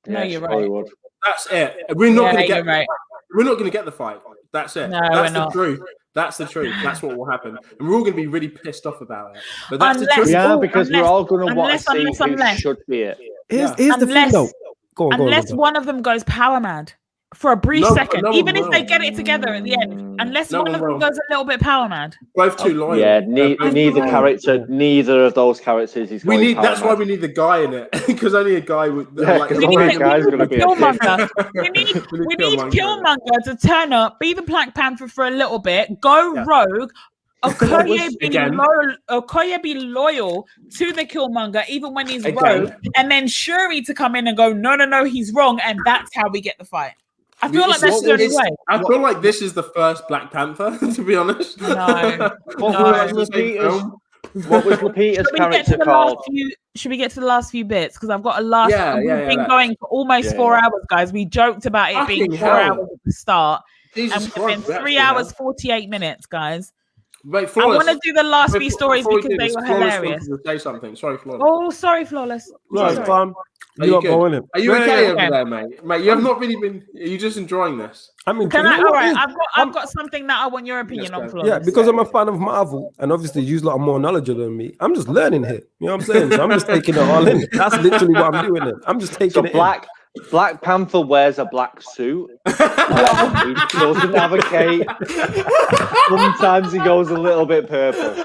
No, you're right. That's it. We're not going to get We're not going to get the fight. That's it. No, that's we're the not. truth. That's the truth. That's what will happen. And we're all going to be really pissed off about it. But that's the Unless- truth. Yeah, because we're all going to want to unless- see who should be it. Here's the thing, though. Go on, Unless one of them goes power mad for a brief second, no even one if they will. get it together at the end, unless No one of one them will. goes a little bit power mad. Both too loyal. Yeah, Both neither too character, loyal. neither of those characters is going That's why we need the guy in it, because only a guy would. Yeah, like, 'cause We only need a guy's going to be a Killmonger. We need Killmonger. Killmonger to turn up, be the Black Panther for a little bit, go rogue. Okoye be loyal to the Killmonger even when he's rogue, and then Shuri to come in and go, no, he's wrong, and that's how we get the fight. I feel like that's the only way. I feel like this is the first Black Panther, to be honest. No. What was Lupita's character called? Should we get to the last few bits? Because I've got a we've been going for almost 4 hours, guys. We joked about it being 4 hours at the start. Jesus And we've been 3 hours, 48 minutes, guys. Wait, I want to do the last few stories because they were hilarious. Say something. Sorry, Flawless. Oh, sorry, Flawless. Right, fun. Are you going in? Are you okay over okay. there, mate? Mate, you have not really been. Are you just enjoying this? I mean, Can I? you know All what right, it is? I've got something that I want your opinion on, Flawless. Yeah, because I'm a fan of Marvel, and obviously you lot are more knowledgeable than me. I'm just learning here. You know what I'm saying? So I'm just taking it all in. That's literally what I'm doing. I'm just taking it in. Black Panther wears a black suit. He doesn't have a cape. Sometimes he goes a little bit purple.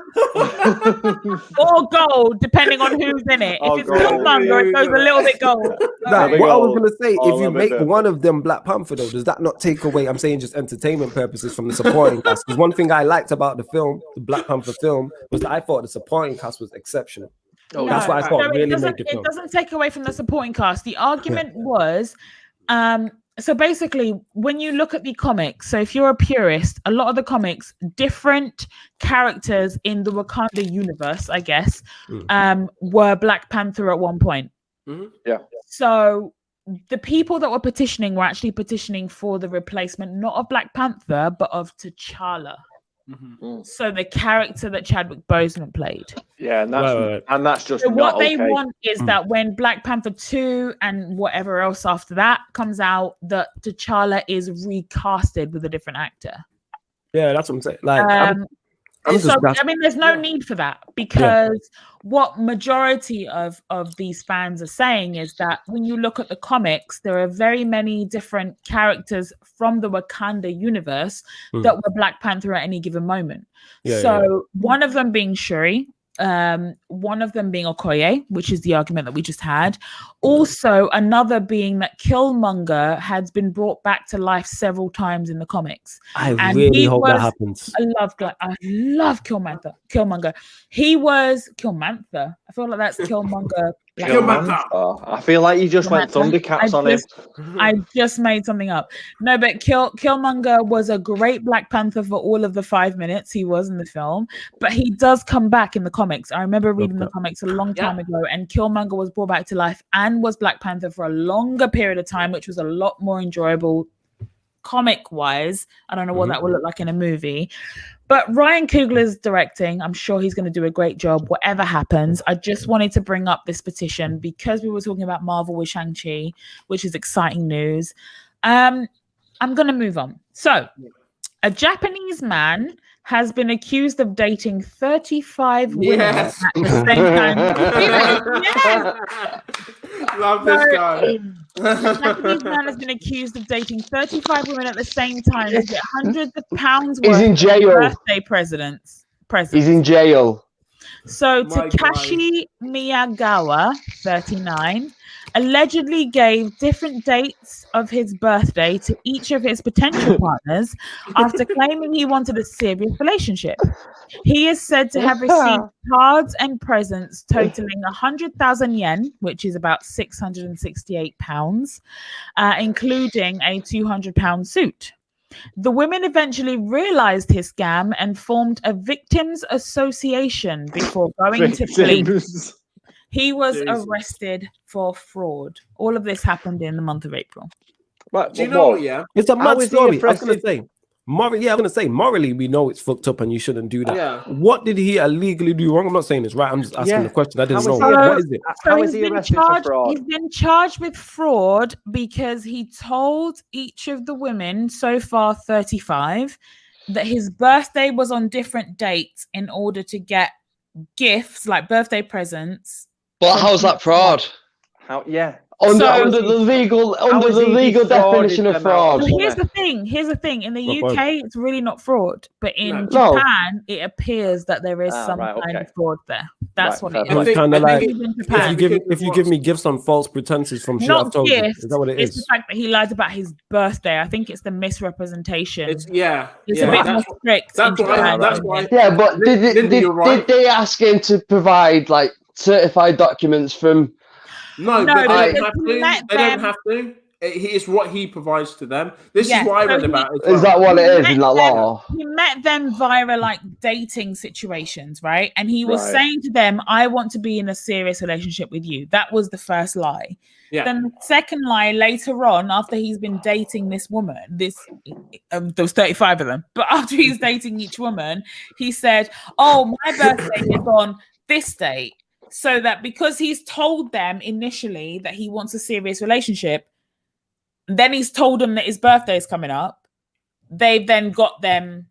Or gold, depending on who's in it. If it's Killmonger, it goes a little bit gold. Nah, what I was gonna say, if you make bit. one of them Black Panther though, does that not take away? I'm saying just entertainment purposes from the supporting cast. Because one thing I liked about the film, the Black Panther film, was that I thought the supporting cast was exceptional. That's why I thought really made the film. It doesn't take away from the supporting cast. The argument was, so basically, when you look at the comics, so if you're a purist, a lot of the comics, different characters in the Wakanda universe, I guess, were Black Panther at one point. Mm-hmm. Yeah. So the people that were petitioning were actually petitioning for the replacement, not of Black Panther, but of T'Challa. Mm-hmm. So the character that Chadwick Boseman played. Yeah, and that's just so not what they okay. want is that when Black Panther 2 and whatever else after that comes out, that T'Challa is recasted with a different actor. Yeah, that's what I'm saying. Like, I mean, there's no need for that, because what majority of these fans are saying is that when you look at the comics, there are very many different characters from the Wakanda universe that were Black Panther at any given moment. One of them being Shuri, one of them being Okoye, which is the argument that we just had. Also, another being that Killmonger has been brought back to life several times in the comics. I really hope that happens. I love Killmonger. He was Killmantha. I feel like that's Killmonger. I feel like you just went Thundercats on him. I just made something up. No, but Killmonger was a great Black Panther for all of the 5 minutes he was in the film, but he does come back in the comics. I remember reading the comics a long time ago, and Killmonger was brought back to life and was Black Panther for a longer period of time, which was a lot more enjoyable comic-wise. I don't know what that will look like in a movie. But Ryan Coogler's directing. I'm sure he's going to do a great job, whatever happens. I just wanted to bring up this petition because we were talking about Marvel with Shang-Chi, which is exciting news. I'm going to move on. So, a Japanese man has been accused of dating 35 women at the same time. Love this guy. A Japanese man has been accused of dating 35 women at the same time to get hundreds of pounds worth in jail. of birthday presents. He's in jail. So Takashi Miyagawa, 39, allegedly gave different dates of his birthday to each of his potential partners after claiming he wanted a serious relationship. He is said to have received cards and presents totaling 100,000 yen, which is about 668 pounds, including a 200-pound suit. The women eventually realized his scam and formed a victims association before going to police. He was arrested for fraud. All of this happened in the month of April. But Do you know what? Yeah, it's a mad story. I was going to say, morally, we know it's fucked up and you shouldn't do that. Yeah. What did he illegally do wrong? I'm not saying it's right. I'm just asking the question. I didn't know. What is it? How is he arrested for fraud? He's been charged with fraud because he told each of the women, so far 35, that his birthday was on different dates in order to get gifts, like birthday presents. But how's that fraud? How? Yeah. Under the legal definition of fraud. Well, here's the thing. In the UK, it's really not fraud, but in Japan, it appears that there is some kind of fraud there. That's what it is. It's kind of like if you give me gifts on false pretenses from shit I've told you. Is that what it is? It's the fact that he lied about his birthday. I think it's the misrepresentation. It's a bit more strict. That's why. Yeah, but did they ask him to provide like certified documents from? No, but they don't have to. It's what he provides to them. This is what I read about. Is that what it is in that law? He met them via like dating situations, right? And he was saying to them, "I want to be in a serious relationship with you." That was the first lie. Yeah. Then the second lie later on, after he's been dating this woman, there was 35 of them, but after he's dating each woman, he said, "Oh, my birthday is on this date." So that because he's told them initially that he wants a serious relationship, then he's told them that his birthday is coming up. They've then got him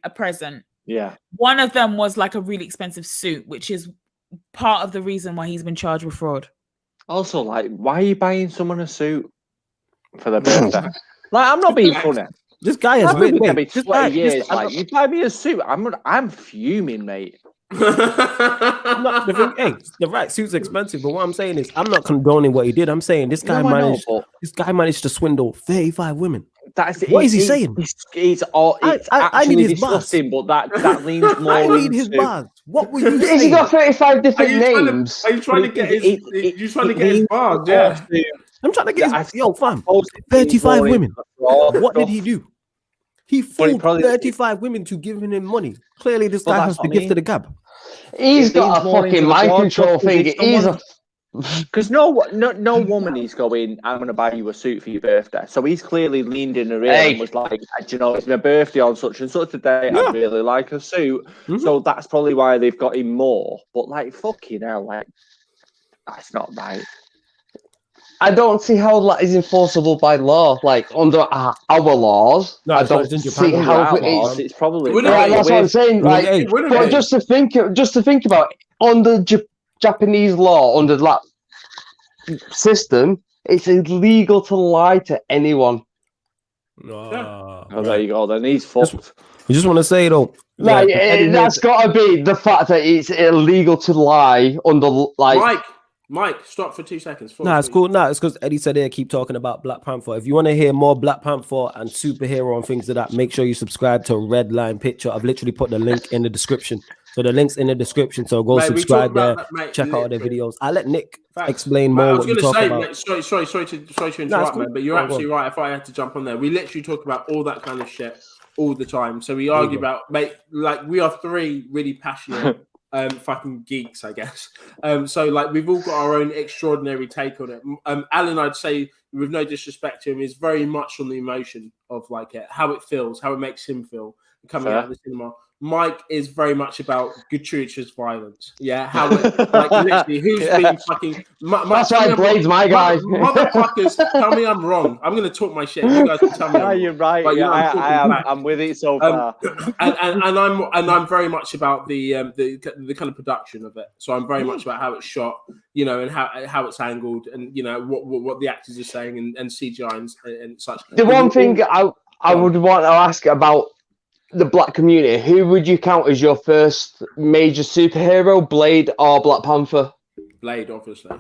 a present. Yeah. One of them was like a really expensive suit, which is part of the reason why he's been charged with fraud. Also, like, why are you buying someone a suit for their birthday? Like, I'm not being funny. This guy has been 20 years. Like, you buy me a suit, I'm fuming, mate. The right suit's expensive, but what I'm saying is I'm not condoning what he did. I'm saying this guy managed to swindle 35 women. What is he saying? I need his disgusting, but that leans more. I need his bars. What were you saying? Has he got 35 different names? Are you trying to get his bars? Yeah. I'm trying to get his fam. 35 women. What did he do? He fooled 35 women to give him money. Clearly, this guy has the gift of the gab. He's got a fucking mind control thing. Because no woman is going, "I'm going to buy you a suit for your birthday." So he's clearly leaned in her ear and was like, "Do you know, it's my birthday on such and such a day. I'd really like a suit." Mm-hmm. So that's probably why they've got him more. But like, fucking hell, like, that's not right. I don't see how that is enforceable by law, like under our laws. No, I don't see how it's probably. That's what I'm saying. Like, but just to think about under Japanese law, under that system, it's illegal to lie to anyone. Oh, there you go. Then he's fucked. I just want to say though, Like, that's got to be the fact that it's illegal to lie under like. Mike, stop for 2 seconds. Nah, it's cool. Nah, it's because Eddie said they keep talking about Black Panther. If you want to hear more Black Panther and superhero and things like that, make sure you subscribe to Red Line Picture. I've literally put the link in the description. So the link's in the description. So go subscribe there, check out their videos. I'll let Nick explain more what you talk about. Mate, sorry to interrupt, man, but you're absolutely right. If I had to jump on there, we literally talk about all that kind of shit all the time. So we argue about, mate, like we are three really passionate fucking geeks, I guess. So like we've all got our own extraordinary take on it. Alan, I'd say, with no disrespect to him, is very much on the emotion of like how it feels, how it makes him feel coming out of the cinema. Mike is very much about gratuitous violence. Yeah, how it, like literally, who's been fucking? That's why Blade's my guy. Motherfuckers, tell me I'm wrong. I'm going to talk my shit. You guys can tell me. No, you're right. But, I am. I'm with it so far. And I'm very much about the kind of production of it. So I'm very much about how it's shot, you know, and how it's angled, and you know what the actors are saying, and CGI and such. The one thing I would want to ask about the Black community, who would you count as your first major superhero, Blade or Black Panther? Blade, obviously.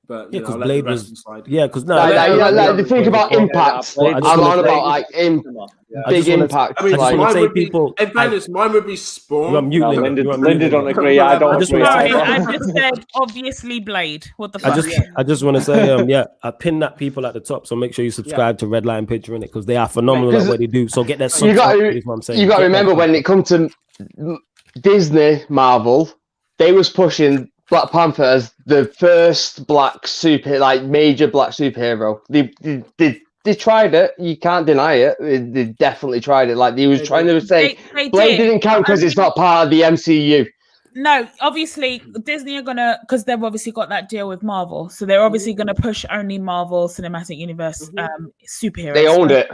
But yeah, because Blade was because the thing about impact. I'm on about like big impact. I mean, in fairness, mine would be Spawn. Linda don't agree. I just said obviously Blade. What the fuck? I just want to say I pinned that people at the top, so make sure you subscribe to Red Line Picture in it because they are phenomenal at what they do. So get that. You got to remember when it comes to Disney, Marvel, they was pushing Black Panther as the first black major black superhero. They tried it. You can't deny it. They definitely tried it. Like they was trying to say, Blade didn't count because it's not part of the MCU. No, obviously Disney are gonna, because they've obviously got that deal with Marvel, so they're obviously gonna push only Marvel Cinematic Universe superheroes. They owned it.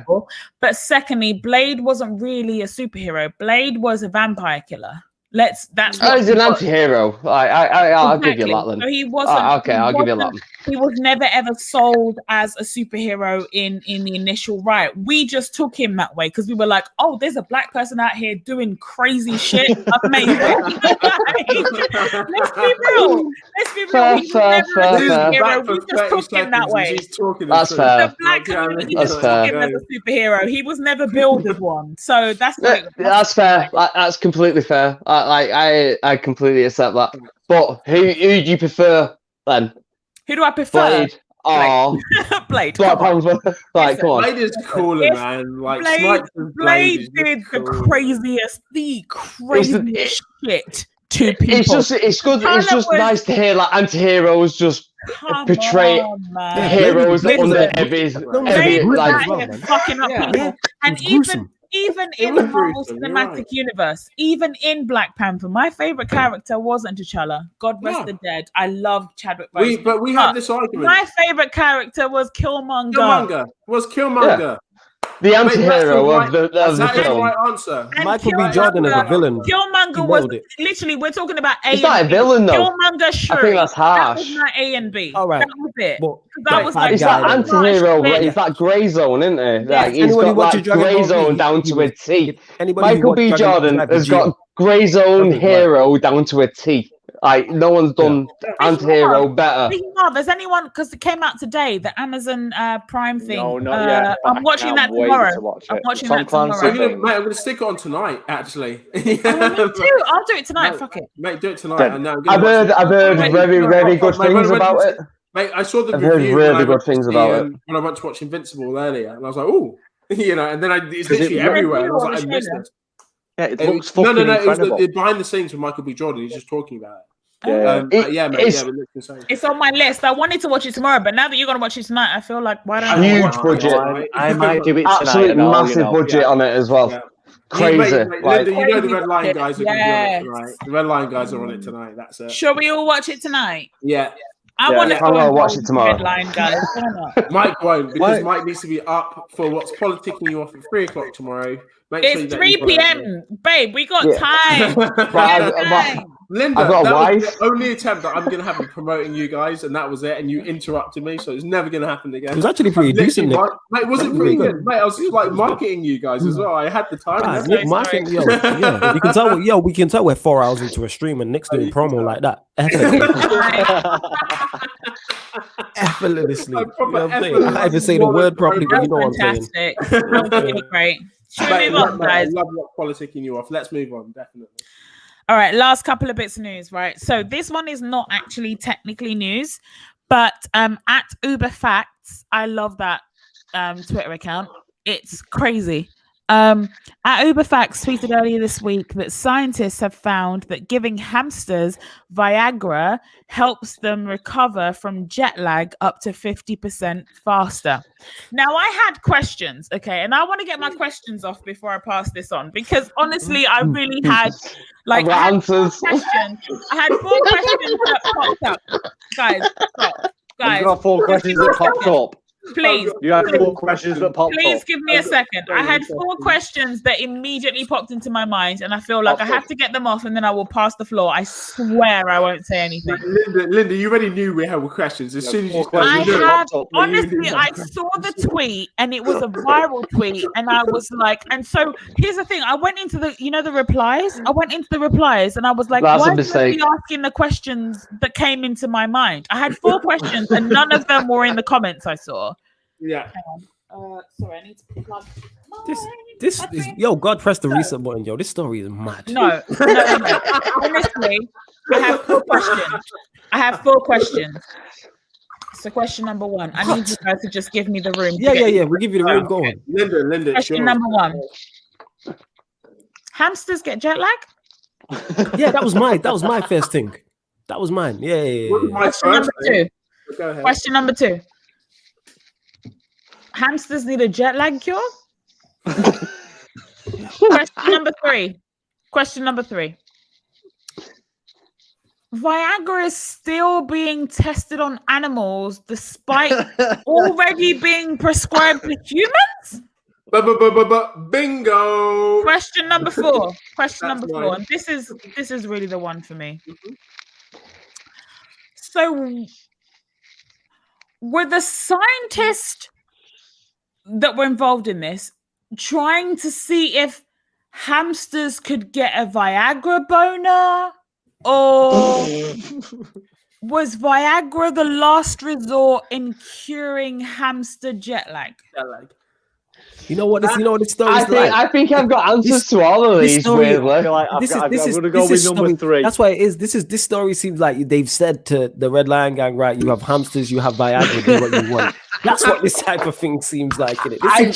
But secondly, Blade wasn't really a superhero. Blade was a vampire killer. He's an anti-hero. I'll give you that then. So he wasn't. I'll give you that. He was never ever sold as a superhero in the initial riot. We just took him that way because we were like, oh, there's a black person out here doing crazy shit. Amazing. Let's be real. Fair. We just took him that way. That's fair. The black community just took him as a superhero. He was never billed as one. So that's fair. That's completely fair. I completely accept that. But who do you prefer then? Who do I prefer? Blade. Black Panther. Like, come on. Blade is cooler, man. Like Blade did the craziest shit to people. It's good. It's just nice to hear like anti-heroes just portray heroes under every fucking up people. And even in the Marvel Cinematic Universe, even in Black Panther, my favorite character wasn't T'Challa. God rest the dead. I loved Chadwick Boseman. But we had this argument. My favorite character was Killmonger. Killmonger. Yeah. The anti-hero of the film. That's the right answer. Michael B. Jordan is a villain. Killmonger was literally, we're talking about A He's not a villain, though. Killmonger, Shuri. I think that's harsh. That was my A and B. All right. That was it. It's that anti-hero, it's that grey zone, isn't it? Like, he's got that grey zone down to a T. Michael B. Jordan has got grey zone hero down to a T. Like, no one's done anti-hero better. There's anyone, because it came out today, the Amazon Prime thing. No, not yet. I'm watching that tomorrow. I'm watching that tomorrow. I'm going to stick it on tonight, actually. I'll do it tonight. Fuck it. Mate, do it tonight. I've heard very, very good things about it. Mate, I saw the review. I've heard really good things about it. When I went to watch Invincible earlier, and I was like, oh, you know, and then it's literally everywhere. I was like, I missed it. Yeah, it looks fucking incredible. It was the behind the scenes with Michael B. Jordan. He's just talking about it. It's on my list. I wanted to watch it tomorrow, but now that you're going to watch it tonight, I feel like why don't I? Huge budget. I might do it tonight. Absolute massive budget on it as well. Yeah. Crazy. Linda, you know the Red Line guys are going to be on it tonight. The Red Line guys are on it tonight. That's it. Shall we all watch it tonight? Yeah. I want to watch it tomorrow. Red Line guys. Mike won't, because Mike needs to be up for what's politicking you off at 3:00 tomorrow. It's 3 p.m. Babe, we got time. Linda, I've got a that was wife. the only attempt that I'm going to have in promoting you guys, and that was it. And you interrupted me, so it's never going to happen again. It was actually pretty decent, Nick. Mate, was it pretty good? Mate, I was just like marketing you guys as well. I had the time. Ah, Nick marketing, yeah. You can tell, we can tell we're 4 hours into a stream, and Nick's doing promo like that. Effortlessly. You know what I'm saying? I can't even say the word properly, but you know what I'm saying. Fantastic. Really great. Should we move on, guys? I love politicking you off. Let's move on, definitely. All right, last couple of bits of news, right? So this one is not actually technically news, but at Uber Facts, I love that Twitter account. It's crazy. At Uber Facts tweeted earlier this week that scientists have found that giving hamsters Viagra helps them recover from jet lag up to 50% faster. Now, I had questions, okay, and I want to get my questions off before I pass this on, because honestly, I really had answers. I had 4 questions that popped up. Guys, stop. Guys, You've got 4 questions that popped up. Please. You had 4 questions that popped up. Please give me a second. I had 4 questions that immediately popped into my mind, and I feel like I have to get them off, and then I will pass the floor. I swear I won't say anything. Linda, you already knew we had questions. As soon as you honestly, I saw the tweet, and it was a viral tweet, and I was like, and so here's the thing. I went into the replies. I went into the replies, and I was like, That's why a mistake. are you asking the questions that came into my mind? I had 4 questions, and none of them were in the comments I saw. Yeah. Hang on. Sorry, I need to plug. This is God press the reset button, yo. This story is mad. No. Honestly, I have 4 questions. So question number 1. I need you guys to just give me the room. Yeah. We'll give you the room. Go on. Linda. Question number 1. Hamsters get jet lag? Yeah, that was my first thing. That was mine. Yeah. Question number 2. Go ahead. Question number 2. Hamsters need a jet lag cure? Question number 3. Viagra is still being tested on animals despite already being prescribed to humans? Bingo. Question number 4. And this is really the one for me. So were the scientists that were involved in this trying to see if hamsters could get a Viagra boner, or was Viagra the last resort in curing hamster jet lag? You know what this story is like? I think I've got answers to all of these. Weirdly, I'm going to go with number 3. That's why it is. This story seems like they've said to the Red Lion Gang, right? You have hamsters, you have Viagra, do what you want. That's what this type of thing seems like. I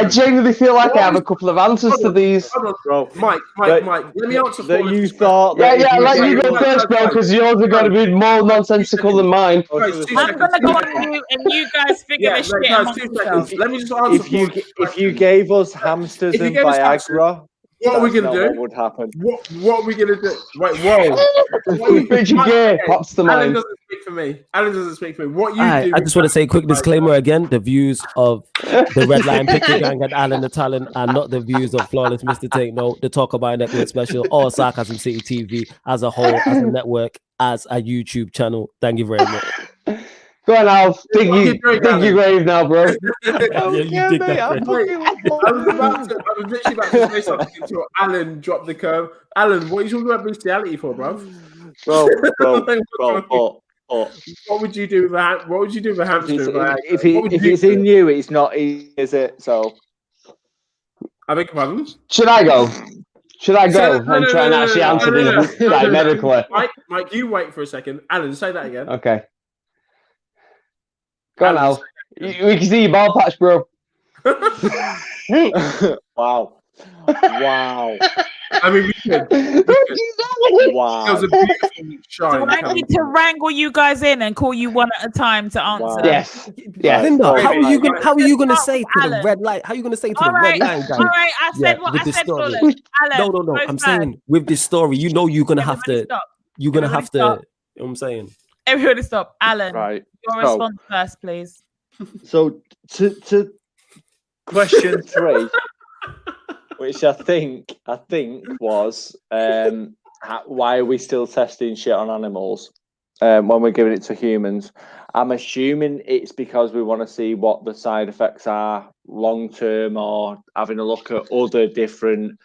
genuinely feel like I have a couple of answers to these. Bro, Mike, let me answer that you thought. Yeah, let you go first, bro, because yours are going to be more nonsensical than mine. I'm going to go on you, and you guys figure this shit out. Let me just answer. If you gave us hamsters and Viagra, what are we going to do? What would happen? What are we going to do? Wait, whoa. Richard Gere pops to Alan mind. doesn't speak for me. What you do? I just want to say a quick disclaimer again. The views of the Red Lion Picture Gang and Alan the Talent are not the views of Flawless Mr. Take Note, the Talk About Network Special, or Sarcasm City TV as a whole, as a network, as a YouTube channel. Thank you very much. Go on, Alf. Dig your grave now, bro. You dig that grave. I was literally about to say something until Alan dropped the curve. Alan, what are you talking about bestiality for, bro? Bro. What would you do with a hamster? If it's in you, it's not, is it? So I beg your pardon? Should I go and try and actually answer these medically? Mike, you wait for a second. Alan, say that again. Okay. Go on, Al. We can see your ball patch, bro. Wow. I mean, we could. Wow. That was a beautiful shine. So I need to wrangle you guys in and call you one at a time to answer. Wow. Yes. Linda, how are you gonna say to the Red Light? How are you gonna say to the Red Lion Gang? All right, I said what I said. Alan, no. I'm saying with this story, you know, you're gonna have to. You're gonna have to. You know what I'm saying? Everybody stop. Alan, right. Your response first, please. So to question 3, which I think was why are we still testing shit on animals when we're giving it to humans? I'm assuming it's because we want to see what the side effects are long term, or having a look at other different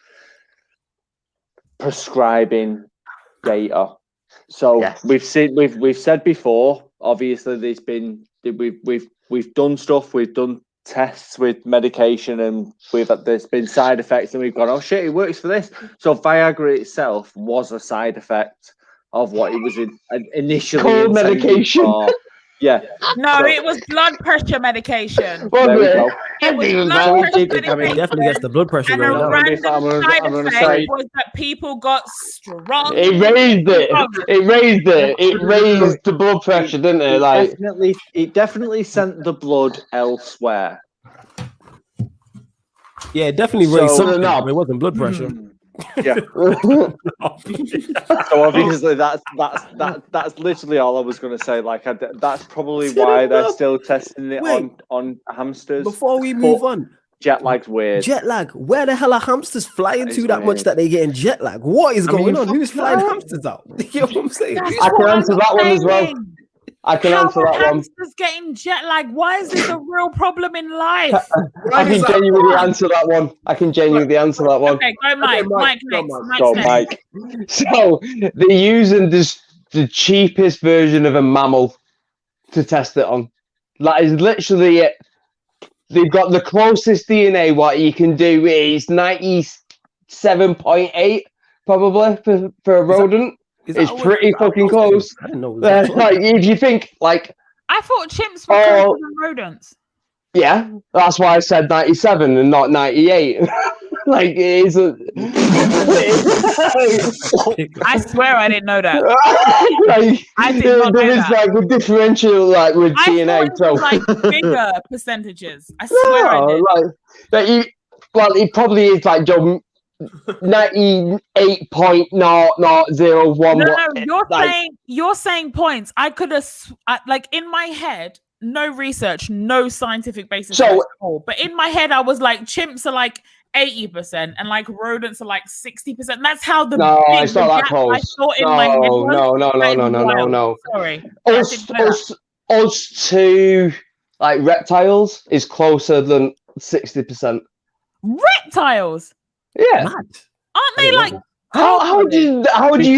prescribing data. So we've said before. Obviously, we've done stuff. We've done tests with medication, and there's been side effects, and we've gone, oh shit, it works for this. So Viagra itself was a side effect of what it was initially called medication. For. Yeah. No, it was blood pressure medication. There we go. It was blood pressure medication. Definitely gets the blood pressure And going a down. random side effect was that people got strong. It raised it. It raised the blood pressure, didn't it? Like It definitely sent the blood elsewhere. Yeah, it definitely raised something. No. But it wasn't blood pressure. Yeah. So obviously that's literally all I was going to say. Like that's probably why they're still testing it on hamsters. Before we move on, jet lag's weird. Jet lag. Where the hell are hamsters flying to that much that they getting jet lag? What is going on? Who's flying hamsters out? You know what I'm saying? I can answer that one as well. I can answer that one. Hamsters getting jet lag. Why is this a real problem in life? I can genuinely answer that one. Okay, go Mike. Mike next. Go Mike. So they're using the cheapest version of a mammal to test it on. That is literally it. They've got the closest DNA. What you can do is 97.8 probably for a rodent. It's pretty fucking close. I didn't know that. Like if you think like, I thought chimps were closer than rodents. yeah, that's why I said 97 and not 98. Like it is I swear I didn't know that. like, I did not know there is that. like a differential like with I DNA. thought it was like bigger percentages. I swear I did. It probably is like Joe 98.0001. No, you're saying points. I could have like in my head, no research, no scientific basis at all. But in my head, I was like, chimps are like 80% and like rodents are like 60%. That's how the it's not that close. I thought in my head was. No. Sorry. Us to like reptiles is closer than 60%. Reptiles. Yeah. Aren't they like? How do you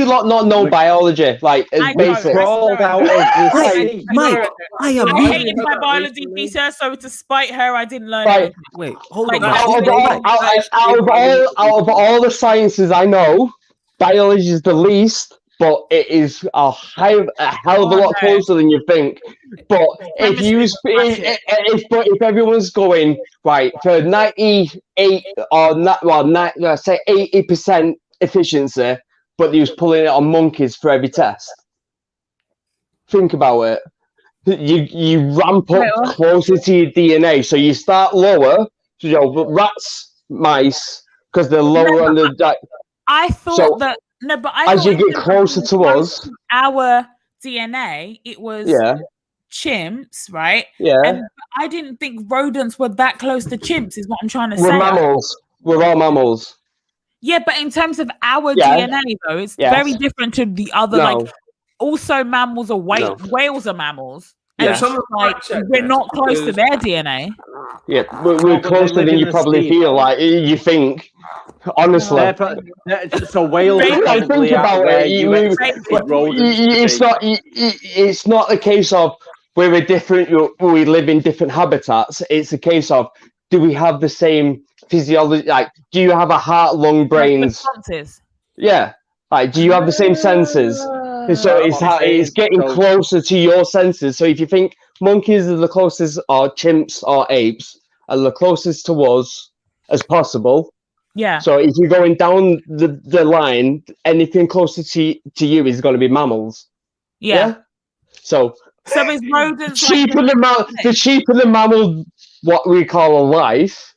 not know biology? Like it's basic. Crawled out of the sea. Mike, I hated my biology teacher, so to spite her, I didn't learn anything. Wait, hold Like, on. Out of all the sciences I know, biology is the least, but it is a hell of a lot closer than you think. But if everyone's going right for 98 or let's say 80% efficiency, but he was pulling it on monkeys for every test. Think about it. You ramp up closer to your DNA, so you start lower. So rats, mice, because they're lower on the. I thought that. No, but as you get closer to us, our DNA, it was chimps, right? Yeah. And I didn't think rodents were that close to chimps. Is what I'm trying to say. We're mammals. We're all mammals. Yeah, but in terms of our DNA, though, it's very different to the other. Like, also mammals are whales are mammals. And we're not close to their DNA. Yeah, we're closer than you probably feel. Like you think. Honestly, so whales. I think about it. It's not a case of we're different. We live in different habitats. It's a case of do we have the same physiology? Like, do you have a heart, lung, brains? Yeah. Like, do you have the same senses? So it's getting closer to your senses. So if you think monkeys are the closest, or chimps or apes are the closest to us as possible. Yeah. So if you're going down the line, anything closer to you is going to be mammals. Yeah. So is rodents the cheaper the mammal, what we call a life,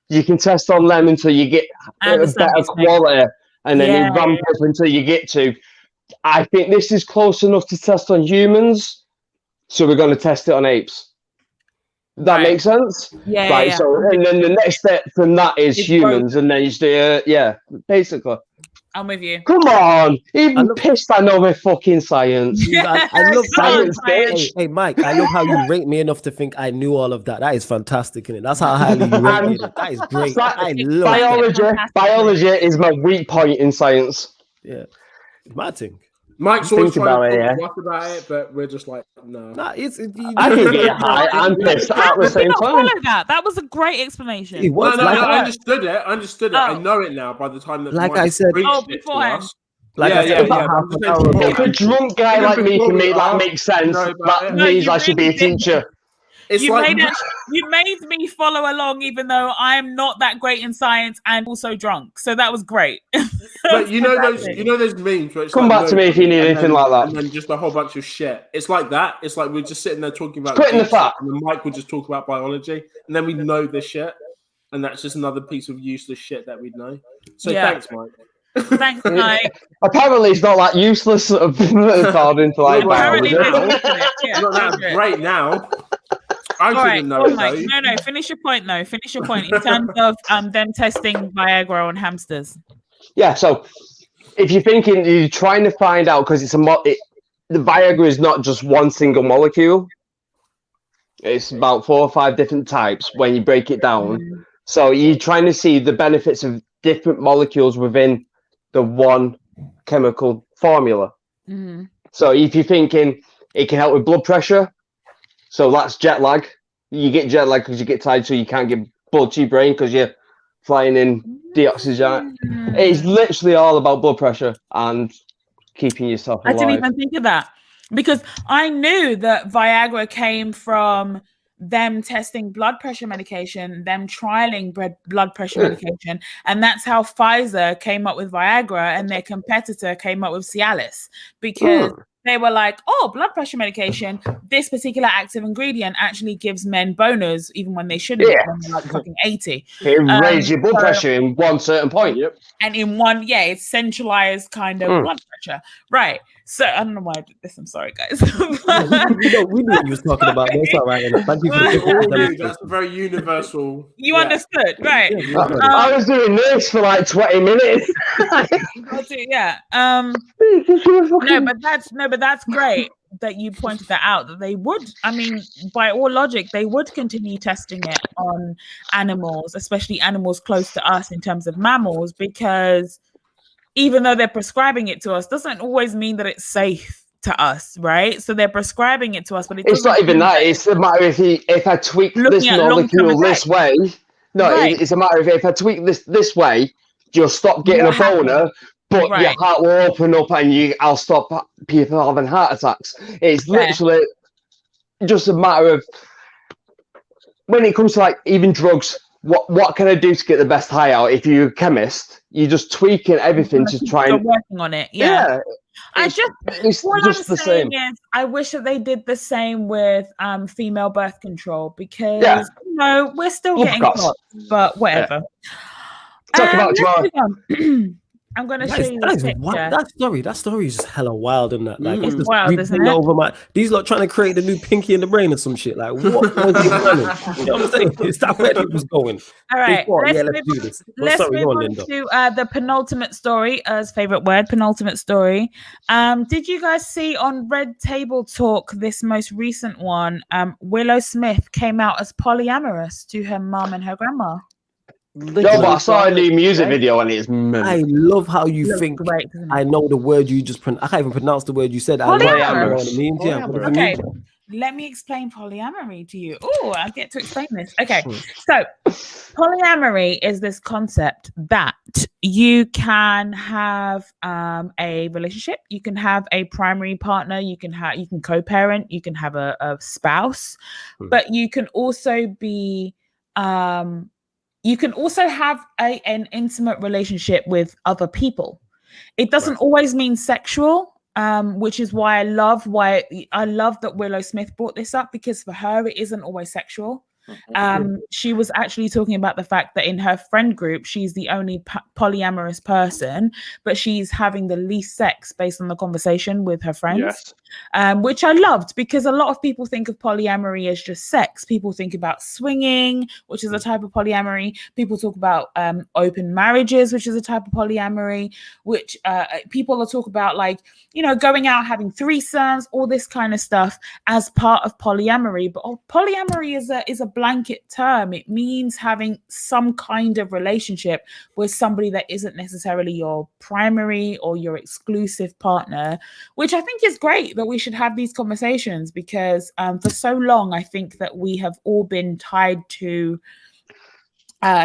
you can test on them until you get a better quality, and then you ramp up until you get to. I think this is close enough to test on humans, so we're going to test it on apes. That makes sense? Yeah. Right, so and then the next step from that is humans, and then you do, basically. I'm with you. Come on, even pissed I know my fucking science. I love science, bitch. Hey, Mike, I love how you rate me enough to think I knew all of that. That is fantastic, innit? That's how highly you rate me. That is great. I love biology is my weak point in science. Yeah, my thing. Mike's always trying to talk about it, but we're just like, no. Nah, I can get high and pissed at the same time. That was a great explanation. I understood it. I know it now by the time that like I said, beforehand. If a drunk guy like me can make that make sense, that means I should be a teacher. You made me follow along, even though I'm not that great in science and also drunk. So that was great. But you know those memes where it's come back to me if you need anything like that. And then just a whole bunch of shit. It's like that. It's like we're just sitting there talking about the fact. And then Mike would just talk about biology, and then we know this shit, and that's just another piece of useless shit that we'd know. So thanks, Mike. Thanks, Mike. Apparently, it's not that useless according to like biology. It's not that great now. No, finish your point though. Finish your point in terms of them testing Viagra on hamsters. Yeah, so if you're thinking you're trying to find out because the Viagra is not just one single molecule. It's about 4 or 5 different types when you break it down. So you're trying to see the benefits of different molecules within the one chemical formula. So if you're thinking it can help with blood pressure, so that's jet lag. You get jet lag because you get tired, so you can't get blood to your brain because you're flying in deoxygen. It's literally all about blood pressure and keeping yourself alive. I didn't even think of that because I knew that Viagra came from them testing blood pressure medication, them trialing blood pressure medication, and that's how Pfizer came up with Viagra and their competitor came up with Cialis because they were like, oh, blood pressure medication, this particular active ingredient actually gives men boners even when they shouldn't, when they're like fucking 80. It raises your blood pressure in one certain point. And in one, it's centralized kind of blood pressure. Right. So I don't know why I did this. I'm sorry, guys. we knew what you was talking about. That's all right. Thank you for that's very universal. You understood, right? I was doing this for like 20 minutes. No, but that's great that you pointed that out. That they would, I mean, by all logic, they would continue testing it on animals, especially animals close to us in terms of mammals, because even though they're prescribing it to us, doesn't always mean that it's safe to us, right? So they're prescribing it to us, but it's not even that. It's a matter of if I tweak this molecule this way. No, it's a matter of if I tweak this way, you'll stop getting a boner, but your heart will open up and I'll stop people having heart attacks. It's literally just a matter of when it comes to like even drugs. What can I do to get the best high out? If you're a chemist, you're just tweaking everything to try and working on it. It's just the same. I wish that they did the same with female birth control because we're still getting caught, but whatever. Talk about tomorrow. I'm going to show you the picture. That story is just hella wild, isn't it? Like, it's wild, isn't it? These lot trying to create the new Pinky in the Brain or some shit. Like, what was he planning? You know what I'm saying? Is that where it was going? All right, let's do this. Let's move on to the penultimate story, as favorite word, penultimate story. Did you guys see on Red Table Talk, this most recent one, Willow Smith came out as polyamorous to her mum and her grandma? No, but I saw a new music video and it's I love how you think I know the word you just I can't even pronounce the word you said. I know what it means. Okay, let me explain polyamory to you. Oh, I get to explain this. Okay, so polyamory is this concept that you can have a relationship, you can have a primary partner, you can co-parent, you can have a spouse, but you can also be you can also have an intimate relationship with other people. It doesn't always mean sexual, which is why I love that Willow Smith brought this up, because for her, it isn't always sexual. She was actually talking about the fact that in her friend group, she's the only polyamorous person, but she's having the least sex based on the conversation with her friends, which I loved, because a lot of people think of polyamory as just sex. People think about swinging, which is a type of polyamory. People talk about open marriages, which is a type of polyamory, which people will talk about, like, you know, going out, having threesomes, all this kind of stuff as part of polyamory. But polyamory is a blanket term. It means having some kind of relationship with somebody that isn't necessarily your primary or your exclusive partner, which I think is great that we should have these conversations, because for so long I think that we have all been tied to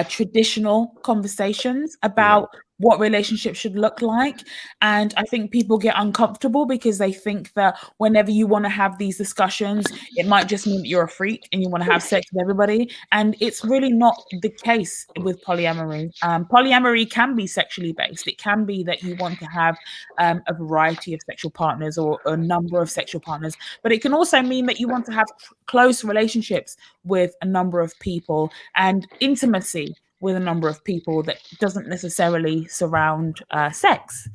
traditional conversations about what relationships should look like. And I think people get uncomfortable because they think that whenever you want to have these discussions, it might just mean that you're a freak and you want to have sex with everybody. And it's really not the case with polyamory. Polyamory can be sexually based. It can be that you want to have a variety of sexual partners or a number of sexual partners, but it can also mean that you want to have close relationships with a number of people and intimacy with a number of people that doesn't necessarily surround sex.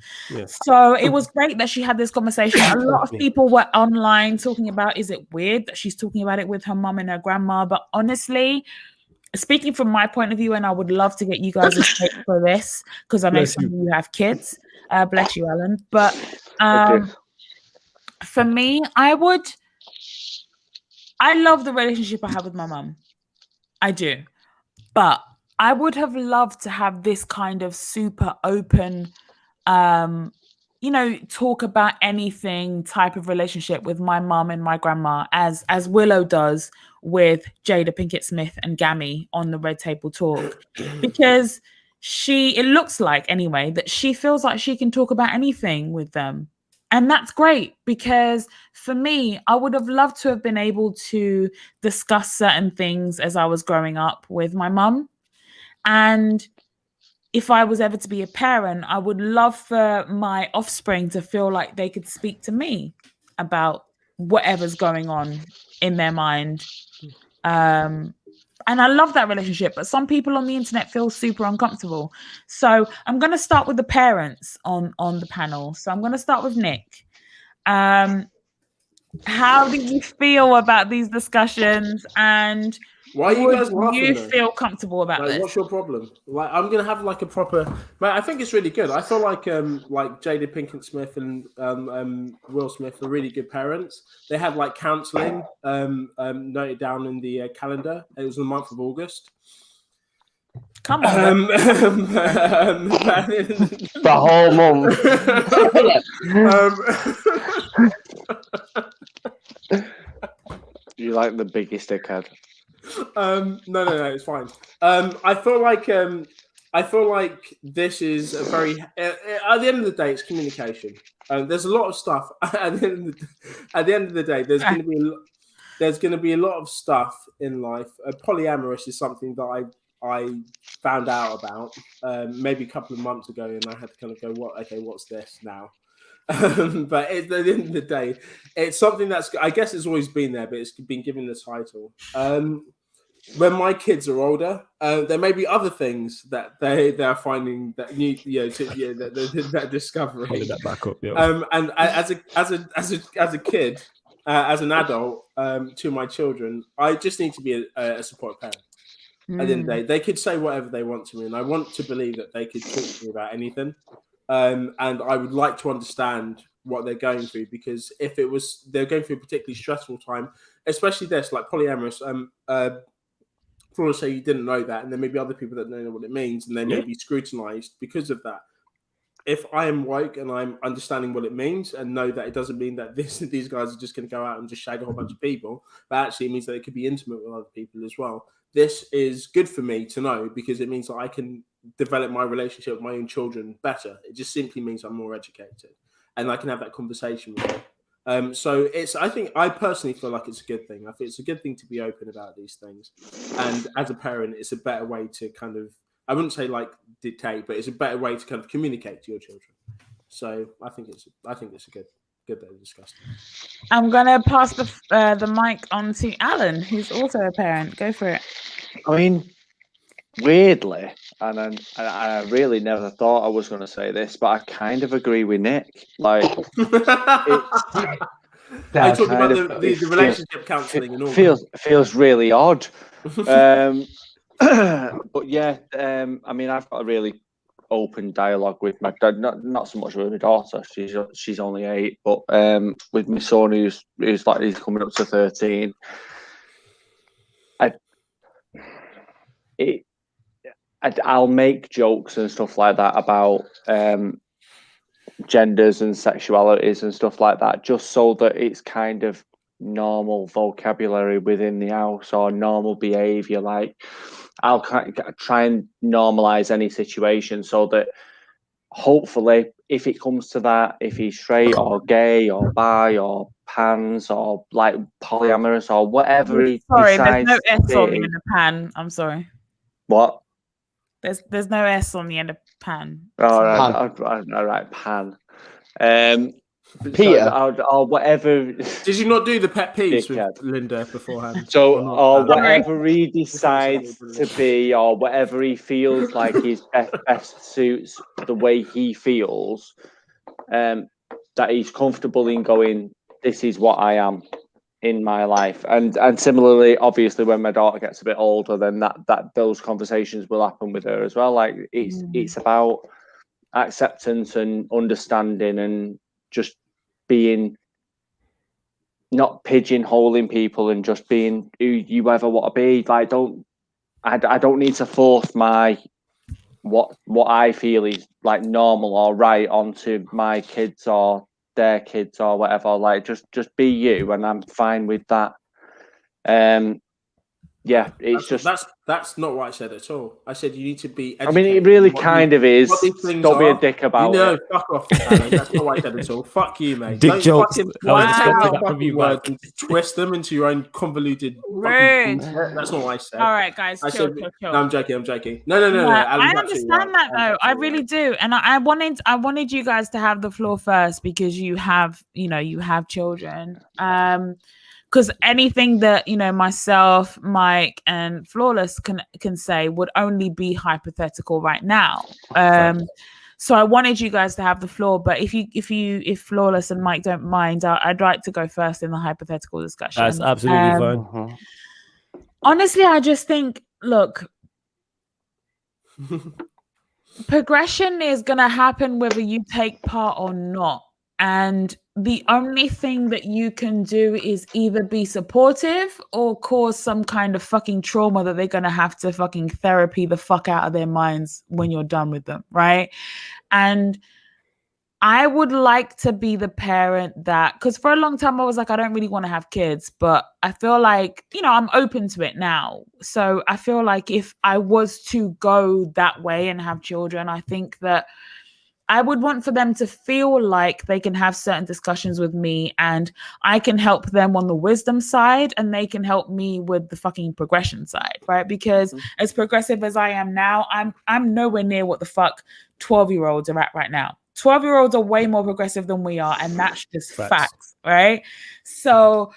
So it was great that she had this conversation. A lot of people were online talking about, is it weird that she's talking about it with her mum and her grandma? But honestly, speaking from my point of view, and I would love to get you guys' take for this, because I know some of you have kids. Bless you, Alan. But for me, I love the relationship I have with my mum. I do. But I would have loved to have this kind of super open, talk about anything type of relationship with my mum and my grandma, as Willow does with Jada Pinkett Smith and Gammy on the Red Table Talk, because it looks like anyway that she feels like she can talk about anything with them. And that's great, because for me, I would have loved to have been able to discuss certain things as I was growing up with my mum. And if I was ever to be a parent, I would love for my offspring to feel like they could speak to me about whatever's going on in their mind. And I love that relationship, but some people on the internet feel super uncomfortable. So I'm going to start with the parents on the panel. So I'm going to start with Nick. How did you feel about these discussions, and why are you guys laughing? You feel comfortable about this? What's your problem? Like, I'm gonna have like a proper. Mate, I think it's really good. I feel like Jada Pinkett Smith and Will Smith are really good parents. They had like counselling noted down in the calendar. It was the month of August. Come on. The whole month. You like the biggest dickhead? No, it's fine. I feel like this is a very at the end of the day, it's communication. There's a lot of stuff at the end of the day. There's going to be a lot of stuff in life. Polyamorous is something that I found out about maybe a couple of months ago, and I had to kind of go, what's this now? But at the end of the day, it's something that's, I guess it's always been there, but it's been given the title. When my kids are older, there may be other things that they're finding that that discovery. Hold that back up, yeah. And as a kid, as an adult, to my children, I just need to be a support parent. At the end of the day, they could say whatever they want to me, and I want to believe that they could talk to me about anything. And I would like to understand what they're going through, because if they're going through a particularly stressful time, especially this, like polyamorous, for say you didn't know that, and there may be other people that don't know what it means, and they may be scrutinized because of that. If I am woke and I'm understanding what it means and know that it doesn't mean that these guys are just going to go out and just shag a whole bunch of people, but actually it means that it could be intimate with other people as well. This is good for me to know, because it means that I can develop my relationship with my own children better. It just simply means I'm more educated and I can have that conversation with them. So I personally feel like it's a good thing. I think it's a good thing to be open about these things. And as a parent, it's a better way to kind of, I wouldn't say like dictate, but it's a better way to kind of communicate to your children. So I think it's a good. Good, they're disgusting. I'm gonna pass the mic on to Alan, who's also a parent. Go for it. I mean, weirdly, and I really never thought I was going to say this, but I kind of agree with Nick. Like, I talked about the relationship counselling and all. Feels really odd. But yeah, I mean, I've got a really open dialogue with my dad. Not so much with my daughter. She's only 8, but with my son, who's like he's coming up to 13. I'll make jokes and stuff like that about genders and sexualities and stuff like that, just so that it's kind of normal vocabulary within the house or normal behavior. Like, I'll try and normalize any situation so that hopefully, if it comes to that, if he's straight or gay or bi or pans or like polyamorous or whatever he Sorry, decides there's no S to on the be. end of pan. I'm sorry. What? There's no S on the end of pan. All right, pan. Peter. Or whatever. Did you not do the pet peeves with Linda beforehand? So, or whatever he decides to be, or whatever he feels like his best suits the way he feels, that he's comfortable in going, this is what I am in my life. And similarly, obviously, when my daughter gets a bit older, then that those conversations will happen with her as well. Like, it's about acceptance and understanding and just being, not pigeonholing people and just being who you ever want to be. Like, I don't need to force my what I feel is like normal or right onto my kids or their kids or whatever. Like, just be you, and I'm fine with that. Yeah, that's not what I said at all. I said you need to be educated. I mean, it really kind of is. Don't be a dick about it. Fuck off, Alan. That's not what I said at all. Fuck you, mate. Dick jokes. Words and twist them into your own convoluted. That's not what I said. All right, guys. Chill. No, I'm joking. No. I understand that though. I really do, and I wanted you guys to have the floor first because you have children. Because anything that myself, Mike, and Flawless can say would only be hypothetical right now. So I wanted you guys to have the floor, but if Flawless and Mike don't mind, I'd like to go first in the hypothetical discussion. That's absolutely fine. Honestly, I just think, look, progression is going to happen whether you take part or not. And the only thing that you can do is either be supportive or cause some kind of fucking trauma that they're going to have to fucking therapy the fuck out of their minds when you're done with them, right? And I would like to be the parent that, because for a long time I was like, I don't really want to have kids, but I feel like, I'm open to it now. So I feel like if I was to go that way and have children, I think that I would want for them to feel like they can have certain discussions with me and I can help them on the wisdom side and they can help me with the fucking progression side, right? Because as progressive as I am now, I'm nowhere near what the fuck 12-year-olds are at right now. 12-year-olds are way more progressive than we are, and that's just facts, right? So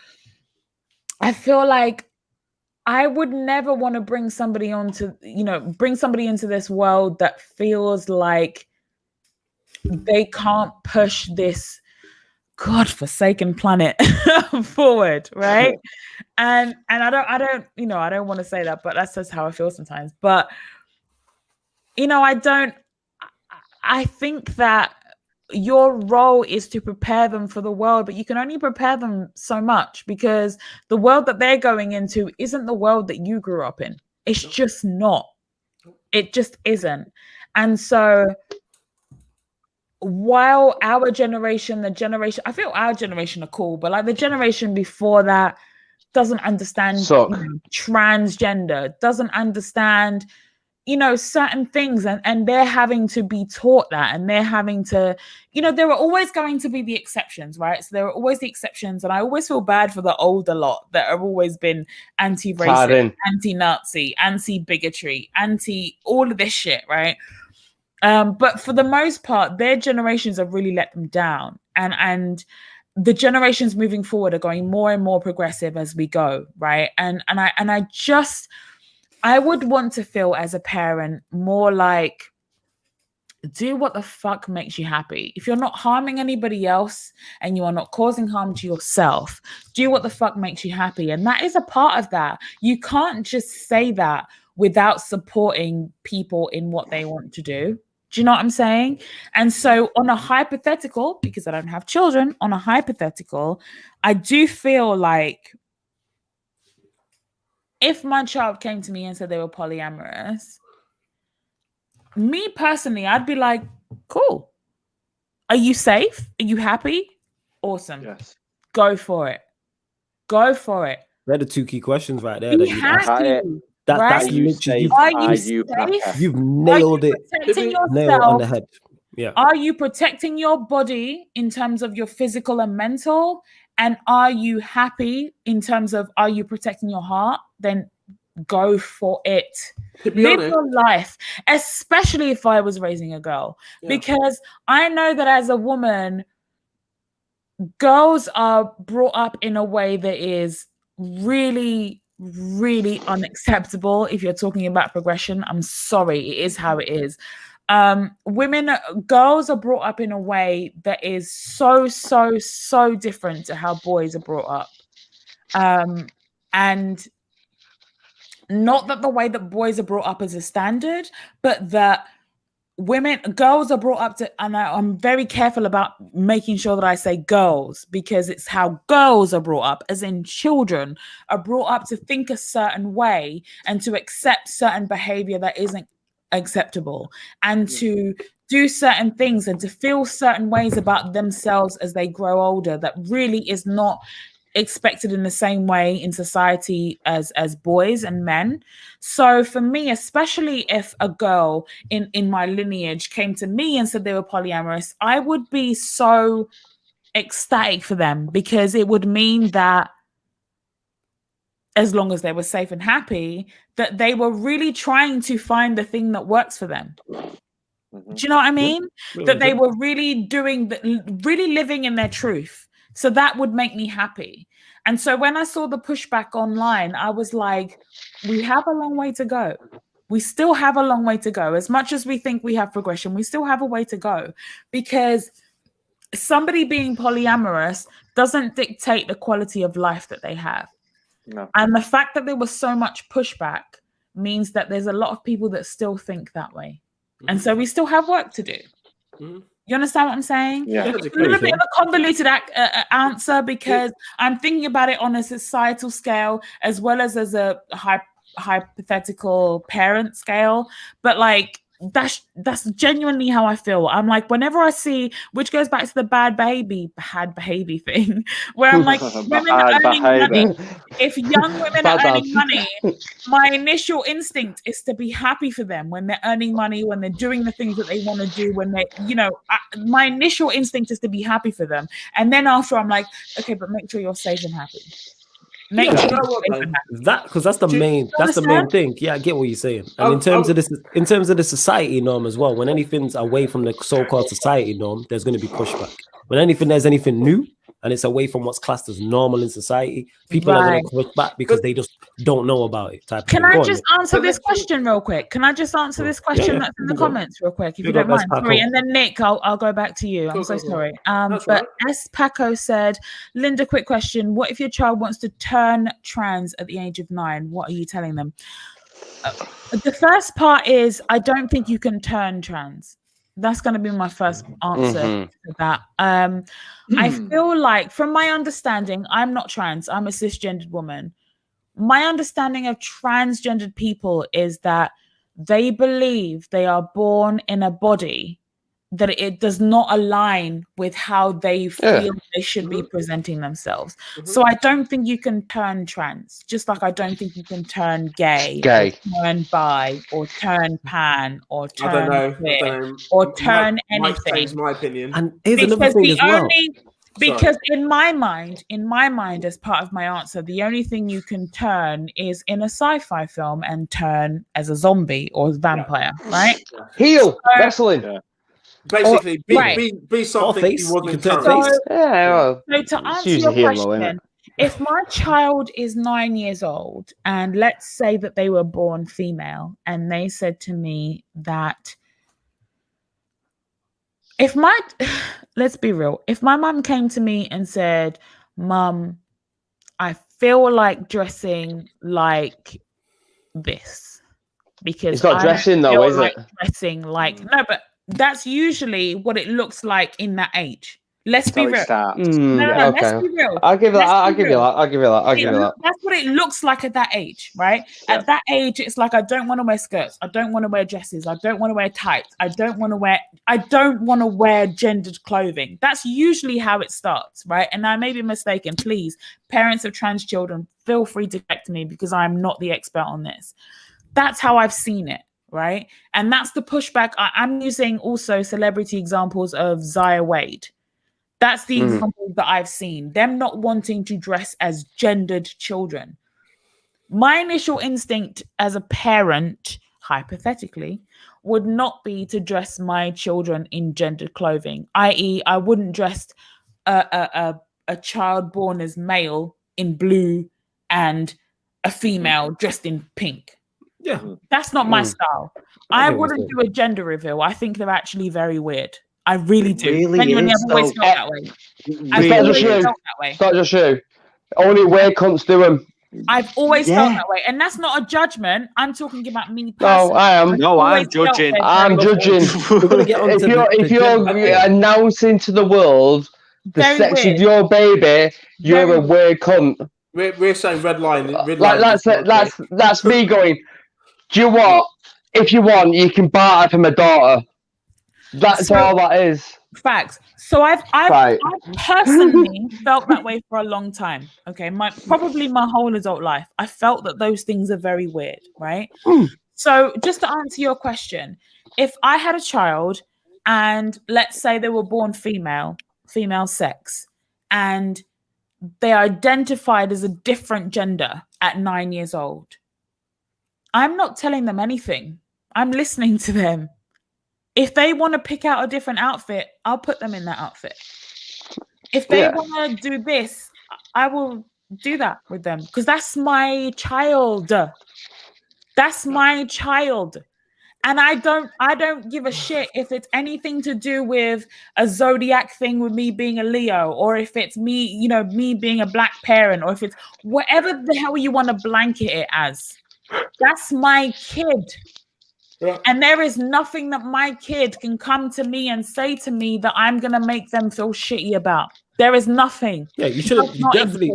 I feel like I would never want to bring somebody into this world that feels like they can't push this godforsaken planet forward, right? And I don't want to say that, but that's just how I feel sometimes. But I think that your role is to prepare them for the world, but you can only prepare them so much because the world that they're going into isn't the world that you grew up in. It's just not. It just isn't. And so while our generation, I feel our generation are cool, but like the generation before that doesn't understand transgender, doesn't understand, certain things, and they're having to be taught that, and they're having to, there are always going to be the exceptions, right? So there are always the exceptions, and I always feel bad for the older lot that have always been anti-racist, anti-Nazi, anti-bigotry, anti all of this shit, right? But for the most part, their generations have really let them down. And the generations moving forward are going more and more progressive as we go, right? And I would want to feel as a parent more like, do what the fuck makes you happy. If you're not harming anybody else and you are not causing harm to yourself, do what the fuck makes you happy. And that is a part of that. You can't just say that without supporting people in what they want to do. Do you know what I'm saying? And so on a hypothetical, because I don't have children, on a hypothetical, I do feel like if my child came to me and said they were polyamorous, me personally, I'd be like, cool. Are you safe? Are you happy? Awesome. Yes. Go for it. Go for it. They're the two key questions right there. You That you have asked. to. That's right? literally Are you safe? you've nailed it. Protecting Nail on the yourself? head. Yeah. Are you protecting your body in terms of your physical and mental? And are you happy in terms of, are you protecting your heart? Then go for it. Live your life, especially if I was raising a girl, because I know that as a woman, girls are brought up in a way that is really, really unacceptable. If you're talking about progression, I'm sorry, it is how it is. Girls are brought up in a way that is so different to how boys are brought up. And not that the way that boys are brought up is a standard, but that girls are brought up to, and I'm very careful about making sure that I say girls, because it's how girls are brought up, as in children are brought up to think a certain way and to accept certain behavior that isn't acceptable, and to do certain things and to feel certain ways about themselves as they grow older that really is not expected in the same way in society as boys and men. So for me, especially if a girl in my lineage came to me and said they were polyamorous, I would be so ecstatic for them, because it would mean that as long as they were safe and happy, that they were really trying to find the thing that works for them. Do you know what I mean? That they were really really living in their truth. So that would make me happy. And so when I saw the pushback online, I was like, we have a long way to go. We still have a long way to go. As much as we think we have progression, we still have a way to go, because somebody being polyamorous doesn't dictate the quality of life that they have. No. And the fact that there was so much pushback means that there's a lot of people that still think that way. Mm-hmm. And so we still have work to do. Mm-hmm. You understand what I'm saying? Yeah. It's a little bit of a convoluted answer, because I'm thinking about it on a societal scale as well as a hypothetical parent scale. But like, that's genuinely how I feel. I'm like, whenever I see, which goes back to the bad behavior thing, where I'm like, women are earning money. If young women are earning money, my initial instinct is to be happy for them when they're earning money, when they're doing the things that they want to do, when they, my initial instinct is to be happy for them. And then after, I'm like, okay, but make sure you're safe and happy. Because that's the main thing. Yeah, I get what you're saying. And in terms of the society norm as well, when anything's away from the so-called society norm, there's going to be pushback. When there's anything new and it's away from what's classed as normal in society, people are going to push back because they just don't know about it. Can I just answer this question real quick? That's in the comments real quick, if you don't mind? Sorry, and then Nick, I'll go back to you. I'm so sorry. But S. Paco said, Linda, quick question. What if your child wants to turn trans at the age of 9? What are you telling them? The first part is, I don't think you can turn trans. That's going to be my first answer to that. I feel like, from my understanding, I'm not trans. I'm a cisgendered woman. My understanding of transgendered people is that they believe they are born in a body that it does not align with how they feel they should be presenting themselves. So I don't think you can turn trans, just like I don't think you can turn gay. Or turn bi, or turn pan, or turn queer, or turn anything. That's my opinion. And here's another thing as well. Because in my mind, as part of my answer, the only thing you can turn is in a sci-fi film and turn as a zombie or a vampire, right? Heel, wrestling. Basically, right. be something face. you wasn't You can turn currently. face. Yeah, well, So to it's answer usually your him, though, question, isn't if my child is 9 years old and let's say that they were born female and they said to me that let's be real, if my mum came to me and said, Mum, I feel like dressing like this because It's not I dressing don't though, feel is like it? dressing like no, but that's usually what it looks like in that age. Let's be That's how it real. starts. No, let's Okay. be real. I'll give you that. Let's I'll be give you real. that. I'll give you that. I'll give you that. That's what it looks like at that age, right? Yeah. At that age, it's like I don't want to wear skirts. I don't want to wear dresses. I don't want to wear tights. I don't want to wear gendered clothing. That's usually how it starts, right? And I may be mistaken. Please, parents of trans children, feel free to correct me because I'm not the expert on this. That's how I've seen it, right? And that's the pushback. I'm using also celebrity examples of Zaya Wade. That's the example that I've seen. Them not wanting to dress as gendered children. My initial instinct as a parent, hypothetically, would not be to dress my children in gendered clothing, i.e., I wouldn't dress a child born as male in blue and a female dressed in pink. Yeah. That's not my style. I wouldn't do a gender reveal. I think they're actually very weird. I really do. Really Genuinely, is, I've always though. felt that way. I've It's not always just you. felt that way. It's not just you. Only weird cunts do them. I've always felt that way, and that's not a judgment. I'm talking about me No, personally. I am. No, I'm Always felt judging. they're I'm very judging. We're gonna get on If to you're gender. announcing to the world the Very sex weird. of your baby, you're Very a weird cunt. We're saying red line. Like that's me going. Do you what? If you want, you can barter for my daughter. That's all that is. Facts. So I've personally felt that way for a long time. Okay, probably my whole adult life. I felt that those things are very weird, right? So just to answer your question, if I had a child and let's say they were born female sex, and they identified as a different gender at 9 years old, I'm not telling them anything. I'm listening to them. If they want to pick out a different outfit, I'll put them in that outfit. If they want to do this, I will do that with them because that's my child. That's my child. And I don't give a shit if it's anything to do with a zodiac thing with me being a Leo, or if it's me, me being a black parent, or if it's whatever the hell you want to blanket it as. That's my kid. Yeah. And there is nothing that my kid can come to me and say to me that I'm going to make them feel shitty about. There is nothing. Yeah, you should have definitely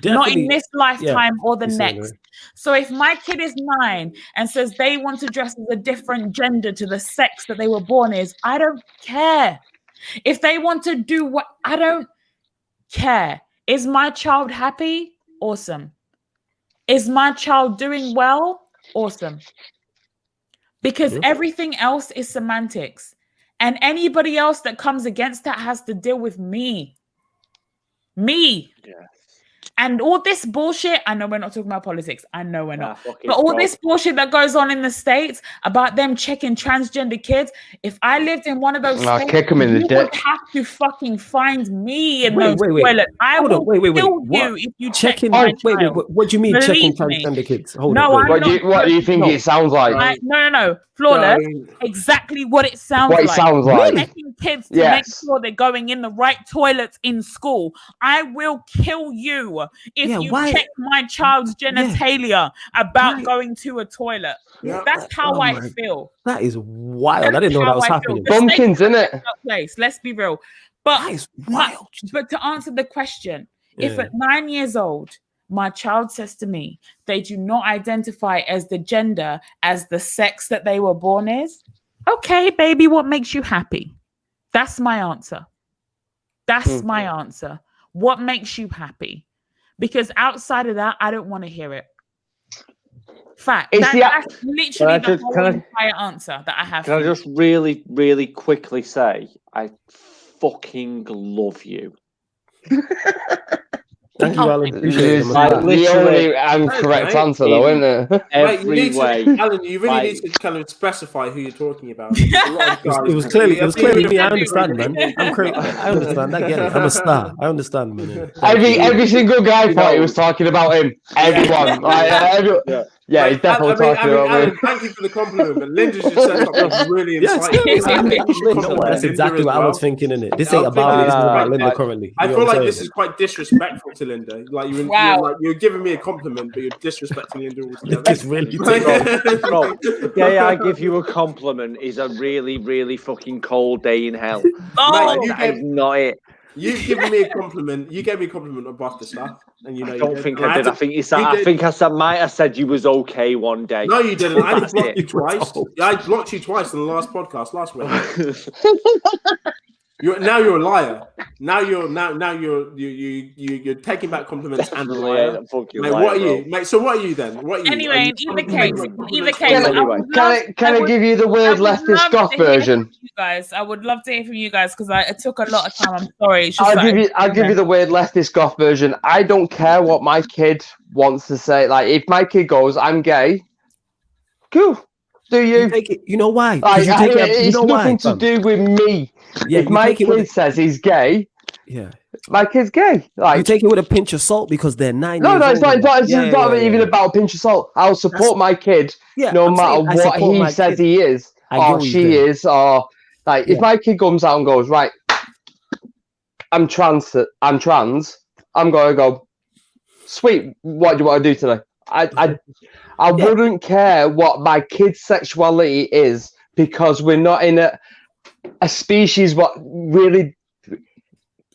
not in this lifetime or the next. So if my kid is 9 and says they want to dress as a different gender to the sex that they were born as, I don't care. If they want to do what, I don't care. Is my child happy? Awesome. Is my child doing well? Awesome. Because everything else is semantics. And anybody else that comes against that has to deal with me. Me. Yeah. And all this bullshit, I know we're not talking about politics. I know we're not. But all this bullshit that goes on in the States about them checking transgender kids, if I lived in one of those states, kick them in the dick. Would have to fucking find me in those toilets. I will kill you if you check my child. What do you mean checking transgender kids? What do you think it sounds like? No. Flawless. Exactly what it sounds like. What it sounds like. Checking kids to make sure they're going in the right toilets in school. I will kill you if you check my child's genitalia about going to a toilet. Yeah. That's how I feel. That is wild. I didn't know that was happening. Bumpkins, isn't it? Place. Let's be real. But that is wild. But to answer the question, if at 9 years old, my child says to me, they do not identify as the gender, as the sex that they were born as. Okay, baby, what makes you happy? That's my answer. That's my answer. What makes you happy? Because outside of that, I don't want to hear it. Fact. That's literally the whole entire answer that I have. Can I just really, really quickly say, I fucking love you. Thank you, Alan. Appreciate It's it, Like, man. the literally- only correct Mate, answer, though, isn't it? Mate, Every you need way. to, Alan, you really Like- need to kind of specify who you're talking about. A lot of guys- It was clearly me. I Every understand, week. man. I'm crazy. I understand. I get it. I'm a star. I understand, man. Every single guy thought he was talking about him. Everyone. Yeah, he's definitely talking about me. Alan, thank you for the compliment, but Linda just said something really Yes, insightful. that's exactly what I was thinking, innit? This ain't I'm about me. This is thinking- about Linda currently. I You know feel what I'm like this saying? is quite disrespectful to Linda. Like you're giving me a compliment, but you're disrespecting Linda altogether. It's really tough. Bro, the day I give you a compliment is a really, really fucking cold day in hell. Oh, Mate, That is not it. You've given me a compliment. You gave me a compliment about the stuff, and you know. I don't think I did. I think you said. you I did. think I said. Might have said you was okay one day. No, you didn't. I That's blocked it. you twice. I blocked you twice in the last podcast last week. You're a liar. Now you're taking back compliments and a liar. Mate, what are you, mate? So what are you then? What are you? Anyway, in either case, Can I give you the word leftist goth version? You guys, I would love to hear from you guys because it took a lot of time. I'm sorry. It's just I'll give you the word leftist goth version. I don't care what my kid wants to say. Like, if my kid goes, "I'm gay," cool. Do you? Take it. You know why? Like, You take it, you it's know why, nothing to fam? do with me. Yeah, If you my take it with kid says he's gay, Yeah. my kid's gay. You Like, take it with a pinch of salt because they're 9 no, years no, it's old. not. It's Yeah, not yeah, even yeah. about a pinch of salt. I'll support my kid Yeah, no I'm matter saying I what support he my says kid. he is I get or what you're she saying. is, or like if Yeah. my kid comes out and goes, right, I'm trans, I'm gonna go, sweet, what do you want to do today? I wouldn't care what my kid's sexuality is because we're not in a species what really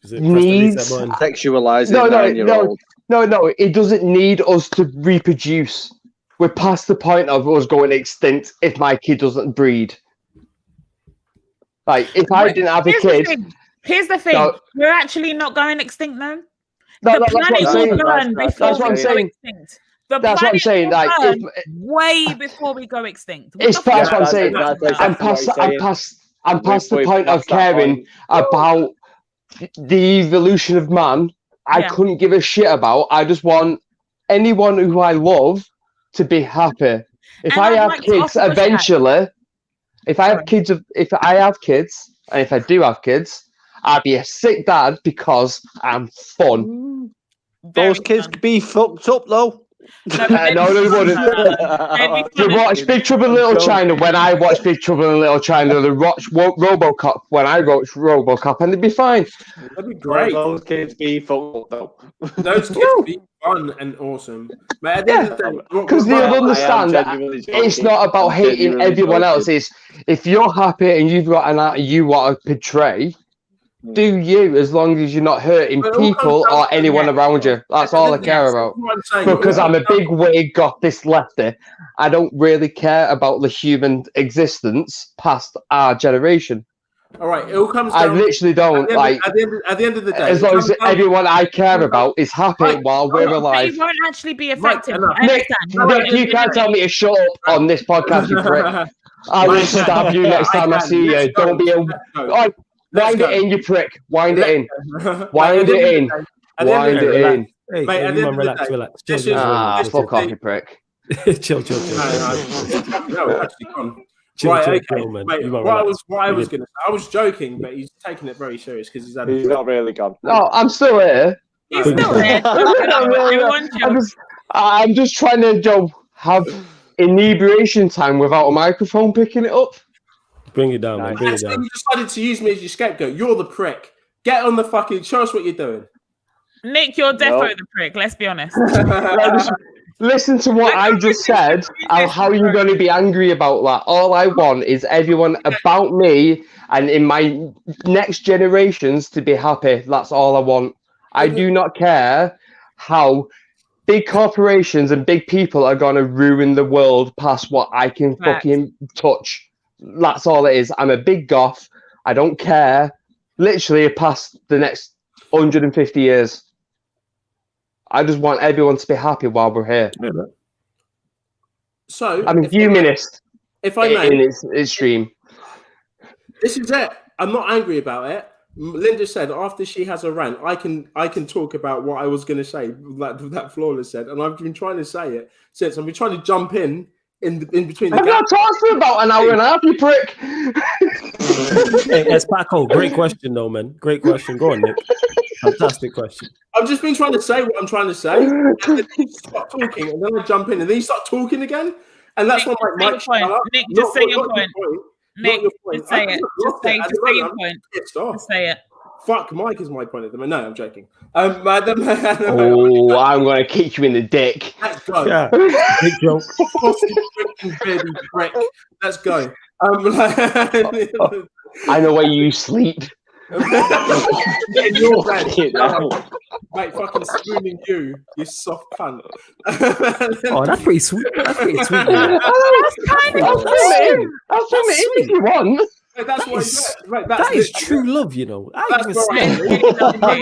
Is it press the reset needs. button? Sexualizing No, 9-year-old. No, it doesn't need us to reproduce. We're past the point of us going extinct if my kid doesn't breed. Like, if I didn't have a kid... Here's the thing. No. We're actually not going extinct, though. No, The that's what planet I'm will saying. burn That's before what I'm we go saying. extinct. The That's what I'm planet saying. will Like, burn if, way before we go extinct. it's that's what I'm saying. that's I'm exactly what he's saying. I'm past the We've point of passed that caring point. about the evolution of man. I Yeah. couldn't give a shit about. I just want anyone who I love to be happy. If And I I'd have like to kids offer pushback. eventually, if I have kids, and if I do have kids, I'd be a sick dad because I'm fun. Those kids could be fucked up though. No, they wouldn't. To watch Big Trouble in Little China, when I watch Big Trouble in Little China, they watch RoboCop when I watch RoboCop, and they'd be fine. That'd be great. Those kids be fucked up though. Those kids would be fun and awesome. But at the end of the day, Because they'll understand that it's not about hating everyone else. It's if you're happy and you've got an art you want to portray, do you, as long as you're not hurting But it all people comes down or to anyone the- around you. That's all I care about. That's what I'm saying. It Because all I'm a comes big wig gothist lefty, I don't really care about the human existence past our generation. down- All right, it all comes I down. literally don't like. At the end of the day, As it long as comes down- everyone I care about is happy Right. while we're They alive. won't actually be affected. enough. I Nick, understand. Nick, you can't tell me to shut up on this podcast, you prick. I will Right, stab you next time I can. see you. Let's go. Don't be a. Let's go. Oh, Let's wind go. it in, you prick. Wind it in. Like, Wind at the it end in. of the day- at the end of Wind the it day- in. Hey, Mate, hey, at the you end man, of the relax, day, relax. this Chill, is- Ah, This fuck is- off, you prick. chill. No, it's actually gone. Chill, Right, chill, okay. chill, man. Mate, You man, what I relax. was going to say, I was joking, but he's taking it very serious because he's had He's not really gone. No, I'm still here. He's still there. Everyone chill. I'm just trying to have inebriation time without a microphone picking it up. Bring it down, man. Bring it So down. you decided to use me as your scapegoat. You're the prick. Get on the fucking. Show us what you're doing. Nick, you're defo No. the prick. Let's be honest. Listen to what I just said. How are you going to be angry about that? All I want is everyone about me and in my next generations to be happy. That's all I want. I do not care how big corporations and big people are going to ruin the world past what I can Facts. fucking touch. That's all it is. I'm a big goth. I don't care. Literally past the next 150 years. I just want everyone to be happy while we're here. So I'm a humanist If I in may, its extreme. this is it. I'm not angry about it, Linda said after she has a rant, I can talk about what I was going to say, like that Flawless said, and I've been trying to say it since. I've been trying to jump in between the I've not talked for about an hour and a half, you prick. Hey, Paco, great question though, man. Great question. Go on, Nick. Fantastic question. I've just been trying to say what I'm trying to say, and then you start talking, and then I jump in, and then you start talking again, and that's Nick, what Mike. Nick, just say your point. Nick, just say it. Just say your point. Just say it. Fuck, Mike is my point at the moment. No, I'm joking. I'm going to kick you in the dick. Let's go. Yeah, big joke. Let's go. I know where you sleep. In your bed, mate, fucking spooning you soft cunt. Oh, that's pretty sweet. That's pretty sweet. I'll film it if you want. That is true love, you know. That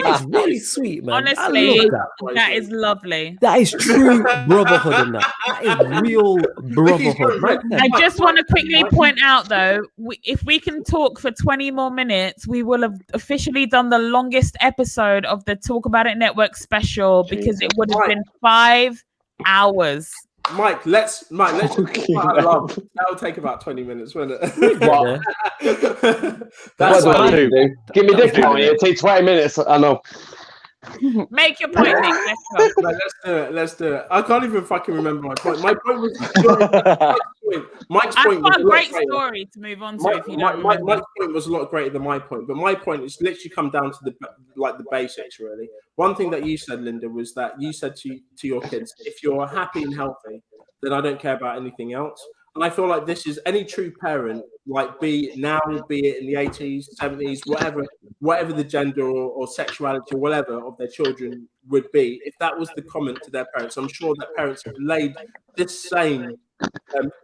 is really sweet, man. Honestly, that is lovely. That is true brotherhood in that. That is real brotherhood. Right? I just want to quickly point out, though, if we can talk for 20 more minutes, we will have officially done the longest episode of the Talk About It Network special because it would have been 5 hours. Mike, let's that'll take about 20 minutes, won't it? What? That's what I do. Give me the count. It'll take 20 minutes. I know. Make your point, Nick. Let's go. Let's do it. I can't even fucking remember my point. My point was Mike's point was a great story to move on to. If you don't remember. Mike's point was a lot greater than my point, but my point is literally come down to the basics. Really, one thing that you said, Linda, was that you said to your kids, if you're happy and healthy, then I don't care about anything else. And I feel like this is any true parent, like be it in the 80s, 70s, whatever the gender or sexuality or whatever of their children would be, if that was the comment to their parents, I'm sure that parents have laid this same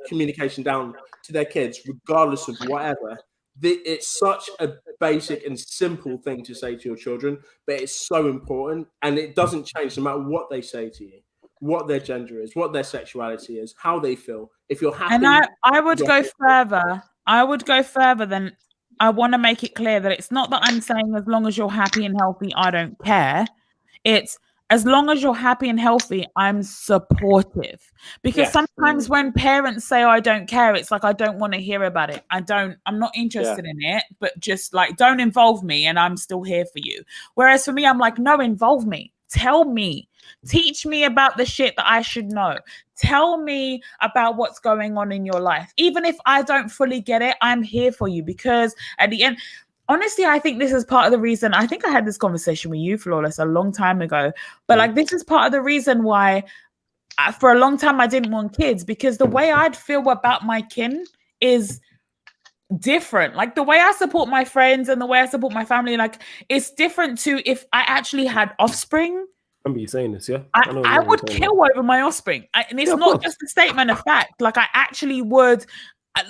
communication down to their kids, regardless of whatever. It's such a basic and simple thing to say to your children, but it's so important, and it doesn't change no matter what they say to you. What their gender is, what their sexuality is, how they feel. If you're happy, and I would go further. I would go further than I want to make it clear that it's not that I'm saying as long as you're happy and healthy, I don't care. It's as long as you're happy and healthy, I'm supportive. Because sometimes when parents say, oh, I don't care, it's like, I don't want to hear about it. I'm not interested in it, but just like, don't involve me and I'm still here for you. Whereas for me, I'm like, no, involve me. Tell me. Teach me about the shit that I should know. Tell me about what's going on in your life. Even if I don't fully get it, I'm here for you, because at the end, honestly, I think this is part of the reason. I think I had this conversation with you, Flawless, a long time ago. But like, this is part of the reason why for a long time I didn't want kids, because the way I'd feel about my kin is different. Like the way I support my friends and the way I support my family, like it's different to if I actually had offspring. I remember you saying this, yeah? I would kill over my offspring. And it's not just a statement of fact. Like I actually would,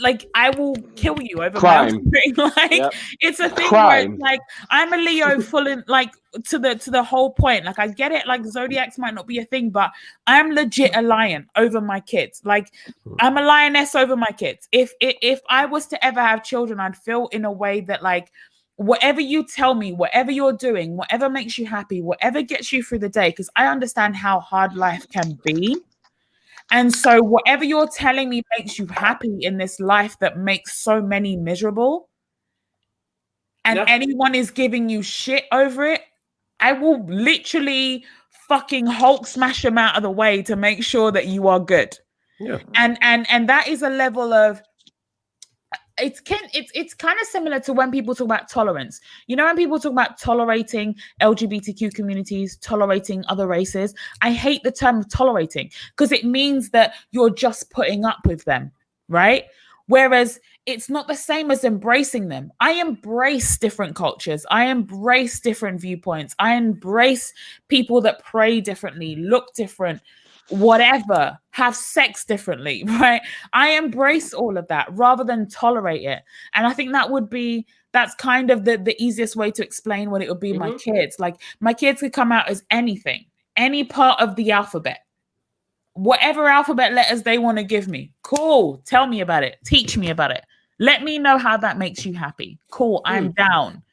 like I will kill you over my offspring. Like it's a thing where it's like I'm a Leo full in, like to the whole point. Like I get it, like zodiacs might not be a thing, but I'm legit a lion over my kids. Like I'm a lioness over my kids. If I was to ever have children, I'd feel in a way that like whatever you tell me, whatever you're doing, whatever makes you happy, whatever gets you through the day, because I understand how hard life can be. And so whatever you're telling me makes you happy in this life that makes so many miserable, and anyone is giving you shit over it, I will literally fucking Hulk smash them out of the way to make sure that you are good. Yeah. And that is a level of, it's kind of similar to when people talk about tolerance. You know, when people talk about tolerating LGBTQ communities, tolerating other races, I hate the term tolerating because it means that you're just putting up with them, right? Whereas it's not the same as embracing them. I embrace different cultures. I embrace different viewpoints. I embrace people that pray differently, look different, whatever, have sex differently, right? I embrace all of that rather than tolerate it. And I think that's kind of the easiest way to explain what it would be. My kids, like my kids could come out as anything, any part of the alphabet, whatever alphabet letters they want to give me. Cool. Tell me about it. Teach me about it. Let me know how that makes you happy. Cool. I'm down.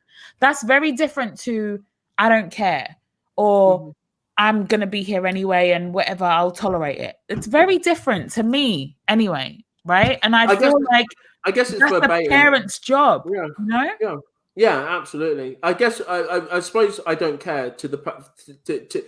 That's very different to I don't care or I'm gonna be here anyway and whatever, I'll tolerate it. It's very different to me anyway, right? And I feel like I guess it's that's verbatim. the parent's job, Yeah. you know? Yeah, absolutely. I guess I suppose I don't care to the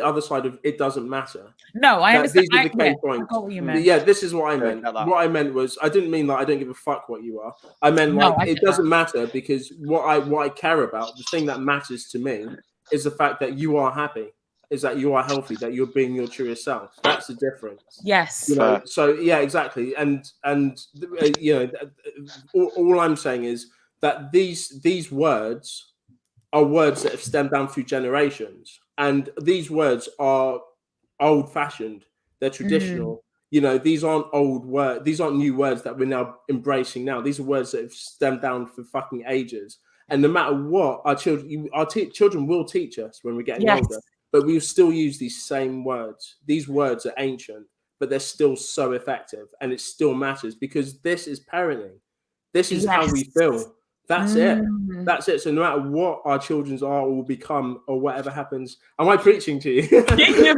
other side of it doesn't matter. No, I understand. These are the key points. I got what you meant. Yeah, this is what I meant. What I meant was I didn't mean that I don't give a fuck what you are. I meant it doesn't matter because what I care about, the thing that matters to me, is the fact that you are happy, is that you are healthy, that you're being your truest self. That's the difference. Yes. You know, so yeah, exactly. And you know, all I'm saying is that these words are words that have stemmed down through generations, and these words are old-fashioned. They're traditional. You know, these aren't old words. These aren't new words that we're now embracing now. These are words that have stemmed down for fucking ages. And no matter what, our children will teach us when we're getting older. But we still use these same words. These words are ancient, but they're still so effective, and it still matters because this is parenting. This is how we feel. That's it. That's it. So no matter what our children's are or will become or whatever happens, am I preaching to you? You're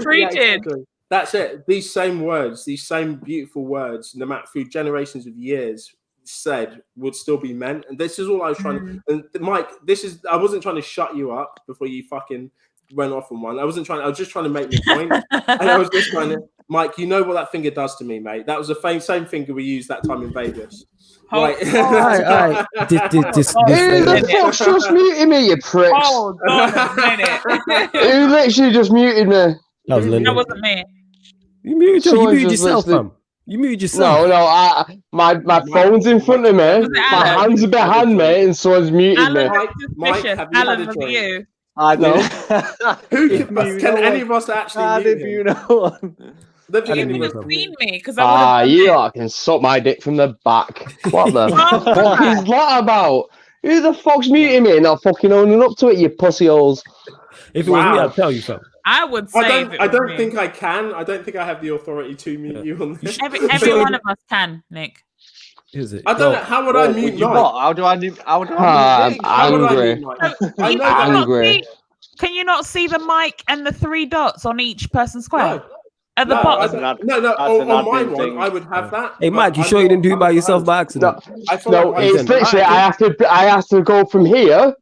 preaching. Yeah, exactly. That's it. These same words, these same beautiful words, no matter through generations of years said, would still be meant. And this is all I was trying to. And Mike, I wasn't trying to shut you up before you fucking went off on one. I was just trying to make the point. And I was just trying to, Mike, you know what that finger does to me, mate. That was the same finger we used that time in Vegas. Right. All right. Who the fuck's just muted me, you pricks? Hold on a minute. Who literally just muted me? That wasn't me. You muted yourself, fam. You muted yourself. No, my phone's in front of me. My hands are behind me, and someone's muted me. Mike, have you Alan, had a was it joint? you? I know. Can any of us actually How mute did him? you know? You could have seen me because I would have. You lot can suck my dick from the back. What the fuck is that about? Who the fuck's muting me? Not fucking owning up to it, you pussy holes. If it was me, I'd tell you something. I would say. I don't think I can. I don't think I have the authority to mute you on this. Every one of us can, Nick. Is it? I don't know. How would I mute Mike? How do I mute? I'm angry. Angry. Can you not see the mic and the 3 dots on each person's square? At the bottom. On my one, I would have that. Hey, Mike, you sure you didn't do it by yourself by accident? No, it's literally I have to go from here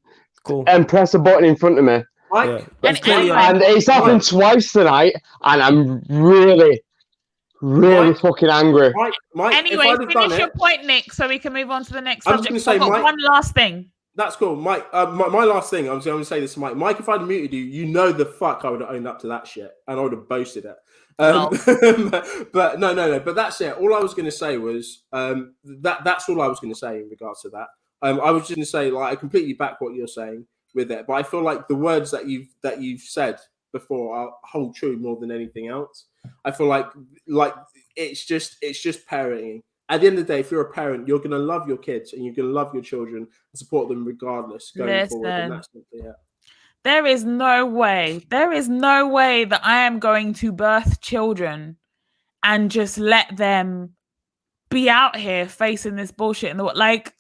and press a button in front of me. Mike, and it's happened twice tonight, and I'm really fucking angry. Mike, anyway, finish your point, Nick, so we can move on to the next subject. I've got one last thing. That's cool, Mike. My last thing, I'm going to say this to Mike. Mike, if I'd muted you, you know the fuck I would have owned up to that shit, and I would have boasted it. But no. But that's it. All I was going to say was that's all I was going to say in regards to that. I was just going to say, like, I completely back what you're saying with it, but I feel like the words that you've said before hold true more than anything else. I feel like it's just parenting. At the end of the day, if you're a parent, you're going to love your kids and you're going to love your children and support them regardless going forward. And that's simply it. There is no way that I am going to birth children and just let them be out here facing this bullshit in the world. Like,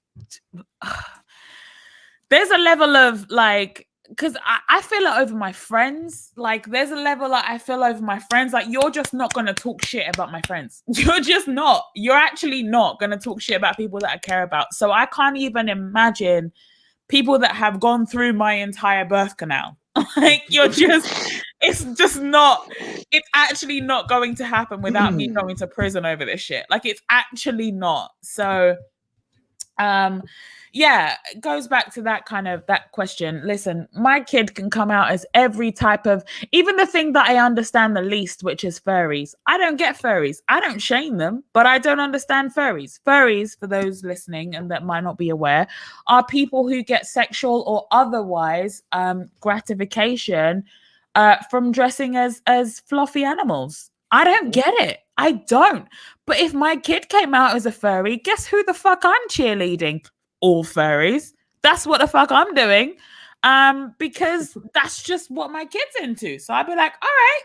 there's a level of like, because I feel it over my friends. Like, there's a level that I feel over my friends. Like, you're just not going to talk shit about my friends. You're just not. You're actually not going to talk shit about people that I care about. So I can't even imagine people that have gone through my entire birth canal. Like, it's actually not going to happen without me going to prison over this shit. Like, it's actually not. So, yeah, it goes back to that question. Listen, my kid can come out as every type of, even the thing that I understand the least, which is furries. I don't get furries. I don't shame them, but I don't understand furries. Furries, for those listening and that might not be aware, are people who get sexual or otherwise gratification from dressing as fluffy animals. I don't get it. I don't. But if my kid came out as a furry, guess who the fuck I'm cheerleading? All furries. That's what the fuck I'm doing. Because that's just what my kid's into. So I'd be like, all right,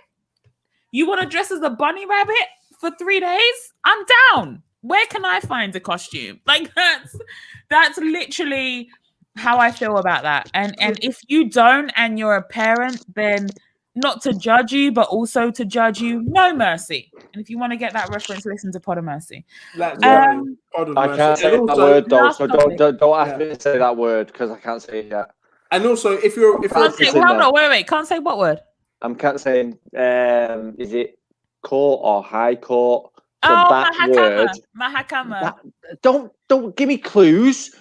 you want to dress as a bunny rabbit for 3 days? I'm down. Where can I find a costume? Like, that's literally how I feel about that. And if you don't and you're a parent, then not to judge you, but also to judge you, no mercy. And if you want to get that reference, listen to Pod of Mercy. Pod of I Mercy. can't say And that also- word though, so Last don't ask me to say that word because I can't say it yet. And also, if you're Can't say, hold on, wait. Can't say what word? I'm can't saying is it court or high court? So Oh, that word. Mahakama. Don't give me clues.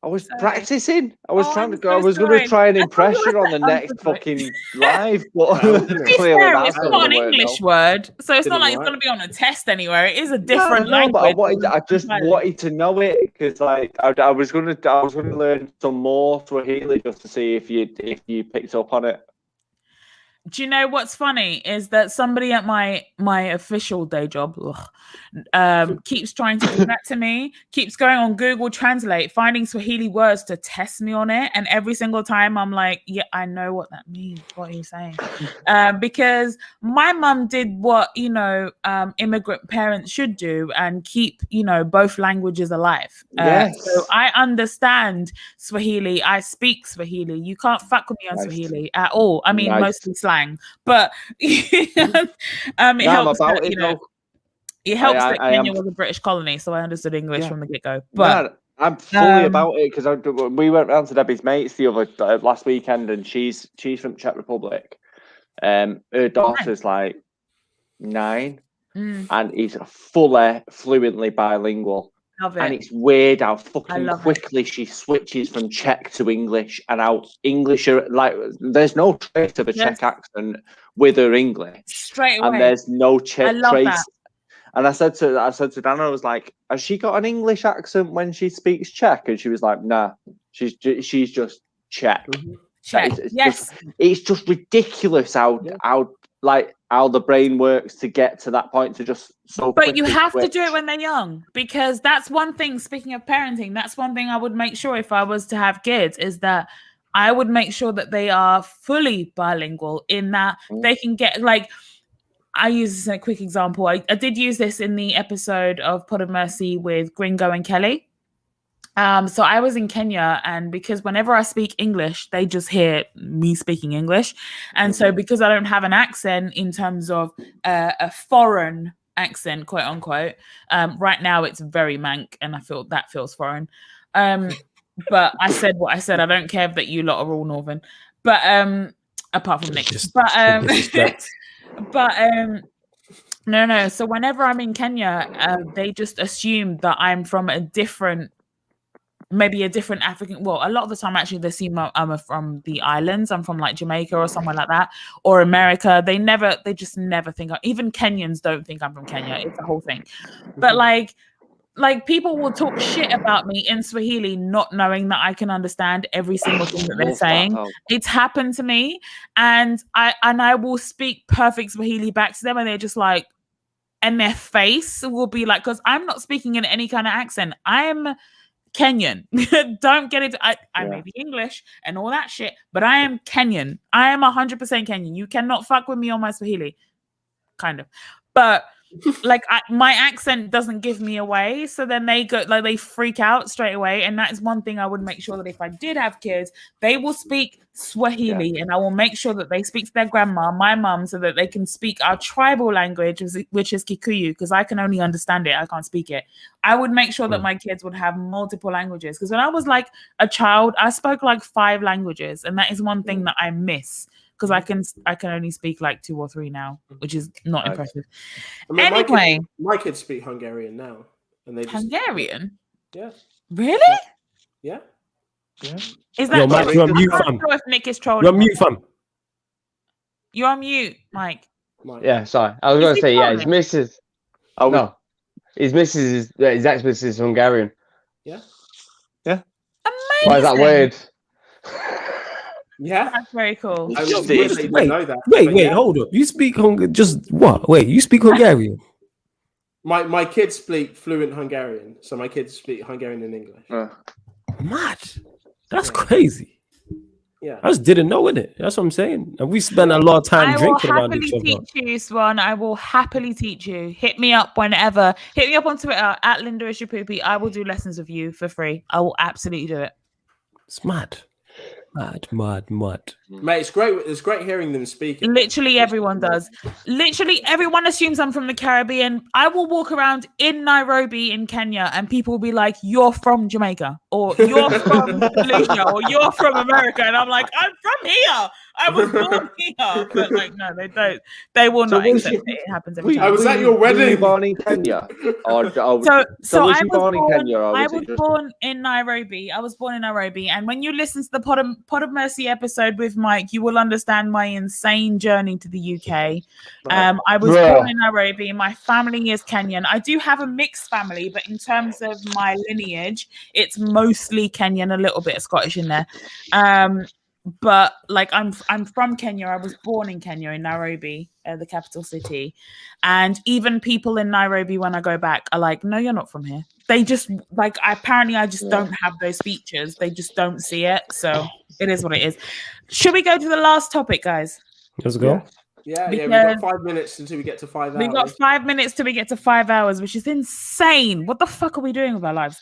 I was Sorry. practicing. I was Oh, trying I'm to so go. I was going sorry. to try and I thought impress you you were on the saying- next I'm sorry. fucking live, but To To be clearly fair, that's it's not not an the word, English no. word, so it's Did not it like it's right. going to be on a test anywhere. It is a different No, but language. I just entirely. wanted to know it because, like, I was gonna learn some more Swahili just to see if you picked up on it. Do you know what's funny is that somebody at my official day job keeps trying to do that to me, keeps going on Google Translate, finding Swahili words to test me on it, and every single time I'm like, yeah, I know what that means. What are you saying? Because my mum did what immigrant parents should do and keep both languages alive. Yes. So I understand Swahili. I speak Swahili. You can't fuck with me on Nice. Swahili at all. I mean, Nice. mostly slang, but it I'm helps about that, it though. it helps I that am- Kenya was a British colony, so I understood English Yeah. from the get-go. But No, I'm fully about it because we went round to Debbie's mates the other last weekend, and she's from Czech Republic. Her daughter's like 9, and he's fluently bilingual. love it. And it's weird how I fucking love it. quickly she switches from Czech to English, and how English are like. There's no trace of a Yes. Czech accent with her English, Straight away. and there's no I love trace. that. And I said to Dana, I was like, "Has she got an English accent when she speaks Czech?" And she was like, "Nah, she's just Czech." Check. Yes. It's just ridiculous how the brain works to get to that point to just so. But you quickly have to switch. do it when they're young, because that's one thing. Speaking of parenting, that's one thing I would make sure if I was to have kids is that I would make sure that they are fully bilingual in that they can get like. I use this as a quick example. I did use this in the episode of Pod of Mercy with Gringo and Kelly. So I was in Kenya, and because whenever I speak English, they just hear me speaking English. And so because I don't have an accent in terms of a foreign accent, quote unquote, right now it's very mank, and I feel that feels foreign. But I said what I said. I don't care that you lot are all Northern, but apart from Nick. No. So whenever I'm in Kenya, they just assume that I'm from a different African. Well, a lot of the time, actually, they assume I'm from the islands. I'm from like Jamaica or somewhere like that, or America. They just never think. Even Kenyans don't think I'm from Kenya. It's a whole thing. But like people will talk shit about me in Swahili, not knowing that I can understand every single thing that they're saying. It's happened to me, and I will speak perfect Swahili back to them, and they're just like, and their face will be like, because I'm not speaking in any kind of accent. I'm Kenyan. Don't get it. I may be English and all that shit, but I am Kenyan. I am 100% Kenyan. You cannot fuck with me on my Swahili, kind of, but. Like my accent doesn't give me away, so then they freak out straight away. And that is one thing I would make sure that if I did have kids, they will speak Swahili, and I will make sure that they speak to their grandma, my mum, so that they can speak our tribal language, which is Kikuyu, because I can only understand it, I can't speak it. I would make sure that my kids would have multiple languages, because when I was like a child, I spoke like 5 languages, and that is one thing that I miss. Because I can only speak like 2 or 3 now, which is not impressive. I mean, Anyway, my kids speak Hungarian now, and they just, Hungarian. Yeah. Really? Yeah. Is that? Mike, you're on mute, fam. If Nick is trolling. You're on mute, fam. You're on mute, Mike. Yeah, sorry. I was going to say, his missus. Oh no, his missus his ex-missus is Hungarian. Yeah. Amazing. Why is that weird? Yeah, that's very cool. Wait, hold up. You speak Hungarian? Just what? Wait, you speak Hungarian? My kids speak fluent Hungarian, so my kids speak Hungarian and English. Mad. That's crazy. Yeah, I just didn't know it. That's what I'm saying. And we spend a lot of time drinking around each other. I will happily teach you, Swan. I will happily teach you. Hit me up whenever. Hit me up on Twitter at Linda Ishipupi. I will do lessons with you for free. I will absolutely do it. It's mad. Mad. Mate, it's great. It's great hearing them speak. Literally everyone does. Literally everyone assumes I'm from the Caribbean. I will walk around in Nairobi in Kenya and people will be like, "You're from Jamaica," or "You're from Malaysia," or "You're from America," and I'm like, "I'm from here. I was born here." But like, no, they don't. They will not accept it. It happens every time. I was at your wedding. Were you born in Kenya? So was I you born in Kenya? Or I was was it just... born in Nairobi. I was born in Nairobi, and when you listen to the Pod of Mercy episode with Mike, you will understand my insane journey to the UK. I was born in Nairobi. My family is Kenyan. I do have a mixed family, but in terms of my lineage, it's mostly Kenyan, a little bit of Scottish in there. But like I'm from Kenya. I was born in Kenya, in Nairobi, the capital city. And even people in Nairobi, when I go back, are like, "No, you're not from here." They just like I just don't have those features. They just don't see it. So it is what it is. Should we go to the last topic, guys? Let's go. Yeah. We've got 5 minutes until we get to 5 hours. We've got 5 minutes till we get to 5 hours, which is insane. What the fuck are we doing with our lives?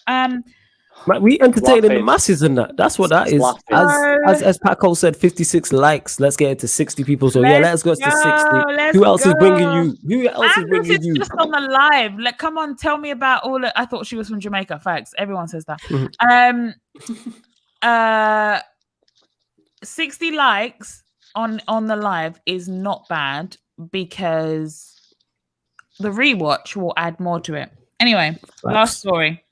We entertaining the masses and that. That's what that is. As Paco said, 56 likes. Let's get it to 60 people. So let's go to 60. Who else is bringing you? Who else is bringing you? Just on the live. Like, come on, tell me about all. I thought she was from Jamaica. Facts. Everyone says that. 60 likes on the live is not bad because the rewatch will add more to it. Anyway, last story.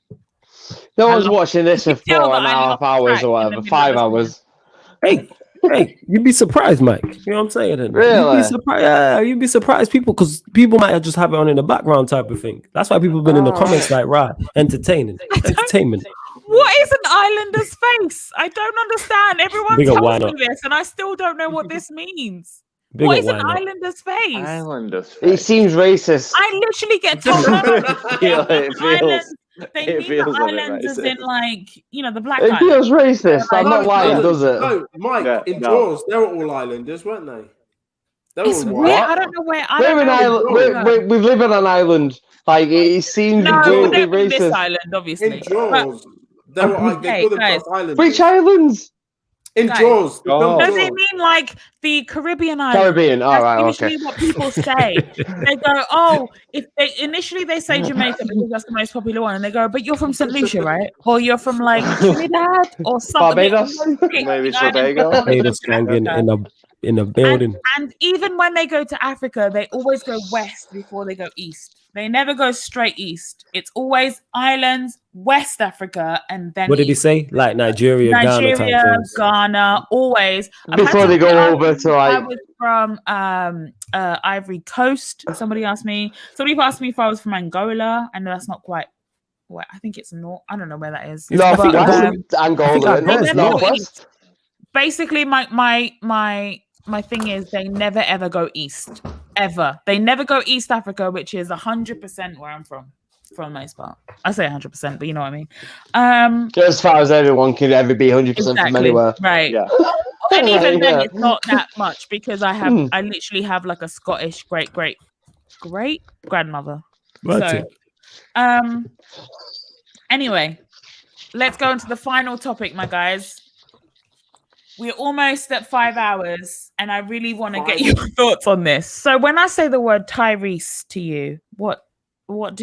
No one's watching this for 4.5 hours or whatever, 5 hours. Hey, you'd be surprised, Mike. You know what I'm saying? Really? You'd be surprised. Yeah, you'd be surprised, because people might just have it on in the background type of thing. That's why people have been in the comments like, right, entertainment. What is an islander's face? I don't understand. Everyone tells me this, and I still don't know what this means. What is an islander's face? Islander's face. It seems racist. I literally get told it they mean the islands as in like, the black It island. feels racist. I'm not lying, does it? No, Mike, in Jaws, they were all islanders, weren't they? It's weird. I don't know where. We live on an island. Like, it seems weirdly racist. This island, obviously. In Jaws, they call them islanders. Which islands? In Jaws. No, they mean like the Caribbean islands. Caribbean, all right, okay. Usually what people say. They go, if they initially say Jamaica because that's the most popular one, and they go, but you're from St. Lucia, right? Or you're from like Trinidad or something. Barbados? Maybe Tobago. Barbados in a building. And even when they go to Africa, they always go west before they go east. They never go straight east. It's always islands, West Africa, and then what did he say? Like Nigeria, Ghana, always. Before they go over to like. I was from Ivory Coast. Somebody asked me if I was from Angola. I know that's not quite. Well, I think it's north. I don't know where that is. No, Angola. Basically, my thing is they never ever go east. Ever. They never go East Africa, which is 100% where I'm from, for the most part. I say 100%, but you know what I mean. As far as everyone can ever be 100% from anywhere. Right. Yeah. And even then, it's not that much because I literally have like a Scottish great grandmother. Right. So, anyway, let's go into the final topic, my guys. We're almost at 5 hours, and I really want to get your thoughts on this. So, when I say the word Tyrese to you, what's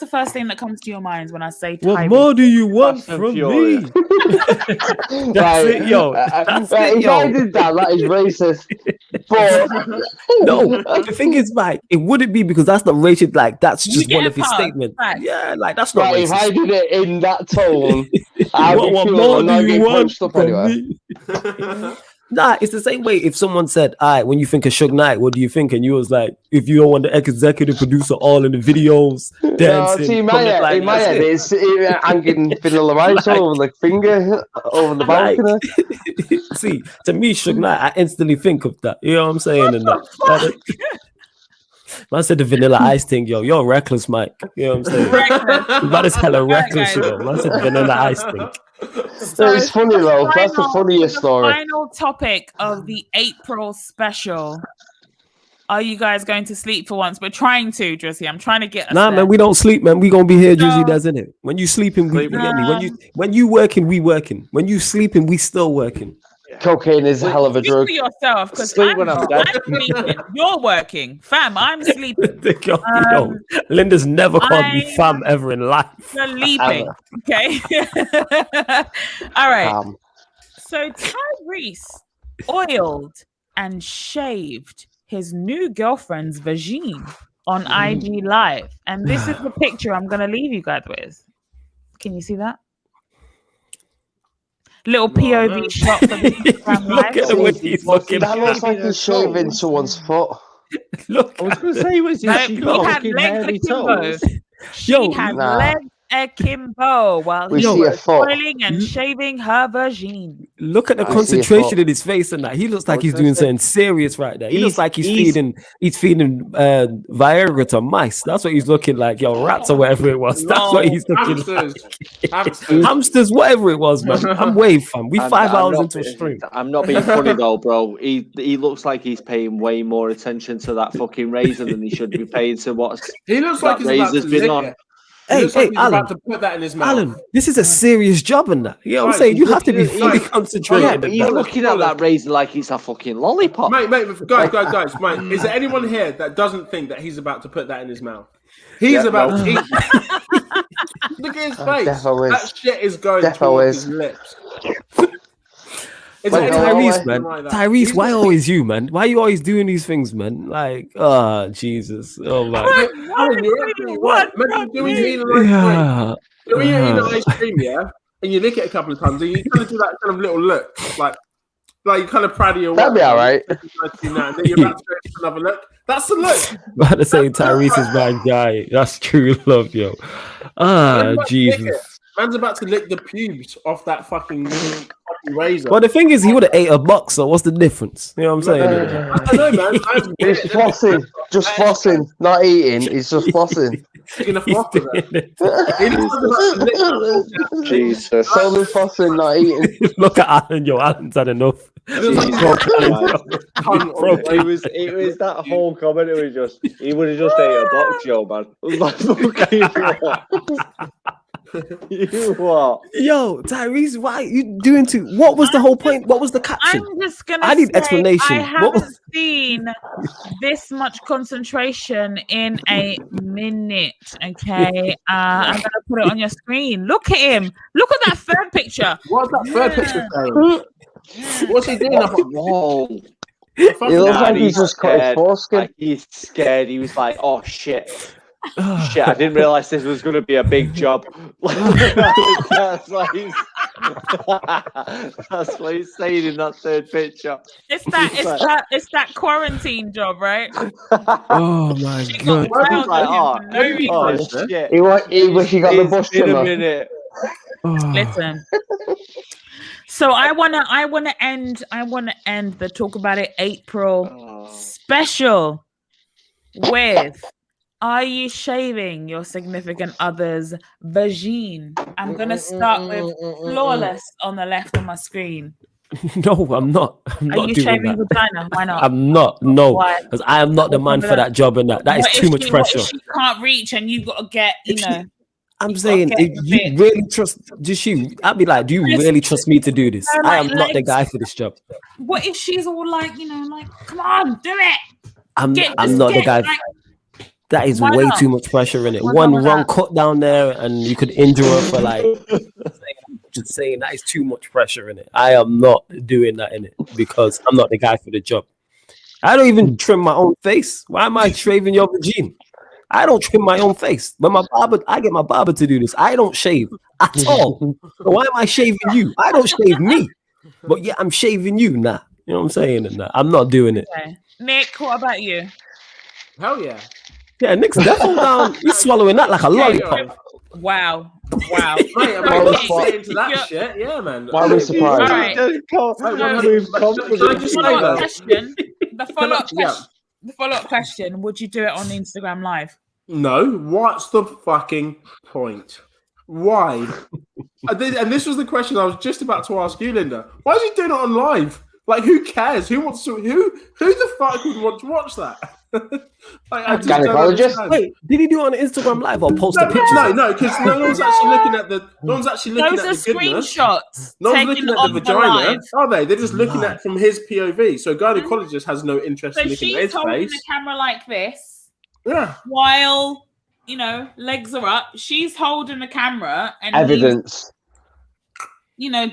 the first thing that comes to your mind when I say Tyrese? What more do you want from me? That's it, yo. That's it, yo. I did that is racist. But no, the thing is, like, it wouldn't be because that's not racist. Like, that's just one of his statements. Right. Yeah, like that's not racist. If I did it in that tone, what more do you want from me? Nah, it's the same way. If someone said, "All right, when you think of Suge Knight, what do you think?" and you was like, "If you don't want the executive producer all in the videos dancing." See, in my head, it's hanging Vanilla Ice over the finger, over the balcony. See, to me, Suge Knight, I instantly think of that. You know what I'm saying? And that. Man said the Vanilla Ice thing, yo, you're reckless, Mike. You know what I'm saying? That is hella reckless, you know. Man said the Vanilla Ice thing. So it's funny though. That's the funniest story. Final topic of the April special. Are you guys going to sleep for once? We're trying to, Drizzy. I'm trying to get us Nah, there. man, we don't sleep, man. We gonna be here, Drizzy, No. doesn't it? When you sleeping, we Sleeping. get me. When you working, we working. When you sleeping, we still working. Cocaine is a hell of a Speak drug. for yourself, because Sleep I'm when I'm dead. sleeping. You're working, fam. I'm sleeping. Yo, Linda's never called me I- fam ever in life. Sleeping. Okay. All right. Um, So Tyrese oiled and shaved his new girlfriend's vagine on IG Live, and this is the picture I'm gonna leave you guys with. Can you see that? Little POV shot for the Instagram Look Live. at the way he's looking. that looks like he's shaving someone's foot. Look, I was going to say, was No, he he got had fucking legs hairy akimbo. toes? She Yo, had nah. legs akimbo while We he see a was foot. oiling and shaving her vagine. look at the I see a concentration foot. in his face and that. He looks like was he's gonna doing say- something serious right there. He looks He's- like he's he's- feeding Viagra to mice. That's what he's looking like. Yo, rats or whatever it was. That's what he's looking like. Hamsters. Hamsters, whatever it was, man. I'm wave, fam. We I'm- 5 I'm hours not into a being- stream. I'm not being funny though, bro. He looks like he's paying way more attention to that fucking razor than he should be paying to what's He looks like that he's about to razor's been lick on. it. He Hey, looks like hey, he's Alan. about to put that in his mouth. Alan, this is a serious job and that. You know what I'm Right, saying? You have to be yeah, fully right. concentrated. Yeah, in but you're that. looking at that razor like it's a fucking lollipop. Mate, guys, mate. Is there anyone here that doesn't think that he's about to put that in his mouth? He's Yeah, about no. to eat. Look at his face. defo is. That shit is going Defo towards is. his lips. Is But there anyone Tyrese, else man. like that? Tyrese, He's why just- always you, man? Why you always doing these things, man? Like, Jesus. Oh, man. Alan, you're absolutely right. Imagine doing it in an ice cream. Yeah. When you're eating an ice cream, yeah, and you lick it a couple of times, and you kind of do that kind of little look, like you're kind of proud of your That'd be work. all right. And then you're about to go to another look. That's the look. About to say Tyrese is my guy. That's true love, yo. Man's about to lick Jesus. it. Man's about to lick the pubes off that fucking razor. Well, the thing is, he would have ate a box, so what's the difference? You know what I'm saying? I don't know, man. He's flossing, just flossing, not eating. He's just flossing. He's gonna floss with it. He looks like he's about to lick that. Jesus. Solely flossing, not eating. Look at Alan, yo. Alan's had enough. It was like tongue on it. It was that whole comment. It was just he would have just ate a box, yo, man. It was like fucking you what? Yo, Tyrese, why you doing to? What was the whole point? What was the caption? I'm just gonna. I need say explanation. I What haven't seen this much concentration in a minute. Okay, I'm gonna put it on your screen. Look at him. Look at that third picture. What's that third picture saying? What's he doing up on the Whoa. He looks Nah, like he's he's just cut his scared. foreskin. Like, he's scared. He was like, "Oh shit, shit! I didn't realize this was going to be a big job." that's what he's saying in that third picture. It's that quarantine job, right? Oh my She got god. He's wild like, on him for no reason. oh shit! He wish he got the It's bush been a trimmer. minute. Oh. Listen. So I wanna end the Talk About It April Oh. special with: are you shaving your significant other's vagine? I'm gonna start with Flawless on the left of my screen. No, I'm not. I'm Are not you doing shaving that. vagina? Why not? I'm not. No, Why? because I am not the man for that job and that. That is What too if much she- what pressure. if she can't reach and you've got to get, I'm saying, Okay, if you really trust, just you, I'd be like, do you really trust me to do this? Her, I am like, not the legs. guy for this job. what if she's all like, come on, do it. I'm Get not the guy. like, That is Why way not? too much pressure in it. What's One wrong with wrong that? cut down there, and you could injure her for like. Just saying that is too much pressure in it. I am not doing that in it because I'm not the guy for the job. I don't even trim my own face. Why am I shaving your vagina? I don't trim my own face. But I get my barber to do this. I don't shave at all. So why am I shaving you? I don't shave me. But yeah, I'm shaving you now. You know what I'm saying? And I'm not doing it. Okay. Nick, what about you? Hell yeah. Yeah, Nick's definitely down. He's swallowing that like a lollipop. Wow. Mate, I'm Okay, not so into that you're- shit. Yeah, man. Why are we surprised? All right. Just can't No, move but- can I confidence. just say Follow-up though? question. The follow-up Yeah. question. The follow-up question: would you do it on Instagram Live? No, what's the fucking point? Why? And this was the question I was just about to ask you, Linda. Why is he doing it on live? Like, who cares? Who wants to? Who the fuck would want to watch that? Like, I just don't Gynecologist? understand. Wait, did he do it on Instagram Live or post a picture? No, because no one's actually looking at the. No one's actually looking Those at are the goodness. screenshots. No one's taken looking at of the vagina, live. are they? They're just looking at from his POV. So gynecologist has no interest So in looking at she's his holding face. the camera like this Yeah. while, legs are up. She's holding the camera and Evidence. he's,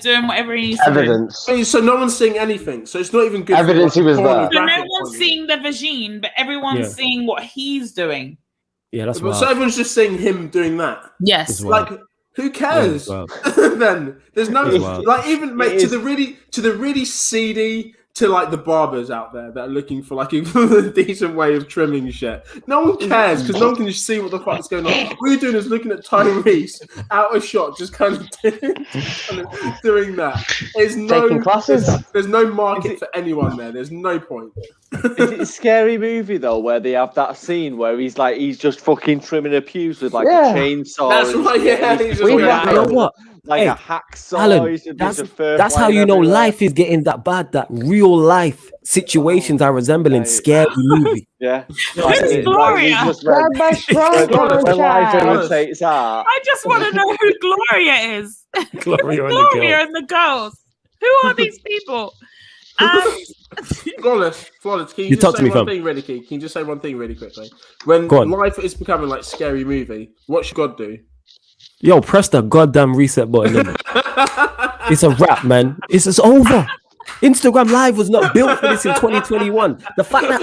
doing whatever he needs to do. Evidence. So no one's seeing anything. So it's not even good. Evidence he was there. So no one's seeing the vagine, but everyone's seeing what he's doing. Yeah, that's But wild. so everyone's just seeing him doing that. Yes. It's wild. Like, who cares? Yeah, Then there's no wild. like even mate to the really seedy, to like the barbers out there that are looking for like a decent way of trimming shit. No one cares because no one can just see what the fuck is going on. What you're doing is looking at Tyrese out of shot, just kind of doing that. There's Taking classes. There's no market for anyone there. There's no point. Is it a scary movie though, where they have that scene where he's just fucking trimming her pubes with like a chainsaw? That's right. Yeah, he's just You know what? Like Hey, a hacksaw. Alan, that's how you know life is getting that bad. That real life situations are resembling scary movie. Yeah. Who's Gloria? When life imitates art. I just want to know who Gloria is. Gloria and the Gloria and the girls. Who are these people? Flawless. Can You you talk just to say me, one fam. thing really key? Can you just say one thing really quickly? When Go on. life is becoming like scary movie, what should God do? Yo, press the goddamn reset button. innit? It's a wrap, man. It's over. Instagram Live was not built for this in 2021. The fact that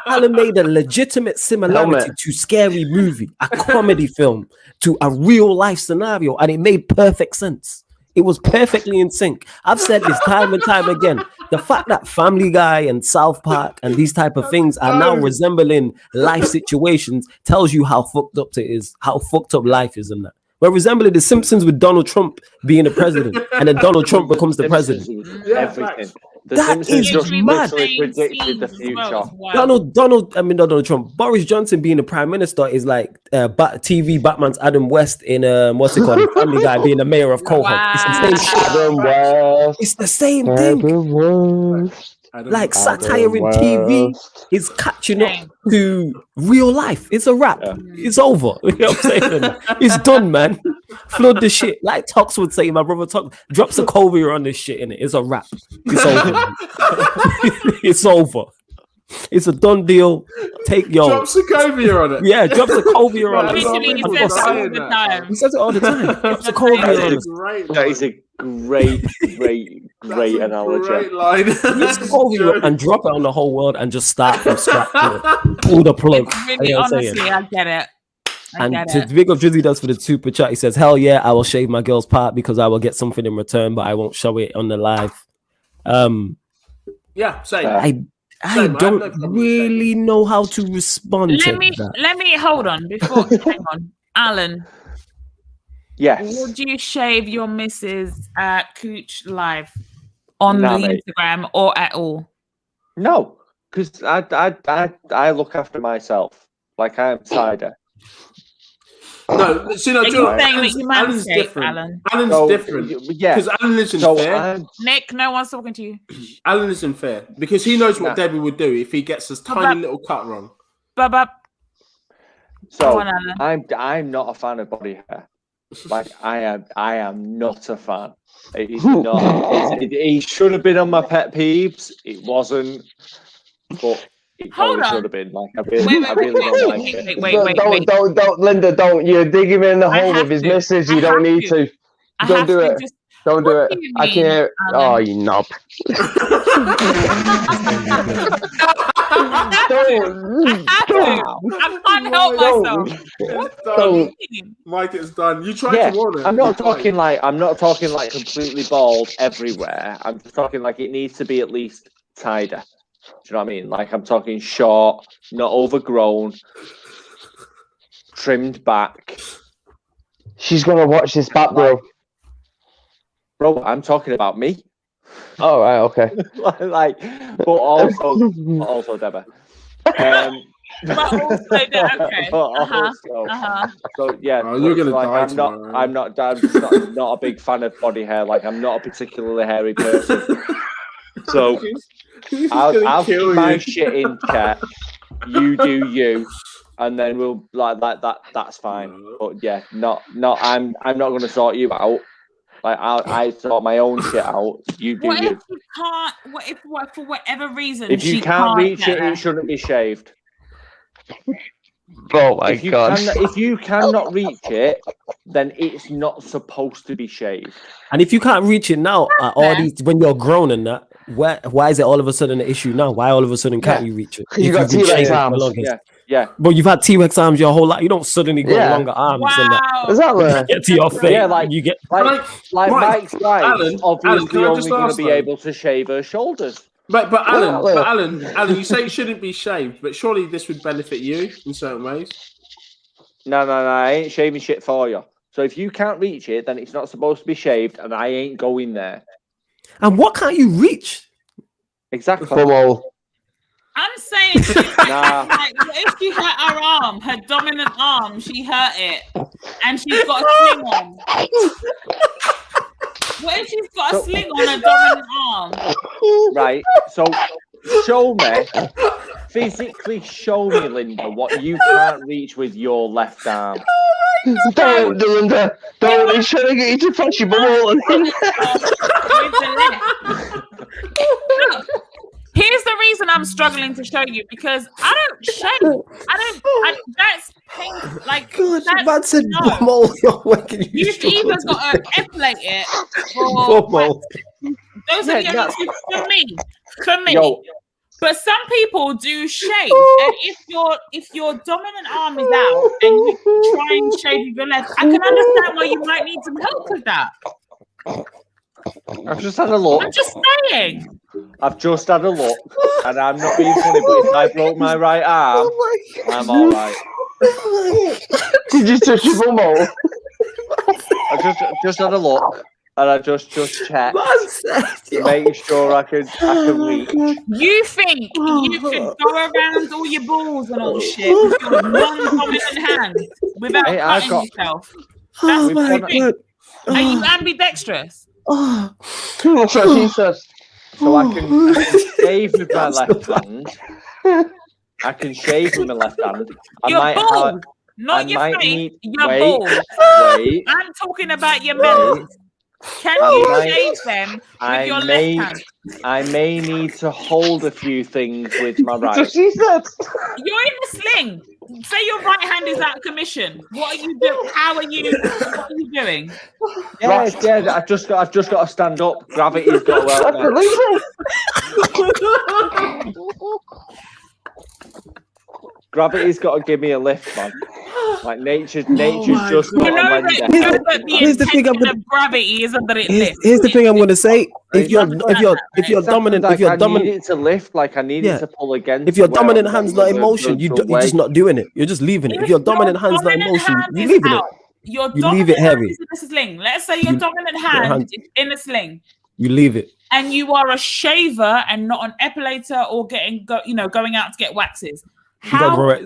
Alan made a legitimate similarity to scary movie, a comedy film, to a real life scenario, and it made perfect sense. It was perfectly in sync. I've said this time and time again. The fact that Family Guy and South Park and these type of things are now resembling life situations tells you how fucked up it is, how fucked up life is in that. We're resembling the Simpsons with Donald Trump being the president, and then Donald Trump becomes the president. Everything. The That Simpsons is just mad. literally predicted the future. Donald Trump. Boris Johnson being the prime minister is like TV Batman's Adam West in what's it called? Family Guy being the mayor of Coho. Wow. It's the same shit. Adam West. It's the same thing. Adam West. Like satire in TV is catching up to real life. It's a wrap. It's over. You know what I'm saying? It's done, man. Flood the shit. Like Tox would say, my brother Tox, drop Sokovia on this shit in it. It's a wrap. It's over. It's over. It's a done deal. Drop Sokovia on it. Yeah, drop Sokovia on it. Literally, he says that all the time. He says it all the time. Drop Sokovia on it. That is a great analogy. Great line. Sokovia and drop it on the whole world and just start from scratch. Pull the plug. Really, honestly, I get it. And to big up Drizzy does for the super chat, he says, "Hell yeah, I will shave my girl's part because I will get something in return, but I won't show it on the live." Yeah, same. I don't really know how to respond to that. Let me hold on before. Hang on, Alan. Yes. Would you shave your Mrs. Cooch live on the Instagram or at all? No, because I look after myself. Like I am cider. No, see, no, Alan's different. Alan's different. Yeah, because Alan isn't fair. Nick, no one's talking to you. Alan isn't fair because he knows what Debbie would do if he gets this tiny little cut wrong. So I'm not a fan of body hair. Like I am not a fan. It's not. He should have been on my pet peeves. It wasn't, but. It probably should have been. Like I really don't like it. Wait. Don't, Linda, don't. You're digging him in the hole with his message. You don't need to. Don't do it. Don't do it. I can't. Oh, you knob. I can't help myself. Don't. Mike, it's done. You tried to warn it. I'm not talking like completely bald everywhere. I'm just talking like it needs to be at least tighter. Do you know what I mean? Like I'm talking short, not overgrown, trimmed back. She's gonna watch this back, bro. Bro, I'm talking about me. Oh, right, okay. but also Deborah. But also, okay. So yeah, you're gonna die tomorrow. I'm just not a big fan of body hair. Like I'm not a particularly hairy person. So I'll keep my shit in check. You do you, and then we'll like that. That's fine. But yeah, not. I'm not going to sort you out. Like I sort my own shit out. You do What you. if you can't? What for whatever reason? If you she can't reach get it, her? it shouldn't be shaved. Oh my god! If you cannot reach it, then it's not supposed to be shaved. And if you can't reach it now, all these when you're grown and that, why is it all of a sudden an issue now? Why all of a sudden can't you reach it? You got T-Rex arms. Yeah. But you've had T-Rex arms your whole life. You don't suddenly go longer arms and that. Wow. Exactly. Get to your face. Yeah, like you get. like Mike's wife Alan, obviously can I only just going to ask be though? able to shave her shoulders. But Alan, you say it shouldn't be shaved, but surely this would benefit you in certain ways. No, I ain't shaving shit for you. So if you can't reach it, then it's not supposed to be shaved, and I ain't going there. And what can't you reach? Exactly. I'm saying, Nah. like, what if she hurt her arm, her dominant arm? She hurt it, and she's got a sling on. What if she's got a sling on her dominant arm? Right. So show me, physically show me, Linda, what you can't reach with your left arm. Don't, Linda. Don't. He's trying to get you to punch your bubble. Look, here's the reason I'm struggling to show you, because I don't shave. That's painful. Like, Man said, no. You've You've either got to epilate it or those are the only two for me. Yo. But some people do shave, and if your dominant arm is out and you try and shave with your left, I can understand why you might need some help with that. I've just had a look. I'm just saying. I've just had a look, and I'm not being funny, but if I broke my right arm, I'm all right. Did you touch your bubble? I just had a look, and I just checked, making sure I could reach. You think you could go around all your balls and all shit with your non-dominant hand without cutting yourself? That's what you think. Are you ambidextrous? That's what she says. So I can shave with my left hand. I can shave with my left hand. Your balls, not your face. Your balls. Wait. I'm talking about your melons. Can you shave them with your left hand? I may need to hold a few things with my right. That's what she said. You're in the sling. Say your right hand is out of commission. What are you doing? How are you? What are you doing? Yeah. I've just got to stand up. Gravity's got well. Gravity's got to give me a lift, man. Like nature's just got to lend it. Here's the thing. Gravity isn't that it lifts. Here's the thing I'm going to say. If you're dominant, like, if you're I dominant, need it to lift. Like I need it to pull against. if your dominant hand's not in motion, you're just not doing it. You're just leaving it. If your dominant hand's not in motion, you're leaving it. You leave it heavy. In a sling. Let's say your dominant hand is in a sling. You leave it. And you are a shaver and not an epilator or going out to get waxes. How are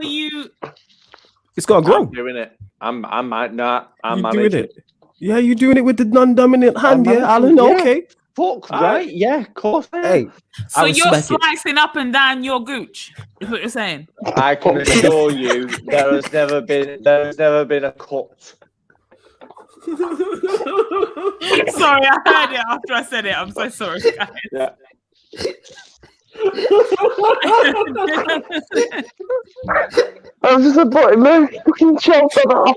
you? It's got to grow. I'm doing it. I'm doing it. Yeah, you're doing it with the non-dominant hand. Yeah, Alan. Yeah. Okay. Fuck right. Yeah, of course. Hey. So you're slicing up and down your gooch. Is what you're saying? I can assure you, there has never been a cut. Sorry, I heard it after I said it. I'm so sorry, guys. Yeah. I was just about to move. Fucking choke on that.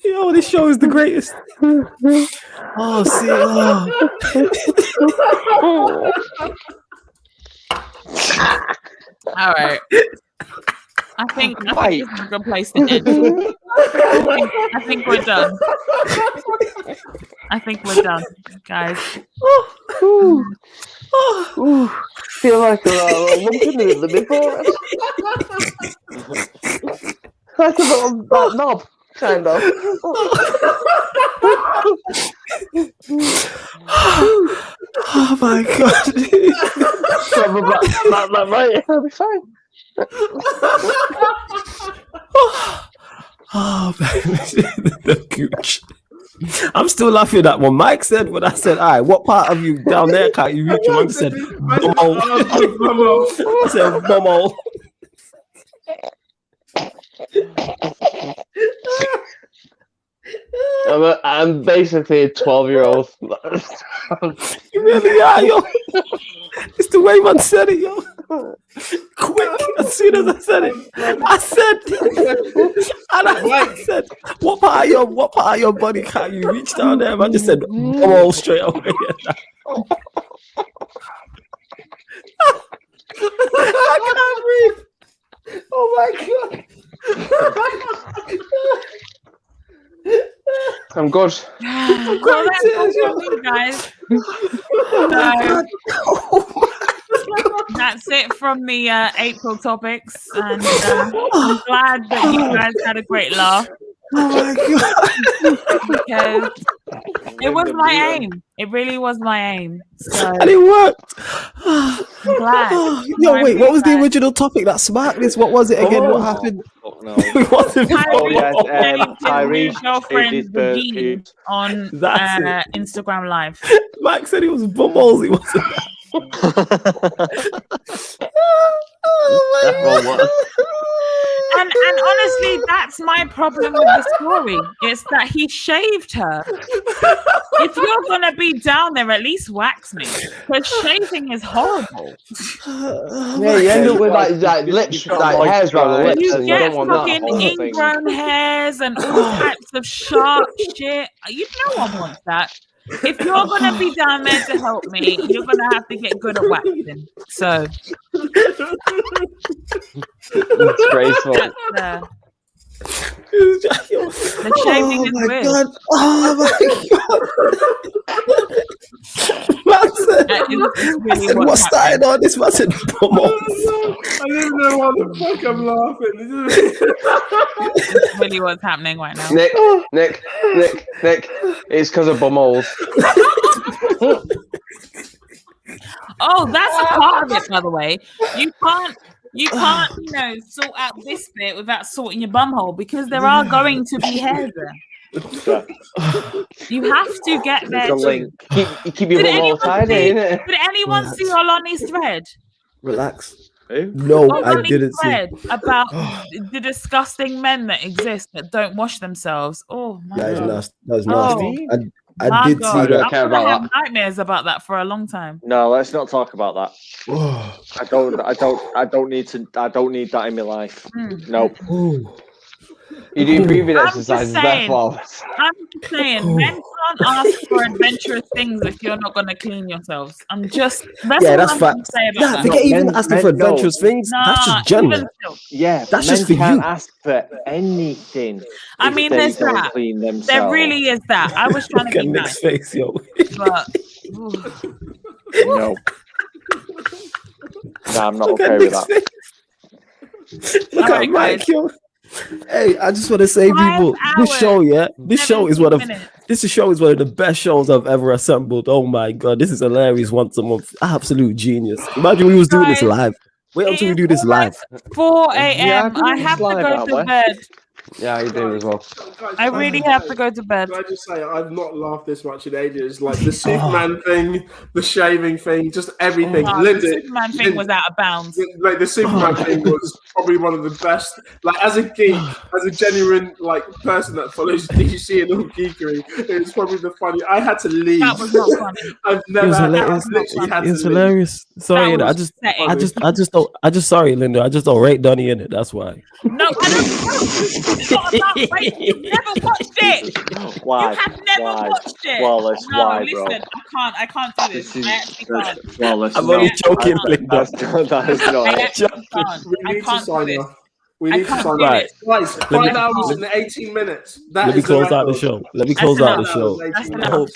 Yo, this show is the greatest. Oh, see. All right. I think this is a good place to end. I think we're done. I think we're done, guys. Feel like we're all lumping in the before. Like a little knob, kind of. Oh my god. That right, I'll be fine. Oh, man. The gooch. I'm still laughing at what Mike said when I said, all right, what part of you down there can't you reach? One said, bumhole. I said, bumhole. I'm basically a 12-year-old. You really are, yo. It's the way man said it, yo. Quick, as soon as I said it, I said, what part of your body can't you reach down there? I just said, all straight away. I can't breathe. Oh my god. I'm good. Well, that's all from me, guys. That's it from the April topics, and I'm glad that you guys had a great laugh. Oh my god. Because it was my aim. It really was my aim. So And it worked. I'm glad. Yo, wait, what was the original topic that sparked this? What was it again? What happened? No. It wasn't Tyrese girlfriend his bird Nadine on That's Instagram Live. Mike said it was bumholes. It wasn't. And honestly, that's my problem with the story. It's that he shaved her. If you're gonna be down there, at least wax me, because shaving is horrible. Yeah, you end up with like lips, like hairs around the lips, You and you get don't want that. fucking ingrown hairs and all types of sharp shit. No one wants that. If you're gonna be down there to help me, you're gonna have to get good at waxing. So It's graceful. The shaving is weird. God. Oh my god. Man said, That is really I said, what's starting on this? Man said, bumholes. I didn't know why the fuck I'm laughing. It's really what's happening right now. Nick. It's because of bumholes. Oh, that's a part of it, by the way. You can't, sort out this bit without sorting your bumhole, because there are going to be hairs there. You have to get there. Keep your bumhole tidy, innit? Did anyone see Olani's thread? Relax. No, I didn't see. About the disgusting men that exist that don't wash themselves. Oh my god, that's nasty. I did see God. that. I'm gonna have nightmares about that for a long time. No, let's not talk about that. I don't need that in my life. Nope. You do breathing I'm exercises, just saying, therefore. I'm just saying, men can't ask for adventurous things if you're not gonna clean yourselves. That's that's all I'm fact. gonna say about that. Forget even asking for adventurous things. That's just general. Yeah, that's men just for can't you. ask for anything. I mean, there's that. There really is that. I was trying to be nice. Face, yo. But no. No, I'm not okay with that. Look at Mike, yo. Hey, I just want to say, people, this show is one of the best shows I've ever assembled. Oh my god, this is hilarious once a month. Absolute genius. Imagine we was doing this live. Wait until we do this live. 4 a.m. I have to go to bed. Yeah, you do as well. I really have to go to bed. Can I just say, I've not laughed this much in ages. Like the Superman thing, the shaving thing, just everything. The Superman thing was out of bounds. Like the Superman thing was probably one of the best. Like as a geek, as a genuine person that follows DC and all geekery, it was probably the funny. I had to leave. That was not funny. I've never. It's hilarious. Sorry, I just sorry, Linda. I just don't rate Donnie in it. That's why. No, I don't. You've never watched it. Why? You have never watched it. Wallace, no, why, listen, bro? I can't do this. I actually can't. Wallace, I'm only joking, Linda. That is not. I actually can't. We need to sign off. We need to sign off. Right. Guys, 5 hours and 18 minutes. Let me close out the show.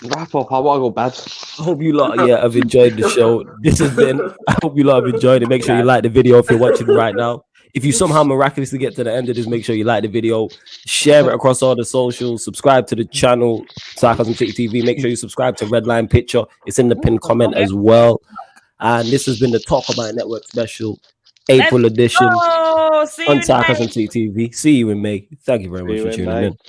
Wrap up. I want to go bed. I hope you lot have enjoyed the show. This has been. I hope you lot have enjoyed it. Make sure you like the video if you're watching right now. If you somehow miraculously get to the end of this, make sure you like the video, share it across all the socials, subscribe to the channel, Sarcasm City TV. Make sure you subscribe to Redline Picture. It's in the pinned comment as well. And this has been the Talk About Network special, April edition on Sarcasm City TV. See you in May. Thank you very much for tuning in.